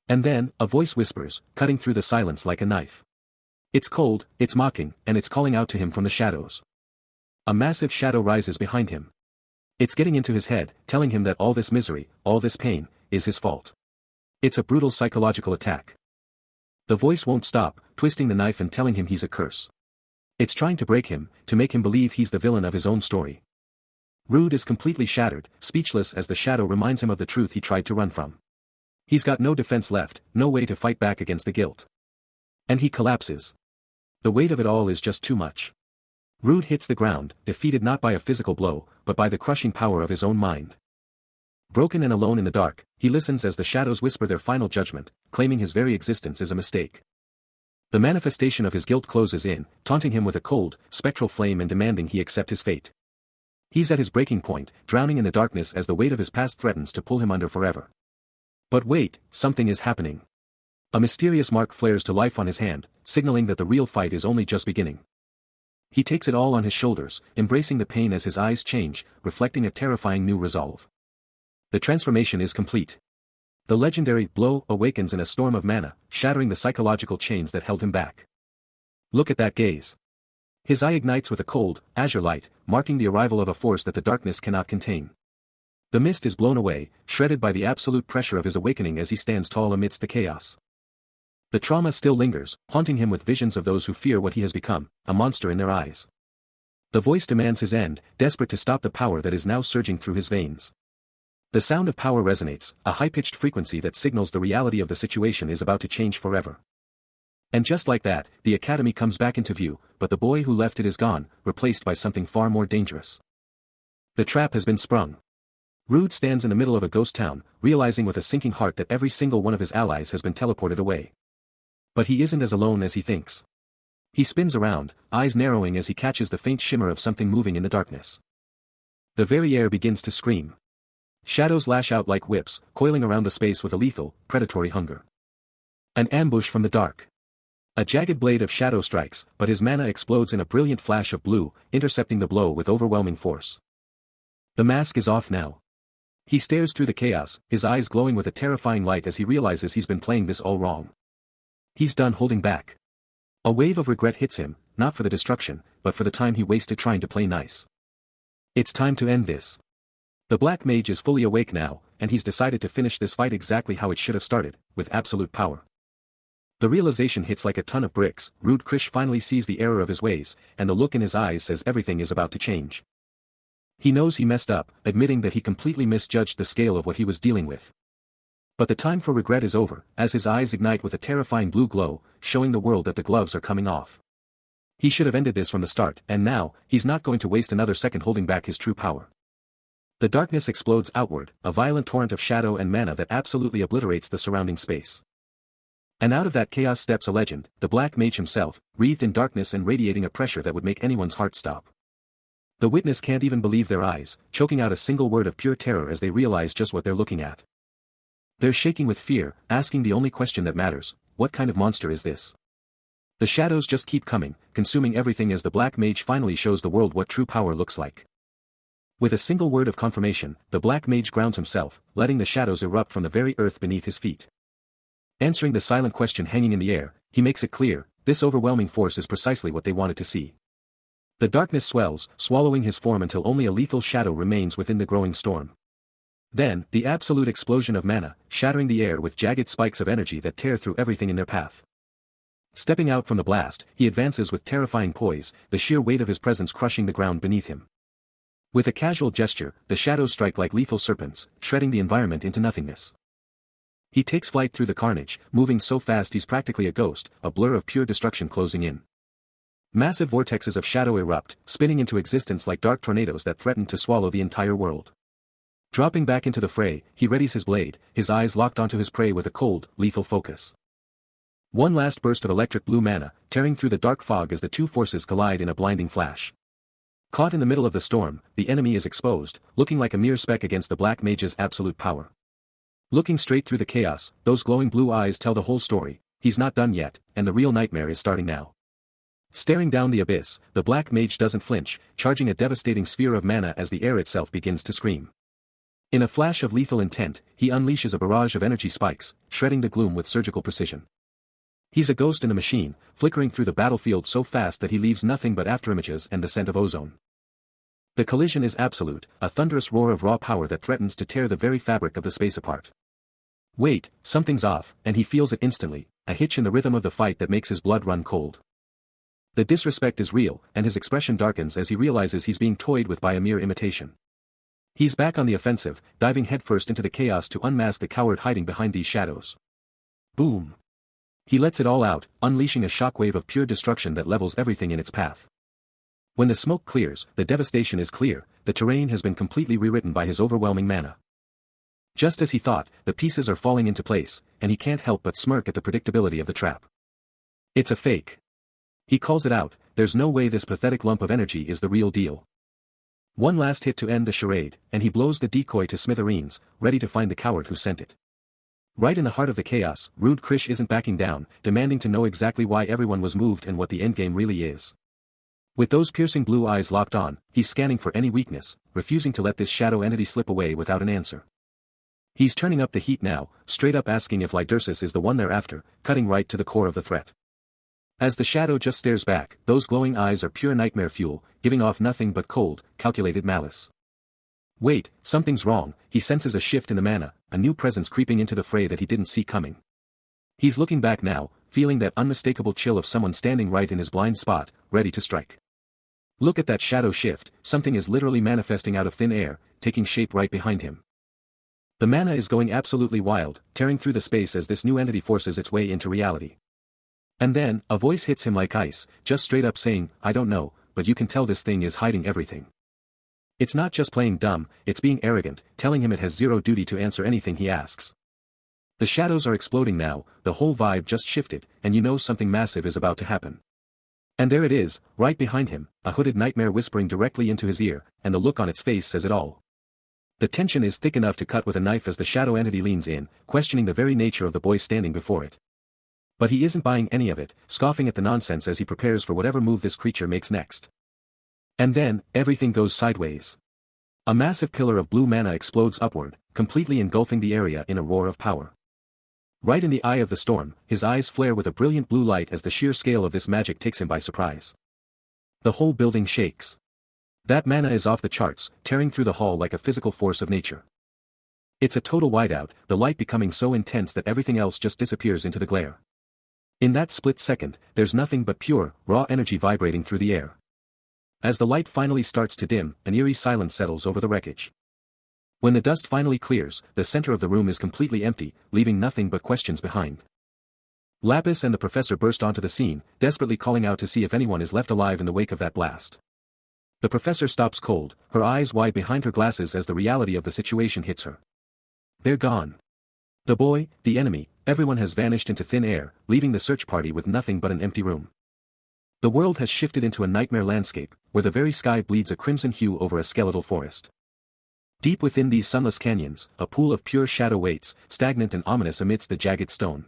And then, a voice whispers, cutting through the silence like a knife. It's cold, it's mocking, and it's calling out to him from the shadows. A massive shadow rises behind him. It's getting into his head, telling him that all this misery, all this pain, is his fault. It's a brutal psychological attack. The voice won't stop, twisting the knife and telling him he's a curse. It's trying to break him, to make him believe he's the villain of his own story. Rude is completely shattered, speechless as the shadow reminds him of the truth he tried to run from. He's got no defense left, no way to fight back against the guilt. And he collapses. The weight of it all is just too much. Rude hits the ground, defeated not by a physical blow, but by the crushing power of his own mind. Broken and alone in the dark, he listens as the shadows whisper their final judgment, claiming his very existence is a mistake. The manifestation of his guilt closes in, taunting him with a cold, spectral flame and demanding he accept his fate. He's at his breaking point, drowning in the darkness as the weight of his past threatens to pull him under forever. But wait, something is happening. A mysterious mark flares to life on his hand, signaling that the real fight is only just beginning. He takes it all on his shoulders, embracing the pain as his eyes change, reflecting a terrifying new resolve. The transformation is complete. The legendary blow awakens in a storm of mana, shattering the psychological chains that held him back. Look at that gaze. His eye ignites with a cold, azure light, marking the arrival of a force that the darkness cannot contain. The mist is blown away, shredded by the absolute pressure of his awakening as he stands tall amidst the chaos. The trauma still lingers, haunting him with visions of those who fear what he has become, a monster in their eyes. The voice demands his end, desperate to stop the power that is now surging through his veins. The sound of power resonates, a high-pitched frequency that signals the reality of the situation is about to change forever. And just like that, the academy comes back into view, but the boy who left it is gone, replaced by something far more dangerous. The trap has been sprung. Rude stands in the middle of a ghost town, realizing with a sinking heart that every single one of his allies has been teleported away. But he isn't as alone as he thinks. He spins around, eyes narrowing as he catches the faint shimmer of something moving in the darkness. The very air begins to scream. Shadows lash out like whips, coiling around the space with a lethal, predatory hunger. An ambush from the dark. A jagged blade of shadow strikes, but his mana explodes in a brilliant flash of blue, intercepting the blow with overwhelming force. The mask is off now. He stares through the chaos, his eyes glowing with a terrifying light as he realizes he's been playing this all wrong. He's done holding back. A wave of regret hits him, not for the destruction, but for the time he wasted trying to play nice. It's time to end this. The Black Mage is fully awake now, and he's decided to finish this fight exactly how it should have started, with absolute power. The realization hits like a ton of bricks. Rude Krish finally sees the error of his ways, and the look in his eyes says everything is about to change. He knows he messed up, admitting that he completely misjudged the scale of what he was dealing with. But the time for regret is over, as his eyes ignite with a terrifying blue glow, showing the world that the gloves are coming off. He should have ended this from the start, and now, he's not going to waste another second holding back his true power. The darkness explodes outward, a violent torrent of shadow and mana that absolutely obliterates the surrounding space. And out of that chaos steps a legend, the Black Mage himself, wreathed in darkness and radiating a pressure that would make anyone's heart stop. The witness can't even believe their eyes, choking out a single word of pure terror as they realize just what they're looking at. They're shaking with fear, asking the only question that matters: what kind of monster is this? The shadows just keep coming, consuming everything as the Black Mage finally shows the world what true power looks like. With a single word of confirmation, the Black Mage grounds himself, letting the shadows erupt from the very earth beneath his feet. Answering the silent question hanging in the air, he makes it clear, this overwhelming force is precisely what they wanted to see. The darkness swells, swallowing his form until only a lethal shadow remains within the growing storm. Then, the absolute explosion of mana, shattering the air with jagged spikes of energy that tear through everything in their path. Stepping out from the blast, he advances with terrifying poise, the sheer weight of his presence crushing the ground beneath him. With a casual gesture, the shadows strike like lethal serpents, shredding the environment into nothingness. He takes flight through the carnage, moving so fast he's practically a ghost, a blur of pure destruction closing in. Massive vortexes of shadow erupt, spinning into existence like dark tornadoes that threaten to swallow the entire world. Dropping back into the fray, he readies his blade, his eyes locked onto his prey with a cold, lethal focus. One last burst of electric blue mana, tearing through the dark fog as the two forces collide in a blinding flash. Caught in the middle of the storm, the enemy is exposed, looking like a mere speck against the Black Mage's absolute power. Looking straight through the chaos, those glowing blue eyes tell the whole story. He's not done yet, and the real nightmare is starting now. Staring down the abyss, the Black Mage doesn't flinch, charging a devastating sphere of mana as the air itself begins to scream. In a flash of lethal intent, he unleashes a barrage of energy spikes, shredding the gloom with surgical precision. He's a ghost in a machine, flickering through the battlefield so fast that he leaves nothing but afterimages and the scent of ozone. The collision is absolute, a thunderous roar of raw power that threatens to tear the very fabric of the space apart. Wait, something's off, and he feels it instantly, a hitch in the rhythm of the fight that makes his blood run cold. The disrespect is real, and his expression darkens as he realizes he's being toyed with by a mere imitation. He's back on the offensive, diving headfirst into the chaos to unmask the coward hiding behind these shadows. Boom! He lets it all out, unleashing a shockwave of pure destruction that levels everything in its path. When the smoke clears, the devastation is clear, the terrain has been completely rewritten by his overwhelming mana. Just as he thought, the pieces are falling into place, and he can't help but smirk at the predictability of the trap. It's a fake. He calls it out, there's no way this pathetic lump of energy is the real deal. One last hit to end the charade, and he blows the decoy to smithereens, ready to find the coward who sent it. Right in the heart of the chaos, Rude Krish isn't backing down, demanding to know exactly why everyone was moved and what the endgame really is. With those piercing blue eyes locked on, he's scanning for any weakness, refusing to let this shadow entity slip away without an answer. He's turning up the heat now, straight up asking if Lydersis is the one they're after, cutting right to the core of the threat. As the shadow just stares back, those glowing eyes are pure nightmare fuel, giving off nothing but cold, calculated malice. Wait, something's wrong, he senses a shift in the mana, a new presence creeping into the fray that he didn't see coming. He's looking back now, feeling that unmistakable chill of someone standing right in his blind spot, ready to strike. Look at that shadow shift, something is literally manifesting out of thin air, taking shape right behind him. The mana is going absolutely wild, tearing through the space as this new entity forces its way into reality. And then, a voice hits him like ice, just straight up saying, I don't know, but you can tell this thing is hiding everything. It's not just playing dumb, it's being arrogant, telling him it has zero duty to answer anything he asks. The shadows are exploding now, the whole vibe just shifted, and you know something massive is about to happen. And there it is, right behind him, a hooded nightmare whispering directly into his ear, and the look on its face says it all. The tension is thick enough to cut with a knife as the shadow entity leans in, questioning the very nature of the boy standing before it. But he isn't buying any of it, scoffing at the nonsense as he prepares for whatever move this creature makes next. And then, everything goes sideways. A massive pillar of blue mana explodes upward, completely engulfing the area in a roar of power. Right in the eye of the storm, his eyes flare with a brilliant blue light as the sheer scale of this magic takes him by surprise. The whole building shakes. That mana is off the charts, tearing through the hall like a physical force of nature. It's a total whiteout, the light becoming so intense that everything else just disappears into the glare. In that split second, there's nothing but pure, raw energy vibrating through the air. As the light finally starts to dim, an eerie silence settles over the wreckage. When the dust finally clears, the center of the room is completely empty, leaving nothing but questions behind. Lapis and the professor burst onto the scene, desperately calling out to see if anyone is left alive in the wake of that blast. The professor stops cold, her eyes wide behind her glasses as the reality of the situation hits her. They're gone. The boy, the enemy, everyone has vanished into thin air, leaving the search party with nothing but an empty room. The world has shifted into a nightmare landscape, where the very sky bleeds a crimson hue over a skeletal forest. Deep within these sunless canyons, a pool of pure shadow waits, stagnant and ominous amidst the jagged stone.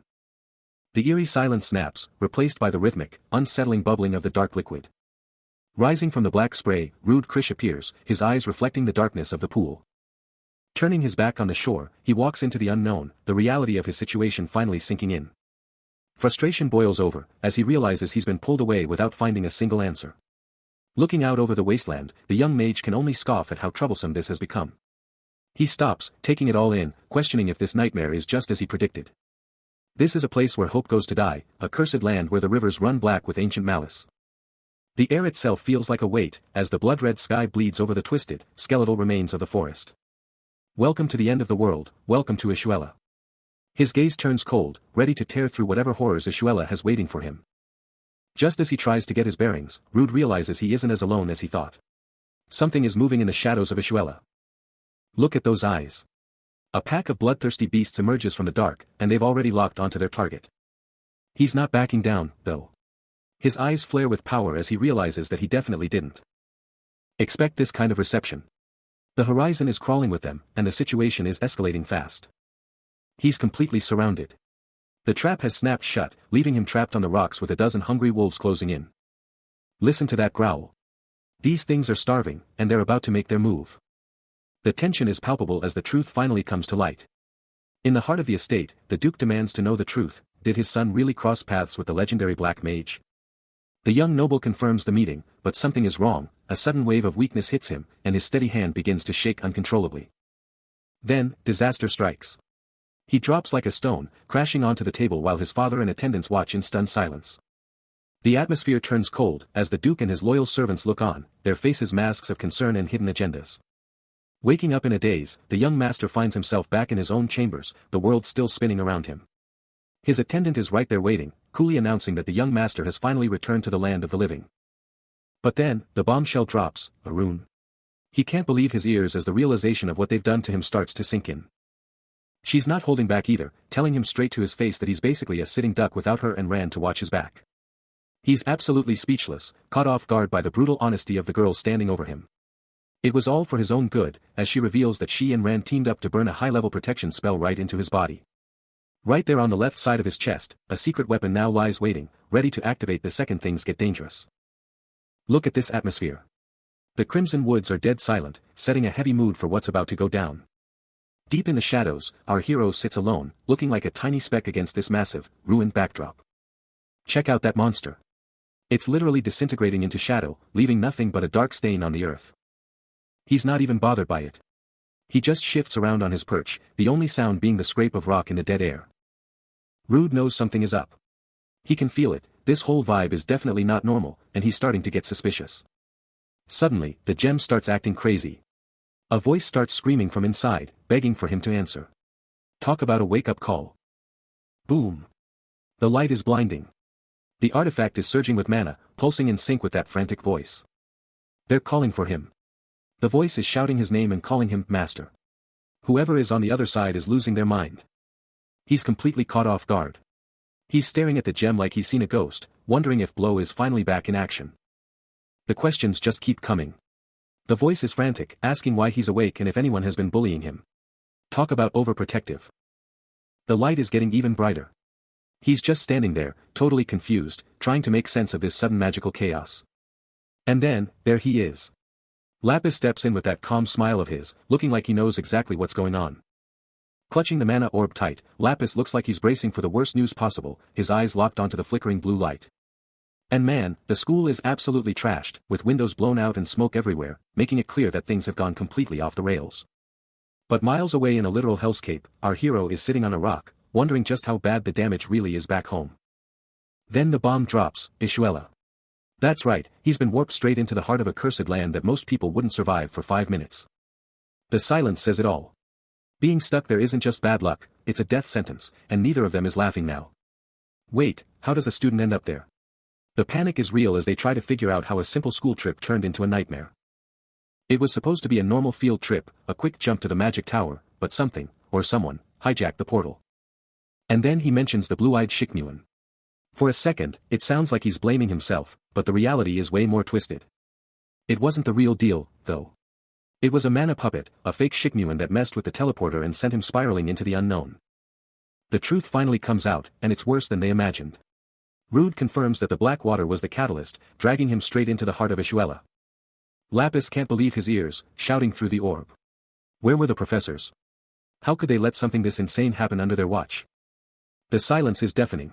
The eerie silence snaps, replaced by the rhythmic, unsettling bubbling of the dark liquid. Rising from the black spray, Rude Krish appears, his eyes reflecting the darkness of the pool. Turning his back on the shore, he walks into the unknown, the reality of his situation finally sinking in. Frustration boils over, as he realizes he's been pulled away without finding a single answer. Looking out over the wasteland, the young mage can only scoff at how troublesome this has become. He stops, taking it all in, questioning if this nightmare is just as he predicted. This is a place where hope goes to die, a cursed land where the rivers run black with ancient malice. The air itself feels like a weight, as the blood-red sky bleeds over the twisted, skeletal remains of the forest. Welcome to the end of the world, welcome to Ishuela. His gaze turns cold, ready to tear through whatever horrors Ishuela has waiting for him. Just as he tries to get his bearings, Rude realizes he isn't as alone as he thought. Something is moving in the shadows of Ishuela. Look at those eyes. A pack of bloodthirsty beasts emerges from the dark, and they've already locked onto their target. He's not backing down, though. His eyes flare with power as he realizes that he definitely didn't expect this kind of reception. The horizon is crawling with them, and the situation is escalating fast. He's completely surrounded. The trap has snapped shut, leaving him trapped on the rocks with a dozen hungry wolves closing in. Listen to that growl. These things are starving, and they're about to make their move. The tension is palpable as the truth finally comes to light. In the heart of the estate, the Duke demands to know the truth. Did his son really cross paths with the legendary Black Mage? The young noble confirms the meeting, but something is wrong. A sudden wave of weakness hits him, and his steady hand begins to shake uncontrollably. Then, disaster strikes. He drops like a stone, crashing onto the table while his father and attendants watch in stunned silence. The atmosphere turns cold, as the Duke and his loyal servants look on, their faces masks of concern and hidden agendas. Waking up in a daze, the young master finds himself back in his own chambers, the world still spinning around him. His attendant is right there waiting, coolly announcing that the young master has finally returned to the land of the living. But then, the bombshell drops, Arun. He can't believe his ears as the realization of what they've done to him starts to sink in. She's not holding back either, telling him straight to his face that he's basically a sitting duck without her and Ran to watch his back. He's absolutely speechless, caught off guard by the brutal honesty of the girl standing over him. It was all for his own good, as she reveals that she and Ran teamed up to burn a high-level protection spell right into his body. Right there on the left side of his chest, a secret weapon now lies waiting, ready to activate the second things get dangerous. Look at this atmosphere. The Crimson Woods are dead silent, setting a heavy mood for what's about to go down. Deep in the shadows, our hero sits alone, looking like a tiny speck against this massive, ruined backdrop. Check out that monster. It's literally disintegrating into shadow, leaving nothing but a dark stain on the earth. He's not even bothered by it. He just shifts around on his perch, the only sound being the scrape of rock in the dead air. Rude knows something is up. He can feel it, this whole vibe is definitely not normal, and he's starting to get suspicious. Suddenly, the gem starts acting crazy. A voice starts screaming from inside, begging for him to answer. Talk about a wake-up call. Boom. The light is blinding. The artifact is surging with mana, pulsing in sync with that frantic voice. They're calling for him. The voice is shouting his name and calling him Master. Whoever is on the other side is losing their mind. He's completely caught off guard. He's staring at the gem like he's seen a ghost, wondering if Blow is finally back in action. The questions just keep coming. The voice is frantic, asking why he's awake and if anyone has been bullying him. Talk about overprotective. The light is getting even brighter. He's just standing there, totally confused, trying to make sense of this sudden magical chaos. And then, there he is. Lapis steps in with that calm smile of his, looking like he knows exactly what's going on. Clutching the mana orb tight, Lapis looks like he's bracing for the worst news possible, his eyes locked onto the flickering blue light. And man, the school is absolutely trashed, with windows blown out and smoke everywhere, making it clear that things have gone completely off the rails. But miles away in a literal hellscape, our hero is sitting on a rock, wondering just how bad the damage really is back home. Then the bomb drops, Ishuela. That's right, he's been warped straight into the heart of a cursed land that most people wouldn't survive for 5 minutes. The silence says it all. Being stuck there isn't just bad luck, it's a death sentence, and neither of them is laughing now. Wait, how does a student end up there? The panic is real as they try to figure out how a simple school trip turned into a nightmare. It was supposed to be a normal field trip, a quick jump to the magic tower, but something, or someone, hijacked the portal. And then he mentions the blue-eyed Shikmuan. For a second, it sounds like he's blaming himself, but the reality is way more twisted. It wasn't the real deal, though. It was a mana puppet, a fake Shikmuan that messed with the teleporter and sent him spiraling into the unknown. The truth finally comes out, and it's worse than they imagined. Rude confirms that the black water was the catalyst, dragging him straight into the heart of Ishuela. Lapis can't believe his ears, shouting through the orb. Where were the professors? How could they let something this insane happen under their watch? The silence is deafening.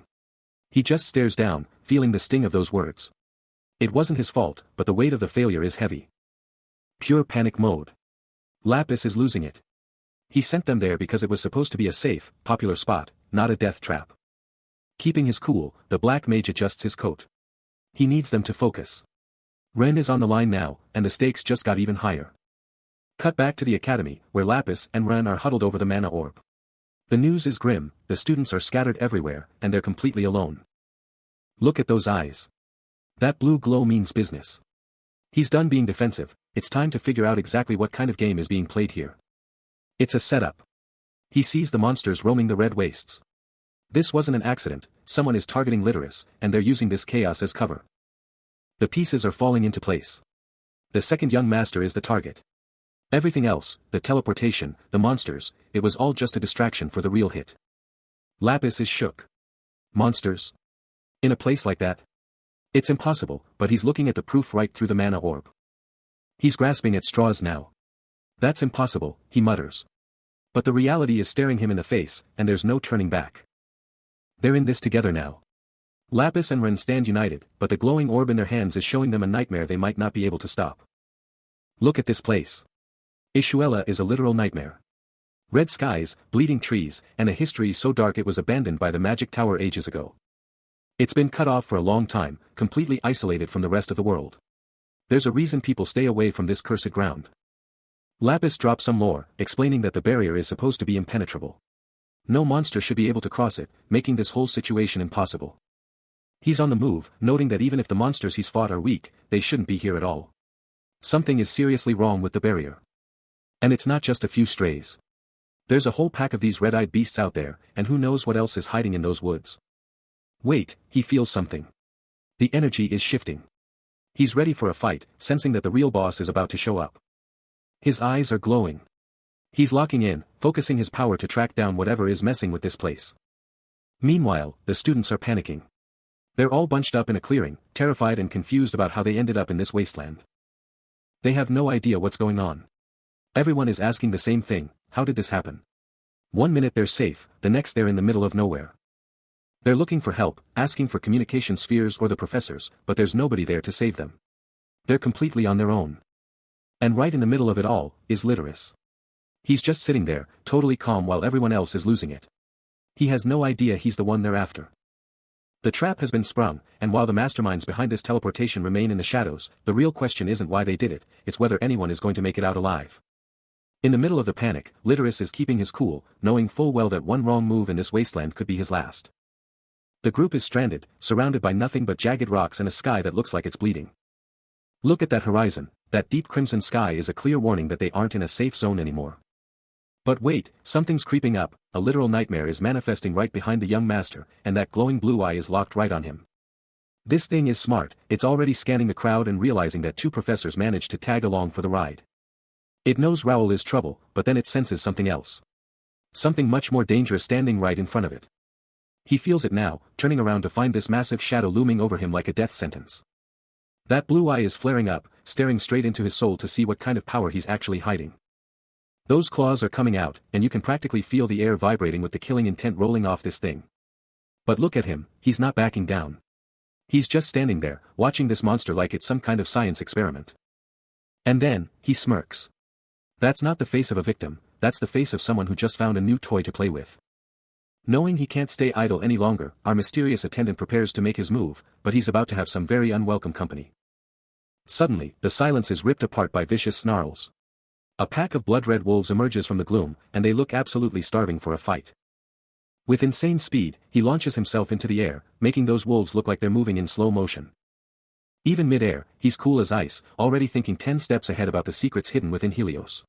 He just stares down, feeling the sting of those words. It wasn't his fault, but the weight of the failure is heavy. Pure panic mode. Lapis is losing it. He sent them there because it was supposed to be a safe, popular spot, not a death trap. Keeping his cool, the black mage adjusts his coat. He needs them to focus. Ren is on the line now, and the stakes just got even higher. Cut back to the academy, where Lapis and Ren are huddled over the mana orb. The news is grim, the students are scattered everywhere, and they're completely alone. Look at those eyes. That blue glow means business. He's done being defensive, it's time to figure out exactly what kind of game is being played here. It's a setup. He sees the monsters roaming the red wastes. This wasn't an accident, someone is targeting Literus, and they're using this chaos as cover. The pieces are falling into place. The second young master is the target. Everything else, the teleportation, the monsters, it was all just a distraction for the real hit. Lapis is shook. Monsters? In a place like that? It's impossible, but he's looking at the proof right through the mana orb. He's grasping at straws now. That's impossible, he mutters. But the reality is staring him in the face, and there's no turning back. They're in this together now. Lapis and Ren stand united, but the glowing orb in their hands is showing them a nightmare they might not be able to stop. Look at this place. Ishuela is a literal nightmare. Red skies, bleeding trees, and a history so dark it was abandoned by the magic tower ages ago. It's been cut off for a long time, completely isolated from the rest of the world. There's a reason people stay away from this cursed ground. Lapis drops some lore, explaining that the barrier is supposed to be impenetrable. No monster should be able to cross it, making this whole situation impossible. He's on the move, noting that even if the monsters he's fought are weak, they shouldn't be here at all. Something is seriously wrong with the barrier. And it's not just a few strays. There's a whole pack of these red-eyed beasts out there, and who knows what else is hiding in those woods. Wait, he feels something. The energy is shifting. He's ready for a fight, sensing that the real boss is about to show up. His eyes are glowing. He's locking in, focusing his power to track down whatever is messing with this place. Meanwhile, the students are panicking. They're all bunched up in a clearing, terrified and confused about how they ended up in this wasteland. They have no idea what's going on. Everyone is asking the same thing: how did this happen? One minute they're safe, the next they're in the middle of nowhere. They're looking for help, asking for communication spheres or the professors, but there's nobody there to save them. They're completely on their own. And right in the middle of it all, is Litterus. He's just sitting there, totally calm while everyone else is losing it. He has no idea he's the one they're after. The trap has been sprung, and while the masterminds behind this teleportation remain in the shadows, the real question isn't why they did it, it's whether anyone is going to make it out alive. In the middle of the panic, Litterus is keeping his cool, knowing full well that one wrong move in this wasteland could be his last. The group is stranded, surrounded by nothing but jagged rocks and a sky that looks like it's bleeding. Look at that horizon, that deep crimson sky is a clear warning that they aren't in a safe zone anymore. But wait, something's creeping up, a literal nightmare is manifesting right behind the young master, and that glowing blue eye is locked right on him. This thing is smart, it's already scanning the crowd and realizing that two professors managed to tag along for the ride. It knows Raoul is trouble, but then it senses something else. Something much more dangerous standing right in front of it. He feels it now, turning around to find this massive shadow looming over him like a death sentence. That blue eye is flaring up, staring straight into his soul to see what kind of power he's actually hiding. Those claws are coming out, and you can practically feel the air vibrating with the killing intent rolling off this thing. But look at him, he's not backing down. He's just standing there, watching this monster like it's some kind of science experiment. And then, he smirks. That's not the face of a victim, that's the face of someone who just found a new toy to play with. Knowing he can't stay idle any longer, our mysterious attendant prepares to make his move, but he's about to have some very unwelcome company. Suddenly, the silence is ripped apart by vicious snarls. A pack of blood-red wolves emerges from the gloom, and they look absolutely starving for a fight. With insane speed, he launches himself into the air, making those wolves look like they're moving in slow motion. Even mid-air, he's cool as ice, already thinking 10 steps ahead about the secrets hidden within Helios.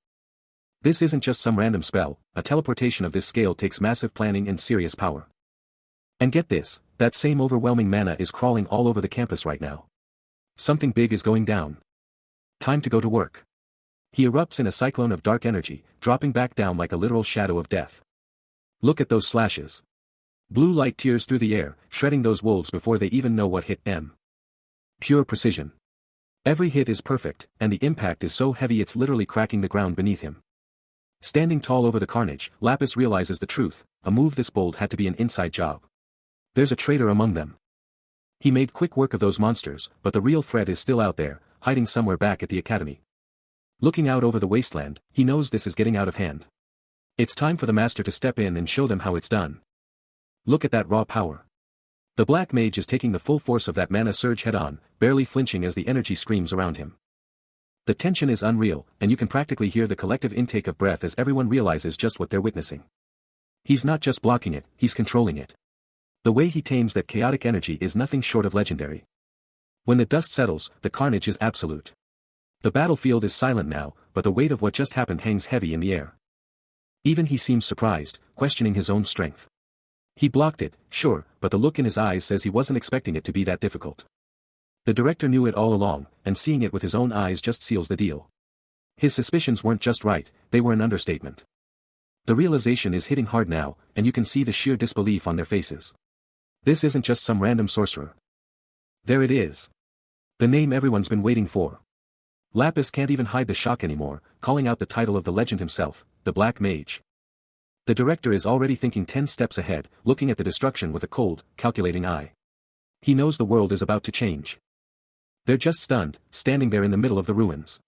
This isn't just some random spell, a teleportation of this scale takes massive planning and serious power. And get this, that same overwhelming mana is crawling all over the campus right now. Something big is going down. Time to go to work. He erupts in a cyclone of dark energy, dropping back down like a literal shadow of death. Look at those slashes. Blue light tears through the air, shredding those wolves before they even know what hit them. Pure precision. Every hit is perfect, and the impact is so heavy it's literally cracking the ground beneath him. Standing tall over the carnage, Lapis realizes the truth: a move this bold had to be an inside job. There's a traitor among them. He made quick work of those monsters, but the real threat is still out there, hiding somewhere back at the academy. Looking out over the wasteland, he knows this is getting out of hand. It's time for the master to step in and show them how it's done. Look at that raw power. The Black Mage is taking the full force of that mana surge head-on, barely flinching as the energy screams around him. The tension is unreal, and you can practically hear the collective intake of breath as everyone realizes just what they're witnessing. He's not just blocking it, he's controlling it. The way he tames that chaotic energy is nothing short of legendary. When the dust settles, the carnage is absolute. The battlefield is silent now, but the weight of what just happened hangs heavy in the air. Even he seems surprised, questioning his own strength. He blocked it, sure, but the look in his eyes says he wasn't expecting it to be that difficult. The director knew it all along, and seeing it with his own eyes just seals the deal. His suspicions weren't just right, they were an understatement. The realization is hitting hard now, and you can see the sheer disbelief on their faces. This isn't just some random sorcerer. There it is. The name everyone's been waiting for. Lapis can't even hide the shock anymore, calling out the title of the legend himself, the Black Mage. The director is already thinking 10 steps ahead, looking at the destruction with a cold, calculating eye. He knows the world is about to change. They're just stunned, standing there in the middle of the ruins.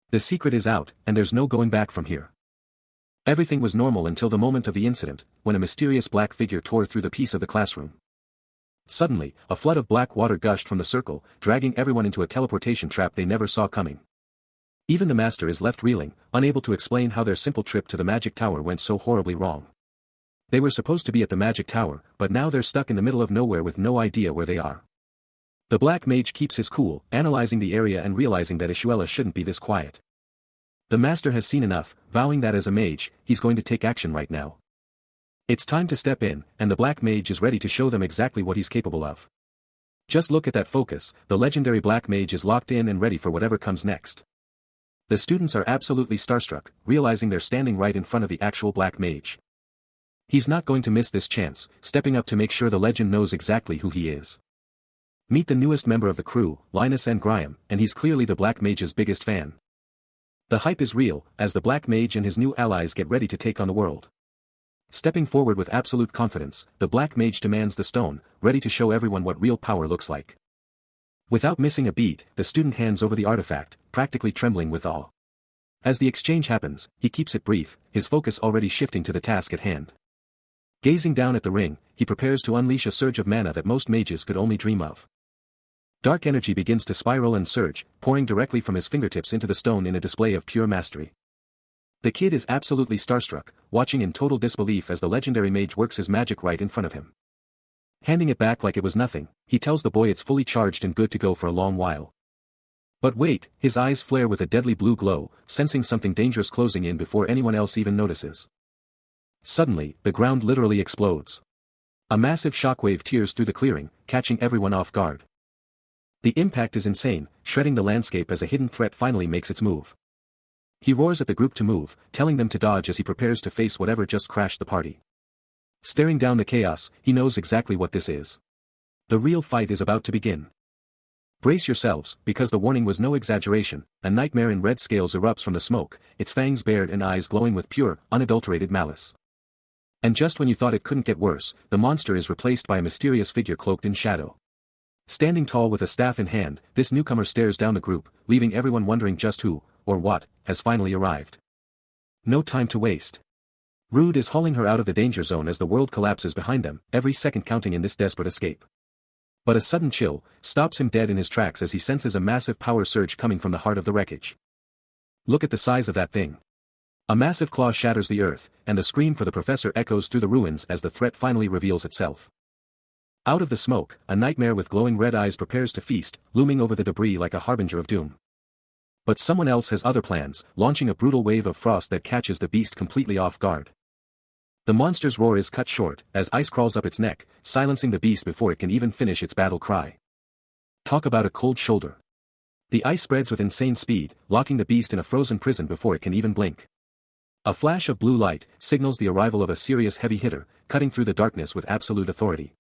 The secret is out, and there's no going back from here. Everything was normal until the moment of the incident, when a mysterious black figure tore through the peace of the classroom. Suddenly, a flood of black water gushed from the circle, dragging everyone into a teleportation trap they never saw coming. Even the master is left reeling, unable to explain how their simple trip to the magic tower went so horribly wrong. They were supposed to be at the magic tower, but now they're stuck in the middle of nowhere with no idea where they are. The black mage keeps his cool, analyzing the area and realizing that Ishuela shouldn't be this quiet. The master has seen enough, vowing that as a mage, he's going to take action right now. It's time to step in, and the black mage is ready to show them exactly what he's capable of. Just look at that focus, the legendary black mage is locked in and ready for whatever comes next. The students are absolutely starstruck, realizing they're standing right in front of the actual black mage. He's not going to miss this chance, stepping up to make sure the legend knows exactly who he is. Meet the newest member of the crew, Linus and Graham, and he's clearly the black mage's biggest fan. The hype is real, as the black mage and his new allies get ready to take on the world. Stepping forward with absolute confidence, the black mage demands the stone, ready to show everyone what real power looks like. Without missing a beat, the student hands over the artifact, practically trembling with awe. As the exchange happens, he keeps it brief, his focus already shifting to the task at hand. Gazing down at the ring, he prepares to unleash a surge of mana that most mages could only dream of. Dark energy begins to spiral and surge, pouring directly from his fingertips into the stone in a display of pure mastery. The kid is absolutely starstruck, watching in total disbelief as the legendary mage works his magic right in front of him. Handing it back like it was nothing, he tells the boy it's fully charged and good to go for a long while. But wait, his eyes flare with a deadly blue glow, sensing something dangerous closing in before anyone else even notices. Suddenly, the ground literally explodes. A massive shockwave tears through the clearing, catching everyone off guard. The impact is insane, shredding the landscape as a hidden threat finally makes its move. He roars at the group to move, telling them to dodge as he prepares to face whatever just crashed the party. Staring down the chaos, he knows exactly what this is. The real fight is about to begin. Brace yourselves, because the warning was no exaggeration. A nightmare in red scales erupts from the smoke, its fangs bared and eyes glowing with pure, unadulterated malice. And just when you thought it couldn't get worse, the monster is replaced by a mysterious figure cloaked in shadow. Standing tall with a staff in hand, this newcomer stares down the group, leaving everyone wondering just who, or what, has finally arrived. No time to waste. Rude is hauling her out of the danger zone as the world collapses behind them, every second counting in this desperate escape. But a sudden chill stops him dead in his tracks as he senses a massive power surge coming from the heart of the wreckage. Look at the size of that thing. A massive claw shatters the earth, and the scream for the professor echoes through the ruins as the threat finally reveals itself. Out of the smoke, a nightmare with glowing red eyes prepares to feast, looming over the debris like a harbinger of doom. But someone else has other plans, launching a brutal wave of frost that catches the beast completely off guard. The monster's roar is cut short, as ice crawls up its neck, silencing the beast before it can even finish its battle cry. Talk about a cold shoulder. The ice spreads with insane speed, locking the beast in a frozen prison before it can even blink. A flash of blue light signals the arrival of a serious heavy hitter, cutting through the darkness with absolute authority.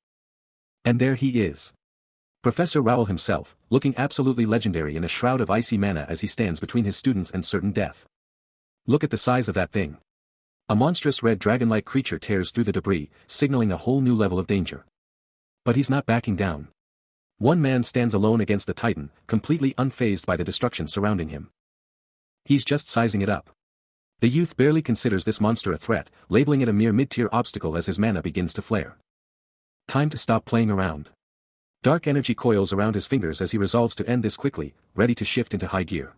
And there he is. Professor Raoul himself, looking absolutely legendary in a shroud of icy mana as he stands between his students and certain death. Look at the size of that thing. A monstrous red dragon-like creature tears through the debris, signaling a whole new level of danger. But he's not backing down. One man stands alone against the Titan, completely unfazed by the destruction surrounding him. He's just sizing it up. The youth barely considers this monster a threat, labeling it a mere mid-tier obstacle as his mana begins to flare. Time to stop playing around. Dark energy coils around his fingers as he resolves to end this quickly, ready to shift into high gear.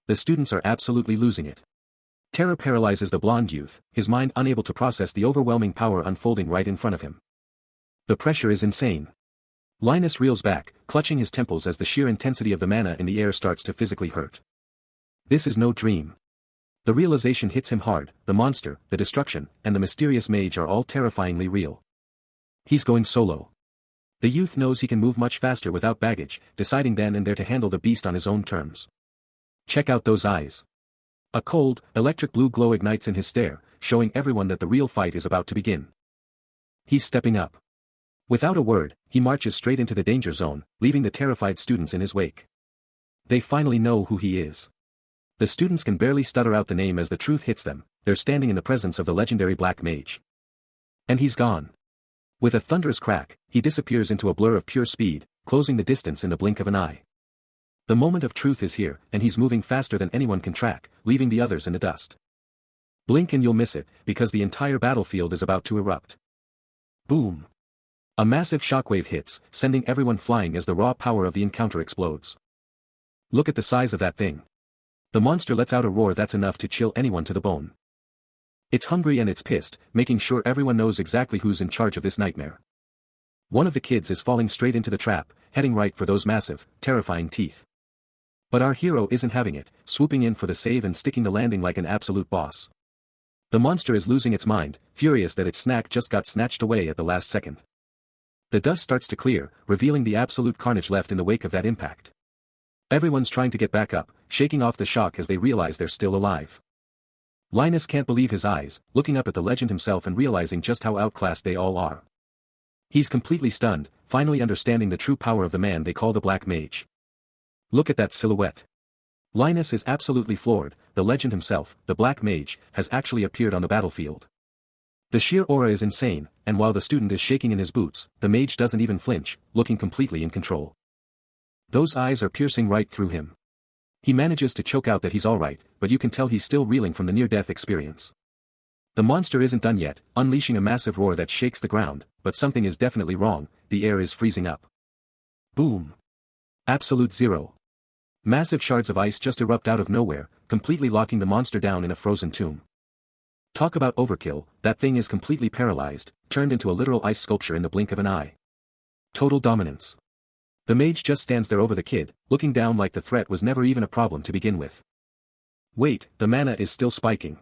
The students are absolutely losing it. Terror paralyzes the blonde youth, his mind unable to process the overwhelming power unfolding right in front of him. The pressure is insane. Linus reels back, clutching his temples as the sheer intensity of the mana in the air starts to physically hurt. This is no dream. The realization hits him hard, the monster, the destruction, and the mysterious mage are all terrifyingly real. He's going solo. The youth knows he can move much faster without baggage, deciding then and there to handle the beast on his own terms. Check out those eyes. A cold, electric blue glow ignites in his stare, showing everyone that the real fight is about to begin. He's stepping up. Without a word, he marches straight into the danger zone, leaving the terrified students in his wake. They finally know who he is. The students can barely stutter out the name as the truth hits them, they're standing in the presence of the legendary Black Mage. And he's gone. With a thunderous crack, he disappears into a blur of pure speed, closing the distance in the blink of an eye. The moment of truth is here, and he's moving faster than anyone can track, leaving the others in the dust. Blink and you'll miss it, because the entire battlefield is about to erupt. Boom. A massive shockwave hits, sending everyone flying as the raw power of the encounter explodes. Look at the size of that thing. The monster lets out a roar that's enough to chill anyone to the bone. It's hungry and it's pissed, making sure everyone knows exactly who's in charge of this nightmare. One of the kids is falling straight into the trap, heading right for those massive, terrifying teeth. But our hero isn't having it, swooping in for the save and sticking the landing like an absolute boss. The monster is losing its mind, furious that its snack just got snatched away at the last second. The dust starts to clear, revealing the absolute carnage left in the wake of that impact. Everyone's trying to get back up, shaking off the shock as they realize they're still alive. Linus can't believe his eyes, looking up at the legend himself and realizing just how outclassed they all are. He's completely stunned, finally understanding the true power of the man they call the Black Mage. Look at that silhouette. Linus is absolutely floored, the legend himself, the Black Mage, has actually appeared on the battlefield. The sheer aura is insane, and while the student is shaking in his boots, the mage doesn't even flinch, looking completely in control. Those eyes are piercing right through him. He manages to choke out that he's alright, but you can tell he's still reeling from the near-death experience. The monster isn't done yet, unleashing a massive roar that shakes the ground, but something is definitely wrong, the air is freezing up. Boom. Absolute zero. Massive shards of ice just erupt out of nowhere, completely locking the monster down in a frozen tomb. Talk about overkill, that thing is completely paralyzed, turned into a literal ice sculpture in the blink of an eye. Total dominance. The mage just stands there over the kid, looking down like the threat was never even a problem to begin with. Wait, the mana is still spiking.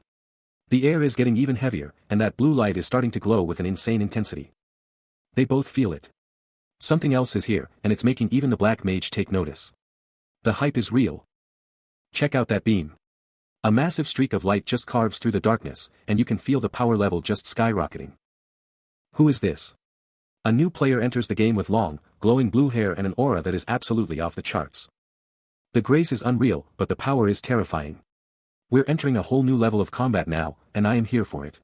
The air is getting even heavier, and that blue light is starting to glow with an insane intensity. They both feel it. Something else is here, and it's making even the Black Mage take notice. The hype is real. Check out that beam. A massive streak of light just carves through the darkness, and you can feel the power level just skyrocketing. Who is this? A new player enters the game with long, glowing blue hair and an aura that is absolutely off the charts. The grace is unreal, but the power is terrifying. We're entering a whole new level of combat now, and I am here for it.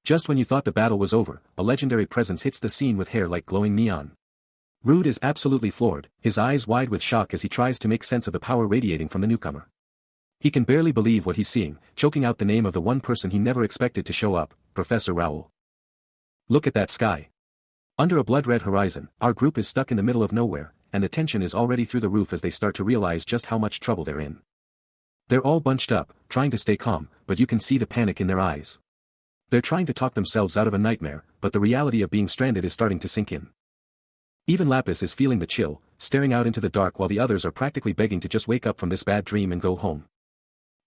Just when you thought the battle was over, a legendary presence hits the scene with hair like glowing neon. Rude is absolutely floored, his eyes wide with shock as he tries to make sense of the power radiating from the newcomer. He can barely believe what he's seeing, choking out the name of the one person he never expected to show up, Professor Raoul. Look at that sky. Under a blood-red horizon, our group is stuck in the middle of nowhere, and the tension is already through the roof as they start to realize just how much trouble they're in. They're all bunched up, trying to stay calm, but you can see the panic in their eyes. They're trying to talk themselves out of a nightmare, but the reality of being stranded is starting to sink in. Even Lapis is feeling the chill, staring out into the dark while the others are practically begging to just wake up from this bad dream and go home.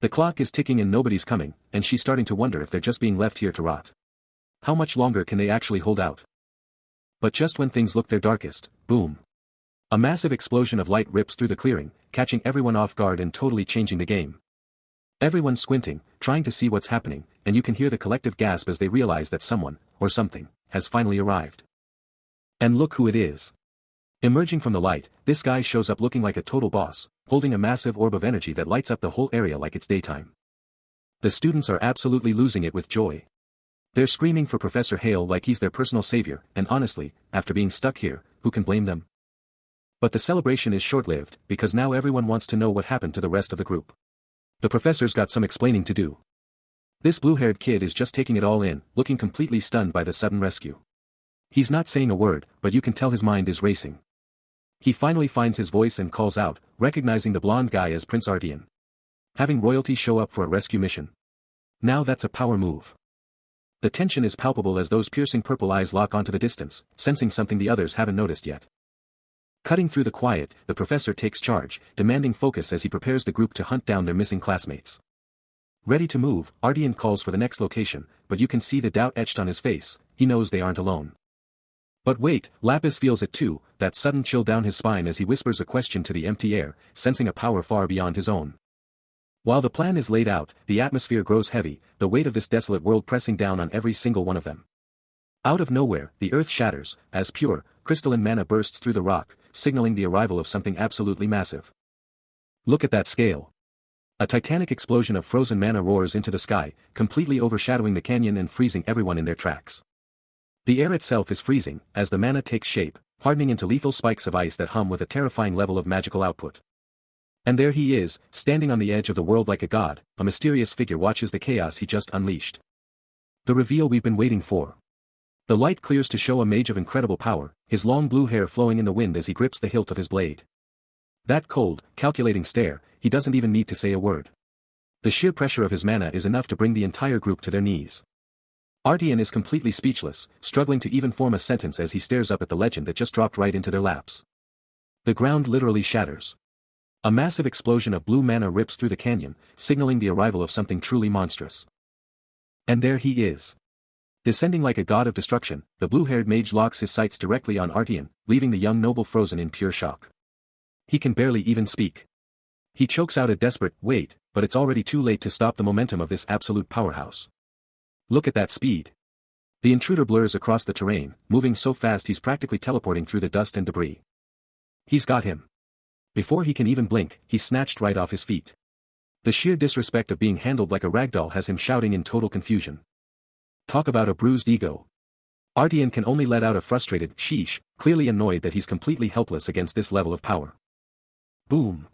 The clock is ticking and nobody's coming, and she's starting to wonder if they're just being left here to rot. How much longer can they actually hold out? But just when things look their darkest, boom. A massive explosion of light rips through the clearing, catching everyone off guard and totally changing the game. Everyone's squinting, trying to see what's happening, and you can hear the collective gasp as they realize that someone, or something, has finally arrived. And look who it is. Emerging from the light, this guy shows up looking like a total boss, holding a massive orb of energy that lights up the whole area like it's daytime. The students are absolutely losing it with joy. They're screaming for Professor Hale like he's their personal savior, and honestly, after being stuck here, who can blame them? But the celebration is short-lived, because now everyone wants to know what happened to the rest of the group. The professor's got some explaining to do. This blue-haired kid is just taking it all in, looking completely stunned by the sudden rescue. He's not saying a word, but you can tell his mind is racing. He finally finds his voice and calls out, recognizing the blonde guy as Prince Artian. Having royalty show up for a rescue mission. Now that's a power move. The tension is palpable as those piercing purple eyes lock onto the distance, sensing something the others haven't noticed yet. Cutting through the quiet, the professor takes charge, demanding focus as he prepares the group to hunt down their missing classmates. Ready to move, Artian calls for the next location, but you can see the doubt etched on his face, he knows they aren't alone. But wait, Lapis feels it too, that sudden chill down his spine as he whispers a question to the empty air, sensing a power far beyond his own. While the plan is laid out, the atmosphere grows heavy, the weight of this desolate world pressing down on every single one of them. Out of nowhere, the earth shatters, as pure, crystalline mana bursts through the rock, signaling the arrival of something absolutely massive. Look at that scale. A titanic explosion of frozen mana roars into the sky, completely overshadowing the canyon and freezing everyone in their tracks. The air itself is freezing, as the mana takes shape, hardening into lethal spikes of ice that hum with a terrifying level of magical output. And there he is, standing on the edge of the world like a god, a mysterious figure watches the chaos he just unleashed. The reveal we've been waiting for. The light clears to show a mage of incredible power, his long blue hair flowing in the wind as he grips the hilt of his blade. That cold, calculating stare, he doesn't even need to say a word. The sheer pressure of his mana is enough to bring the entire group to their knees. Artian is completely speechless, struggling to even form a sentence as he stares up at the legend that just dropped right into their laps. The ground literally shatters. A massive explosion of blue mana rips through the canyon, signaling the arrival of something truly monstrous. And there he is. Descending like a god of destruction, the blue-haired mage locks his sights directly on Artian, leaving the young noble frozen in pure shock. He can barely even speak. He chokes out a desperate, "Wait," but it's already too late to stop the momentum of this absolute powerhouse. Look at that speed. The intruder blurs across the terrain, moving so fast he's practically teleporting through the dust and debris. He's got him. Before he can even blink, he's snatched right off his feet. The sheer disrespect of being handled like a ragdoll has him shouting in total confusion. Talk about a bruised ego. Artian can only let out a frustrated sheesh, clearly annoyed that he's completely helpless against this level of power. Boom.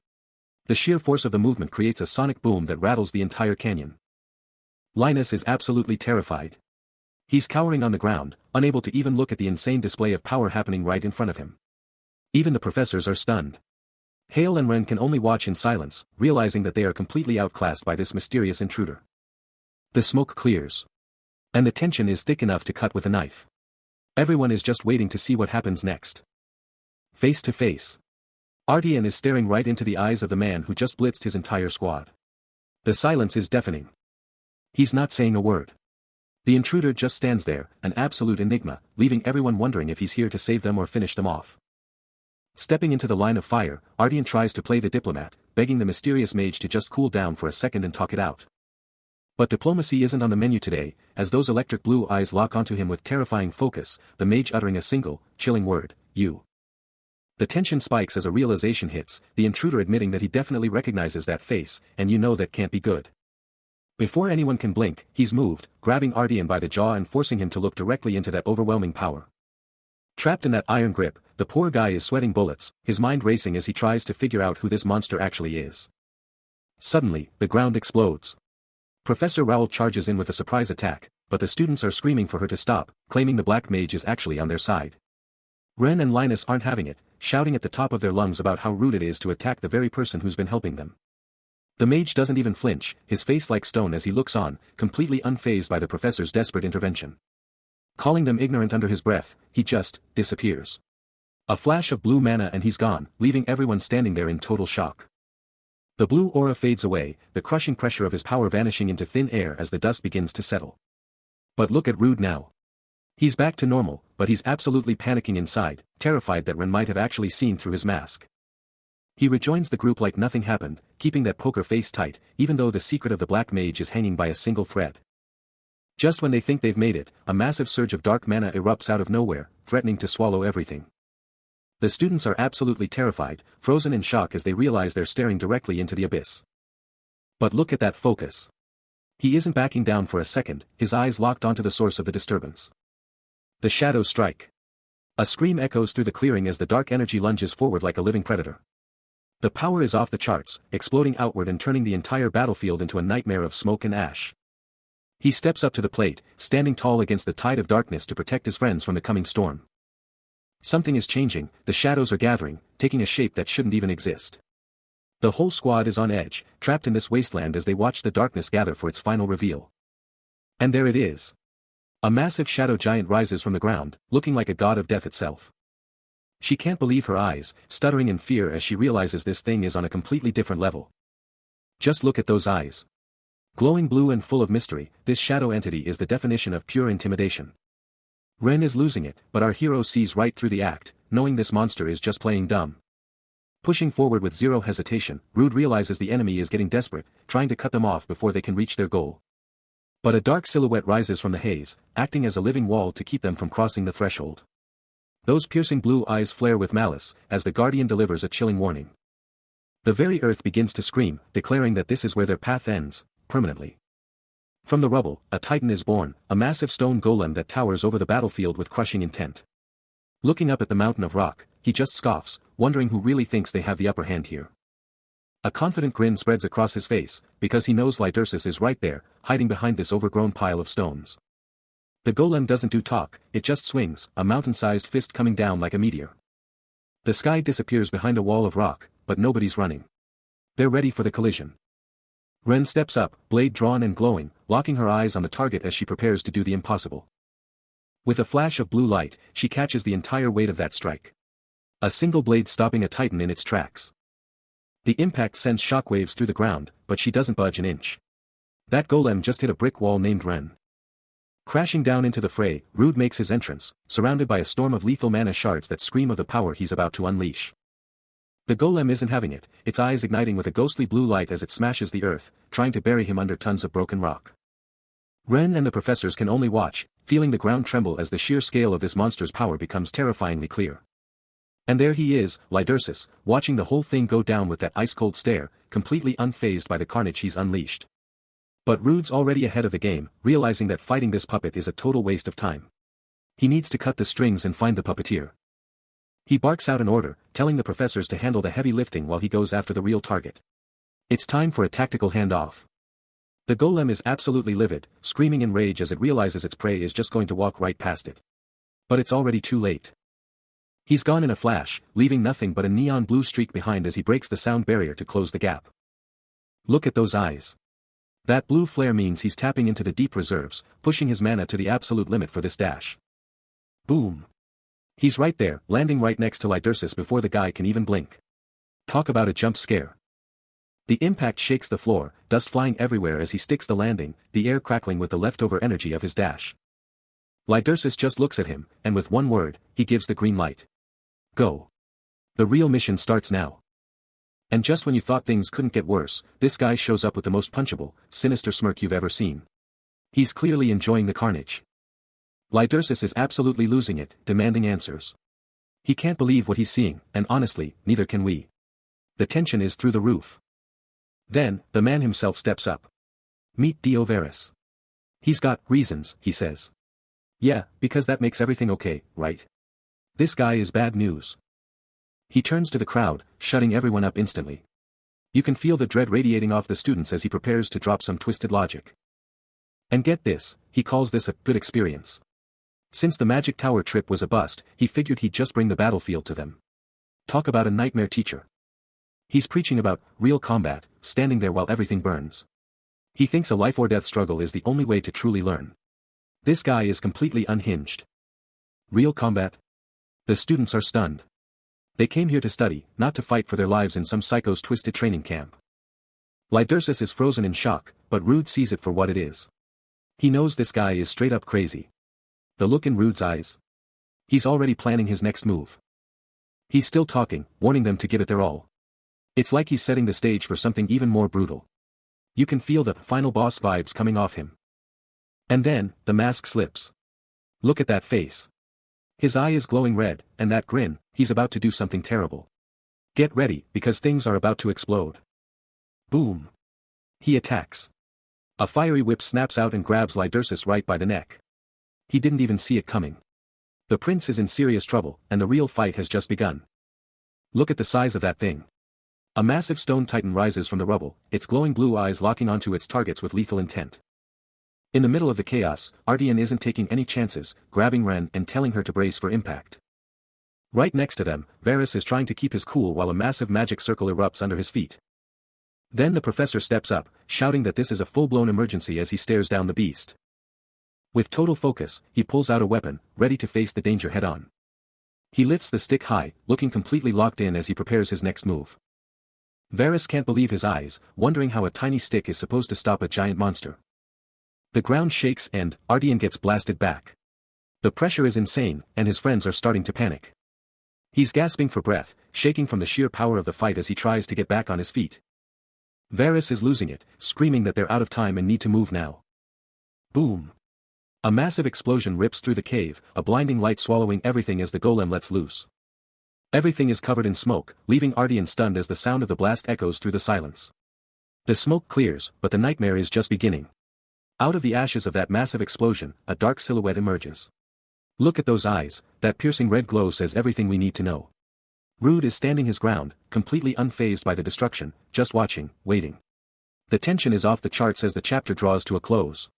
The sheer force of the movement creates a sonic boom that rattles the entire canyon. Linus is absolutely terrified. He's cowering on the ground, unable to even look at the insane display of power happening right in front of him. Even the professors are stunned. Hale and Ren can only watch in silence, realizing that they are completely outclassed by this mysterious intruder. The smoke clears. And the tension is thick enough to cut with a knife. Everyone is just waiting to see what happens next. Face to face. Artian is staring right into the eyes of the man who just blitzed his entire squad. The silence is deafening. He's not saying a word. The intruder just stands there, an absolute enigma, leaving everyone wondering if he's here to save them or finish them off. Stepping into the line of fire, Artian tries to play the diplomat, begging the mysterious mage to just cool down for a second and talk it out. But diplomacy isn't on the menu today, as those electric blue eyes lock onto him with terrifying focus, the mage uttering a single, chilling word, "You." The tension spikes as a realization hits, the intruder admitting that he definitely recognizes that face, and you know that can't be good. Before anyone can blink, he's moved, grabbing Artian by the jaw and forcing him to look directly into that overwhelming power. Trapped in that iron grip, the poor guy is sweating bullets, his mind racing as he tries to figure out who this monster actually is. Suddenly, the ground explodes. Professor Raoul charges in with a surprise attack, but the students are screaming for her to stop, claiming the black mage is actually on their side. Ren and Linus aren't having it, shouting at the top of their lungs about how rude it is to attack the very person who's been helping them. The mage doesn't even flinch, his face like stone as he looks on, completely unfazed by the professor's desperate intervention. Calling them ignorant under his breath, he just disappears. A flash of blue mana and he's gone, leaving everyone standing there in total shock. The blue aura fades away, the crushing pressure of his power vanishing into thin air as the dust begins to settle. But look at Rude now. He's back to normal, but he's absolutely panicking inside, terrified that Ren might have actually seen through his mask. He rejoins the group like nothing happened, keeping that poker face tight, even though the secret of the black mage is hanging by a single thread. Just when they think they've made it, a massive surge of dark mana erupts out of nowhere, threatening to swallow everything. The students are absolutely terrified, frozen in shock as they realize they're staring directly into the abyss. But look at that focus. He isn't backing down for a second, his eyes locked onto the source of the disturbance. The shadows strike. A scream echoes through the clearing as the dark energy lunges forward like a living predator. The power is off the charts, exploding outward and turning the entire battlefield into a nightmare of smoke and ash. He steps up to the plate, standing tall against the tide of darkness to protect his friends from the coming storm. Something is changing, the shadows are gathering, taking a shape that shouldn't even exist. The whole squad is on edge, trapped in this wasteland as they watch the darkness gather for its final reveal. And there it is. A massive shadow giant rises from the ground, looking like a god of death itself. She can't believe her eyes, stuttering in fear as she realizes this thing is on a completely different level. Just look at those eyes. Glowing blue and full of mystery, this shadow entity is the definition of pure intimidation. Ren is losing it, but our hero sees right through the act, knowing this monster is just playing dumb. Pushing forward with zero hesitation, Rude realizes the enemy is getting desperate, trying to cut them off before they can reach their goal. But a dark silhouette rises from the haze, acting as a living wall to keep them from crossing the threshold. Those piercing blue eyes flare with malice, as the Guardian delivers a chilling warning. The very earth begins to scream, declaring that this is where their path ends, permanently. From the rubble, a titan is born, a massive stone golem that towers over the battlefield with crushing intent. Looking up at the mountain of rock, he just scoffs, wondering who really thinks they have the upper hand here. A confident grin spreads across his face, because he knows Lydersis is right there, hiding behind this overgrown pile of stones. The golem doesn't do talk, it just swings, a mountain-sized fist coming down like a meteor. The sky disappears behind a wall of rock, but nobody's running. They're ready for the collision. Ren steps up, blade drawn and glowing, locking her eyes on the target as she prepares to do the impossible. With a flash of blue light, she catches the entire weight of that strike. A single blade stopping a titan in its tracks. The impact sends shockwaves through the ground, but she doesn't budge an inch. That golem just hit a brick wall named Ren. Crashing down into the fray, Rude makes his entrance, surrounded by a storm of lethal mana shards that scream of the power he's about to unleash. The golem isn't having it, its eyes igniting with a ghostly blue light as it smashes the earth, trying to bury him under tons of broken rock. Ren and the professors can only watch, feeling the ground tremble as the sheer scale of this monster's power becomes terrifyingly clear. And there he is, Lydersis, watching the whole thing go down with that ice-cold stare, completely unfazed by the carnage he's unleashed. But Rude's already ahead of the game, realizing that fighting this puppet is a total waste of time. He needs to cut the strings and find the puppeteer. He barks out an order, telling the professors to handle the heavy lifting while he goes after the real target. It's time for a tactical handoff. The golem is absolutely livid, screaming in rage as it realizes its prey is just going to walk right past it. But it's already too late. He's gone in a flash, leaving nothing but a neon blue streak behind as he breaks the sound barrier to close the gap. Look at those eyes. That blue flare means he's tapping into the deep reserves, pushing his mana to the absolute limit for this dash. Boom. He's right there, landing right next to Lydersis before the guy can even blink. Talk about a jump scare. The impact shakes the floor, dust flying everywhere as he sticks the landing, the air crackling with the leftover energy of his dash. Lydersis just looks at him, and with one word, he gives the green light. Go. The real mission starts now. And just when you thought things couldn't get worse, this guy shows up with the most punchable, sinister smirk you've ever seen. He's clearly enjoying the carnage. Lydersis is absolutely losing it, demanding answers. He can't believe what he's seeing, and honestly, neither can we. The tension is through the roof. Then, the man himself steps up. Meet Dio Varus. He's got reasons, he says. Yeah, because that makes everything okay, right? This guy is bad news. He turns to the crowd, shutting everyone up instantly. You can feel the dread radiating off the students as he prepares to drop some twisted logic. And get this, he calls this a good experience. Since the Magic Tower trip was a bust, he figured he'd just bring the battlefield to them. Talk about a nightmare teacher. He's preaching about real combat, standing there while everything burns. He thinks a life-or-death struggle is the only way to truly learn. This guy is completely unhinged. Real combat? The students are stunned. They came here to study, not to fight for their lives in some psycho's twisted training camp. Lydersis is frozen in shock, but Rude sees it for what it is. He knows this guy is straight up crazy. The look in Rude's eyes. He's already planning his next move. He's still talking, warning them to give it their all. It's like he's setting the stage for something even more brutal. You can feel the final boss vibes coming off him. And then, the mask slips. Look at that face. His eye is glowing red, and that grin, he's about to do something terrible. Get ready, because things are about to explode. Boom. He attacks. A fiery whip snaps out and grabs Lydersis right by the neck. He didn't even see it coming. The prince is in serious trouble, and the real fight has just begun. Look at the size of that thing. A massive stone titan rises from the rubble, its glowing blue eyes locking onto its targets with lethal intent. In the middle of the chaos, Ardian isn't taking any chances, grabbing Ren and telling her to brace for impact. Right next to them, Varus is trying to keep his cool while a massive magic circle erupts under his feet. Then the professor steps up, shouting that this is a full-blown emergency as he stares down the beast. With total focus, he pulls out a weapon, ready to face the danger head-on. He lifts the stick high, looking completely locked in as he prepares his next move. Varus can't believe his eyes, wondering how a tiny stick is supposed to stop a giant monster. The ground shakes and Ardian gets blasted back. The pressure is insane, and his friends are starting to panic. He's gasping for breath, shaking from the sheer power of the fight as he tries to get back on his feet. Varus is losing it, screaming that they're out of time and need to move now. Boom. A massive explosion rips through the cave, a blinding light swallowing everything as the golem lets loose. Everything is covered in smoke, leaving Ardian stunned as the sound of the blast echoes through the silence. The smoke clears, but the nightmare is just beginning. Out of the ashes of that massive explosion, a dark silhouette emerges. Look at those eyes, that piercing red glow says everything we need to know. Rude is standing his ground, completely unfazed by the destruction, just watching, waiting. The tension is off the charts as the chapter draws to a close.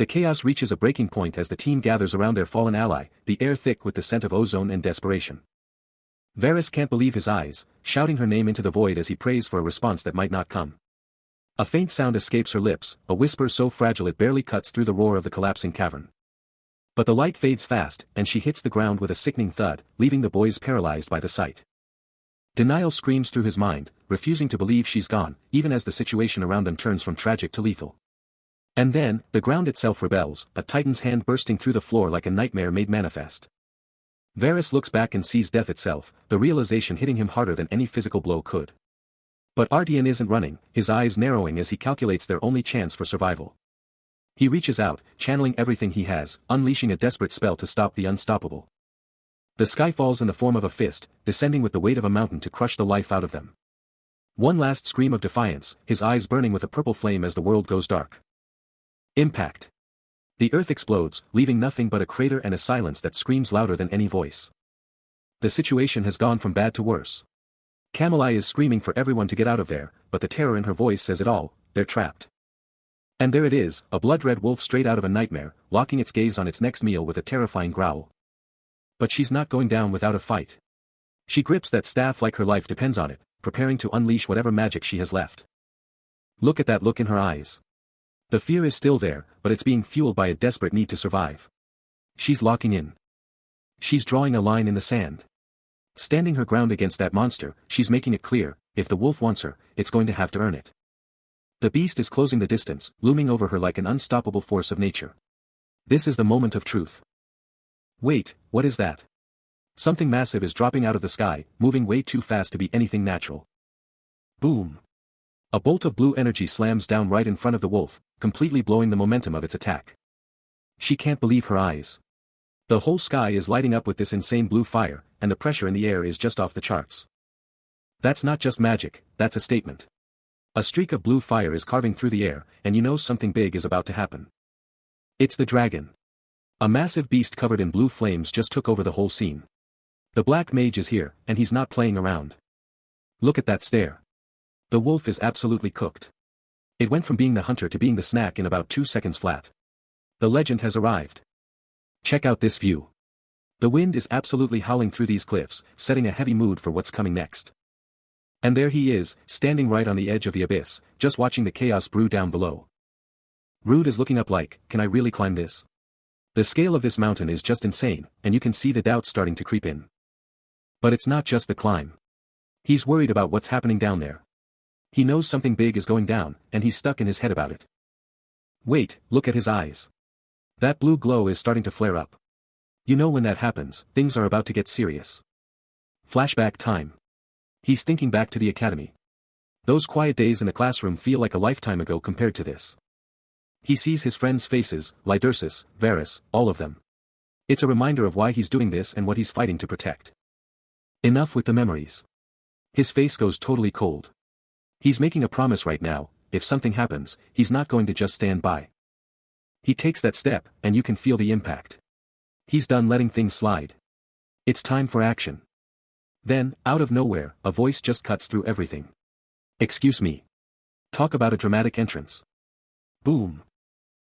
The chaos reaches a breaking point as the team gathers around their fallen ally, the air thick with the scent of ozone and desperation. Varys can't believe his eyes, shouting her name into the void as he prays for a response that might not come. A faint sound escapes her lips, a whisper so fragile it barely cuts through the roar of the collapsing cavern. But the light fades fast, and she hits the ground with a sickening thud, leaving the boys paralyzed by the sight. Denial screams through his mind, refusing to believe she's gone, even as the situation around them turns from tragic to lethal. And then, the ground itself rebels, a titan's hand bursting through the floor like a nightmare made manifest. Varys looks back and sees death itself, the realization hitting him harder than any physical blow could. But Artian isn't running, his eyes narrowing as he calculates their only chance for survival. He reaches out, channeling everything he has, unleashing a desperate spell to stop the unstoppable. The sky falls in the form of a fist, descending with the weight of a mountain to crush the life out of them. One last scream of defiance, his eyes burning with a purple flame as the world goes dark. Impact. The earth explodes, leaving nothing but a crater and a silence that screams louder than any voice. The situation has gone from bad to worse. Cameli is screaming for everyone to get out of there, but the terror in her voice says it all, they're trapped. And there it is, a blood-red wolf straight out of a nightmare, locking its gaze on its next meal with a terrifying growl. But she's not going down without a fight. She grips that staff like her life depends on it, preparing to unleash whatever magic she has left. Look at that look in her eyes. The fear is still there, but it's being fueled by a desperate need to survive. She's locking in. She's drawing a line in the sand. Standing her ground against that monster, she's making it clear, if the wolf wants her, it's going to have to earn it. The beast is closing the distance, looming over her like an unstoppable force of nature. This is the moment of truth. Wait, what is that? Something massive is dropping out of the sky, moving way too fast to be anything natural. Boom. A bolt of blue energy slams down right in front of the wolf, completely blowing the momentum of its attack. She can't believe her eyes. The whole sky is lighting up with this insane blue fire, and the pressure in the air is just off the charts. That's not just magic, that's a statement. A streak of blue fire is carving through the air, and you know something big is about to happen. It's the dragon. A massive beast covered in blue flames just took over the whole scene. The black mage is here, and he's not playing around. Look at that stare. The wolf is absolutely cooked. It went from being the hunter to being the snack in about 2 seconds flat. The legend has arrived. Check out this view. The wind is absolutely howling through these cliffs, setting a heavy mood for what's coming next. And there he is, standing right on the edge of the abyss, just watching the chaos brew down below. Rude is looking up like, can I really climb this? The scale of this mountain is just insane, and you can see the doubts starting to creep in. But it's not just the climb. He's worried about what's happening down there. He knows something big is going down, and he's stuck in his head about it. Wait, look at his eyes. That blue glow is starting to flare up. You know when that happens, things are about to get serious. Flashback time. He's thinking back to the academy. Those quiet days in the classroom feel like a lifetime ago compared to this. He sees his friends' faces, Lydersis, Varys, all of them. It's a reminder of why he's doing this and what he's fighting to protect. Enough with the memories. His face goes totally cold. He's making a promise right now, if something happens, he's not going to just stand by. He takes that step, and you can feel the impact. He's done letting things slide. It's time for action. Then, out of nowhere, a voice just cuts through everything. Excuse me. Talk about a dramatic entrance. Boom.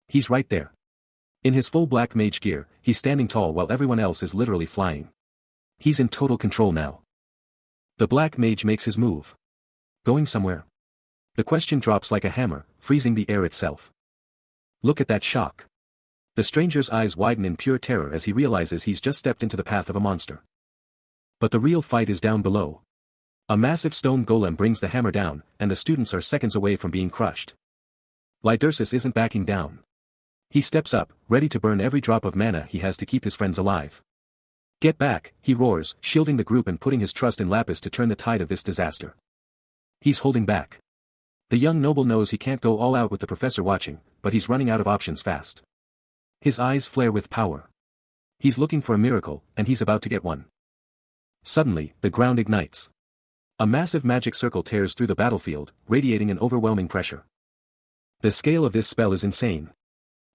He's right there. In his full black mage gear, he's standing tall while everyone else is literally flying. He's in total control now. The black mage makes his move. Going somewhere? The question drops like a hammer, freezing the air itself. Look at that shock. The stranger's eyes widen in pure terror as he realizes he's just stepped into the path of a monster. But the real fight is down below. A massive stone golem brings the hammer down, and the students are seconds away from being crushed. Lydersis isn't backing down. He steps up, ready to burn every drop of mana he has to keep his friends alive. Get back, he roars, shielding the group and putting his trust in Lapis to turn the tide of this disaster. He's holding back. The young noble knows he can't go all out with the professor watching, but he's running out of options fast. His eyes flare with power. He's looking for a miracle, and he's about to get one. Suddenly, the ground ignites. A massive magic circle tears through the battlefield, radiating an overwhelming pressure. The scale of this spell is insane.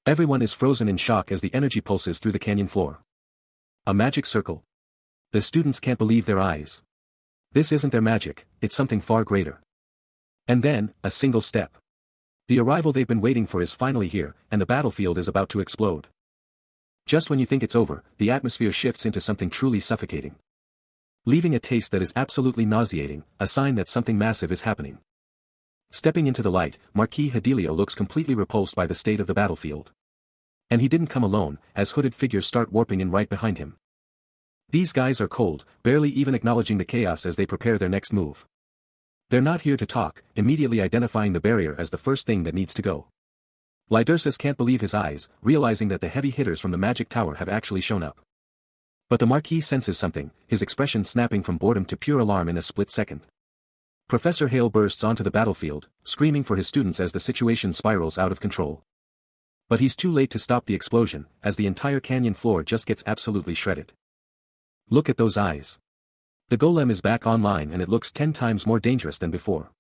Everyone is frozen in shock as the energy pulses through the canyon floor. A magic circle. The students can't believe their eyes. This isn't their magic, it's something far greater. And then, a single step. The arrival they've been waiting for is finally here, and the battlefield is about to explode. Just when you think it's over, the atmosphere shifts into something truly suffocating. Leaving a taste that is absolutely nauseating, a sign that something massive is happening. Stepping into the light, Marquis Hedelio looks completely repulsed by the state of the battlefield. And he didn't come alone, as hooded figures start warping in right behind him. These guys are cold, barely even acknowledging the chaos as they prepare their next move. They're not here to talk, immediately identifying the barrier as the first thing that needs to go. Lydersus can't believe his eyes, realizing that the heavy hitters from the magic tower have actually shown up. But the Marquis senses something, his expression snapping from boredom to pure alarm in a split second. Professor Hale bursts onto the battlefield, screaming for his students as the situation spirals out of control. But he's too late to stop the explosion, as the entire canyon floor just gets absolutely shredded. Look at those eyes. The golem is back online and it looks 10 times more dangerous than before.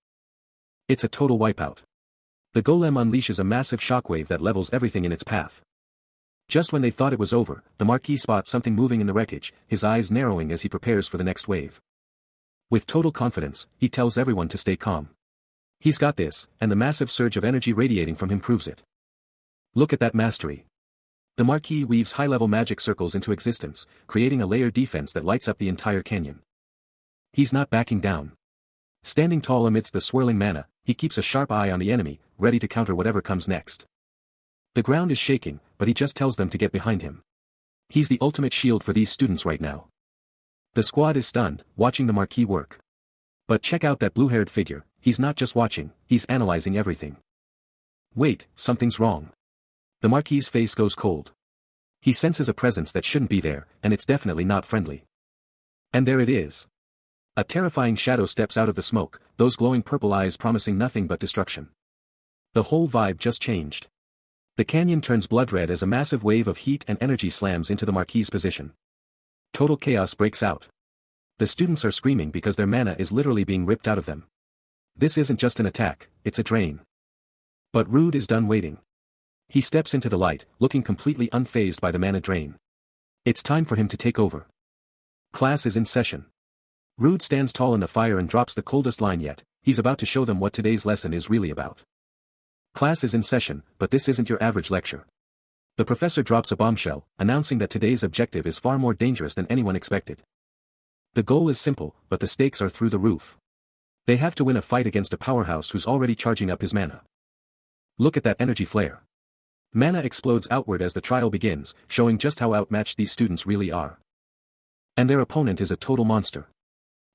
It's a total wipeout. The golem unleashes a massive shockwave that levels everything in its path. Just when they thought it was over, the Marquis spots something moving in the wreckage, his eyes narrowing as he prepares for the next wave. With total confidence, he tells everyone to stay calm. He's got this, and the massive surge of energy radiating from him proves it. Look at that mastery. The Marquis weaves high-level magic circles into existence, creating a layered defense that lights up the entire canyon. He's not backing down. Standing tall amidst the swirling mana, he keeps a sharp eye on the enemy, ready to counter whatever comes next. The ground is shaking, but he just tells them to get behind him. He's the ultimate shield for these students right now. The squad is stunned, watching the Marquis work. But check out that blue-haired figure, he's not just watching, he's analyzing everything. Wait, something's wrong. The Marquis' face goes cold. He senses a presence that shouldn't be there, and it's definitely not friendly. And there it is. A terrifying shadow steps out of the smoke, those glowing purple eyes promising nothing but destruction. The whole vibe just changed. The canyon turns blood red as a massive wave of heat and energy slams into the Marquis' position. Total chaos breaks out. The students are screaming because their mana is literally being ripped out of them. This isn't just an attack, it's a drain. But Rude is done waiting. He steps into the light, looking completely unfazed by the mana drain. It's time for him to take over. Class is in session. Rude stands tall in the fire and drops the coldest line yet, he's about to show them what today's lesson is really about. Class is in session, but this isn't your average lecture. The professor drops a bombshell, announcing that today's objective is far more dangerous than anyone expected. The goal is simple, but the stakes are through the roof. They have to win a fight against a powerhouse who's already charging up his mana. Look at that energy flare. Mana explodes outward as the trial begins, showing just how outmatched these students really are. And their opponent is a total monster.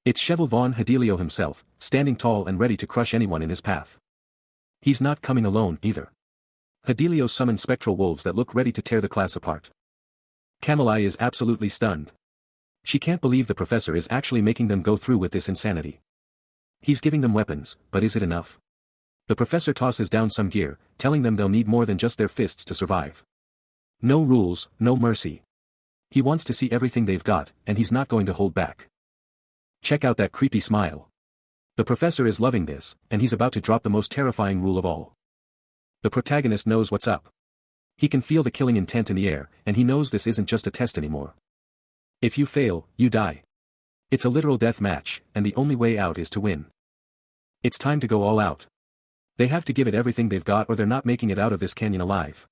It's Cheval von Hedelio himself, standing tall and ready to crush anyone in his path. He's not coming alone, either. Hedelio summons spectral wolves that look ready to tear the class apart. Camelai is absolutely stunned. She can't believe the professor is actually making them go through with this insanity. He's giving them weapons, but is it enough? The professor tosses down some gear, telling them they'll need more than just their fists to survive. No rules, no mercy. He wants to see everything they've got, and he's not going to hold back. Check out that creepy smile. The professor is loving this, and he's about to drop the most terrifying rule of all. The protagonist knows what's up. He can feel the killing intent in the air, and he knows this isn't just a test anymore. If you fail, you die. It's a literal death match, and the only way out is to win. It's time to go all out. They have to give it everything they've got or they're not making it out of this canyon alive.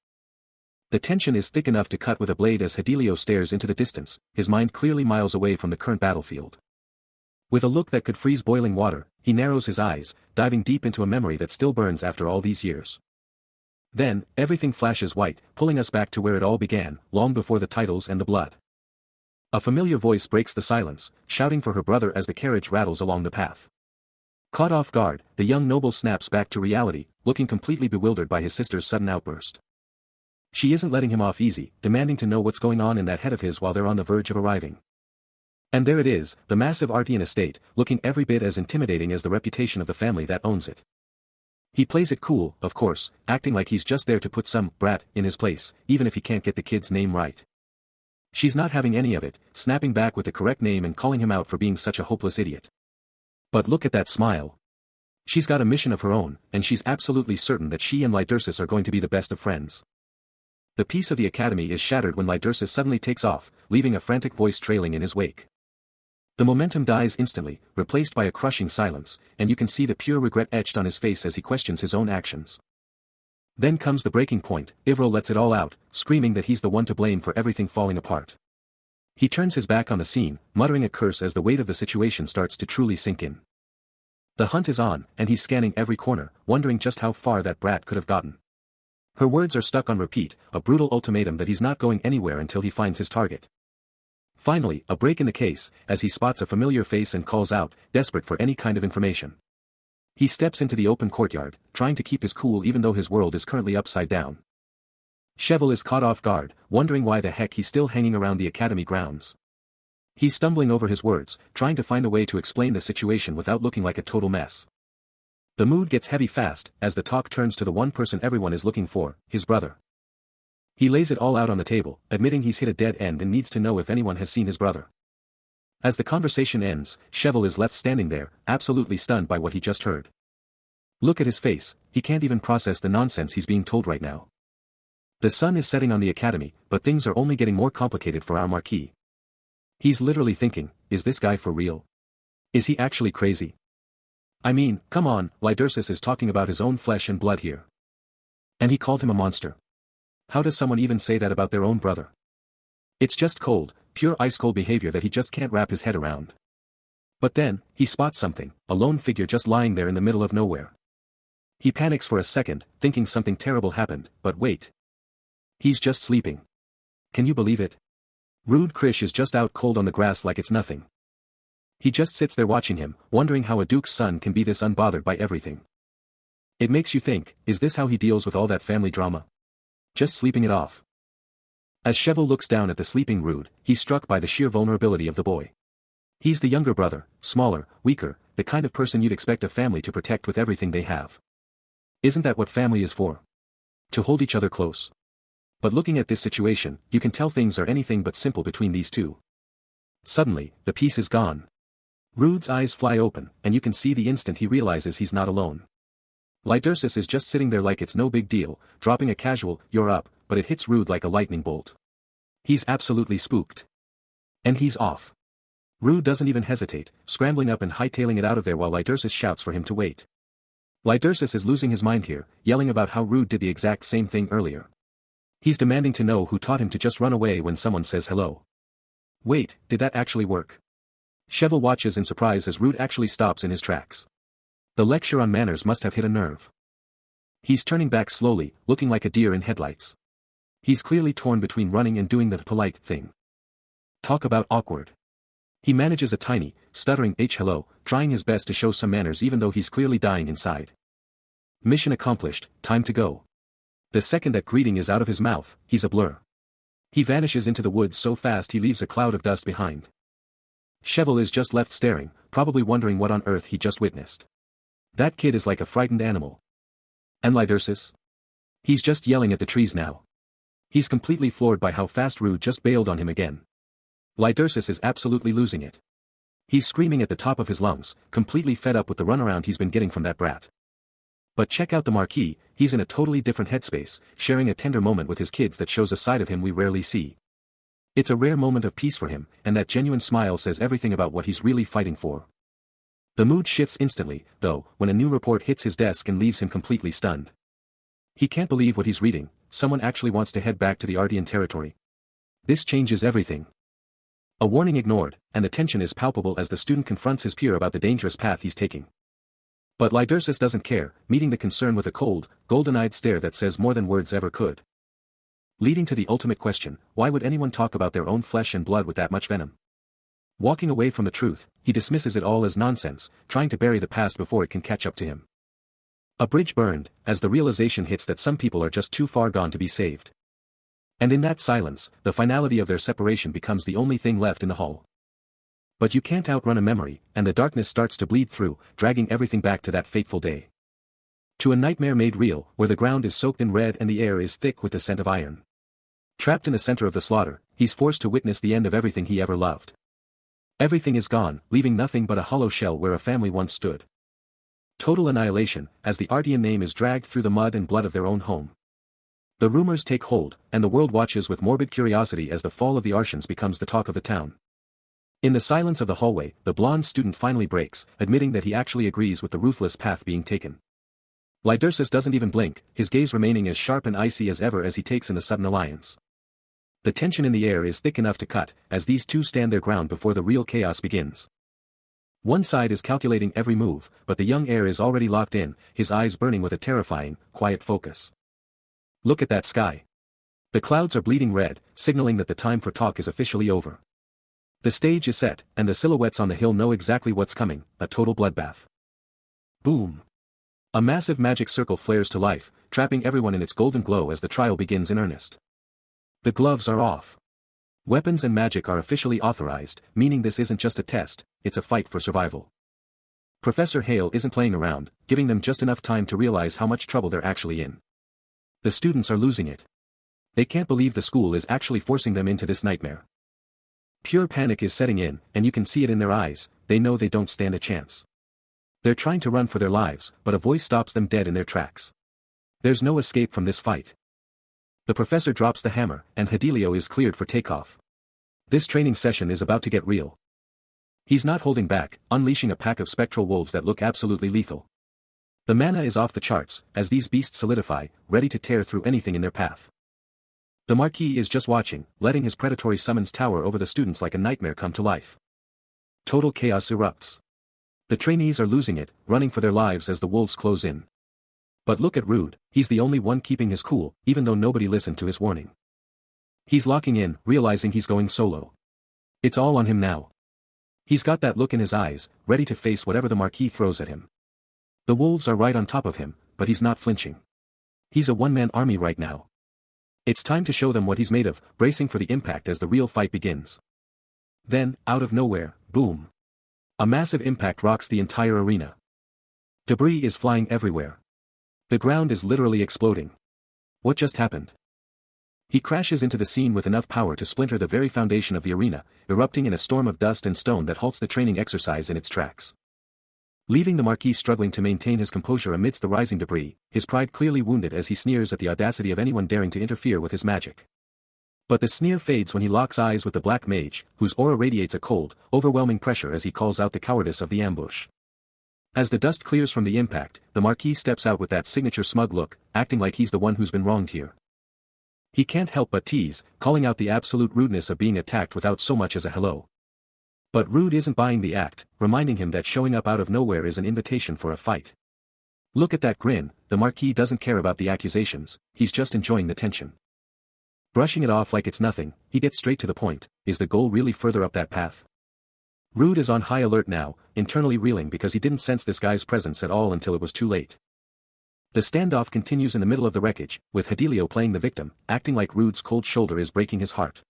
The tension is thick enough to cut with a blade as Hedelio stares into the distance, his mind clearly miles away from the current battlefield. With a look that could freeze boiling water, he narrows his eyes, diving deep into a memory that still burns after all these years. Then, everything flashes white, pulling us back to where it all began, long before the titles and the blood. A familiar voice breaks the silence, shouting for her brother as the carriage rattles along the path. Caught off guard, the young noble snaps back to reality, looking completely bewildered by his sister's sudden outburst. She isn't letting him off easy, demanding to know what's going on in that head of his while they're on the verge of arriving. And there it is, the massive Artian estate, looking every bit as intimidating as the reputation of the family that owns it. He plays it cool, of course, acting like he's just there to put some brat in his place, even if he can't get the kid's name right. She's not having any of it, snapping back with the correct name and calling him out for being such a hopeless idiot. But look at that smile. She's got a mission of her own, and she's absolutely certain that she and Lydersus are going to be the best of friends. The peace of the academy is shattered when Lydersus suddenly takes off, leaving a frantic voice trailing in his wake. The momentum dies instantly, replaced by a crushing silence, and you can see the pure regret etched on his face as he questions his own actions. Then comes the breaking point. Ivro lets it all out, screaming that he's the one to blame for everything falling apart. He turns his back on the scene, muttering a curse as the weight of the situation starts to truly sink in. The hunt is on, and he's scanning every corner, wondering just how far that brat could have gotten. Her words are stuck on repeat, a brutal ultimatum that he's not going anywhere until he finds his target. Finally, a break in the case, as he spots a familiar face and calls out, desperate for any kind of information. He steps into the open courtyard, trying to keep his cool even though his world is currently upside down. Cheval is caught off guard, wondering why the heck he's still hanging around the academy grounds. He's stumbling over his words, trying to find a way to explain the situation without looking like a total mess. The mood gets heavy fast, as the talk turns to the one person everyone is looking for, his brother. He lays it all out on the table, admitting he's hit a dead end and needs to know if anyone has seen his brother. As the conversation ends, Cheval is left standing there, absolutely stunned by what he just heard. Look at his face, he can't even process the nonsense he's being told right now. The sun is setting on the academy, but things are only getting more complicated for our Marquis. He's literally thinking, is this guy for real? Is he actually crazy? I mean, come on, Lydersis is talking about his own flesh and blood here. And he called him a monster. How does someone even say that about their own brother? It's just cold, pure ice-cold behavior that he just can't wrap his head around. But then, he spots something, a lone figure just lying there in the middle of nowhere. He panics for a second, thinking something terrible happened, but wait. He's just sleeping. Can you believe it? Rude Krish is just out cold on the grass like it's nothing. He just sits there watching him, wondering how a duke's son can be this unbothered by everything. It makes you think, is this how he deals with all that family drama? Just sleeping it off. As Cheval looks down at the sleeping Rude, he's struck by the sheer vulnerability of the boy. He's the younger brother, smaller, weaker, the kind of person you'd expect a family to protect with everything they have. Isn't that what family is for? To hold each other close. But looking at this situation, you can tell things are anything but simple between these two. Suddenly, the peace is gone. Rude's eyes fly open, and you can see the instant he realizes he's not alone. Lydersis is just sitting there like it's no big deal, dropping a casual, "You're up," but it hits Rude like a lightning bolt. He's absolutely spooked. And he's off. Rude doesn't even hesitate, scrambling up and hightailing it out of there while Lydersis shouts for him to wait. Lydersis is losing his mind here, yelling about how Rude did the exact same thing earlier. He's demanding to know who taught him to just run away when someone says hello. Wait, did that actually work? Cheval watches in surprise as Rude actually stops in his tracks. The lecture on manners must have hit a nerve. He's turning back slowly, looking like a deer in headlights. He's clearly torn between running and doing the polite thing. Talk about awkward. He manages a tiny, stuttering hello, trying his best to show some manners even though he's clearly dying inside. Mission accomplished, time to go. The second that greeting is out of his mouth, he's a blur. He vanishes into the woods so fast he leaves a cloud of dust behind. Cheval is just left staring, probably wondering what on earth he just witnessed. That kid is like a frightened animal. And Lydersis? He's just yelling at the trees now. He's completely floored by how fast Rude just bailed on him again. Lydersis is absolutely losing it. He's screaming at the top of his lungs, completely fed up with the runaround he's been getting from that brat. But check out the Marquis, he's in a totally different headspace, sharing a tender moment with his kids that shows a side of him we rarely see. It's a rare moment of peace for him, and that genuine smile says everything about what he's really fighting for. The mood shifts instantly, though, when a new report hits his desk and leaves him completely stunned. He can't believe what he's reading, someone actually wants to head back to the Ardean territory. This changes everything. A warning ignored, and the tension is palpable as the student confronts his peer about the dangerous path he's taking. But Lydersis doesn't care, meeting the concern with a cold, golden-eyed stare that says more than words ever could. Leading to the ultimate question, why would anyone talk about their own flesh and blood with that much venom? Walking away from the truth, he dismisses it all as nonsense, trying to bury the past before it can catch up to him. A bridge burned, as the realization hits that some people are just too far gone to be saved. And in that silence, the finality of their separation becomes the only thing left in the hall. But you can't outrun a memory, and the darkness starts to bleed through, dragging everything back to that fateful day. To a nightmare made real, where the ground is soaked in red and the air is thick with the scent of iron. Trapped in the center of the slaughter, he's forced to witness the end of everything he ever loved. Everything is gone, leaving nothing but a hollow shell where a family once stood. Total annihilation, as the Ardean name is dragged through the mud and blood of their own home. The rumors take hold, and the world watches with morbid curiosity as the fall of the Artians becomes the talk of the town. In the silence of the hallway, the blonde student finally breaks, admitting that he actually agrees with the ruthless path being taken. Lydersus doesn't even blink, his gaze remaining as sharp and icy as ever as he takes in the sudden alliance. The tension in the air is thick enough to cut, as these two stand their ground before the real chaos begins. One side is calculating every move, but the young heir is already locked in, his eyes burning with a terrifying, quiet focus. Look at that sky. The clouds are bleeding red, signaling that the time for talk is officially over. The stage is set, and the silhouettes on the hill know exactly what's coming, a total bloodbath. Boom. A massive magic circle flares to life, trapping everyone in its golden glow as the trial begins in earnest. The gloves are off. Weapons and magic are officially authorized, meaning this isn't just a test, it's a fight for survival. Professor Hale isn't playing around, giving them just enough time to realize how much trouble they're actually in. The students are losing it. They can't believe the school is actually forcing them into this nightmare. Pure panic is setting in, and you can see it in their eyes, they know they don't stand a chance. They're trying to run for their lives, but a voice stops them dead in their tracks. There's no escape from this fight. The professor drops the hammer, and Fidelio is cleared for takeoff. This training session is about to get real. He's not holding back, unleashing a pack of spectral wolves that look absolutely lethal. The mana is off the charts, as these beasts solidify, ready to tear through anything in their path. The Marquis is just watching, letting his predatory summons tower over the students like a nightmare come to life. Total chaos erupts. The trainees are losing it, running for their lives as the wolves close in. But look at Rude, he's the only one keeping his cool, even though nobody listened to his warning. He's locking in, realizing he's going solo. It's all on him now. He's got that look in his eyes, ready to face whatever the Marquis throws at him. The wolves are right on top of him, but he's not flinching. He's a one-man army right now. It's time to show them what he's made of, bracing for the impact as the real fight begins. Then, out of nowhere, boom. A massive impact rocks the entire arena. Debris is flying everywhere. The ground is literally exploding. What just happened? He crashes into the scene with enough power to splinter the very foundation of the arena, erupting in a storm of dust and stone that halts the training exercise in its tracks. Leaving the Marquis struggling to maintain his composure amidst the rising debris, his pride clearly wounded as he sneers at the audacity of anyone daring to interfere with his magic. But the sneer fades when he locks eyes with the Black Mage, whose aura radiates a cold, overwhelming pressure as he calls out the cowardice of the ambush. As the dust clears from the impact, the Marquis steps out with that signature smug look, acting like he's the one who's been wronged here. He can't help but tease, calling out the absolute rudeness of being attacked without so much as a hello. But Rude isn't buying the act, reminding him that showing up out of nowhere is an invitation for a fight. Look at that grin, the Marquis doesn't care about the accusations, he's just enjoying the tension. Brushing it off like it's nothing, he gets straight to the point, is the goal really further up that path? Rude is on high alert now, internally reeling because he didn't sense this guy's presence at all until it was too late. The standoff continues in the middle of the wreckage, with Fidelio playing the victim, acting like Rude's cold shoulder is breaking his heart.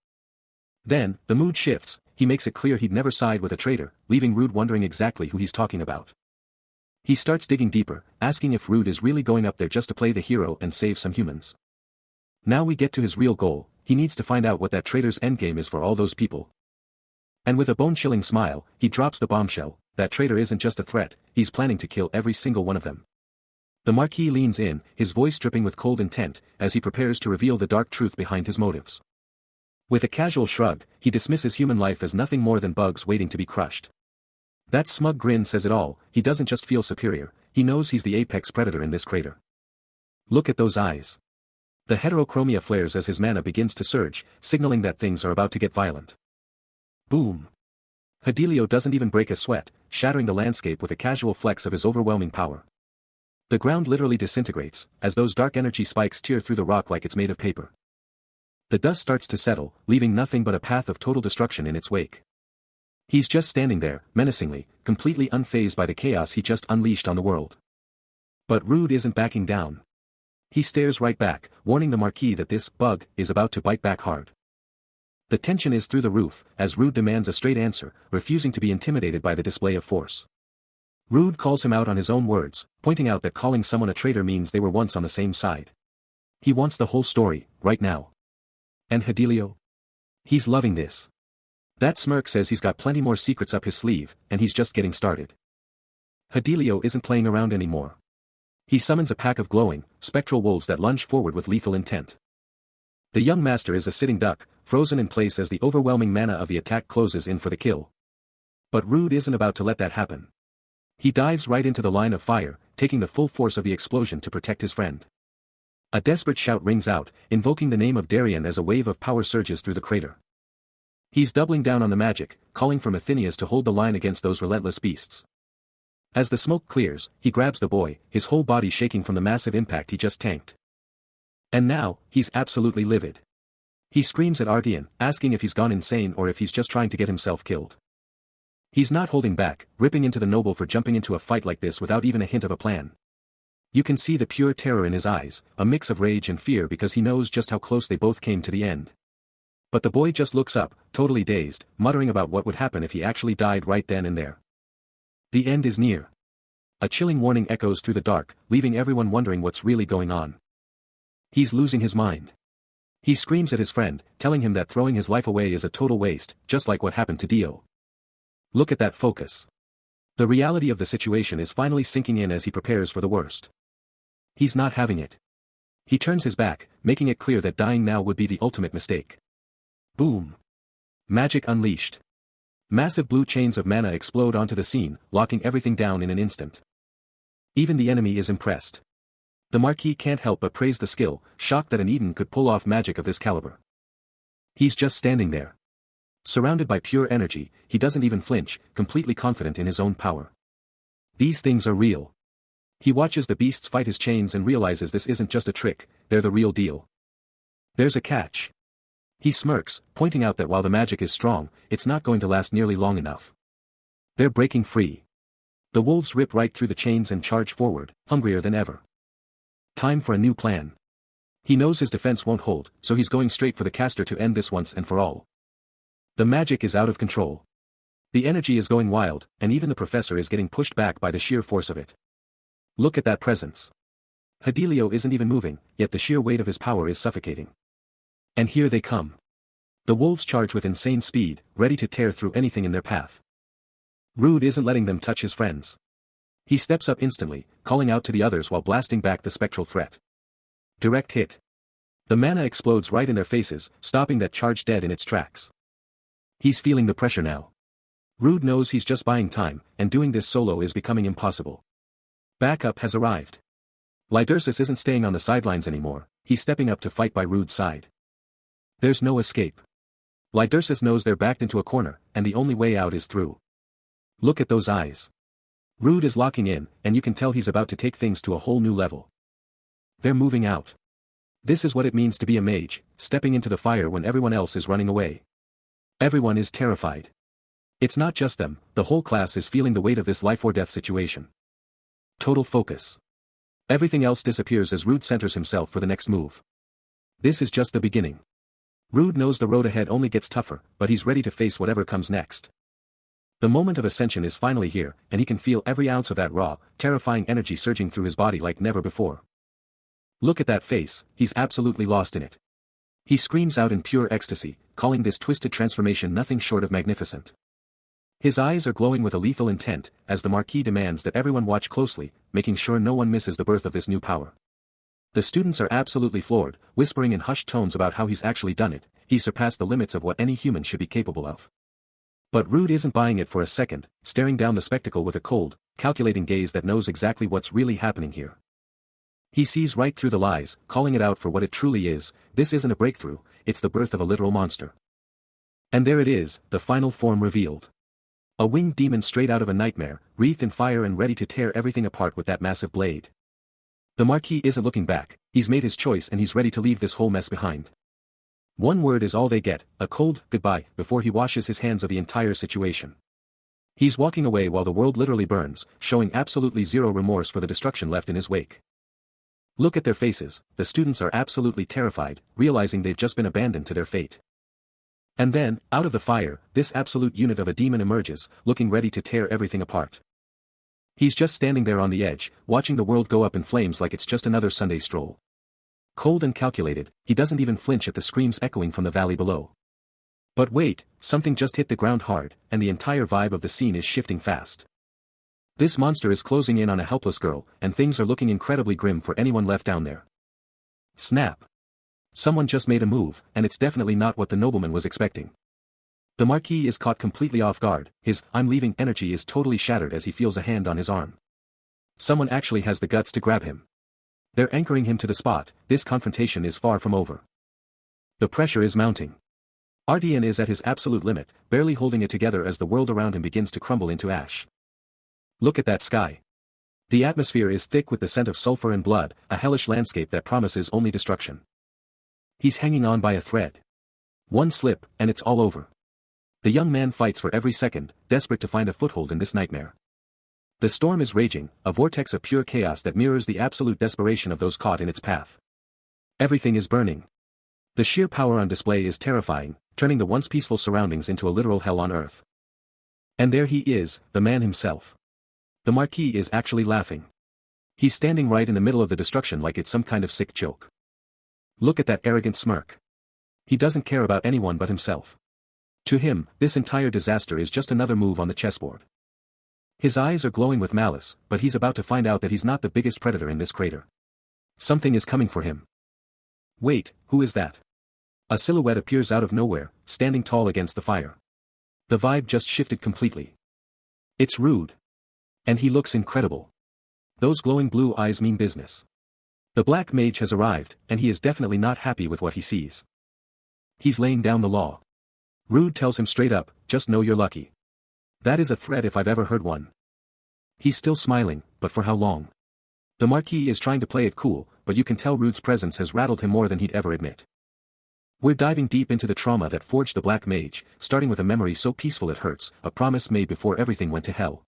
Then, the mood shifts, he makes it clear he'd never side with a traitor, leaving Rude wondering exactly who he's talking about. He starts digging deeper, asking if Rude is really going up there just to play the hero and save some humans. Now we get to his real goal, he needs to find out what that traitor's endgame is for all those people. And with a bone-chilling smile, he drops the bombshell, that traitor isn't just a threat, he's planning to kill every single one of them. The Marquis leans in, his voice dripping with cold intent, as he prepares to reveal the dark truth behind his motives. With a casual shrug, he dismisses human life as nothing more than bugs waiting to be crushed. That smug grin says it all, he doesn't just feel superior, he knows he's the apex predator in this crater. Look at those eyes. The heterochromia flares as his mana begins to surge, signaling that things are about to get violent. Boom. Fidelio doesn't even break a sweat, shattering the landscape with a casual flex of his overwhelming power. The ground literally disintegrates, as those dark energy spikes tear through the rock like it's made of paper. The dust starts to settle, leaving nothing but a path of total destruction in its wake. He's just standing there, menacingly, completely unfazed by the chaos he just unleashed on the world. But Rude isn't backing down. He stares right back, warning the Marquis that this bug is about to bite back hard. The tension is through the roof, as Rude demands a straight answer, refusing to be intimidated by the display of force. Rude calls him out on his own words, pointing out that calling someone a traitor means they were once on the same side. He wants the whole story, right now. And Fidelio? He's loving this. That smirk says he's got plenty more secrets up his sleeve, and he's just getting started. Fidelio isn't playing around anymore. He summons a pack of glowing, spectral wolves that lunge forward with lethal intent. The young master is a sitting duck, frozen in place as the overwhelming mana of the attack closes in for the kill. But Rude isn't about to let that happen. He dives right into the line of fire, taking the full force of the explosion to protect his friend. A desperate shout rings out, invoking the name of Darien as a wave of power surges through the crater. He's doubling down on the magic, calling for Mathinius to hold the line against those relentless beasts. As the smoke clears, he grabs the boy, his whole body shaking from the massive impact he just tanked. And now, he's absolutely livid. He screams at Ardian, asking if he's gone insane or if he's just trying to get himself killed. He's not holding back, ripping into the noble for jumping into a fight like this without even a hint of a plan. You can see the pure terror in his eyes, a mix of rage and fear because he knows just how close they both came to the end. But the boy just looks up, totally dazed, muttering about what would happen if he actually died right then and there. The end is near. A chilling warning echoes through the dark, leaving everyone wondering what's really going on. He's losing his mind. He screams at his friend, telling him that throwing his life away is a total waste, just like what happened to Dio. Look at that focus. The reality of the situation is finally sinking in as he prepares for the worst. He's not having it. He turns his back, making it clear that dying now would be the ultimate mistake. Boom. Magic unleashed. Massive blue chains of mana explode onto the scene, locking everything down in an instant. Even the enemy is impressed. The Marquis can't help but praise the skill, shocked that an Eden could pull off magic of this caliber. He's just standing there. Surrounded by pure energy, he doesn't even flinch, completely confident in his own power. These things are real. He watches the beasts fight his chains and realizes this isn't just a trick, they're the real deal. There's a catch. He smirks, pointing out that while the magic is strong, it's not going to last nearly long enough. They're breaking free. The wolves rip right through the chains and charge forward, hungrier than ever. Time for a new plan. He knows his defense won't hold, so he's going straight for the caster to end this once and for all. The magic is out of control. The energy is going wild, and even the professor is getting pushed back by the sheer force of it. Look at that presence. Fidelio isn't even moving, yet the sheer weight of his power is suffocating. And here they come. The wolves charge with insane speed, ready to tear through anything in their path. Rude isn't letting them touch his friends. He steps up instantly, calling out to the others while blasting back the spectral threat. Direct hit. The mana explodes right in their faces, stopping that charge dead in its tracks. He's feeling the pressure now. Rude knows he's just buying time, and doing this solo is becoming impossible. Backup has arrived. Lydersis isn't staying on the sidelines anymore, he's stepping up to fight by Rude's side. There's no escape. Lydersis knows they're backed into a corner, and the only way out is through. Look at those eyes. Rude is locking in, and you can tell he's about to take things to a whole new level. They're moving out. This is what it means to be a mage, stepping into the fire when everyone else is running away. Everyone is terrified. It's not just them, the whole class is feeling the weight of this life-or-death situation. Total focus. Everything else disappears as Rude centers himself for the next move. This is just the beginning. Rude knows the road ahead only gets tougher, but he's ready to face whatever comes next. The moment of ascension is finally here, and he can feel every ounce of that raw, terrifying energy surging through his body like never before. Look at that face, he's absolutely lost in it. He screams out in pure ecstasy, calling this twisted transformation nothing short of magnificent. His eyes are glowing with a lethal intent, as the Marquis demands that everyone watch closely, making sure no one misses the birth of this new power. The students are absolutely floored, whispering in hushed tones about how he's actually done it. He's surpassed the limits of what any human should be capable of. But Rude isn't buying it for a second, staring down the spectacle with a cold, calculating gaze that knows exactly what's really happening here. He sees right through the lies, calling it out for what it truly is. This isn't a breakthrough, it's the birth of a literal monster. And there it is, the final form revealed. A winged demon straight out of a nightmare, wreathed in fire and ready to tear everything apart with that massive blade. The Marquis isn't looking back, he's made his choice and he's ready to leave this whole mess behind. One word is all they get, a cold goodbye, before he washes his hands of the entire situation. He's walking away while the world literally burns, showing absolutely zero remorse for the destruction left in his wake. Look at their faces, the students are absolutely terrified, realizing they've just been abandoned to their fate. And then, out of the fire, this absolute unit of a demon emerges, looking ready to tear everything apart. He's just standing there on the edge, watching the world go up in flames like it's just another Sunday stroll. Cold and calculated, he doesn't even flinch at the screams echoing from the valley below. But wait, something just hit the ground hard, and the entire vibe of the scene is shifting fast. This monster is closing in on a helpless girl, and things are looking incredibly grim for anyone left down there. Snap. Someone just made a move, and it's definitely not what the nobleman was expecting. The Marquis is caught completely off guard, his "I'm leaving" energy is totally shattered as he feels a hand on his arm. Someone actually has the guts to grab him. They're anchoring him to the spot. This confrontation is far from over. The pressure is mounting. Ardian is at his absolute limit, barely holding it together as the world around him begins to crumble into ash. Look at that sky. The atmosphere is thick with the scent of sulfur and blood, a hellish landscape that promises only destruction. He's hanging on by a thread. One slip, and it's all over. The young man fights for every second, desperate to find a foothold in this nightmare. The storm is raging, a vortex of pure chaos that mirrors the absolute desperation of those caught in its path. Everything is burning. The sheer power on display is terrifying, turning the once peaceful surroundings into a literal hell on earth. And there he is, the man himself. The Marquis is actually laughing. He's standing right in the middle of the destruction like it's some kind of sick joke. Look at that arrogant smirk. He doesn't care about anyone but himself. To him, this entire disaster is just another move on the chessboard. His eyes are glowing with malice, but he's about to find out that he's not the biggest predator in this crater. Something is coming for him. Wait, who is that? A silhouette appears out of nowhere, standing tall against the fire. The vibe just shifted completely. It's Rude. And he looks incredible. Those glowing blue eyes mean business. The Black Mage has arrived, and he is definitely not happy with what he sees. He's laying down the law. Rude tells him straight up, just know you're lucky. That is a threat if I've ever heard one. He's still smiling, but for how long? The Marquis is trying to play it cool, but you can tell Rude's presence has rattled him more than he'd ever admit. We're diving deep into the trauma that forged the Black Mage, starting with a memory so peaceful it hurts, a promise made before everything went to hell.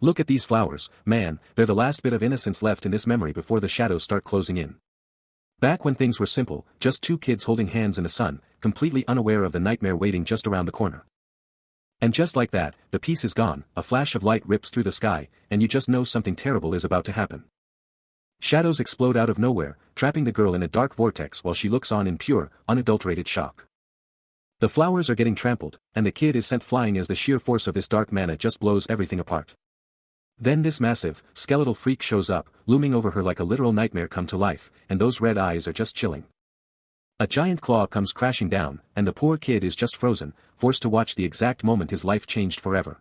Look at these flowers, man, they're the last bit of innocence left in this memory before the shadows start closing in. Back when things were simple, just two kids holding hands in the sun, completely unaware of the nightmare waiting just around the corner. And just like that, the peace is gone, a flash of light rips through the sky, and you just know something terrible is about to happen. Shadows explode out of nowhere, trapping the girl in a dark vortex while she looks on in pure, unadulterated shock. The flowers are getting trampled, and the kid is sent flying as the sheer force of this dark mana just blows everything apart. Then this massive, skeletal freak shows up, looming over her like a literal nightmare come to life, and those red eyes are just chilling. A giant claw comes crashing down, and the poor kid is just frozen, forced to watch the exact moment his life changed forever.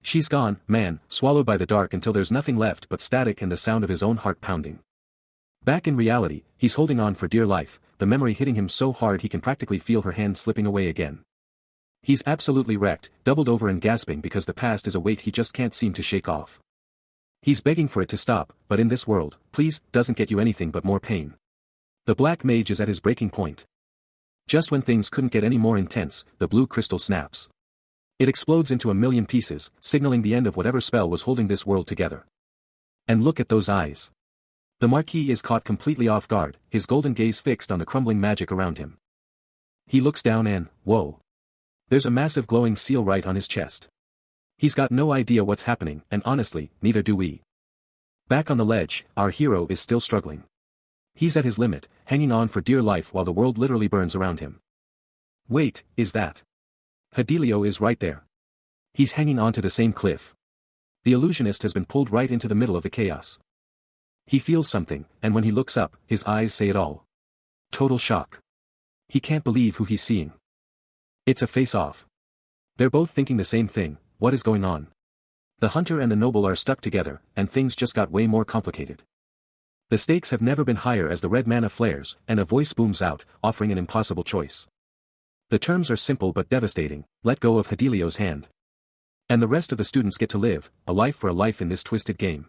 She's gone, man, swallowed by the dark until there's nothing left but static and the sound of his own heart pounding. Back in reality, he's holding on for dear life, the memory hitting him so hard he can practically feel her hand slipping away again. He's absolutely wrecked, doubled over and gasping because the past is a weight he just can't seem to shake off. He's begging for it to stop, but in this world, please, doesn't get you anything but more pain. The Black Mage is at his breaking point. Just when things couldn't get any more intense, the blue crystal snaps. It explodes into a million pieces, signaling the end of whatever spell was holding this world together. And look at those eyes. The Marquis is caught completely off guard, his golden gaze fixed on the crumbling magic around him. He looks down and, whoa. There's a massive glowing seal right on his chest. He's got no idea what's happening, and honestly, neither do we. Back on the ledge, our hero is still struggling. He's at his limit, hanging on for dear life while the world literally burns around him. Wait, is that? Fidelio is right there. He's hanging on to the same cliff. The illusionist has been pulled right into the middle of the chaos. He feels something, and when he looks up, his eyes say it all. Total shock. He can't believe who he's seeing. It's a face-off. They're both thinking the same thing, what is going on? The hunter and the noble are stuck together, and things just got way more complicated. The stakes have never been higher as the red mana flares, and a voice booms out, offering an impossible choice. The terms are simple but devastating, let go of Fidelio's hand. And the rest of the students get to live, a life for a life in this twisted game.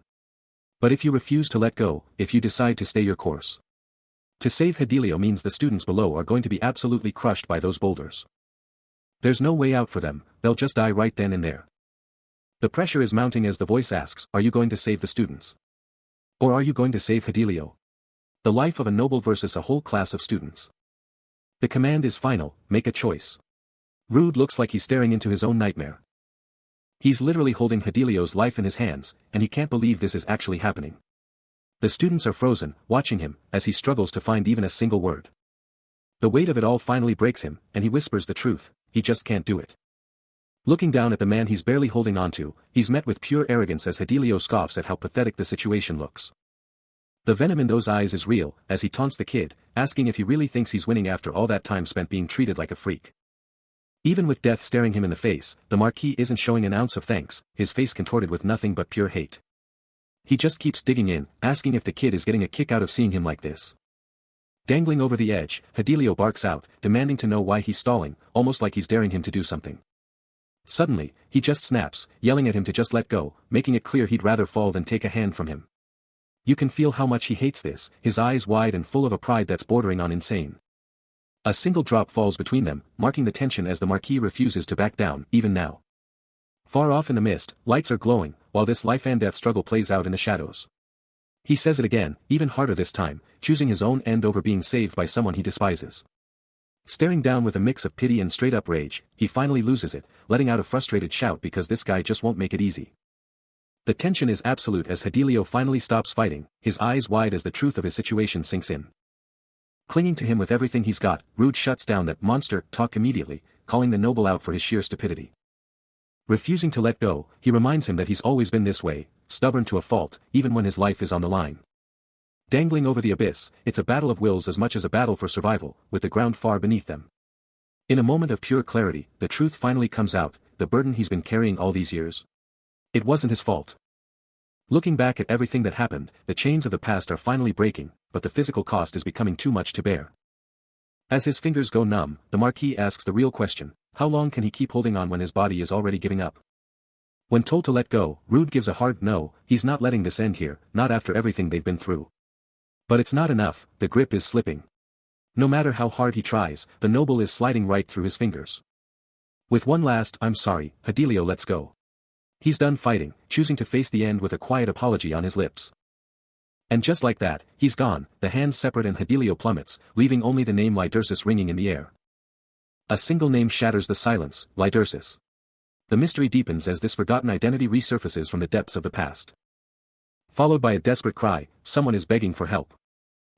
But if you refuse to let go, if you decide to stay your course. To save Fidelio means the students below are going to be absolutely crushed by those boulders. There's no way out for them, they'll just die right then and there. The pressure is mounting as the voice asks, are you going to save the students? Or are you going to save Fidelio? The life of a noble versus a whole class of students. The command is final, make a choice. Rude looks like he's staring into his own nightmare. He's literally holding Fidelio's life in his hands, and he can't believe this is actually happening. The students are frozen, watching him, as he struggles to find even a single word. The weight of it all finally breaks him, and he whispers the truth, he just can't do it. Looking down at the man he's barely holding on to, he's met with pure arrogance as Fidelio scoffs at how pathetic the situation looks. The venom in those eyes is real, as he taunts the kid, asking if he really thinks he's winning after all that time spent being treated like a freak. Even with death staring him in the face, the Marquis isn't showing an ounce of thanks, his face contorted with nothing but pure hate. He just keeps digging in, asking if the kid is getting a kick out of seeing him like this. Dangling over the edge, Fidelio barks out, demanding to know why he's stalling, almost like he's daring him to do something. Suddenly, he just snaps, yelling at him to just let go, making it clear he'd rather fall than take a hand from him. You can feel how much he hates this, his eyes wide and full of a pride that's bordering on insane. A single drop falls between them, marking the tension as the Marquis refuses to back down, even now. Far off in the mist, lights are glowing, while this life-and-death struggle plays out in the shadows. He says it again, even harder this time, choosing his own end over being saved by someone he despises. Staring down with a mix of pity and straight-up rage, he finally loses it, letting out a frustrated shout because this guy just won't make it easy. The tension is absolute as Fidelio finally stops fighting, his eyes wide as the truth of his situation sinks in. Clinging to him with everything he's got, Rude shuts down that monster talk immediately, calling the noble out for his sheer stupidity. Refusing to let go, he reminds him that he's always been this way, stubborn to a fault, even when his life is on the line. Dangling over the abyss, it's a battle of wills as much as a battle for survival, with the ground far beneath them. In a moment of pure clarity, the truth finally comes out, the burden he's been carrying all these years. It wasn't his fault. Looking back at everything that happened, the chains of the past are finally breaking, but the physical cost is becoming too much to bear. As his fingers go numb, the Marquis asks the real question, how long can he keep holding on when his body is already giving up? When told to let go, Rude gives a hard no, he's not letting this end here, not after everything they've been through. But it's not enough, the grip is slipping. No matter how hard he tries, the noble is sliding right through his fingers. With one last "I'm sorry," Fidelio lets go. He's done fighting, choosing to face the end with a quiet apology on his lips. And just like that, he's gone, the hands separate and Fidelio plummets, leaving only the name Lydersis ringing in the air. A single name shatters the silence, Lydersis. The mystery deepens as this forgotten identity resurfaces from the depths of the past. Followed by a desperate cry, someone is begging for help.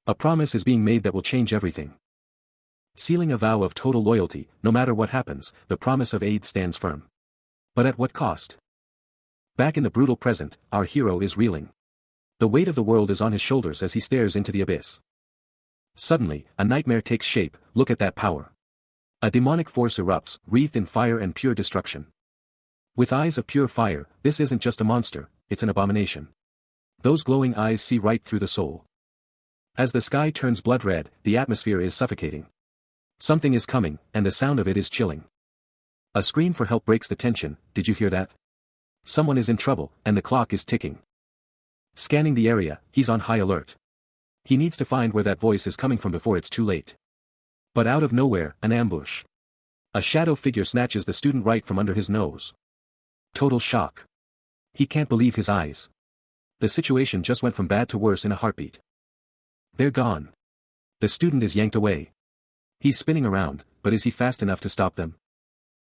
A promise is being made that will change everything. Sealing a vow of total loyalty, no matter what happens, the promise of aid stands firm. But at what cost? Back in the brutal present, our hero is reeling. The weight of the world is on his shoulders as he stares into the abyss. Suddenly, a nightmare takes shape, look at that power. A demonic force erupts, wreathed in fire and pure destruction. With eyes of pure fire, this isn't just a monster, it's an abomination. Those glowing eyes see right through the soul. As the sky turns blood red, the atmosphere is suffocating. Something is coming, and the sound of it is chilling. A scream for help breaks the tension, did you hear that? Someone is in trouble, and the clock is ticking. Scanning the area, he's on high alert. He needs to find where that voice is coming from before it's too late. But out of nowhere, an ambush. A shadow figure snatches the student right from under his nose. Total shock. He can't believe his eyes. The situation just went from bad to worse in a heartbeat. They're gone. The student is yanked away. He's spinning around, but is he fast enough to stop them?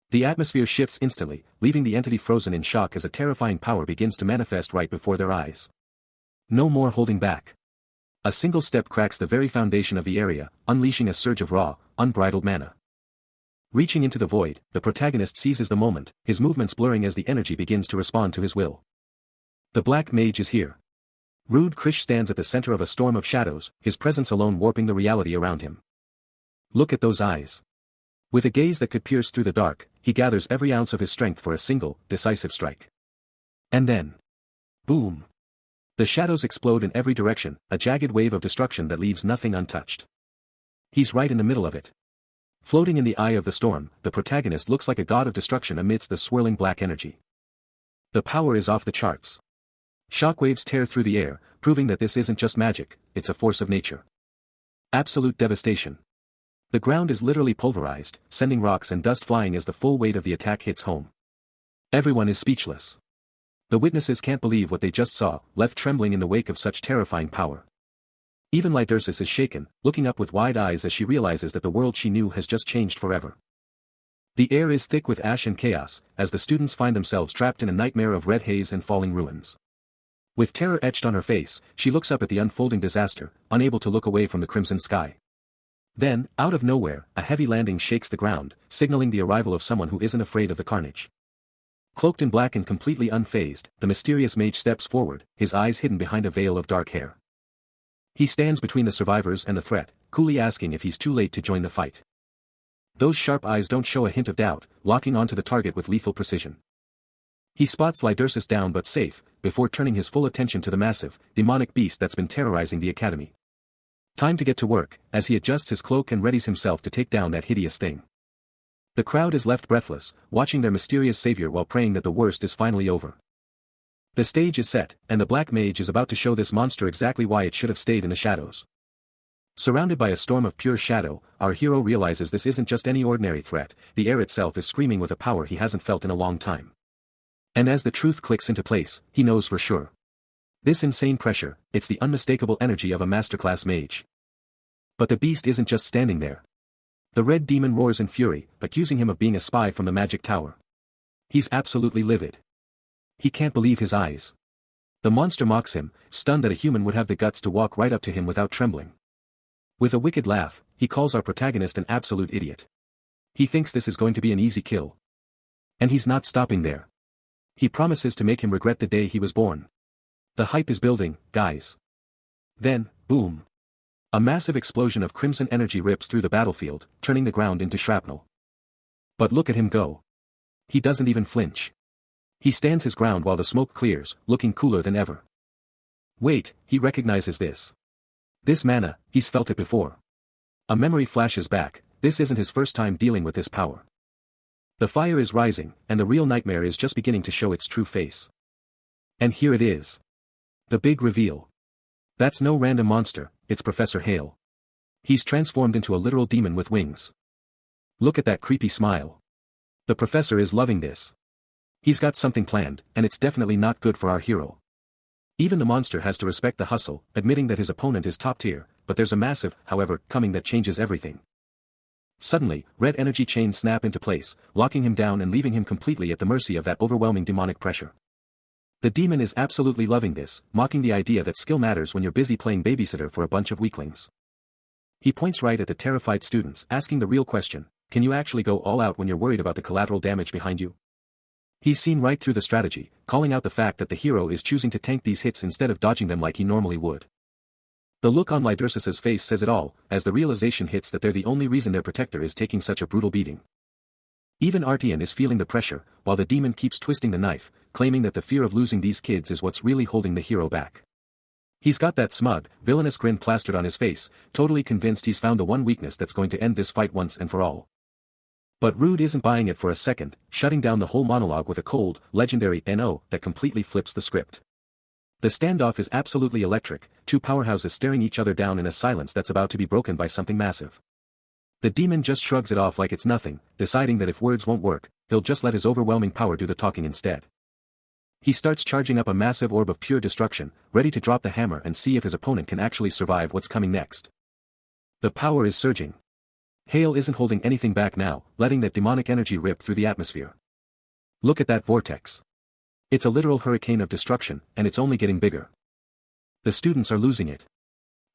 The atmosphere shifts instantly, leaving the entity frozen in shock as a terrifying power begins to manifest right before their eyes. No more holding back. A single step cracks the very foundation of the area, unleashing a surge of raw, unbridled mana. Reaching into the void, the protagonist seizes the moment, his movements blurring as the energy begins to respond to his will. The Black Mage is here. Rude Krish stands at the center of a storm of shadows, his presence alone warping the reality around him. Look at those eyes. With a gaze that could pierce through the dark, he gathers every ounce of his strength for a single, decisive strike. And then, boom! The shadows explode in every direction, a jagged wave of destruction that leaves nothing untouched. He's right in the middle of it. Floating in the eye of the storm, the protagonist looks like a god of destruction amidst the swirling black energy. The power is off the charts. Shockwaves tear through the air, proving that this isn't just magic, it's a force of nature. Absolute devastation. The ground is literally pulverized, sending rocks and dust flying as the full weight of the attack hits home. Everyone is speechless. The witnesses can't believe what they just saw, left trembling in the wake of such terrifying power. Even Lydersis is shaken, looking up with wide eyes as she realizes that the world she knew has just changed forever. The air is thick with ash and chaos, as the students find themselves trapped in a nightmare of red haze and falling ruins. With terror etched on her face, she looks up at the unfolding disaster, unable to look away from the crimson sky. Then, out of nowhere, a heavy landing shakes the ground, signaling the arrival of someone who isn't afraid of the carnage. Cloaked in black and completely unfazed, the mysterious mage steps forward, his eyes hidden behind a veil of dark hair. He stands between the survivors and the threat, coolly asking if he's too late to join the fight. Those sharp eyes don't show a hint of doubt, locking onto the target with lethal precision. He spots Lydersis down but safe, before turning his full attention to the massive, demonic beast that's been terrorizing the academy. Time to get to work, as he adjusts his cloak and readies himself to take down that hideous thing. The crowd is left breathless, watching their mysterious savior while praying that the worst is finally over. The stage is set, and the Black Mage is about to show this monster exactly why it should have stayed in the shadows. Surrounded by a storm of pure shadow, our hero realizes this isn't just any ordinary threat, the air itself is screaming with a power he hasn't felt in a long time. And as the truth clicks into place, he knows for sure. This insane pressure, it's the unmistakable energy of a masterclass mage. But the beast isn't just standing there. The red demon roars in fury, accusing him of being a spy from the magic tower. He's absolutely livid. He can't believe his eyes. The monster mocks him, stunned that a human would have the guts to walk right up to him without trembling. With a wicked laugh, he calls our protagonist an absolute idiot. He thinks this is going to be an easy kill. And he's not stopping there. He promises to make him regret the day he was born. The hype is building, guys. Then, boom. A massive explosion of crimson energy rips through the battlefield, turning the ground into shrapnel. But look at him go. He doesn't even flinch. He stands his ground while the smoke clears, looking cooler than ever. Wait, he recognizes this. This mana, he's felt it before. A memory flashes back, this isn't his first time dealing with this power. The fire is rising, and the real nightmare is just beginning to show its true face. And here it is. The big reveal. That's no random monster, it's Professor Hale. He's transformed into a literal demon with wings. Look at that creepy smile. The professor is loving this. He's got something planned, and it's definitely not good for our hero. Even the monster has to respect the hustle, admitting that his opponent is top tier, but there's a massive, however, coming that changes everything. Suddenly, red energy chains snap into place, locking him down and leaving him completely at the mercy of that overwhelming demonic pressure. The demon is absolutely loving this, mocking the idea that skill matters when you're busy playing babysitter for a bunch of weaklings. He points right at the terrified students, asking the real question, can you actually go all out when you're worried about the collateral damage behind you? He's seen right through the strategy, calling out the fact that the hero is choosing to tank these hits instead of dodging them like he normally would. The look on Lydersis' face says it all, as the realization hits that they're the only reason their protector is taking such a brutal beating. Even Artian is feeling the pressure, while the demon keeps twisting the knife, claiming that the fear of losing these kids is what's really holding the hero back. He's got that smug, villainous grin plastered on his face, totally convinced he's found the one weakness that's going to end this fight once and for all. But Rude isn't buying it for a second, shutting down the whole monologue with a cold, legendary "no" that completely flips the script. The standoff is absolutely electric, two powerhouses staring each other down in a silence that's about to be broken by something massive. The demon just shrugs it off like it's nothing, deciding that if words won't work, he'll just let his overwhelming power do the talking instead. He starts charging up a massive orb of pure destruction, ready to drop the hammer and see if his opponent can actually survive what's coming next. The power is surging. Hale isn't holding anything back now, letting that demonic energy rip through the atmosphere. Look at that vortex. It's a literal hurricane of destruction, and it's only getting bigger. The students are losing it.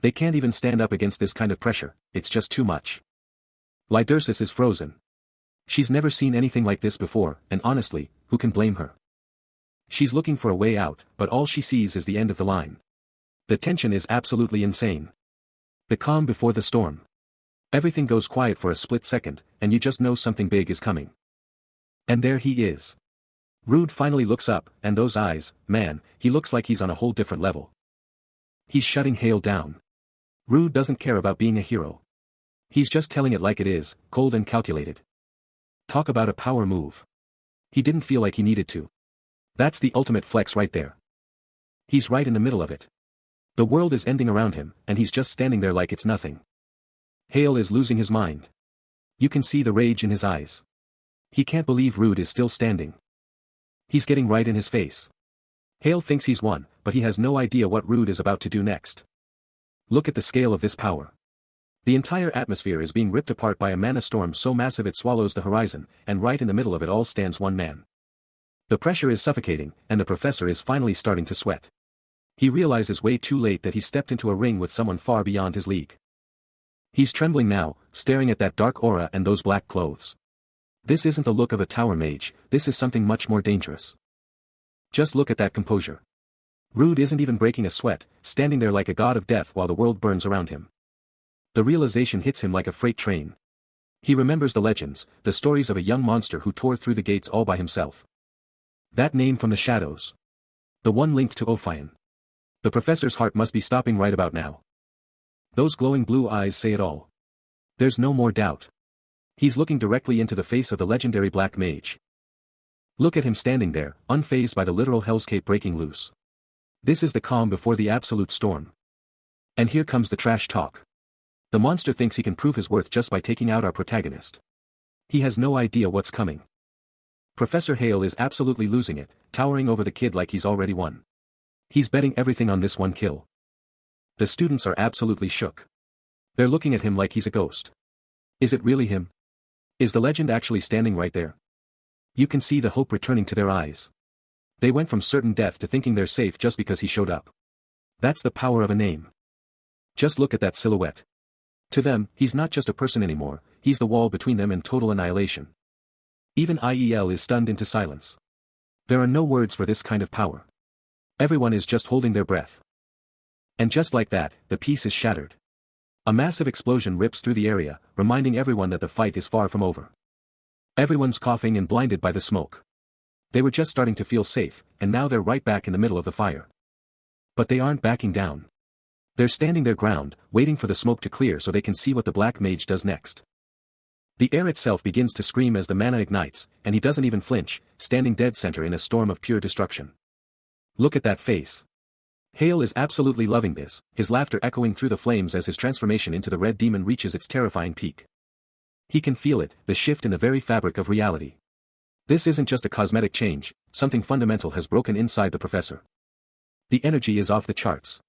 They can't even stand up against this kind of pressure, it's just too much. Lydersis is frozen. She's never seen anything like this before, and honestly, who can blame her? She's looking for a way out, but all she sees is the end of the line. The tension is absolutely insane. The calm before the storm. Everything goes quiet for a split second, and you just know something big is coming. And there he is. Rude finally looks up, and those eyes, man, he looks like he's on a whole different level. He's shutting Hale down. Rude doesn't care about being a hero. He's just telling it like it is, cold and calculated. Talk about a power move. He didn't feel like he needed to. That's the ultimate flex right there. He's right in the middle of it. The world is ending around him, and he's just standing there like it's nothing. Hale is losing his mind. You can see the rage in his eyes. He can't believe Rude is still standing. He's getting right in his face. Hale thinks he's won, but he has no idea what Rude is about to do next. Look at the scale of this power. The entire atmosphere is being ripped apart by a mana storm so massive it swallows the horizon, and right in the middle of it all stands one man. The pressure is suffocating, and the professor is finally starting to sweat. He realizes way too late that he stepped into a ring with someone far beyond his league. He's trembling now, staring at that dark aura and those black clothes. This isn't the look of a tower mage, this is something much more dangerous. Just look at that composure. Rude isn't even breaking a sweat, standing there like a god of death while the world burns around him. The realization hits him like a freight train. He remembers the legends, the stories of a young monster who tore through the gates all by himself. That name from the shadows. The one linked to Ophion. The professor's heart must be stopping right about now. Those glowing blue eyes say it all. There's no more doubt. He's looking directly into the face of the legendary Black Mage. Look at him standing there, unfazed by the literal hellscape breaking loose. This is the calm before the absolute storm. And here comes the trash talk. The monster thinks he can prove his worth just by taking out our protagonist. He has no idea what's coming. Professor Hale is absolutely losing it, towering over the kid like he's already won. He's betting everything on this one kill. The students are absolutely shook. They're looking at him like he's a ghost. Is it really him? Is the legend actually standing right there? You can see the hope returning to their eyes. They went from certain death to thinking they're safe just because he showed up. That's the power of a name. Just look at that silhouette. To them, he's not just a person anymore, he's the wall between them and total annihilation. Even IEL is stunned into silence. There are no words for this kind of power. Everyone is just holding their breath. And just like that, the peace is shattered. A massive explosion rips through the area, reminding everyone that the fight is far from over. Everyone's coughing and blinded by the smoke. They were just starting to feel safe, and now they're right back in the middle of the fire. But they aren't backing down. They're standing their ground, waiting for the smoke to clear so they can see what the Black Mage does next. The air itself begins to scream as the mana ignites, and he doesn't even flinch, standing dead center in a storm of pure destruction. Look at that face. Hale is absolutely loving this, his laughter echoing through the flames as his transformation into the red demon reaches its terrifying peak. He can feel it, the shift in the very fabric of reality. This isn't just a cosmetic change, something fundamental has broken inside the professor. The energy is off the charts.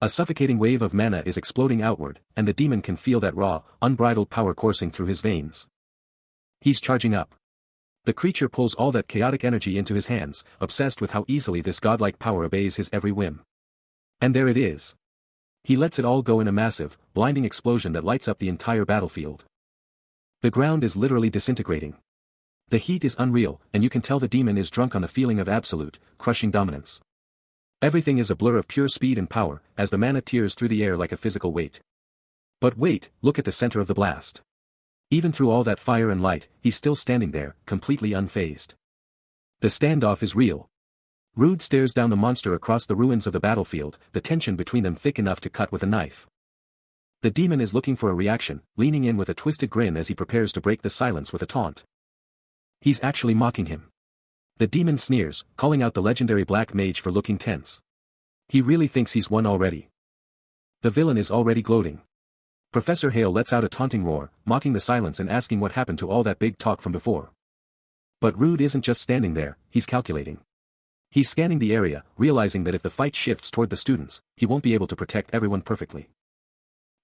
A suffocating wave of mana is exploding outward, and the demon can feel that raw, unbridled power coursing through his veins. He's charging up. The creature pulls all that chaotic energy into his hands, obsessed with how easily this godlike power obeys his every whim. And there it is. He lets it all go in a massive, blinding explosion that lights up the entire battlefield. The ground is literally disintegrating. The heat is unreal, and you can tell the demon is drunk on the feeling of absolute, crushing dominance. Everything is a blur of pure speed and power, as the mana tears through the air like a physical weight. But wait, look at the center of the blast. Even through all that fire and light, he's still standing there, completely unfazed. The standoff is real. Rude stares down the monster across the ruins of the battlefield, the tension between them thick enough to cut with a knife. The demon is looking for a reaction, leaning in with a twisted grin as he prepares to break the silence with a taunt. He's actually mocking him. The demon sneers, calling out the legendary Black Mage for looking tense. He really thinks he's won already. The villain is already gloating. Professor Hale lets out a taunting roar, mocking the silence and asking what happened to all that big talk from before. But Rude isn't just standing there, he's calculating. He's scanning the area, realizing that if the fight shifts toward the students, he won't be able to protect everyone perfectly.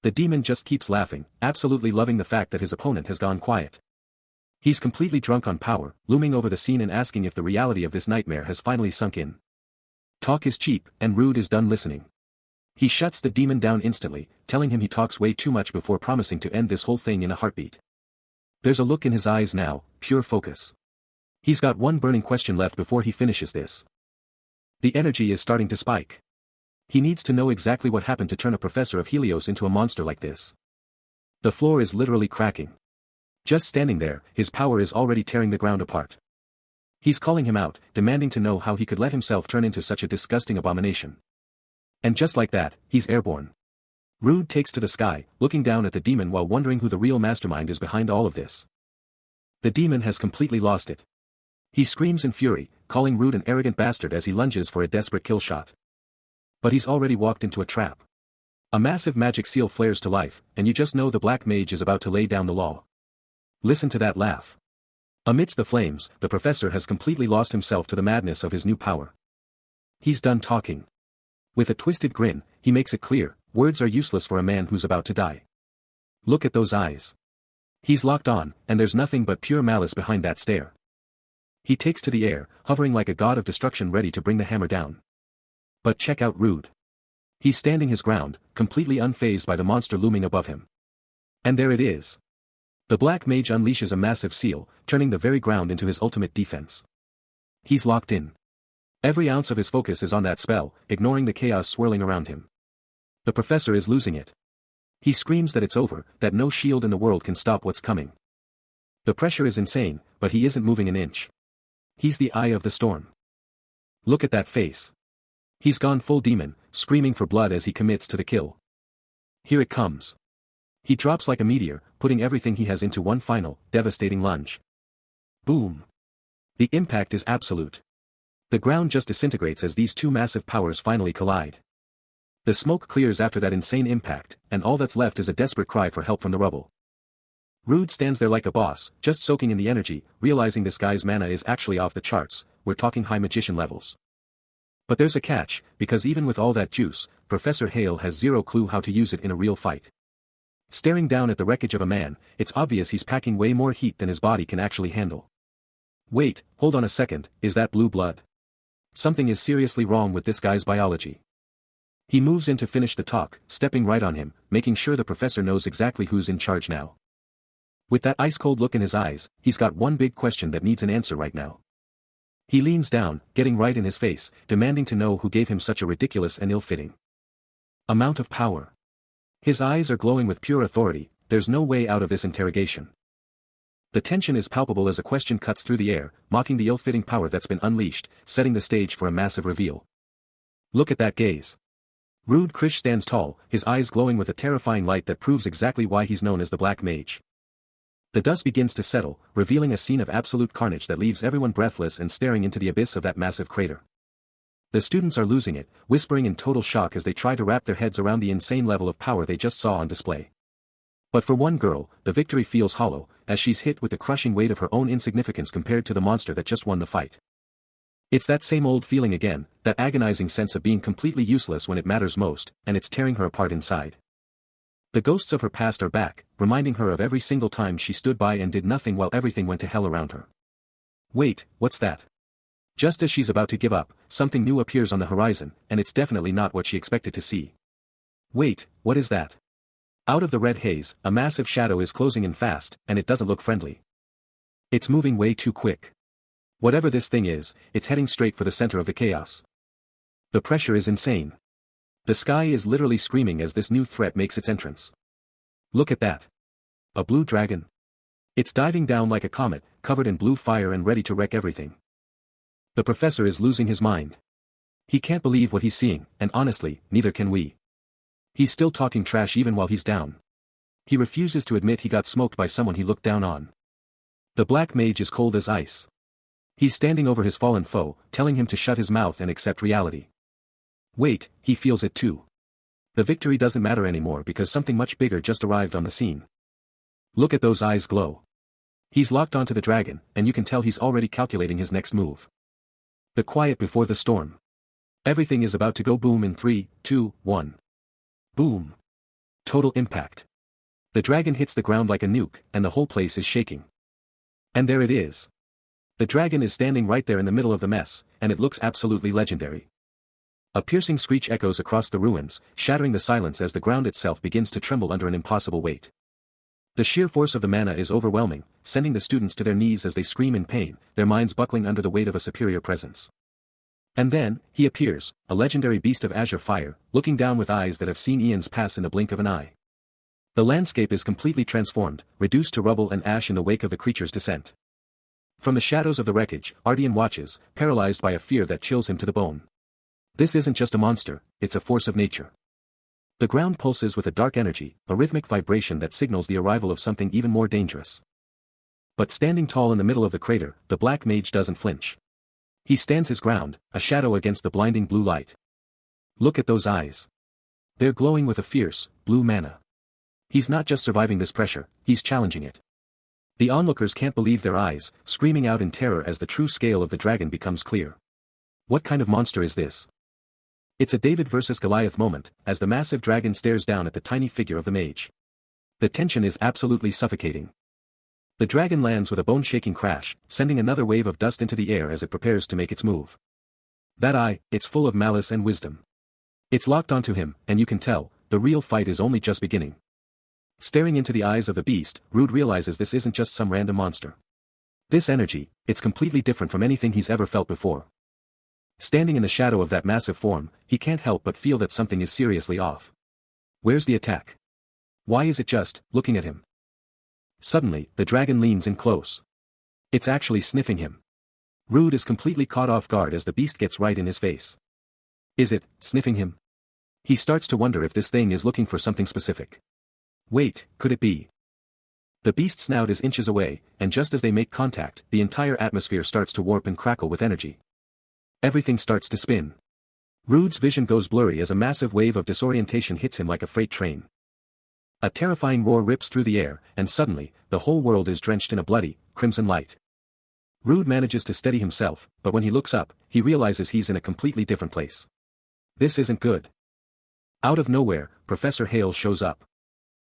The demon just keeps laughing, absolutely loving the fact that his opponent has gone quiet. He's completely drunk on power, looming over the scene and asking if the reality of this nightmare has finally sunk in. Talk is cheap, and Rude is done listening. He shuts the demon down instantly, telling him he talks way too much before promising to end this whole thing in a heartbeat. There's a look in his eyes now, pure focus. He's got one burning question left before he finishes this. The energy is starting to spike. He needs to know exactly what happened to turn a professor of Helios into a monster like this. The floor is literally cracking. Just standing there, his power is already tearing the ground apart. He's calling him out, demanding to know how he could let himself turn into such a disgusting abomination. And just like that, he's airborne. Rude takes to the sky, looking down at the demon while wondering who the real mastermind is behind all of this. The demon has completely lost it. He screams in fury, calling Rude an arrogant bastard as he lunges for a desperate kill shot. But he's already walked into a trap. A massive magic seal flares to life, and you just know the Black Mage is about to lay down the law. Listen to that laugh. Amidst the flames, the professor has completely lost himself to the madness of his new power. He's done talking. With a twisted grin, he makes it clear, words are useless for a man who's about to die. Look at those eyes. He's locked on, and there's nothing but pure malice behind that stare. He takes to the air, hovering like a god of destruction ready to bring the hammer down. But check out Rude. He's standing his ground, completely unfazed by the monster looming above him. And there it is. The Black Mage unleashes a massive seal, turning the very ground into his ultimate defense. He's locked in. Every ounce of his focus is on that spell, ignoring the chaos swirling around him. The professor is losing it. He screams that it's over, that no shield in the world can stop what's coming. The pressure is insane, but he isn't moving an inch. He's the eye of the storm. Look at that face. He's gone full demon, screaming for blood as he commits to the kill. Here it comes. He drops like a meteor, putting everything he has into one final, devastating lunge. Boom. The impact is absolute. The ground just disintegrates as these two massive powers finally collide. The smoke clears after that insane impact, and all that's left is a desperate cry for help from the rubble. Rude stands there like a boss, just soaking in the energy, realizing this guy's mana is actually off the charts. We're talking high magician levels. But there's a catch, because even with all that juice, Professor Hale has zero clue how to use it in a real fight. Staring down at the wreckage of a man, it's obvious he's packing way more heat than his body can actually handle. Wait, hold on a second, is that blue blood? Something is seriously wrong with this guy's biology. He moves in to finish the talk, stepping right on him, making sure the professor knows exactly who's in charge now. With that ice-cold look in his eyes, he's got one big question that needs an answer right now. He leans down, getting right in his face, demanding to know who gave him such a ridiculous and ill-fitting amount of power. His eyes are glowing with pure authority, there's no way out of this interrogation. The tension is palpable as a question cuts through the air, mocking the ill-fitting power that's been unleashed, setting the stage for a massive reveal. Look at that gaze. Rude Krish stands tall, his eyes glowing with a terrifying light that proves exactly why he's known as the Black Mage. The dust begins to settle, revealing a scene of absolute carnage that leaves everyone breathless and staring into the abyss of that massive crater. The students are losing it, whispering in total shock as they try to wrap their heads around the insane level of power they just saw on display. But for one girl, the victory feels hollow, as she's hit with the crushing weight of her own insignificance compared to the monster that just won the fight. It's that same old feeling again, that agonizing sense of being completely useless when it matters most, and it's tearing her apart inside. The ghosts of her past are back, reminding her of every single time she stood by and did nothing while everything went to hell around her. Wait, what's that? Just as she's about to give up, something new appears on the horizon, and it's definitely not what she expected to see. Wait, what is that? Out of the red haze, a massive shadow is closing in fast, and it doesn't look friendly. It's moving way too quick. Whatever this thing is, it's heading straight for the center of the chaos. The pressure is insane. The sky is literally screaming as this new threat makes its entrance. Look at that. A blue dragon. It's diving down like a comet, covered in blue fire and ready to wreck everything. The professor is losing his mind. He can't believe what he's seeing, and honestly, neither can we. He's still talking trash even while he's down. He refuses to admit he got smoked by someone he looked down on. The Black Mage is cold as ice. He's standing over his fallen foe, telling him to shut his mouth and accept reality. Wait, he feels it too. The victory doesn't matter anymore because something much bigger just arrived on the scene. Look at those eyes glow. He's locked onto the dragon, and you can tell he's already calculating his next move. The quiet before the storm. Everything is about to go boom in 3, 2, 1. Boom. Total impact. The dragon hits the ground like a nuke, and the whole place is shaking. And there it is. The dragon is standing right there in the middle of the mess, and it looks absolutely legendary. A piercing screech echoes across the ruins, shattering the silence as the ground itself begins to tremble under an impossible weight. The sheer force of the mana is overwhelming, sending the students to their knees as they scream in pain, their minds buckling under the weight of a superior presence. And then, he appears, a legendary beast of azure fire, looking down with eyes that have seen eons pass in the blink of an eye. The landscape is completely transformed, reduced to rubble and ash in the wake of the creature's descent. From the shadows of the wreckage, Ardian watches, paralyzed by a fear that chills him to the bone. This isn't just a monster, it's a force of nature. The ground pulses with a dark energy, a rhythmic vibration that signals the arrival of something even more dangerous. But standing tall in the middle of the crater, the Black Mage doesn't flinch. He stands his ground, a shadow against the blinding blue light. Look at those eyes. They're glowing with a fierce, blue mana. He's not just surviving this pressure, he's challenging it. The onlookers can't believe their eyes, screaming out in terror as the true scale of the dragon becomes clear. What kind of monster is this? It's a David versus Goliath moment, as the massive dragon stares down at the tiny figure of the mage. The tension is absolutely suffocating. The dragon lands with a bone-shaking crash, sending another wave of dust into the air as it prepares to make its move. That eye, it's full of malice and wisdom. It's locked onto him, and you can tell, the real fight is only just beginning. Staring into the eyes of the beast, Rude realizes this isn't just some random monster. This energy, it's completely different from anything he's ever felt before. Standing in the shadow of that massive form, he can't help but feel that something is seriously off. Where's the attack? Why is it just looking at him? Suddenly, the dragon leans in close. It's actually sniffing him. Rude is completely caught off guard as the beast gets right in his face. Is it, sniffing him? He starts to wonder if this thing is looking for something specific. Wait, could it be? The beast's snout is inches away, and just as they make contact, the entire atmosphere starts to warp and crackle with energy. Everything starts to spin. Rude's vision goes blurry as a massive wave of disorientation hits him like a freight train. A terrifying roar rips through the air, and suddenly, the whole world is drenched in a bloody, crimson light. Rude manages to steady himself, but when he looks up, he realizes he's in a completely different place. This isn't good. Out of nowhere, Professor Hale shows up.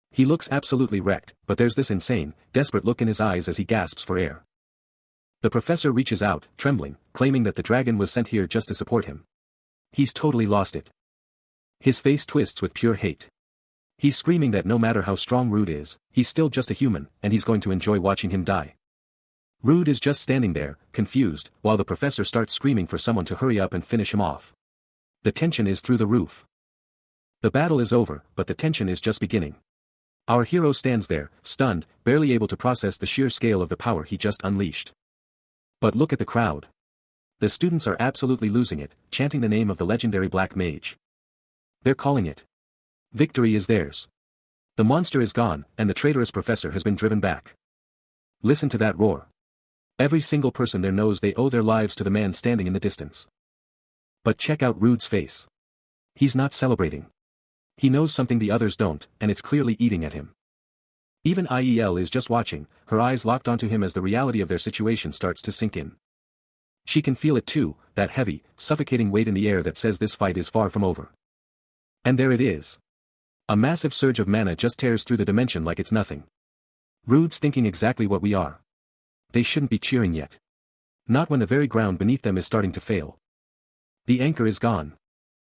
He looks absolutely wrecked, but there's this insane, desperate look in his eyes as he gasps for air. The professor reaches out, trembling, claiming that the dragon was sent here just to support him. He's totally lost it. His face twists with pure hate. He's screaming that no matter how strong Rude is, he's still just a human, and he's going to enjoy watching him die. Rude is just standing there, confused, while the professor starts screaming for someone to hurry up and finish him off. The tension is through the roof. The battle is over, but the tension is just beginning. Our hero stands there, stunned, barely able to process the sheer scale of the power he just unleashed. But look at the crowd. The students are absolutely losing it, chanting the name of the legendary Black Mage. They're calling it. Victory is theirs. The monster is gone, and the traitorous professor has been driven back. Listen to that roar. Every single person there knows they owe their lives to the man standing in the distance. But check out Rude's face. He's not celebrating. He knows something the others don't, and it's clearly eating at him. Even IEL is just watching, her eyes locked onto him as the reality of their situation starts to sink in. She can feel it too, that heavy, suffocating weight in the air that says this fight is far from over. And there it is. A massive surge of mana just tears through the dimension like it's nothing. Rude's thinking exactly what we are. They shouldn't be cheering yet. Not when the very ground beneath them is starting to fail. The anchor is gone.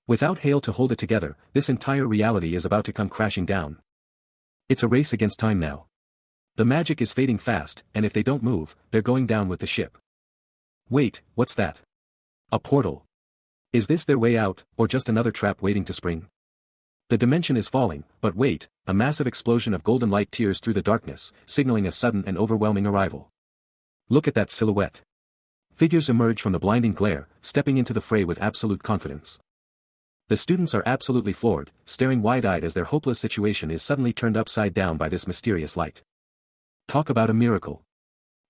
Without Hale to hold it together, this entire reality is about to come crashing down. It's a race against time now. The magic is fading fast, and if they don't move, they're going down with the ship. Wait, what's that? A portal. Is this their way out, or just another trap waiting to spring? The dimension is falling, but wait, a massive explosion of golden light tears through the darkness, signaling a sudden and overwhelming arrival. Look at that silhouette. Figures emerge from the blinding glare, stepping into the fray with absolute confidence. The students are absolutely floored, staring wide-eyed as their hopeless situation is suddenly turned upside down by this mysterious light. Talk about a miracle.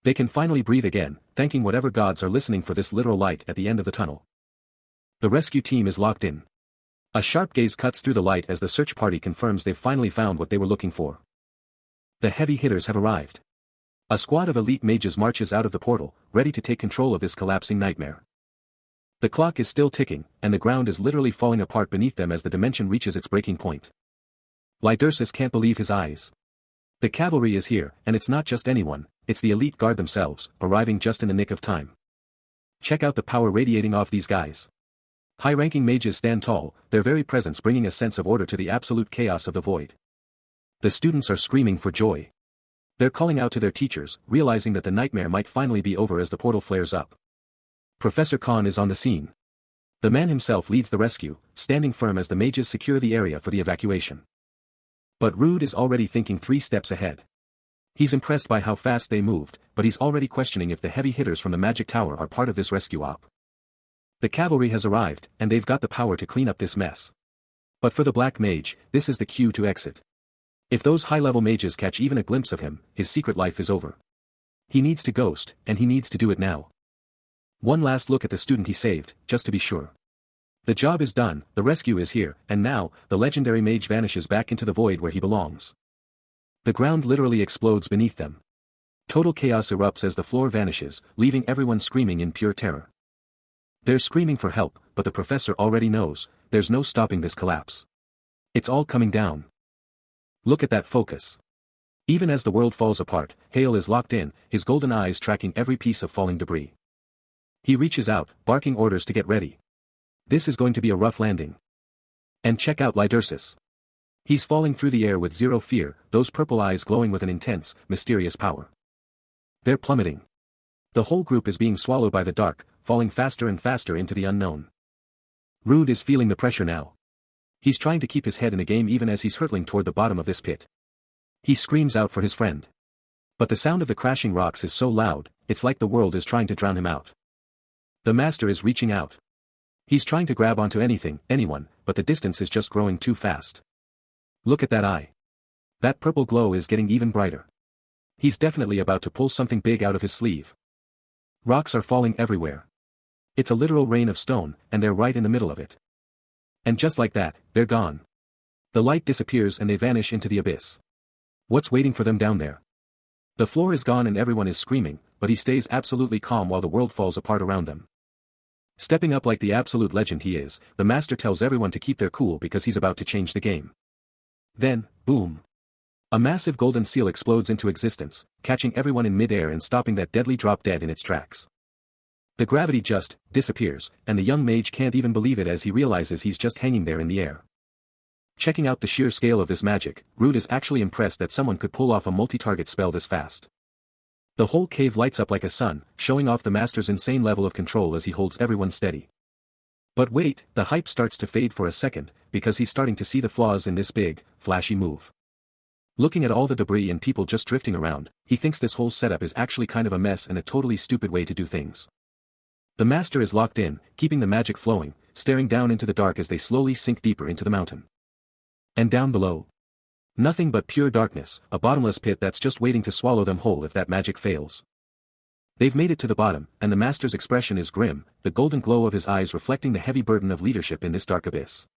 They can finally breathe again, thanking whatever gods are listening for this literal light at the end of the tunnel. The rescue team is locked in. A sharp gaze cuts through the light as the search party confirms they've finally found what they were looking for. The heavy hitters have arrived. A squad of elite mages marches out of the portal, ready to take control of this collapsing nightmare. The clock is still ticking, and the ground is literally falling apart beneath them as the dimension reaches its breaking point. Lydersis can't believe his eyes. The cavalry is here, and it's not just anyone, it's the elite guard themselves, arriving just in the nick of time. Check out the power radiating off these guys. High-ranking mages stand tall, their very presence bringing a sense of order to the absolute chaos of the void. The students are screaming for joy. They're calling out to their teachers, realizing that the nightmare might finally be over as the portal flares up. Professor Khan is on the scene. The man himself leads the rescue, standing firm as the mages secure the area for the evacuation. But Rude is already thinking 3 steps ahead. He's impressed by how fast they moved, but he's already questioning if the heavy hitters from the magic tower are part of this rescue op. The cavalry has arrived, and they've got the power to clean up this mess. But for the Black Mage, this is the cue to exit. If those high-level mages catch even a glimpse of him, his secret life is over. He needs to ghost, and he needs to do it now. One last look at the student he saved, just to be sure. The job is done, the rescue is here, and now, the legendary mage vanishes back into the void where he belongs. The ground literally explodes beneath them. Total chaos erupts as the floor vanishes, leaving everyone screaming in pure terror. They're screaming for help, but the professor already knows, there's no stopping this collapse. It's all coming down. Look at that focus. Even as the world falls apart, Hale is locked in, his golden eyes tracking every piece of falling debris. He reaches out, barking orders to get ready. This is going to be a rough landing. And check out Lydersis. He's falling through the air with zero fear, those purple eyes glowing with an intense, mysterious power. They're plummeting. The whole group is being swallowed by the dark, falling faster and faster into the unknown. Rude is feeling the pressure now. He's trying to keep his head in the game even as he's hurtling toward the bottom of this pit. He screams out for his friend. But the sound of the crashing rocks is so loud, it's like the world is trying to drown him out. The master is reaching out. He's trying to grab onto anything, anyone, but the distance is just growing too fast. Look at that eye. That purple glow is getting even brighter. He's definitely about to pull something big out of his sleeve. Rocks are falling everywhere. It's a literal rain of stone, and they're right in the middle of it. And just like that, they're gone. The light disappears and they vanish into the abyss. What's waiting for them down there? The floor is gone and everyone is screaming, but he stays absolutely calm while the world falls apart around them. Stepping up like the absolute legend he is, the master tells everyone to keep their cool because he's about to change the game. Then, boom. A massive golden seal explodes into existence, catching everyone in mid-air and stopping that deadly drop dead in its tracks. The gravity just disappears, and the young mage can't even believe it as he realizes he's just hanging there in the air. Checking out the sheer scale of this magic, Rude is actually impressed that someone could pull off a multi-target spell this fast. The whole cave lights up like a sun, showing off the master's insane level of control as he holds everyone steady. But wait, the hype starts to fade for a second, because he's starting to see the flaws in this big, flashy move. Looking at all the debris and people just drifting around, he thinks this whole setup is actually kind of a mess and a totally stupid way to do things. The master is locked in, keeping the magic flowing, staring down into the dark as they slowly sink deeper into the mountain. And down below? Nothing but pure darkness, a bottomless pit that's just waiting to swallow them whole if that magic fails. They've made it to the bottom, and the master's expression is grim, the golden glow of his eyes reflecting the heavy burden of leadership in this dark abyss.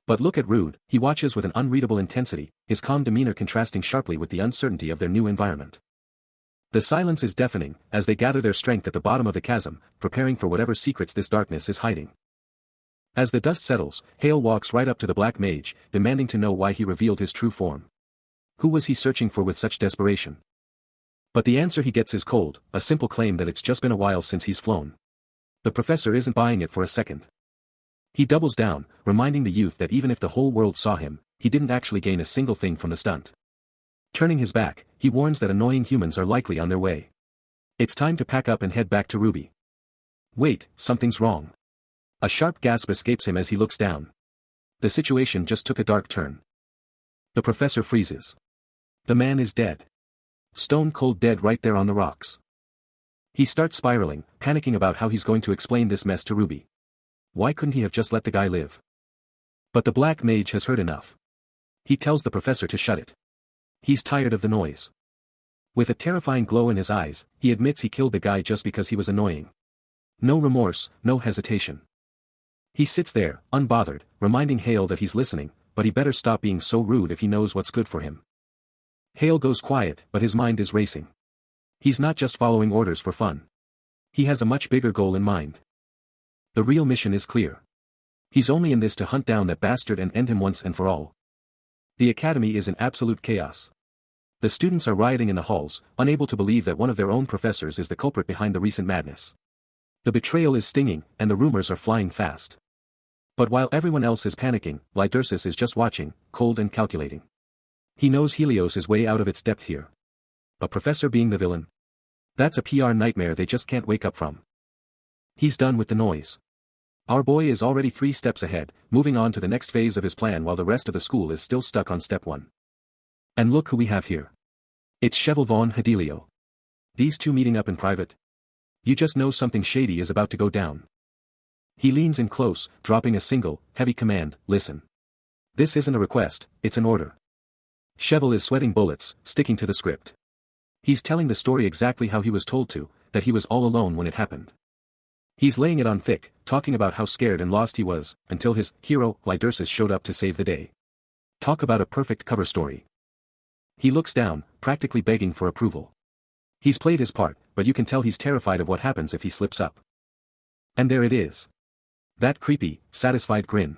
But look at Rude, he watches with an unreadable intensity, his calm demeanor contrasting sharply with the uncertainty of their new environment. The silence is deafening, as they gather their strength at the bottom of the chasm, preparing for whatever secrets this darkness is hiding. As the dust settles, Hale walks right up to the black mage, demanding to know why he revealed his true form. Who was he searching for with such desperation? But the answer he gets is cold, a simple claim that it's just been a while since he's flown. The professor isn't buying it for a second. He doubles down, reminding the youth that even if the whole world saw him, he didn't actually gain a single thing from the stunt. Turning his back, he warns that annoying humans are likely on their way. It's time to pack up and head back to Ruby. Wait, something's wrong. A sharp gasp escapes him as he looks down. The situation just took a dark turn. The professor freezes. The man is dead. Stone cold dead right there on the rocks. He starts spiraling, panicking about how he's going to explain this mess to Ruby. Why couldn't he have just let the guy live? But the black mage has heard enough. He tells the professor to shut it. He's tired of the noise. With a terrifying glow in his eyes, he admits he killed the guy just because he was annoying. No remorse, no hesitation. He sits there, unbothered, reminding Hale that he's listening, but he better stop being so rude if he knows what's good for him. Hale goes quiet, but his mind is racing. He's not just following orders for fun. He has a much bigger goal in mind. The real mission is clear. He's only in this to hunt down that bastard and end him once and for all. The academy is in absolute chaos. The students are rioting in the halls, unable to believe that one of their own professors is the culprit behind the recent madness. The betrayal is stinging, and the rumors are flying fast. But while everyone else is panicking, Lydersis is just watching, cold and calculating. He knows Helios is way out of its depth here. A professor being the villain? That's a PR nightmare they just can't wake up from. He's done with the noise. Our boy is already 3 steps ahead, moving on to the next phase of his plan while the rest of the school is still stuck on step 1. And look who we have here. It's Cheval Vaughn Hedelio. These two meeting up in private? You just know something shady is about to go down. He leans in close, dropping a single, heavy command, listen. This isn't a request, it's an order. Cheval is sweating bullets, sticking to the script. He's telling the story exactly how he was told to, that he was all alone when it happened. He's laying it on thick, talking about how scared and lost he was, until his hero, Lydersis, showed up to save the day. Talk about a perfect cover story. He looks down, practically begging for approval. He's played his part, but you can tell he's terrified of what happens if he slips up. And there it is. That creepy, satisfied grin.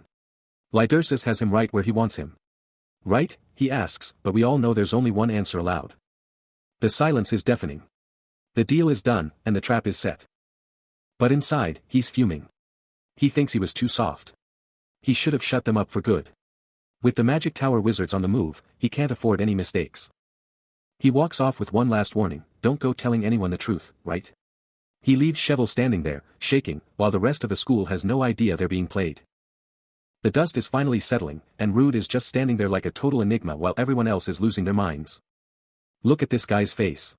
Lydersis has him right where he wants him. Right? He asks, but we all know there's only one answer allowed. The silence is deafening. The deal is done, and the trap is set. But inside, he's fuming. He thinks he was too soft. He should have shut them up for good. With the Magic Tower wizards on the move, he can't afford any mistakes. He walks off with one last warning, don't go telling anyone the truth, right? He leaves Cheval standing there, shaking, while the rest of the school has no idea they're being played. The dust is finally settling, and Rude is just standing there like a total enigma while everyone else is losing their minds. Look at this guy's face.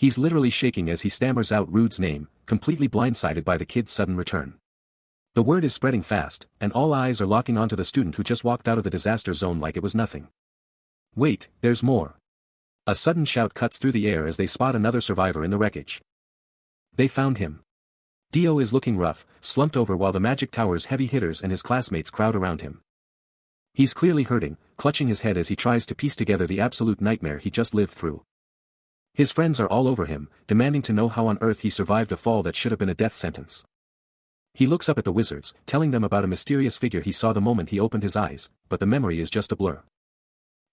He's literally shaking as he stammers out Rude's name, completely blindsided by the kid's sudden return. The word is spreading fast, and all eyes are locking onto the student who just walked out of the disaster zone like it was nothing. Wait, there's more. A sudden shout cuts through the air as they spot another survivor in the wreckage. They found him. Dio is looking rough, slumped over while the magic tower's heavy hitters and his classmates crowd around him. He's clearly hurting, clutching his head as he tries to piece together the absolute nightmare he just lived through. His friends are all over him, demanding to know how on earth he survived a fall that should have been a death sentence. He looks up at the wizards, telling them about a mysterious figure he saw the moment he opened his eyes, but the memory is just a blur.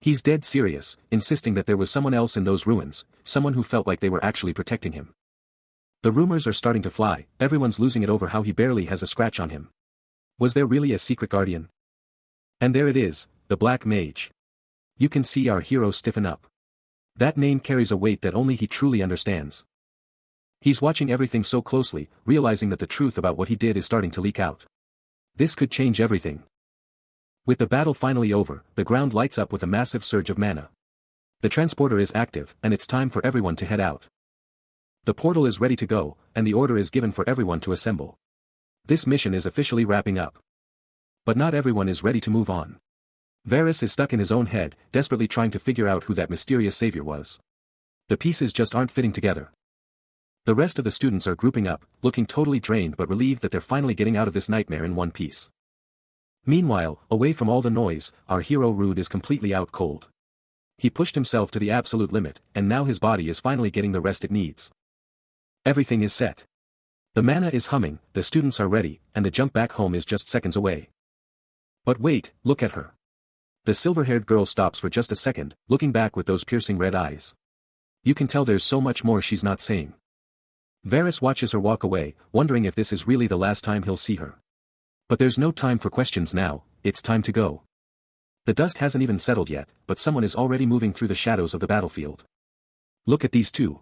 He's dead serious, insisting that there was someone else in those ruins, someone who felt like they were actually protecting him. The rumors are starting to fly, everyone's losing it over how he barely has a scratch on him. Was there really a secret guardian? And there it is, the Black Mage. You can see our hero stiffen up. That name carries a weight that only he truly understands. He's watching everything so closely, realizing that the truth about what he did is starting to leak out. This could change everything. With the battle finally over, the ground lights up with a massive surge of mana. The transporter is active, and it's time for everyone to head out. The portal is ready to go, and the order is given for everyone to assemble. This mission is officially wrapping up. But not everyone is ready to move on. Varys is stuck in his own head, desperately trying to figure out who that mysterious savior was. The pieces just aren't fitting together. The rest of the students are grouping up, looking totally drained but relieved that they're finally getting out of this nightmare in one piece. Meanwhile, away from all the noise, our hero Rude is completely out cold. He pushed himself to the absolute limit, and now his body is finally getting the rest it needs. Everything is set. The mana is humming, the students are ready, and the jump back home is just seconds away. But wait, look at her. The silver-haired girl stops for just a second, looking back with those piercing red eyes. You can tell there's so much more she's not saying. Varys watches her walk away, wondering if this is really the last time he'll see her. But there's no time for questions now, it's time to go. The dust hasn't even settled yet, but someone is already moving through the shadows of the battlefield. Look at these two.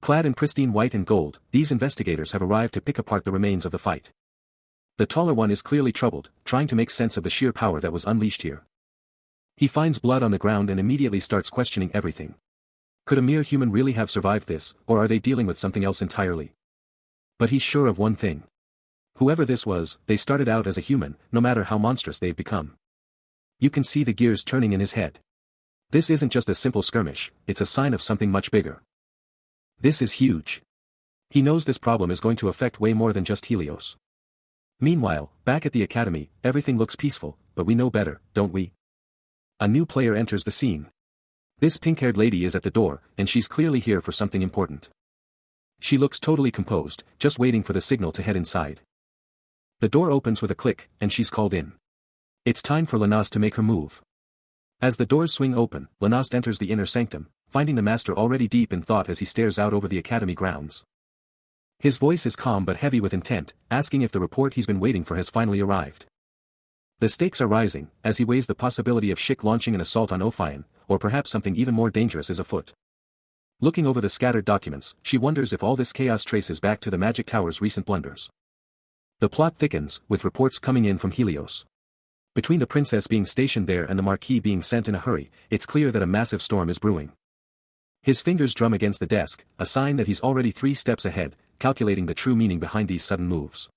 Clad in pristine white and gold, these investigators have arrived to pick apart the remains of the fight. The taller one is clearly troubled, trying to make sense of the sheer power that was unleashed here. He finds blood on the ground and immediately starts questioning everything. Could a mere human really have survived this, or are they dealing with something else entirely? But he's sure of one thing. Whoever this was, they started out as a human, no matter how monstrous they've become. You can see the gears turning in his head. This isn't just a simple skirmish, it's a sign of something much bigger. This is huge. He knows this problem is going to affect way more than just Helios. Meanwhile, back at the academy, everything looks peaceful, but we know better, don't we? A new player enters the scene. This pink-haired lady is at the door, and she's clearly here for something important. She looks totally composed, just waiting for the signal to head inside. The door opens with a click, and she's called in. It's time for Lenas to make her move. As the doors swing open, Lenas enters the inner sanctum, finding the master already deep in thought as he stares out over the academy grounds. His voice is calm but heavy with intent, asking if the report he's been waiting for has finally arrived. The stakes are rising, as he weighs the possibility of Schick launching an assault on Ophion, or perhaps something even more dangerous is afoot. Looking over the scattered documents, she wonders if all this chaos traces back to the Magic Tower's recent blunders. The plot thickens, with reports coming in from Helios. Between the princess being stationed there and the Marquis being sent in a hurry, it's clear that a massive storm is brewing. His fingers drum against the desk, a sign that he's already 3 steps ahead, calculating the true meaning behind these sudden moves.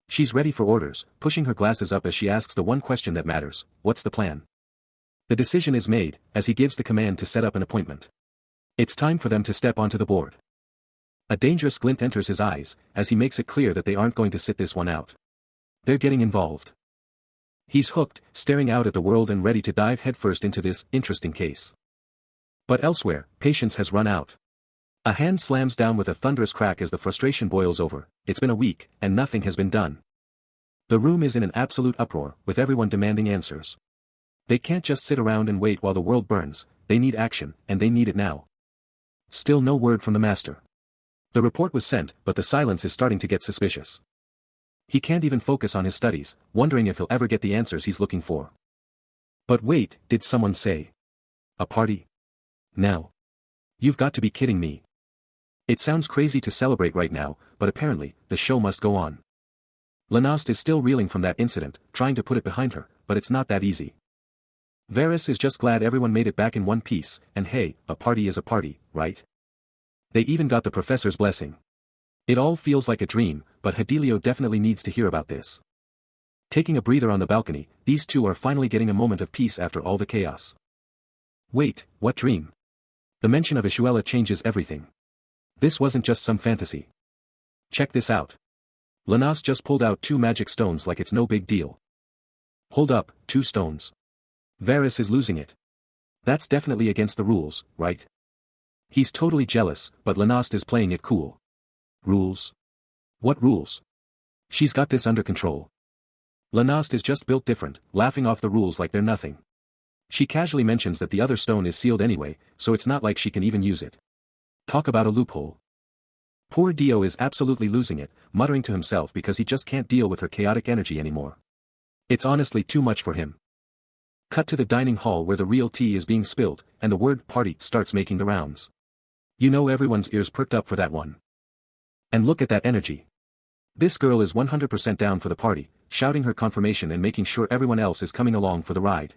She's ready for orders, pushing her glasses up as she asks the one question that matters: what's the plan? The decision is made, as he gives the command to set up an appointment. It's time for them to step onto the board. A dangerous glint enters his eyes, as he makes it clear that they aren't going to sit this one out. They're getting involved. He's hooked, staring out at the world and ready to dive headfirst into this interesting case. But elsewhere, patience has run out. A hand slams down with a thunderous crack as the frustration boils over. It's been a week, and nothing has been done. The room is in an absolute uproar, with everyone demanding answers. They can't just sit around and wait while the world burns, they need action, and they need it now. Still no word from the master. The report was sent, but the silence is starting to get suspicious. He can't even focus on his studies, wondering if he'll ever get the answers he's looking for. But wait, did someone say? A party? Now? You've got to be kidding me. It sounds crazy to celebrate right now, but apparently, the show must go on. Lenas is still reeling from that incident, trying to put it behind her, but it's not that easy. Varys is just glad everyone made it back in one piece, and hey, a party is a party, right? They even got the professor's blessing. It all feels like a dream, but Hedelio definitely needs to hear about this. Taking a breather on the balcony, these two are finally getting a moment of peace after all the chaos. Wait, what dream? The mention of Ishuela changes everything. This wasn't just some fantasy. Check this out. Lanas just pulled out 2 magic stones like it's no big deal. Hold up, 2 stones. Varys is losing it. That's definitely against the rules, right? He's totally jealous, but Lanas is playing it cool. Rules? What rules? She's got this under control. Lanas is just built different, laughing off the rules like they're nothing. She casually mentions that the other stone is sealed anyway, so it's not like she can even use it. Talk about a loophole. Poor Dio is absolutely losing it, muttering to himself because he just can't deal with her chaotic energy anymore. It's honestly too much for him. Cut to the dining hall where the real tea is being spilled, and the word party starts making the rounds. You know everyone's ears perked up for that one. And look at that energy. This girl is 100% down for the party, shouting her confirmation and making sure everyone else is coming along for the ride.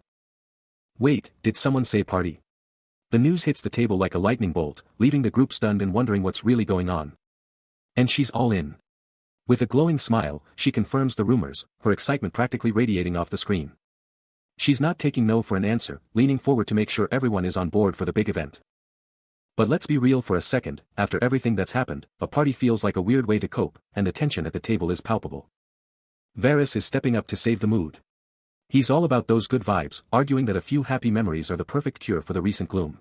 Wait, did someone say party? The news hits the table like a lightning bolt, leaving the group stunned and wondering what's really going on. And she's all in. With a glowing smile, she confirms the rumors, her excitement practically radiating off the screen. She's not taking no for an answer, leaning forward to make sure everyone is on board for the big event. But let's be real for a second, after everything that's happened, a party feels like a weird way to cope, and the tension at the table is palpable. Varys is stepping up to save the mood. He's all about those good vibes, arguing that a few happy memories are the perfect cure for the recent gloom.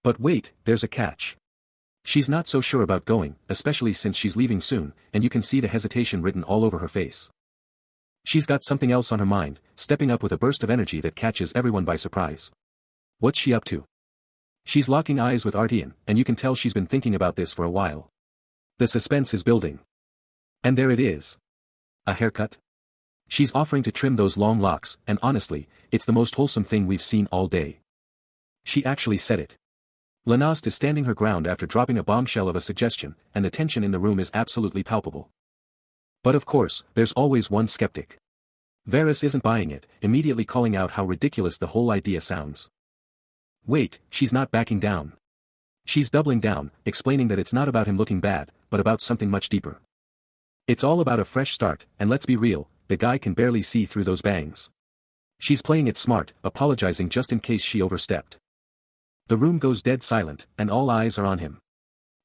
But wait, there's a catch. She's not so sure about going, especially since she's leaving soon, and you can see the hesitation written all over her face. She's got something else on her mind, stepping up with a burst of energy that catches everyone by surprise. What's she up to? She's locking eyes with Artian, and you can tell she's been thinking about this for a while. The suspense is building. And there it is. A haircut? She's offering to trim those long locks, and honestly, it's the most wholesome thing we've seen all day. She actually said it. Lanast is standing her ground after dropping a bombshell of a suggestion, and the tension in the room is absolutely palpable. But of course, there's always one skeptic. Varys isn't buying it, immediately calling out how ridiculous the whole idea sounds. Wait, she's not backing down. She's doubling down, explaining that it's not about him looking bad, but about something much deeper. It's all about a fresh start, and let's be real, the guy can barely see through those bangs. She's playing it smart, apologizing just in case she overstepped. The room goes dead silent, and all eyes are on him.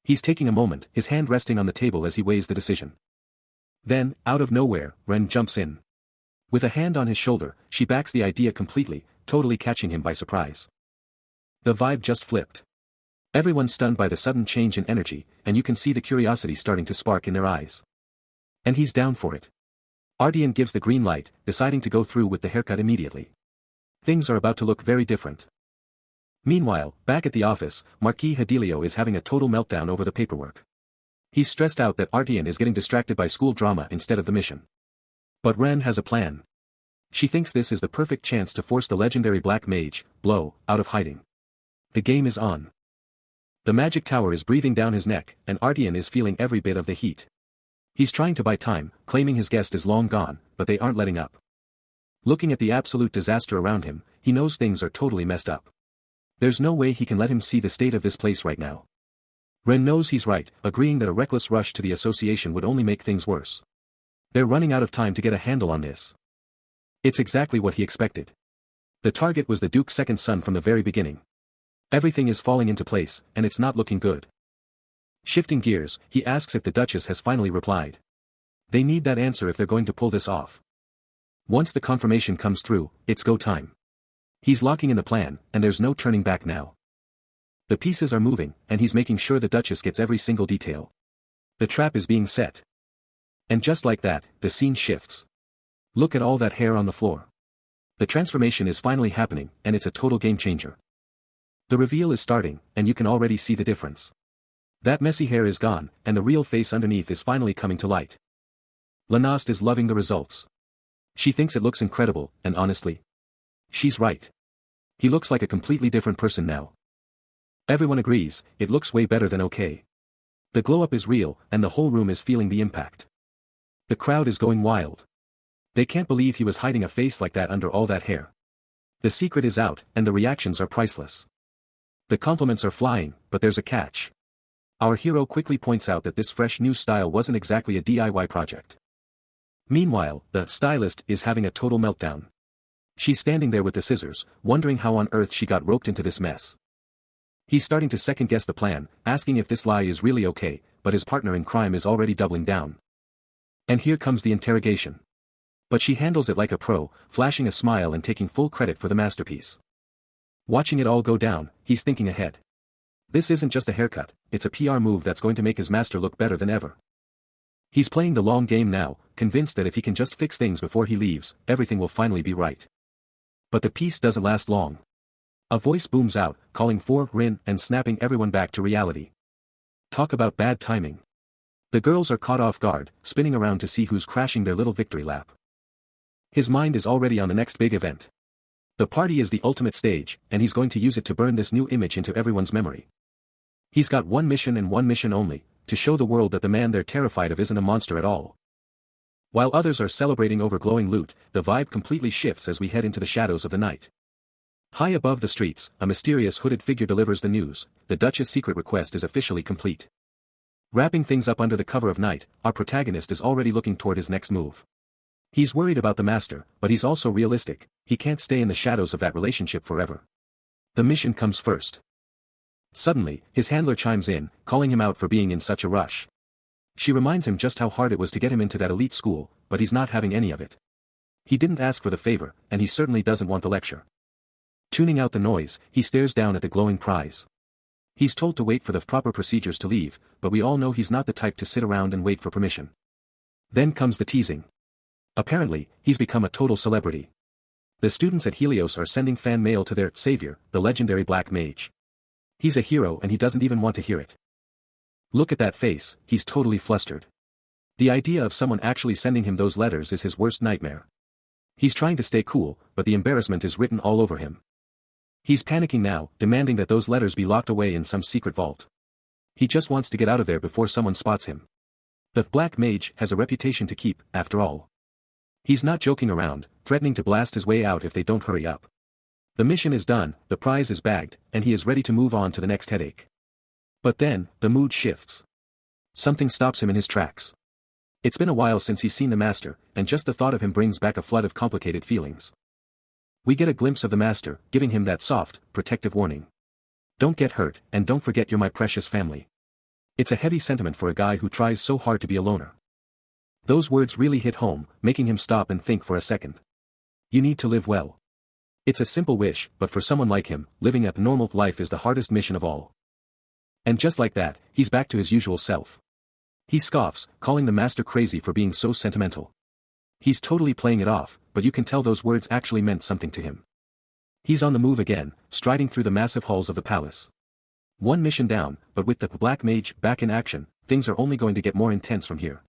He's taking a moment, his hand resting on the table as he weighs the decision. Then, out of nowhere, Ren jumps in. With a hand on his shoulder, she backs the idea completely, totally catching him by surprise. The vibe just flipped. Everyone's stunned by the sudden change in energy, and you can see the curiosity starting to spark in their eyes. And he's down for it. Ardian gives the green light, deciding to go through with the haircut immediately. Things are about to look very different. Meanwhile, back at the office, Marquis Hedelio is having a total meltdown over the paperwork. He's stressed out that Artian is getting distracted by school drama instead of the mission. But Ren has a plan. She thinks this is the perfect chance to force the legendary Black Mage, Blow, out of hiding. The game is on. The magic tower is breathing down his neck, and Artian is feeling every bit of the heat. He's trying to buy time, claiming his guest is long gone, but they aren't letting up. Looking at the absolute disaster around him, he knows things are totally messed up. There's no way he can let him see the state of this place right now. Ren knows he's right, agreeing that a reckless rush to the association would only make things worse. They're running out of time to get a handle on this. It's exactly what he expected. The target was the Duke's second son from the very beginning. Everything is falling into place, and it's not looking good. Shifting gears, he asks if the Duchess has finally replied. They need that answer if they're going to pull this off. Once the confirmation comes through, it's go time. He's locking in the plan, and there's no turning back now. The pieces are moving, and he's making sure the Duchess gets every single detail. The trap is being set. And just like that, the scene shifts. Look at all that hair on the floor. The transformation is finally happening, and it's a total game changer. The reveal is starting, and you can already see the difference. That messy hair is gone, and the real face underneath is finally coming to light. Lanast is loving the results. She thinks it looks incredible, and honestly, she's right. He looks like a completely different person now. Everyone agrees, it looks way better than okay. The glow-up is real, and the whole room is feeling the impact. The crowd is going wild. They can't believe he was hiding a face like that under all that hair. The secret is out, and the reactions are priceless. The compliments are flying, but there's a catch. Our hero quickly points out that this fresh new style wasn't exactly a DIY project. Meanwhile, the stylist is having a total meltdown. She's standing there with the scissors, wondering how on earth she got roped into this mess. He's starting to second-guess the plan, asking if this lie is really okay, but his partner in crime is already doubling down. And here comes the interrogation. But she handles it like a pro, flashing a smile and taking full credit for the masterpiece. Watching it all go down, he's thinking ahead. This isn't just a haircut, it's a PR move that's going to make his master look better than ever. He's playing the long game now, convinced that if he can just fix things before he leaves, everything will finally be right. But the peace doesn't last long. A voice booms out, calling for Rin and snapping everyone back to reality. Talk about bad timing. The girls are caught off guard, spinning around to see who's crashing their little victory lap. His mind is already on the next big event. The party is the ultimate stage, and he's going to use it to burn this new image into everyone's memory. He's got one mission and one mission only, to show the world that the man they're terrified of isn't a monster at all. While others are celebrating over glowing loot, the vibe completely shifts as we head into the shadows of the night. High above the streets, a mysterious hooded figure delivers the news: the Duchess' secret request is officially complete. Wrapping things up under the cover of night, our protagonist is already looking toward his next move. He's worried about the master, but he's also realistic. He can't stay in the shadows of that relationship forever. The mission comes first. Suddenly, his handler chimes in, calling him out for being in such a rush. She reminds him just how hard it was to get him into that elite school, but he's not having any of it. He didn't ask for the favor, and he certainly doesn't want the lecture. Tuning out the noise, he stares down at the glowing prize. He's told to wait for the proper procedures to leave, but we all know he's not the type to sit around and wait for permission. Then comes the teasing. Apparently, he's become a total celebrity. The students at Helios are sending fan mail to their savior, the legendary Black Mage. He's a hero and he doesn't even want to hear it. Look at that face, he's totally flustered. The idea of someone actually sending him those letters is his worst nightmare. He's trying to stay cool, but the embarrassment is written all over him. He's panicking now, demanding that those letters be locked away in some secret vault. He just wants to get out of there before someone spots him. The Black Mage has a reputation to keep, after all. He's not joking around, threatening to blast his way out if they don't hurry up. The mission is done, the prize is bagged, and he is ready to move on to the next headache. But then, the mood shifts. Something stops him in his tracks. It's been a while since he's seen the master, and just the thought of him brings back a flood of complicated feelings. We get a glimpse of the master, giving him that soft, protective warning. Don't get hurt, and don't forget you're my precious family. It's a heavy sentiment for a guy who tries so hard to be a loner. Those words really hit home, making him stop and think for a second. You need to live well. It's a simple wish, but for someone like him, living a normal life is the hardest mission of all. And just like that, he's back to his usual self. He scoffs, calling the master crazy for being so sentimental. He's totally playing it off, but you can tell those words actually meant something to him. He's on the move again, striding through the massive halls of the palace. One mission down, but with the Black Mage back in action, things are only going to get more intense from here.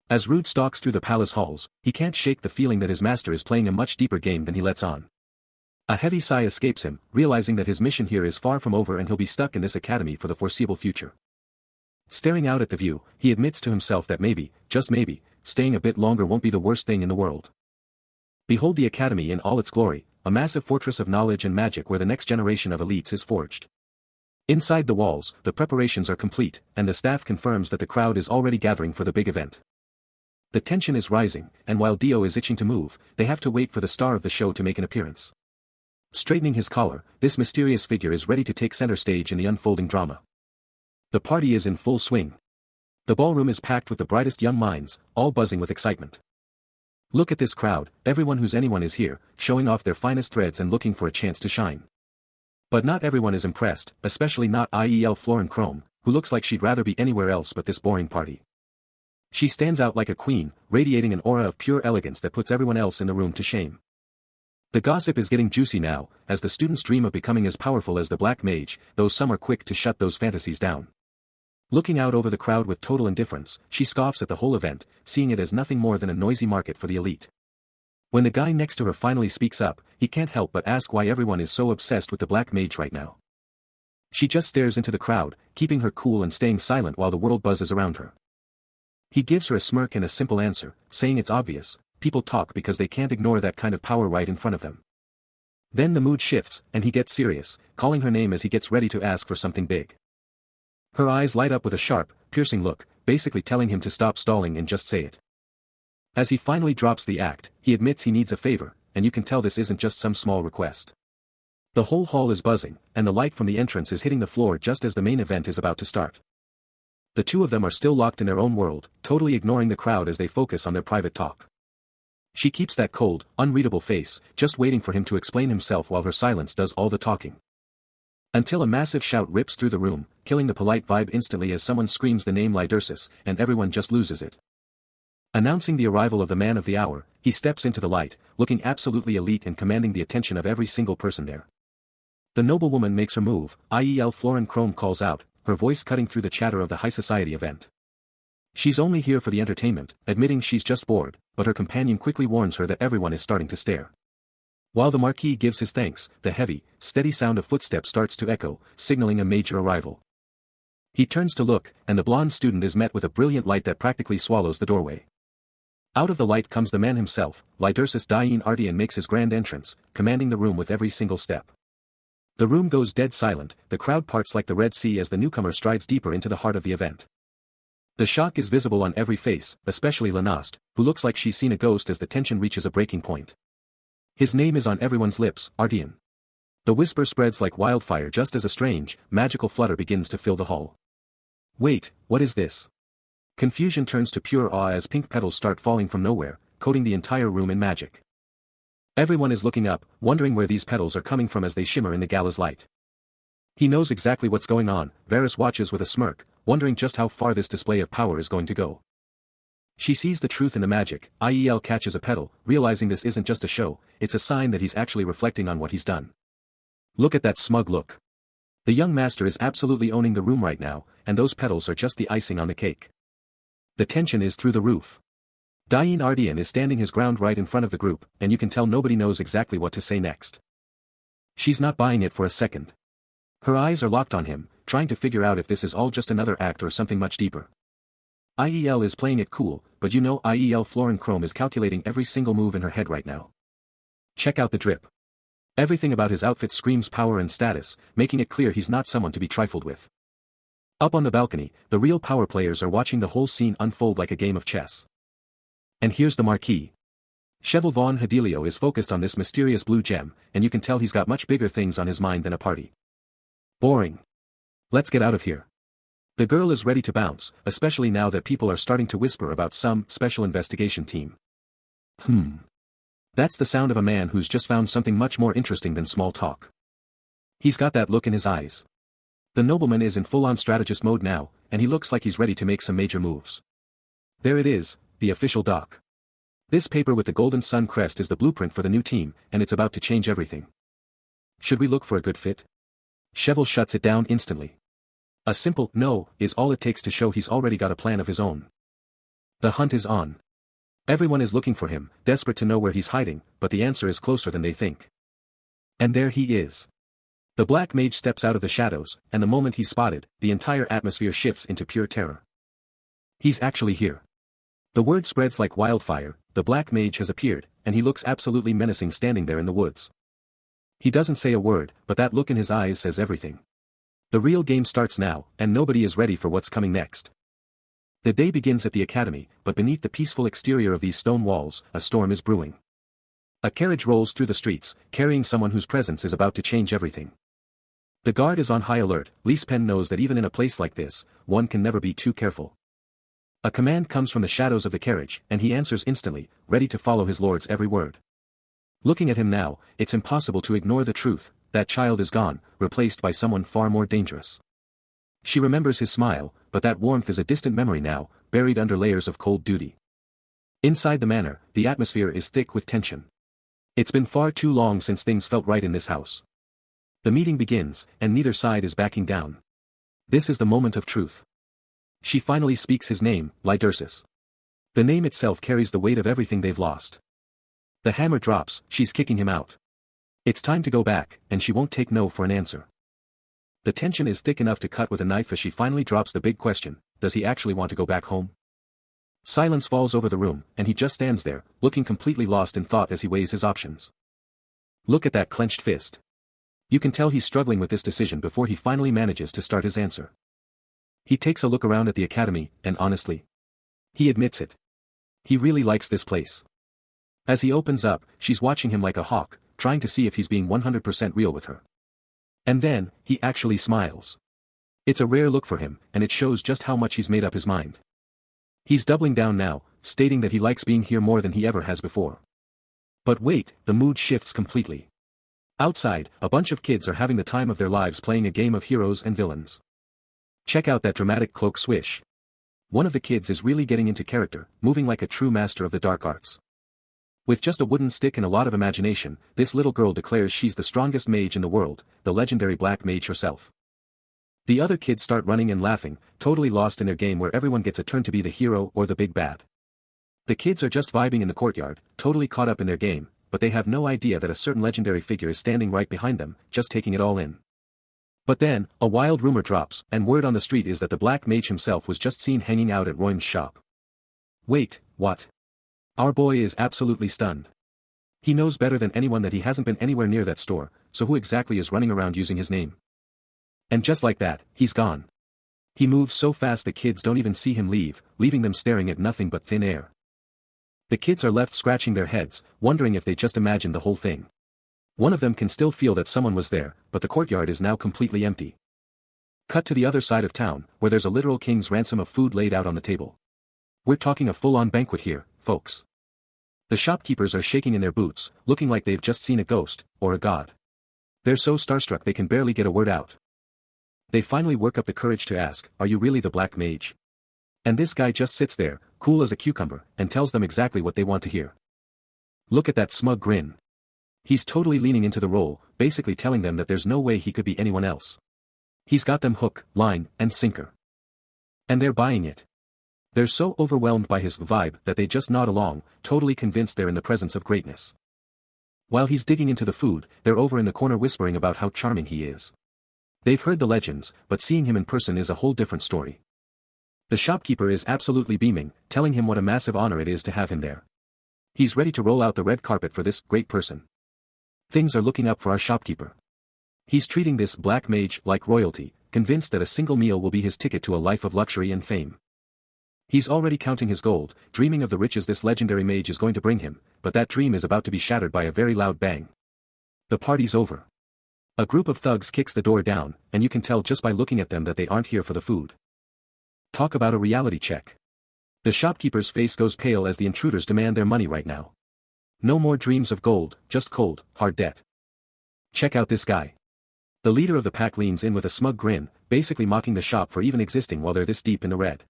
As Rude stalks through the palace halls, he can't shake the feeling that his master is playing a much deeper game than he lets on. A heavy sigh escapes him, realizing that his mission here is far from over and he'll be stuck in this academy for the foreseeable future. Staring out at the view, he admits to himself that maybe, just maybe, staying a bit longer won't be the worst thing in the world. Behold the academy in all its glory, a massive fortress of knowledge and magic where the next generation of elites is forged. Inside the walls, the preparations are complete, and the staff confirms that the crowd is already gathering for the big event. The tension is rising, and while Dio is itching to move, they have to wait for the star of the show to make an appearance. Straightening his collar, this mysterious figure is ready to take center stage in the unfolding drama. The party is in full swing. The ballroom is packed with the brightest young minds, all buzzing with excitement. Look at this crowd, everyone who's anyone is here, showing off their finest threads and looking for a chance to shine. But not everyone is impressed, especially not IEL Florin Chrome, who looks like she'd rather be anywhere else but this boring party. She stands out like a queen, radiating an aura of pure elegance that puts everyone else in the room to shame. The gossip is getting juicy now, as the students dream of becoming as powerful as the Black Mage, though some are quick to shut those fantasies down. Looking out over the crowd with total indifference, she scoffs at the whole event, seeing it as nothing more than a noisy market for the elite. When the guy next to her finally speaks up, he can't help but ask why everyone is so obsessed with the Black Mage right now. She just stares into the crowd, keeping her cool and staying silent while the world buzzes around her. He gives her a smirk and a simple answer, saying it's obvious, people talk because they can't ignore that kind of power right in front of them. Then the mood shifts, and he gets serious, calling her name as he gets ready to ask for something big. Her eyes light up with a sharp, piercing look, basically telling him to stop stalling and just say it. As he finally drops the act, he admits he needs a favor, and you can tell this isn't just some small request. The whole hall is buzzing, and the light from the entrance is hitting the floor just as the main event is about to start. The two of them are still locked in their own world, totally ignoring the crowd as they focus on their private talk. She keeps that cold, unreadable face, just waiting for him to explain himself while her silence does all the talking. Until a massive shout rips through the room, killing the polite vibe instantly as someone screams the name Lydersis, and everyone just loses it. Announcing the arrival of the man of the hour, he steps into the light, looking absolutely elite and commanding the attention of every single person there. The noblewoman makes her move, IEL Florin Chrome calls out, her voice cutting through the chatter of the high society event. She's only here for the entertainment, admitting she's just bored, but her companion quickly warns her that everyone is starting to stare. While the Marquis gives his thanks, the heavy, steady sound of footsteps starts to echo, signaling a major arrival. He turns to look, and the blonde student is met with a brilliant light that practically swallows the doorway. Out of the light comes the man himself, Lydersis Dain Artian makes his grand entrance, commanding the room with every single step. The room goes dead silent, the crowd parts like the Red Sea as the newcomer strides deeper into the heart of the event. The shock is visible on every face, especially Lenast, who looks like she's seen a ghost as the tension reaches a breaking point. His name is on everyone's lips, Artian. The whisper spreads like wildfire just as a strange, magical flutter begins to fill the hall. Wait, what is this? Confusion turns to pure awe as pink petals start falling from nowhere, coating the entire room in magic. Everyone is looking up, wondering where these petals are coming from as they shimmer in the gala's light. He knows exactly what's going on, Varys watches with a smirk, wondering just how far this display of power is going to go. She sees the truth in the magic, IEL catches a petal, realizing this isn't just a show, it's a sign that he's actually reflecting on what he's done. Look at that smug look. The young master is absolutely owning the room right now, and those petals are just the icing on the cake. The tension is through the roof. Dain Ardian is standing his ground right in front of the group, and you can tell nobody knows exactly what to say next. She's not buying it for a second. Her eyes are locked on him, trying to figure out if this is all just another act or something much deeper. IEL is playing it cool, but you know IEL Florin Chrome is calculating every single move in her head right now. Check out the drip. Everything about his outfit screams power and status, making it clear he's not someone to be trifled with. Up on the balcony, the real power players are watching the whole scene unfold like a game of chess. And here's the Marquis. Cheval von Hedelio is focused on this mysterious blue gem, and you can tell he's got much bigger things on his mind than a party. Boring. Let's get out of here. The girl is ready to bounce, especially now that people are starting to whisper about some special investigation team. That's the sound of a man who's just found something much more interesting than small talk. He's got that look in his eyes. The nobleman is in full-on strategist mode now, and he looks like he's ready to make some major moves. There it is, the official doc. This paper with the golden sun crest is the blueprint for the new team, and it's about to change everything. Should we look for a good fit? Cheval shuts it down instantly. A simple no is all it takes to show he's already got a plan of his own. The hunt is on. Everyone is looking for him, desperate to know where he's hiding, but the answer is closer than they think. And there he is. The Black Mage steps out of the shadows, and the moment he's spotted, the entire atmosphere shifts into pure terror. He's actually here. The word spreads like wildfire, the Black Mage has appeared, and he looks absolutely menacing standing there in the woods. He doesn't say a word, but that look in his eyes says everything. The real game starts now, and nobody is ready for what's coming next. The day begins at the academy, but beneath the peaceful exterior of these stone walls, a storm is brewing. A carriage rolls through the streets, carrying someone whose presence is about to change everything. The guard is on high alert. Lispen knows that even in a place like this, one can never be too careful. A command comes from the shadows of the carriage, and he answers instantly, ready to follow his lord's every word. Looking at him now, it's impossible to ignore the truth, that child is gone, replaced by someone far more dangerous. She remembers his smile, but that warmth is a distant memory now, buried under layers of cold duty. Inside the manor, the atmosphere is thick with tension. It's been far too long since things felt right in this house. The meeting begins, and neither side is backing down. This is the moment of truth. She finally speaks his name, Lydersis. The name itself carries the weight of everything they've lost. The hammer drops, she's kicking him out. It's time to go back, and she won't take no for an answer. The tension is thick enough to cut with a knife as she finally drops the big question, does he actually want to go back home? Silence falls over the room, and he just stands there, looking completely lost in thought as he weighs his options. Look at that clenched fist. You can tell he's struggling with this decision before he finally manages to start his answer. He takes a look around at the academy, and honestly, he admits it. He really likes this place. As he opens up, she's watching him like a hawk, trying to see if he's being 100% real with her. And then, he actually smiles. It's a rare look for him, and it shows just how much he's made up his mind. He's doubling down now, stating that he likes being here more than he ever has before. But wait, the mood shifts completely. Outside, a bunch of kids are having the time of their lives playing a game of heroes and villains. Check out that dramatic cloak swish. One of the kids is really getting into character, moving like a true master of the dark arts. With just a wooden stick and a lot of imagination, this little girl declares she's the strongest mage in the world, the legendary Black Mage herself. The other kids start running and laughing, totally lost in their game where everyone gets a turn to be the hero or the big bad. The kids are just vibing in the courtyard, totally caught up in their game, but they have no idea that a certain legendary figure is standing right behind them, just taking it all in. But then, a wild rumor drops, and word on the street is that the Black Mage himself was just seen hanging out at Roy's shop. Wait, what? Our boy is absolutely stunned. He knows better than anyone that he hasn't been anywhere near that store, so who exactly is running around using his name? And just like that, he's gone. He moves so fast the kids don't even see him leave, leaving them staring at nothing but thin air. The kids are left scratching their heads, wondering if they just imagined the whole thing. One of them can still feel that someone was there, but the courtyard is now completely empty. Cut to the other side of town, where there's a literal king's ransom of food laid out on the table. We're talking a full-on banquet here, folks. The shopkeepers are shaking in their boots, looking like they've just seen a ghost, or a god. They're so starstruck they can barely get a word out. They finally work up the courage to ask, "Are you really the Black Mage?" And this guy just sits there, cool as a cucumber, and tells them exactly what they want to hear. Look at that smug grin. He's totally leaning into the role, basically telling them that there's no way he could be anyone else. He's got them hook, line, and sinker. And they're buying it. They're so overwhelmed by his vibe that they just nod along, totally convinced they're in the presence of greatness. While he's digging into the food, they're over in the corner whispering about how charming he is. They've heard the legends, but seeing him in person is a whole different story. The shopkeeper is absolutely beaming, telling him what a massive honor it is to have him there. He's ready to roll out the red carpet for this great person. Things are looking up for our shopkeeper. He's treating this Black Mage like royalty, convinced that a single meal will be his ticket to a life of luxury and fame. He's already counting his gold, dreaming of the riches this legendary mage is going to bring him, but that dream is about to be shattered by a very loud bang. The party's over. A group of thugs kicks the door down, and you can tell just by looking at them that they aren't here for the food. Talk about a reality check. The shopkeeper's face goes pale as the intruders demand their money right now. No more dreams of gold, just cold, hard debt. Check out this guy. The leader of the pack leans in with a smug grin, basically mocking the shop for even existing while they're this deep in the red.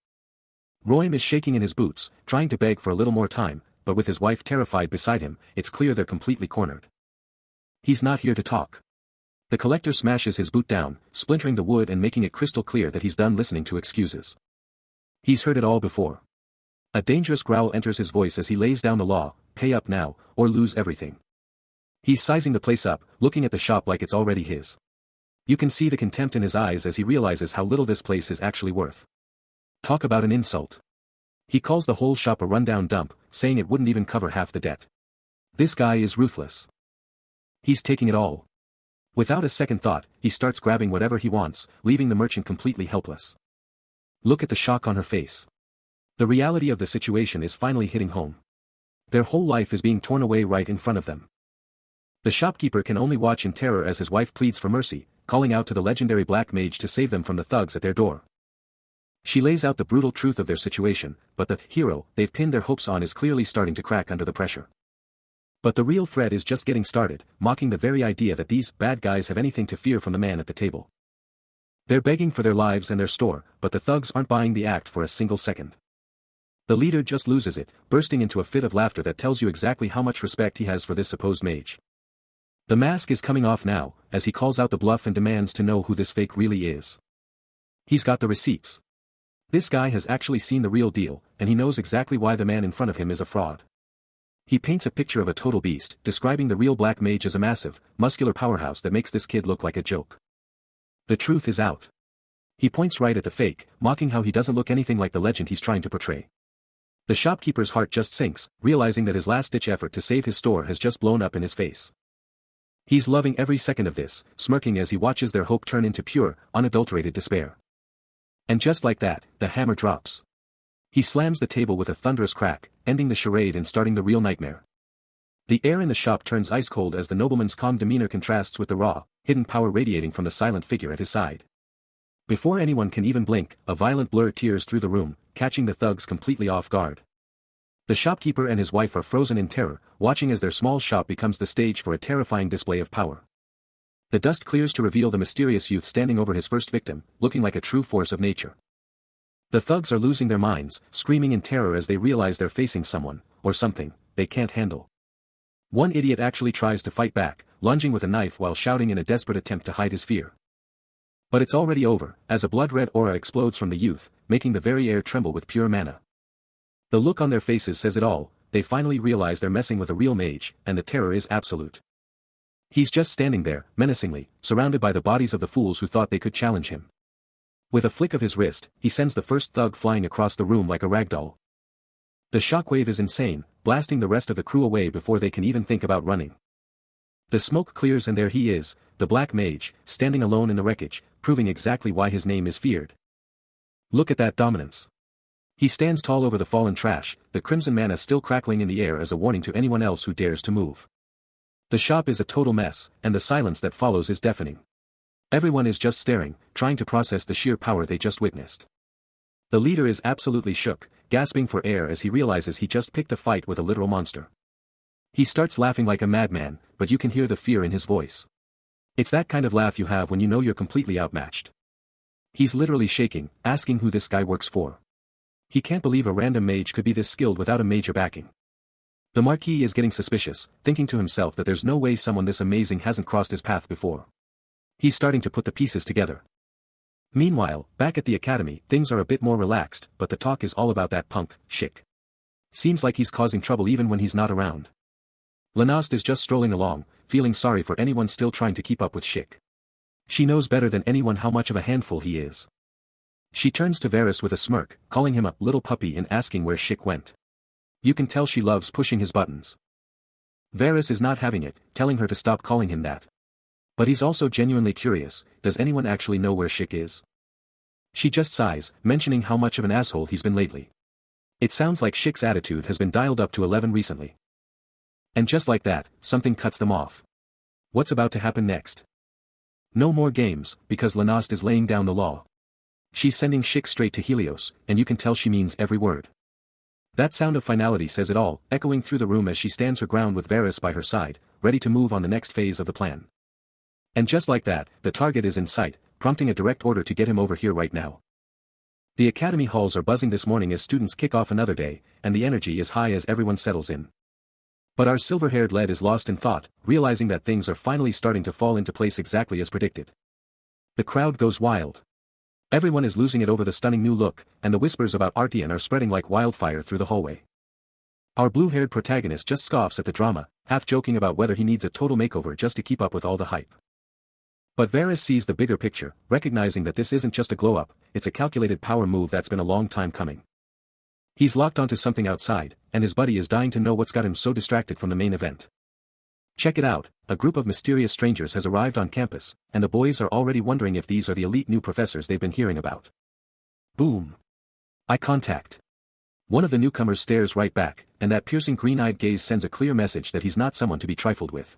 Roy is shaking in his boots, trying to beg for a little more time, but with his wife terrified beside him, it's clear they're completely cornered. He's not here to talk. The collector smashes his boot down, splintering the wood and making it crystal clear that he's done listening to excuses. He's heard it all before. A dangerous growl enters his voice as he lays down the law, pay up now, or lose everything. He's sizing the place up, looking at the shop like it's already his. You can see the contempt in his eyes as he realizes how little this place is actually worth. Talk about an insult. He calls the whole shop a rundown dump, saying it wouldn't even cover half the debt. This guy is ruthless. He's taking it all. Without a second thought, he starts grabbing whatever he wants, leaving the merchant completely helpless. Look at the shock on her face. The reality of the situation is finally hitting home. Their whole life is being torn away right in front of them. The shopkeeper can only watch in terror as his wife pleads for mercy, calling out to the legendary Black Mage to save them from the thugs at their door. She lays out the brutal truth of their situation, but the hero they've pinned their hopes on is clearly starting to crack under the pressure. But the real threat is just getting started, mocking the very idea that these bad guys have anything to fear from the man at the table. They're begging for their lives and their store, but the thugs aren't buying the act for a single second. The leader just loses it, bursting into a fit of laughter that tells you exactly how much respect he has for this supposed mage. The mask is coming off now, as he calls out the bluff and demands to know who this fake really is. He's got the receipts. This guy has actually seen the real deal, and he knows exactly why the man in front of him is a fraud. He paints a picture of a total beast, describing the real Black Mage as a massive, muscular powerhouse that makes this kid look like a joke. The truth is out. He points right at the fake, mocking how he doesn't look anything like the legend he's trying to portray. The shopkeeper's heart just sinks, realizing that his last-ditch effort to save his store has just blown up in his face. He's loving every second of this, smirking as he watches their hope turn into pure, unadulterated despair. And just like that, the hammer drops. He slams the table with a thunderous crack, ending the charade and starting the real nightmare. The air in the shop turns ice cold as the nobleman's calm demeanor contrasts with the raw, hidden power radiating from the silent figure at his side. Before anyone can even blink, a violent blur tears through the room, catching the thugs completely off guard. The shopkeeper and his wife are frozen in terror, watching as their small shop becomes the stage for a terrifying display of power. The dust clears to reveal the mysterious youth standing over his first victim, looking like a true force of nature. The thugs are losing their minds, screaming in terror as they realize they're facing someone, or something, they can't handle. One idiot actually tries to fight back, lunging with a knife while shouting in a desperate attempt to hide his fear. But it's already over, as a blood-red aura explodes from the youth, making the very air tremble with pure mana. The look on their faces says it all, they finally realize they're messing with a real mage, and the terror is absolute. He's just standing there, menacingly, surrounded by the bodies of the fools who thought they could challenge him. With a flick of his wrist, he sends the first thug flying across the room like a ragdoll. The shockwave is insane, blasting the rest of the crew away before they can even think about running. The smoke clears and there he is, the Black Mage, standing alone in the wreckage, proving exactly why his name is feared. Look at that dominance. He stands tall over the fallen trash, the crimson mana still crackling in the air as a warning to anyone else who dares to move. The shop is a total mess, and the silence that follows is deafening. Everyone is just staring, trying to process the sheer power they just witnessed. The leader is absolutely shook, gasping for air as he realizes he just picked a fight with a literal monster. He starts laughing like a madman, but you can hear the fear in his voice. It's that kind of laugh you have when you know you're completely outmatched. He's literally shaking, asking who this guy works for. He can't believe a random mage could be this skilled without a major backing. The Marquis is getting suspicious, thinking to himself that there's no way someone this amazing hasn't crossed his path before. He's starting to put the pieces together. Meanwhile, back at the academy, things are a bit more relaxed, but the talk is all about that punk, Schick. Seems like he's causing trouble even when he's not around. Lenost is just strolling along, feeling sorry for anyone still trying to keep up with Schick. She knows better than anyone how much of a handful he is. She turns to Varys with a smirk, calling him a little puppy and asking where Schick went. You can tell she loves pushing his buttons. Varys is not having it, telling her to stop calling him that. But he's also genuinely curious, does anyone actually know where Schick is? She just sighs, mentioning how much of an asshole he's been lately. It sounds like Schick's attitude has been dialed up to 11 recently. And just like that, something cuts them off. What's about to happen next? No more games, because Lenost is laying down the law. She's sending Schick straight to Helios, and you can tell she means every word. That sound of finality says it all, echoing through the room as she stands her ground with Varys by her side, ready to move on the next phase of the plan. And just like that, the target is in sight, prompting a direct order to get him over here right now. The academy halls are buzzing this morning as students kick off another day, and the energy is high as everyone settles in. But our silver-haired lad is lost in thought, realizing that things are finally starting to fall into place exactly as predicted. The crowd goes wild. Everyone is losing it over the stunning new look, and the whispers about Artian are spreading like wildfire through the hallway. Our blue-haired protagonist just scoffs at the drama, half joking about whether he needs a total makeover just to keep up with all the hype. But Varys sees the bigger picture, recognizing that this isn't just a glow-up, it's a calculated power move that's been a long time coming. He's locked onto something outside, and his buddy is dying to know what's got him so distracted from the main event. Check it out, a group of mysterious strangers has arrived on campus, and the boys are already wondering if these are the elite new professors they've been hearing about. Boom. Eye contact. One of the newcomers stares right back, and that piercing green-eyed gaze sends a clear message that he's not someone to be trifled with.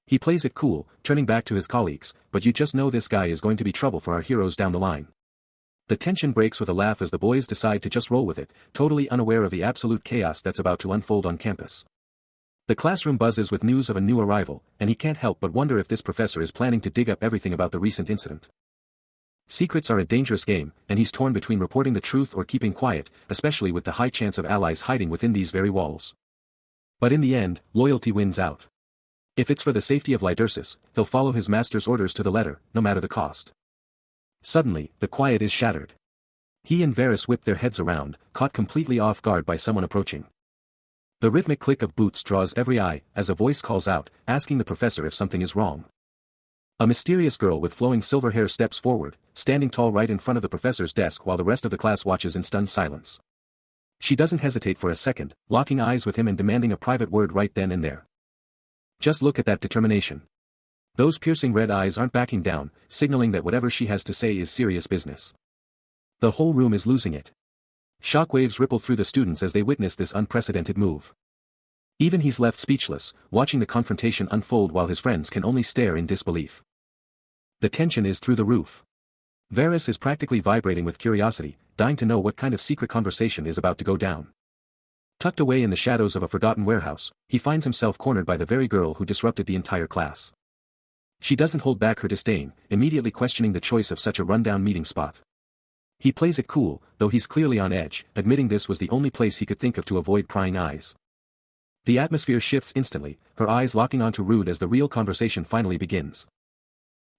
He plays it cool, turning back to his colleagues, but you just know this guy is going to be trouble for our heroes down the line. The tension breaks with a laugh as the boys decide to just roll with it, totally unaware of the absolute chaos that's about to unfold on campus. The classroom buzzes with news of a new arrival, and he can't help but wonder if this professor is planning to dig up everything about the recent incident. Secrets are a dangerous game, and he's torn between reporting the truth or keeping quiet, especially with the high chance of allies hiding within these very walls. But in the end, loyalty wins out. If it's for the safety of Lydersis, he'll follow his master's orders to the letter, no matter the cost. Suddenly, the quiet is shattered. He and Varys whip their heads around, caught completely off guard by someone approaching. The rhythmic click of boots draws every eye, as a voice calls out, asking the professor if something is wrong. A mysterious girl with flowing silver hair steps forward, standing tall right in front of the professor's desk while the rest of the class watches in stunned silence. She doesn't hesitate for a second, locking eyes with him and demanding a private word right then and there. Just look at that determination. Those piercing red eyes aren't backing down, signaling that whatever she has to say is serious business. The whole room is losing it. Shockwaves ripple through the students as they witness this unprecedented move. Even he's left speechless, watching the confrontation unfold while his friends can only stare in disbelief. The tension is through the roof. Varys is practically vibrating with curiosity, dying to know what kind of secret conversation is about to go down. Tucked away in the shadows of a forgotten warehouse, he finds himself cornered by the very girl who disrupted the entire class. She doesn't hold back her disdain, immediately questioning the choice of such a rundown meeting spot. He plays it cool, though he's clearly on edge, admitting this was the only place he could think of to avoid prying eyes. The atmosphere shifts instantly, her eyes locking onto Rude as the real conversation finally begins.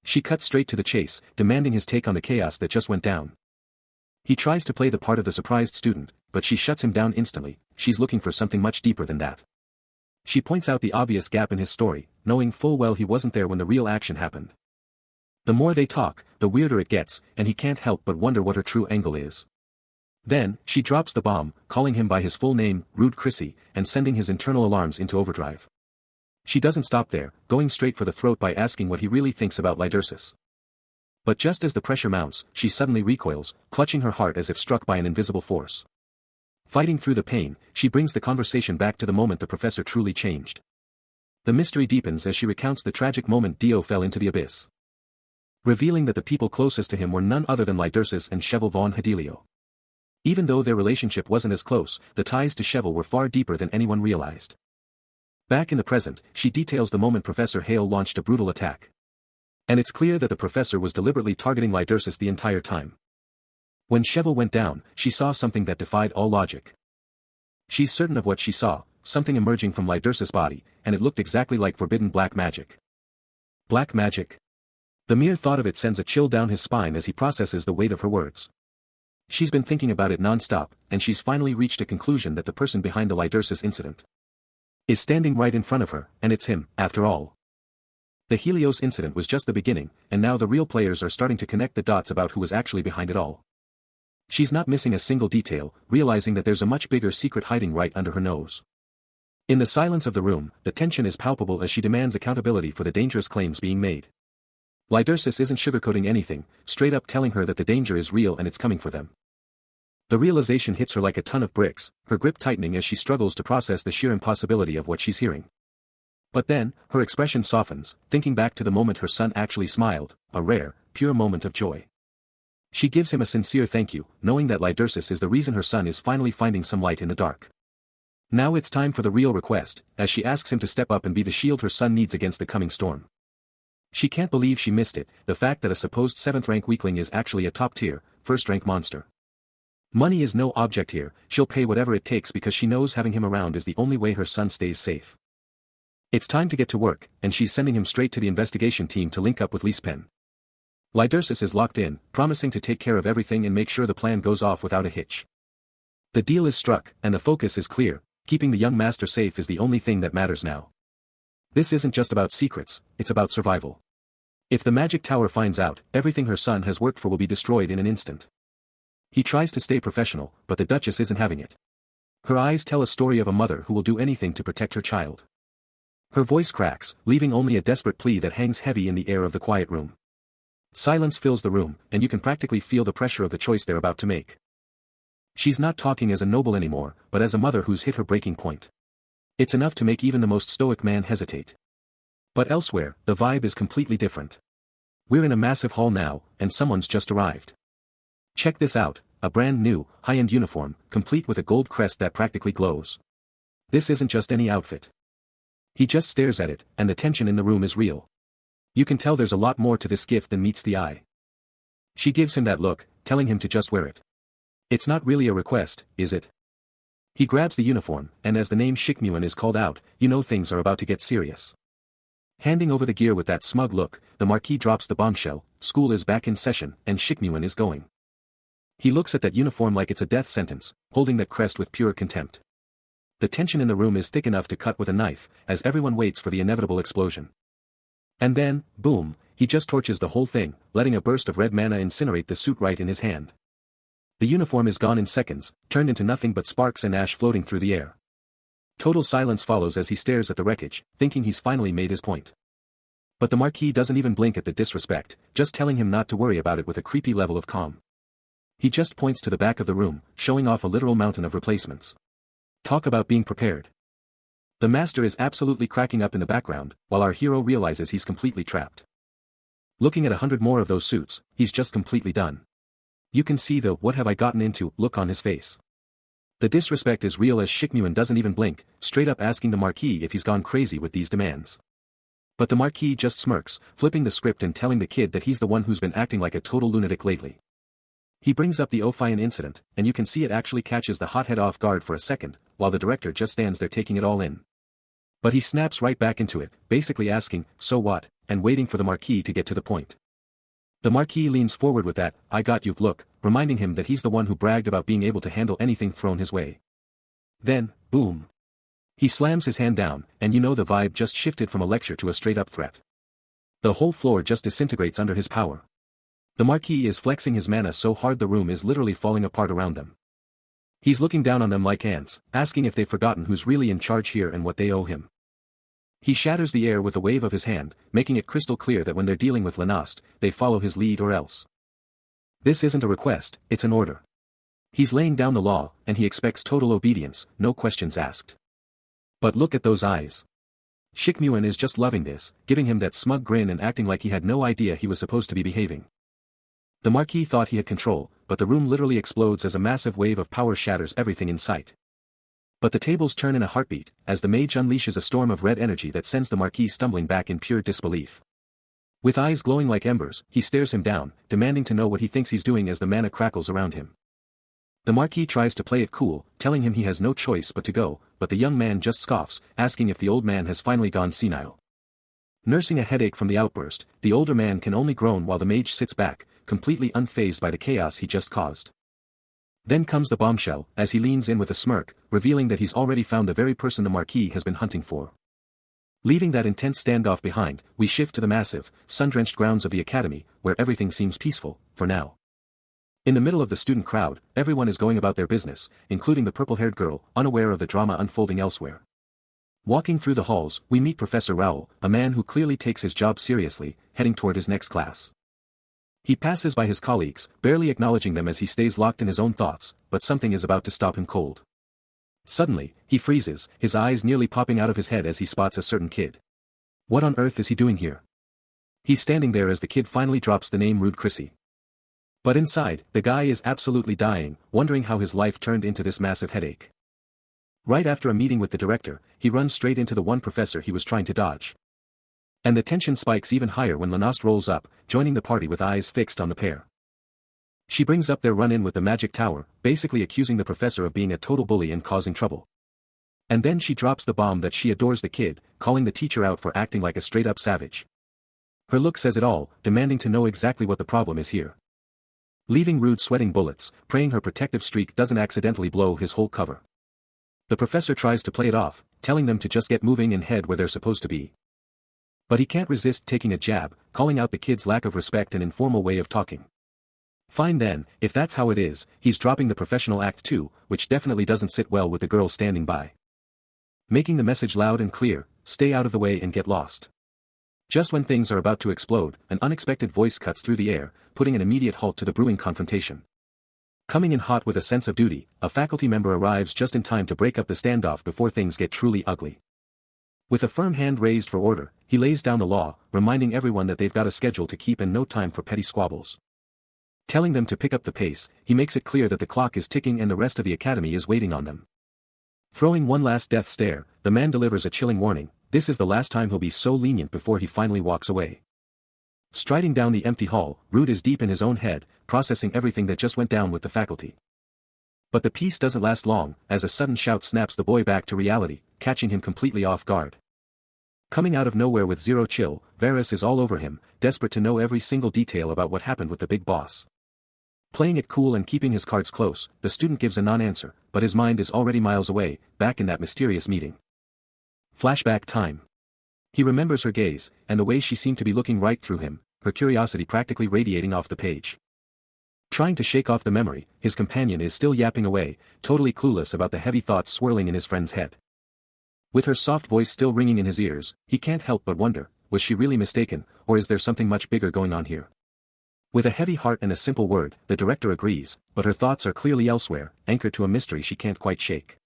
She cuts straight to the chase, demanding his take on the chaos that just went down. He tries to play the part of the surprised student, but she shuts him down instantly. She's looking for something much deeper than that. She points out the obvious gap in his story, knowing full well he wasn't there when the real action happened. The more they talk, the weirder it gets, and he can't help but wonder what her true angle is. Then, she drops the bomb, calling him by his full name, Rude Chrissy, and sending his internal alarms into overdrive. She doesn't stop there, going straight for the throat by asking what he really thinks about Lydersis. But just as the pressure mounts, she suddenly recoils, clutching her heart as if struck by an invisible force. Fighting through the pain, she brings the conversation back to the moment the professor truly changed. The mystery deepens as she recounts the tragic moment Dio fell into the abyss, revealing that the people closest to him were none other than Lydersis and Cheval von Hedelio. Even though their relationship wasn't as close, the ties to Cheval were far deeper than anyone realized. Back in the present, she details the moment Professor Hale launched a brutal attack. And it's clear that the professor was deliberately targeting Lydersis the entire time. When Cheval went down, she saw something that defied all logic. She's certain of what she saw, something emerging from Lydersis' body, and it looked exactly like forbidden black magic. Black magic? The mere thought of it sends a chill down his spine as he processes the weight of her words. She's been thinking about it non-stop, and she's finally reached a conclusion that the person behind the Lydersis incident is standing right in front of her, and it's him, after all. The Helios incident was just the beginning, and now the real players are starting to connect the dots about who was actually behind it all. She's not missing a single detail, realizing that there's a much bigger secret hiding right under her nose. In the silence of the room, the tension is palpable as she demands accountability for the dangerous claims being made. Lydersis isn't sugarcoating anything, straight up telling her that the danger is real and it's coming for them. The realization hits her like a ton of bricks, her grip tightening as she struggles to process the sheer impossibility of what she's hearing. But then, her expression softens, thinking back to the moment her son actually smiled, a rare, pure moment of joy. She gives him a sincere thank you, knowing that Lydersis is the reason her son is finally finding some light in the dark. Now it's time for the real request, as she asks him to step up and be the shield her son needs against the coming storm. She can't believe she missed it, the fact that a supposed 7th-rank weakling is actually a top-tier, 1st-rank monster. Money is no object here, she'll pay whatever it takes because she knows having him around is the only way her son stays safe. It's time to get to work, and she's sending him straight to the investigation team to link up with Lispen. Lydersis is locked in, promising to take care of everything and make sure the plan goes off without a hitch. The deal is struck, and the focus is clear, keeping the young master safe is the only thing that matters now. This isn't just about secrets, it's about survival. If the magic tower finds out, everything her son has worked for will be destroyed in an instant. He tries to stay professional, but the Duchess isn't having it. Her eyes tell a story of a mother who will do anything to protect her child. Her voice cracks, leaving only a desperate plea that hangs heavy in the air of the quiet room. Silence fills the room, and you can practically feel the pressure of the choice they're about to make. She's not talking as a noble anymore, but as a mother who's hit her breaking point. It's enough to make even the most stoic man hesitate. But elsewhere, the vibe is completely different. We're in a massive hall now, and someone's just arrived. Check this out, a brand new, high-end uniform, complete with a gold crest that practically glows. This isn't just any outfit. He just stares at it, and the tension in the room is real. You can tell there's a lot more to this gift than meets the eye. She gives him that look, telling him to just wear it. It's not really a request, is it? He grabs the uniform, and as the name Shikmuan is called out, you know things are about to get serious. Handing over the gear with that smug look, the Marquis drops the bombshell, school is back in session, and Shikmuan is going. He looks at that uniform like it's a death sentence, holding that crest with pure contempt. The tension in the room is thick enough to cut with a knife, as everyone waits for the inevitable explosion. And then, boom, he just torches the whole thing, letting a burst of red mana incinerate the suit right in his hand. The uniform is gone in seconds, turned into nothing but sparks and ash floating through the air. Total silence follows as he stares at the wreckage, thinking he's finally made his point. But the Marquis doesn't even blink at the disrespect, just telling him not to worry about it with a creepy level of calm. He just points to the back of the room, showing off a literal mountain of replacements. Talk about being prepared. The master is absolutely cracking up in the background, while our hero realizes he's completely trapped. Looking at 100 more of those suits, he's just completely done. You can see the "what have I gotten into" look on his face. The disrespect is real as Shikmuan doesn't even blink, straight up asking the Marquis if he's gone crazy with these demands. But the Marquis just smirks, flipping the script and telling the kid that he's the one who's been acting like a total lunatic lately. He brings up the Ophion incident, and you can see it actually catches the hothead off guard for a second, while the director just stands there taking it all in. But he snaps right back into it, basically asking, "So what?" and waiting for the Marquis to get to the point. The Marquis leans forward with that "I got you" look, reminding him that he's the one who bragged about being able to handle anything thrown his way. Then, boom. He slams his hand down, and you know the vibe just shifted from a lecture to a straight-up threat. The whole floor just disintegrates under his power. The Marquis is flexing his mana so hard the room is literally falling apart around them. He's looking down on them like ants, asking if they've forgotten who's really in charge here and what they owe him. He shatters the air with a wave of his hand, making it crystal clear that when they're dealing with Lanast, they follow his lead or else. This isn't a request, it's an order. He's laying down the law, and he expects total obedience, no questions asked. But look at those eyes. Shikmuan is just loving this, giving him that smug grin and acting like he had no idea he was supposed to be behaving. The Marquis thought he had control, but the room literally explodes as a massive wave of power shatters everything in sight. But the tables turn in a heartbeat, as the mage unleashes a storm of red energy that sends the Marquis stumbling back in pure disbelief. With eyes glowing like embers, he stares him down, demanding to know what he thinks he's doing as the mana crackles around him. The Marquis tries to play it cool, telling him he has no choice but to go, but the young man just scoffs, asking if the old man has finally gone senile. Nursing a headache from the outburst, the older man can only groan while the mage sits back, completely unfazed by the chaos he just caused. Then comes the bombshell, as he leans in with a smirk, revealing that he's already found the very person the Marquis has been hunting for. Leaving that intense standoff behind, we shift to the massive, sun-drenched grounds of the academy, where everything seems peaceful, for now. In the middle of the student crowd, everyone is going about their business, including the purple-haired girl, unaware of the drama unfolding elsewhere. Walking through the halls, we meet Professor Raoul, a man who clearly takes his job seriously, heading toward his next class. He passes by his colleagues, barely acknowledging them as he stays locked in his own thoughts, but something is about to stop him cold. Suddenly, he freezes, his eyes nearly popping out of his head as he spots a certain kid. What on earth is he doing here? He's standing there as the kid finally drops the name Rude Chrissy. But inside, the guy is absolutely dying, wondering how his life turned into this massive headache. Right after a meeting with the director, he runs straight into the one professor he was trying to dodge. And the tension spikes even higher when Lanast rolls up, joining the party with eyes fixed on the pair. She brings up their run-in with the magic tower, basically accusing the professor of being a total bully and causing trouble. And then she drops the bomb that she adores the kid, calling the teacher out for acting like a straight-up savage. Her look says it all, demanding to know exactly what the problem is here. Leaving Rude sweating bullets, praying her protective streak doesn't accidentally blow his whole cover. The professor tries to play it off, telling them to just get moving and head where they're supposed to be. But he can't resist taking a jab, calling out the kid's lack of respect and informal way of talking. Fine then, if that's how it is, he's dropping the professional act too, which definitely doesn't sit well with the girl standing by. Making the message loud and clear, stay out of the way and get lost. Just when things are about to explode, an unexpected voice cuts through the air, putting an immediate halt to the brewing confrontation. Coming in hot with a sense of duty, a faculty member arrives just in time to break up the standoff before things get truly ugly. With a firm hand raised for order, he lays down the law, reminding everyone that they've got a schedule to keep and no time for petty squabbles. Telling them to pick up the pace, he makes it clear that the clock is ticking and the rest of the academy is waiting on them. Throwing one last death stare, the man delivers a chilling warning, this is the last time he'll be so lenient before he finally walks away. Striding down the empty hall, Rude is deep in his own head, processing everything that just went down with the faculty. But the peace doesn't last long, as a sudden shout snaps the boy back to reality, catching him completely off guard. Coming out of nowhere with zero chill, Varus is all over him, desperate to know every single detail about what happened with the big boss. Playing it cool and keeping his cards close, the student gives a non-answer, but his mind is already miles away, back in that mysterious meeting. Flashback time. He remembers her gaze, and the way she seemed to be looking right through him, her curiosity practically radiating off the page. Trying to shake off the memory, his companion is still yapping away, totally clueless about the heavy thoughts swirling in his friend's head. With her soft voice still ringing in his ears, he can't help but wonder, was she really mistaken, or is there something much bigger going on here? With a heavy heart and a simple word, the director agrees, but her thoughts are clearly elsewhere, anchored to a mystery she can't quite shake.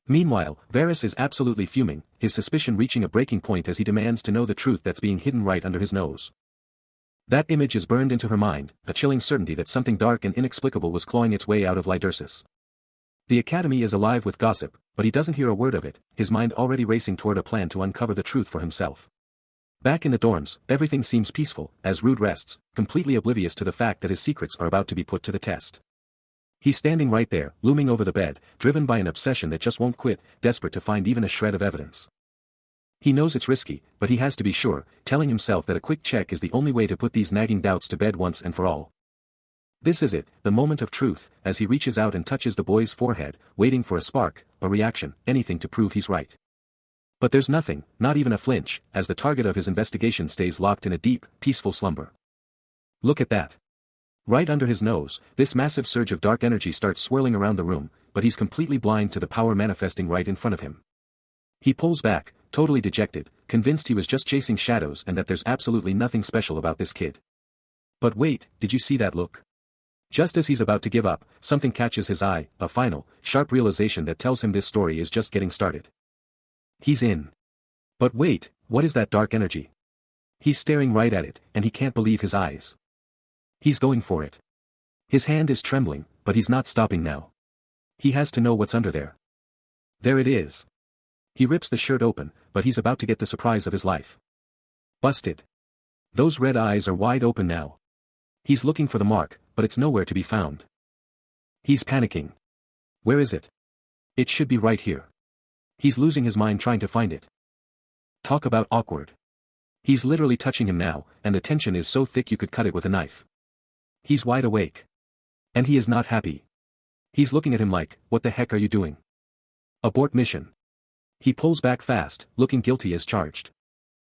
Meanwhile, Varys is absolutely fuming, his suspicion reaching a breaking point as he demands to know the truth that's being hidden right under his nose. That image is burned into her mind, a chilling certainty that something dark and inexplicable was clawing its way out of Lydersis. The academy is alive with gossip, but he doesn't hear a word of it, his mind already racing toward a plan to uncover the truth for himself. Back in the dorms, everything seems peaceful, as Rude rests, completely oblivious to the fact that his secrets are about to be put to the test. He's standing right there, looming over the bed, driven by an obsession that just won't quit, desperate to find even a shred of evidence. He knows it's risky, but he has to be sure, telling himself that a quick check is the only way to put these nagging doubts to bed once and for all. This is it, the moment of truth, as he reaches out and touches the boy's forehead, waiting for a spark, a reaction, anything to prove he's right. But there's nothing, not even a flinch, as the target of his investigation stays locked in a deep, peaceful slumber. Look at that. Right under his nose, this massive surge of dark energy starts swirling around the room, but he's completely blind to the power manifesting right in front of him. He pulls back, totally dejected, convinced he was just chasing shadows and that there's absolutely nothing special about this kid. But wait, did you see that look? Just as he's about to give up, something catches his eye, a final, sharp realization that tells him this story is just getting started. He's in. But wait, what is that dark energy? He's staring right at it, and he can't believe his eyes. He's going for it. His hand is trembling, but he's not stopping now. He has to know what's under there. There it is. He rips the shirt open, but he's about to get the surprise of his life. Busted. Those red eyes are wide open now. He's looking for the mark, but it's nowhere to be found. He's panicking. Where is it? It should be right here. He's losing his mind trying to find it. Talk about awkward. He's literally touching him now, and the tension is so thick you could cut it with a knife. He's wide awake. And he is not happy. He's looking at him like, what the heck are you doing? Abort mission. He pulls back fast, looking guilty as charged.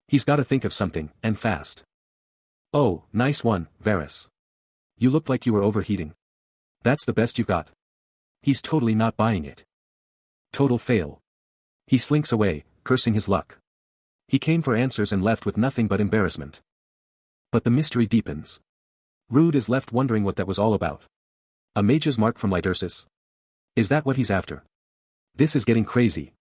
He's got to think of something, and fast. Oh, nice one, Varys. You look like you were overheating. That's the best you got. He's totally not buying it. Total fail. He slinks away, cursing his luck. He came for answers and left with nothing but embarrassment. But the mystery deepens. Rude is left wondering what that was all about. A mage's mark from Lydersis? Is that what he's after? This is getting crazy.